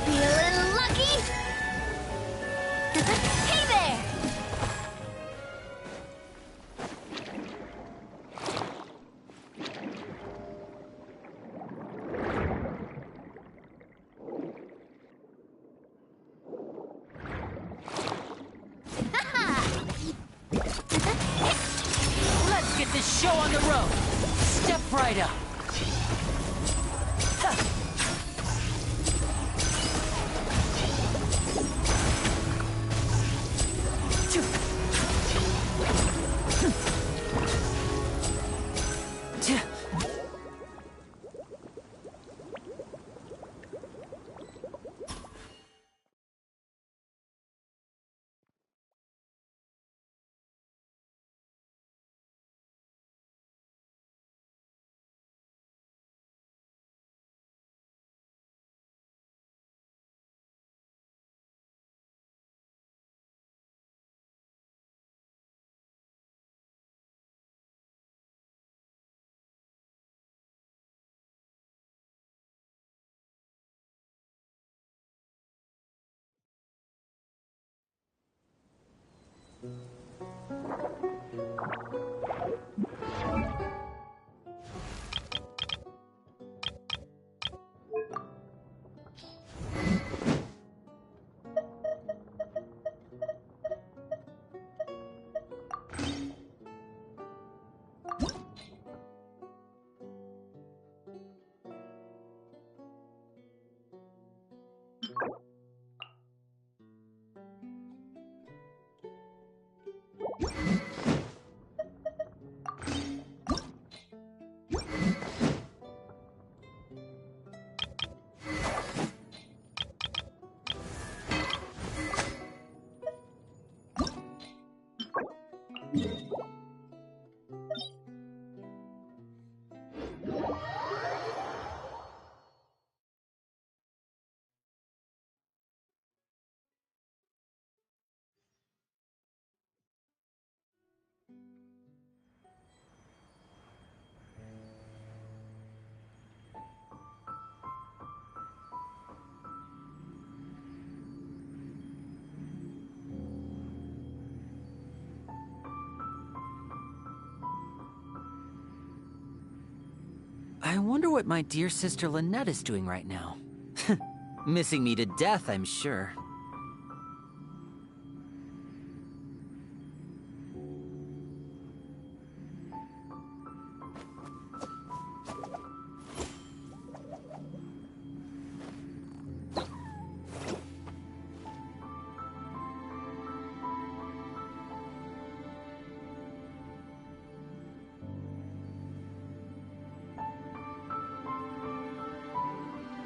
Feeling lucky? Hey there! Let's get this show on the road. Step right up. I wonder what my dear sister Lynette is doing right now. Missing me to death, I'm sure.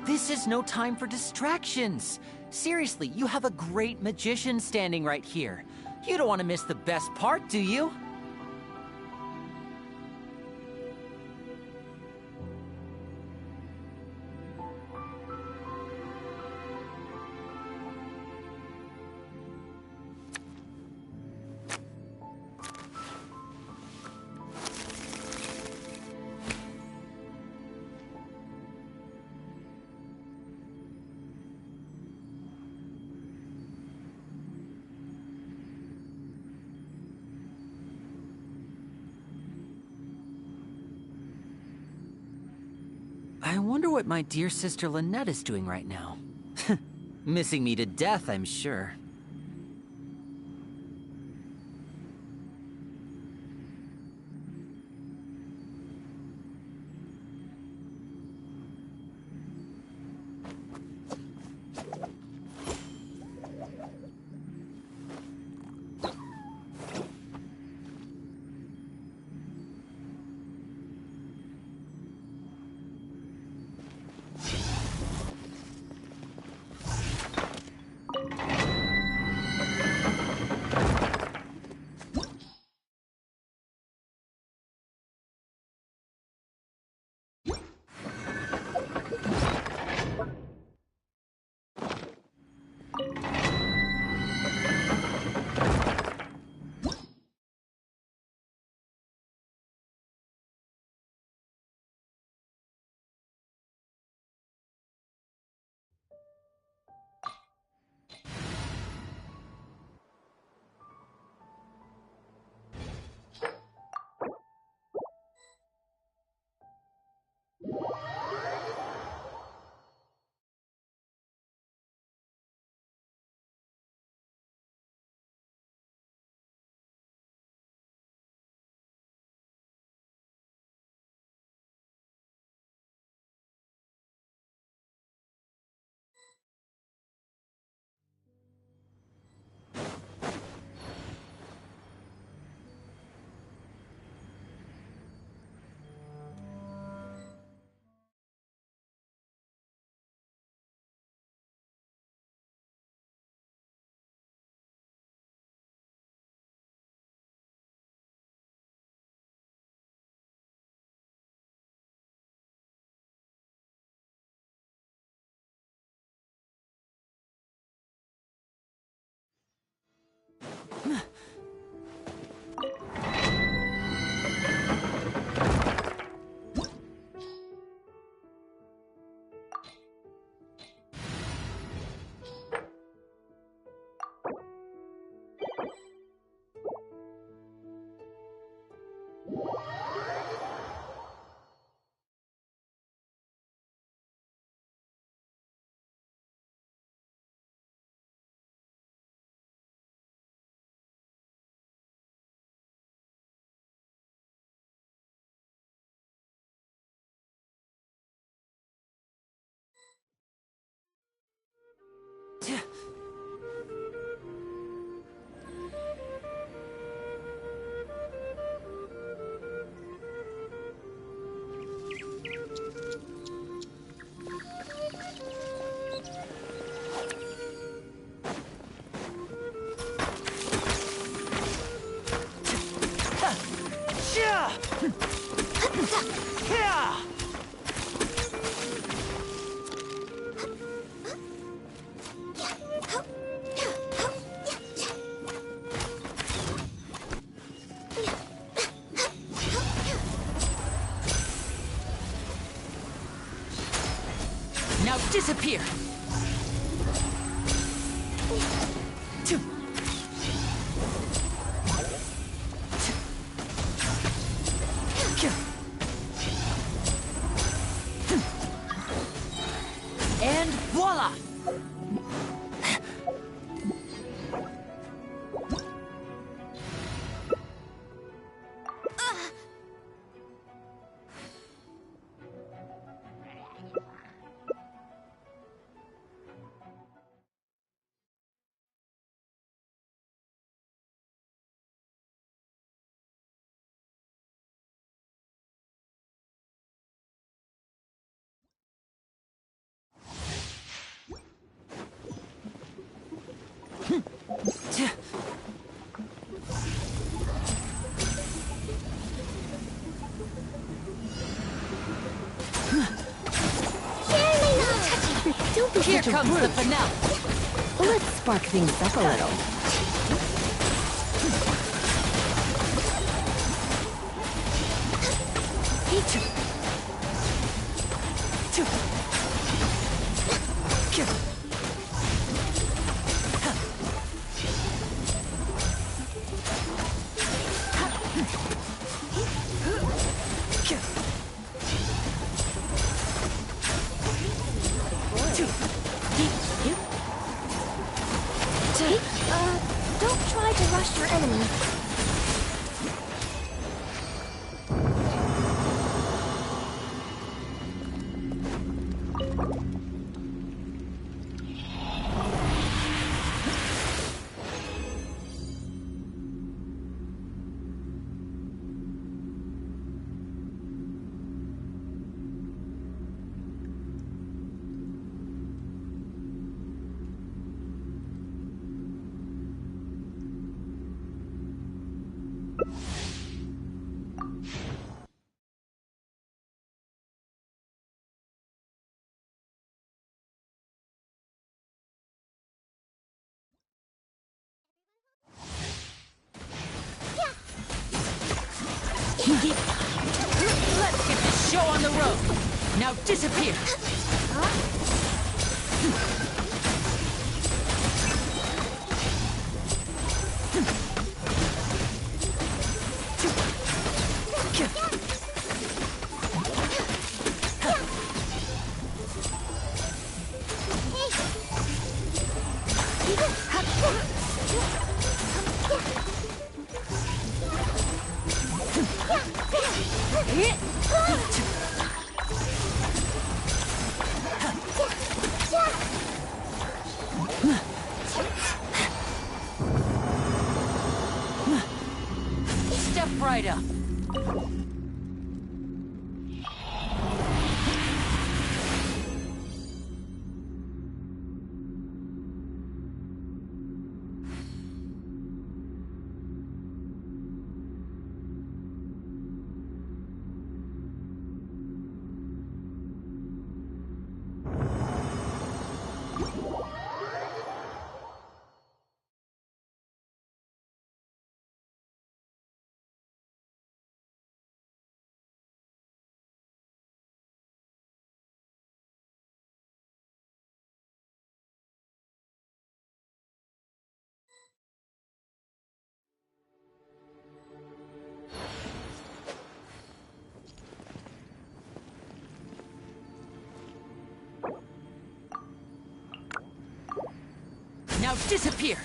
This is no time for distractions. Seriously, you have a great magician standing right here. You don't want to miss the best part, do you? I wonder what my dear sister Lynette is doing right now. Missing me to death, I'm sure. Now disappear! And voila! Don't be Here such a comes the brute. finale! Let's spark things up a little. Don't try to rush your enemy. Let's get this show on the road! Now disappear! Step right up. Now disappear!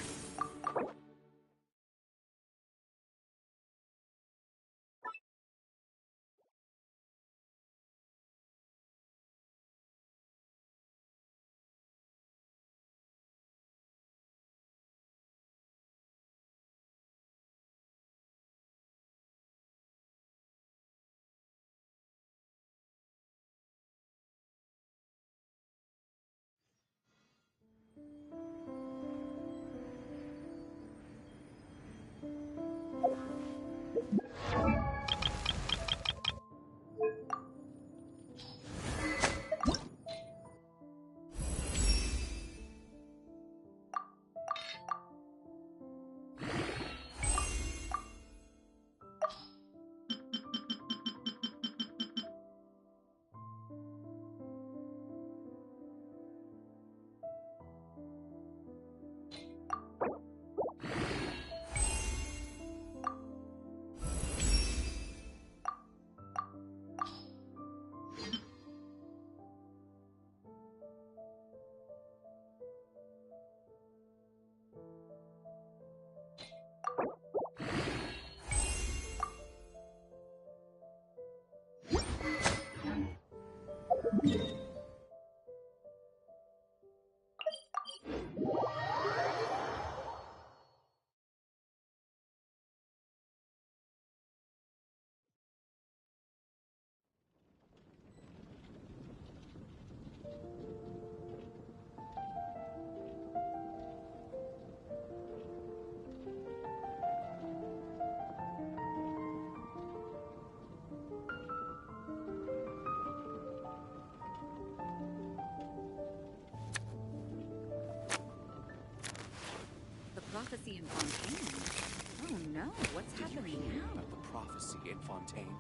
prophecy in Fontaine. Oh no, what's happening now? About the prophecy in Fontaine.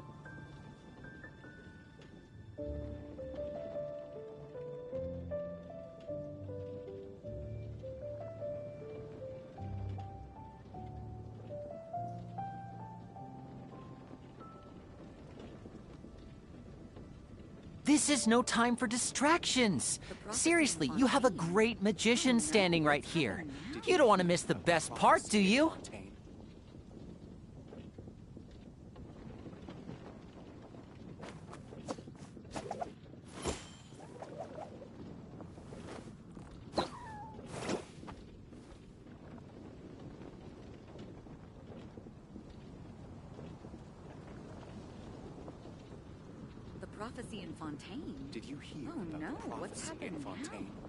This is no time for distractions. Seriously, you have a great magician standing right here. You don't want to miss the best part, do you? Prophecy in Fontaine. Did you hear Oh about no, the prophecy what's happening in Fontaine? now?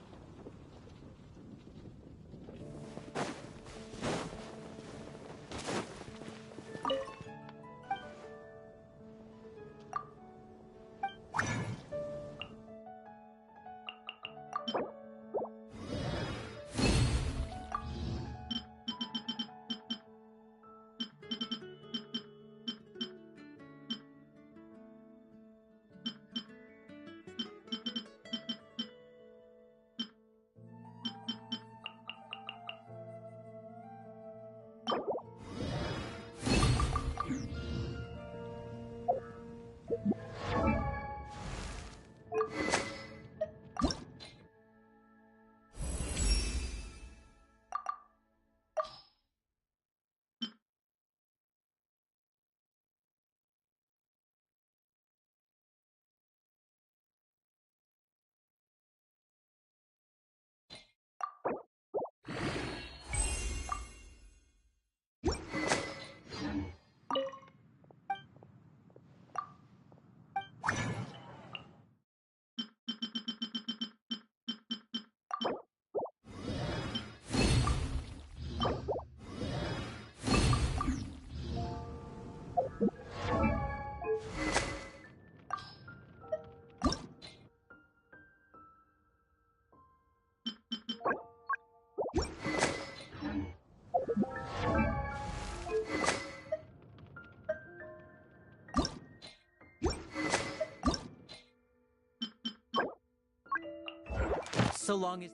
So long as...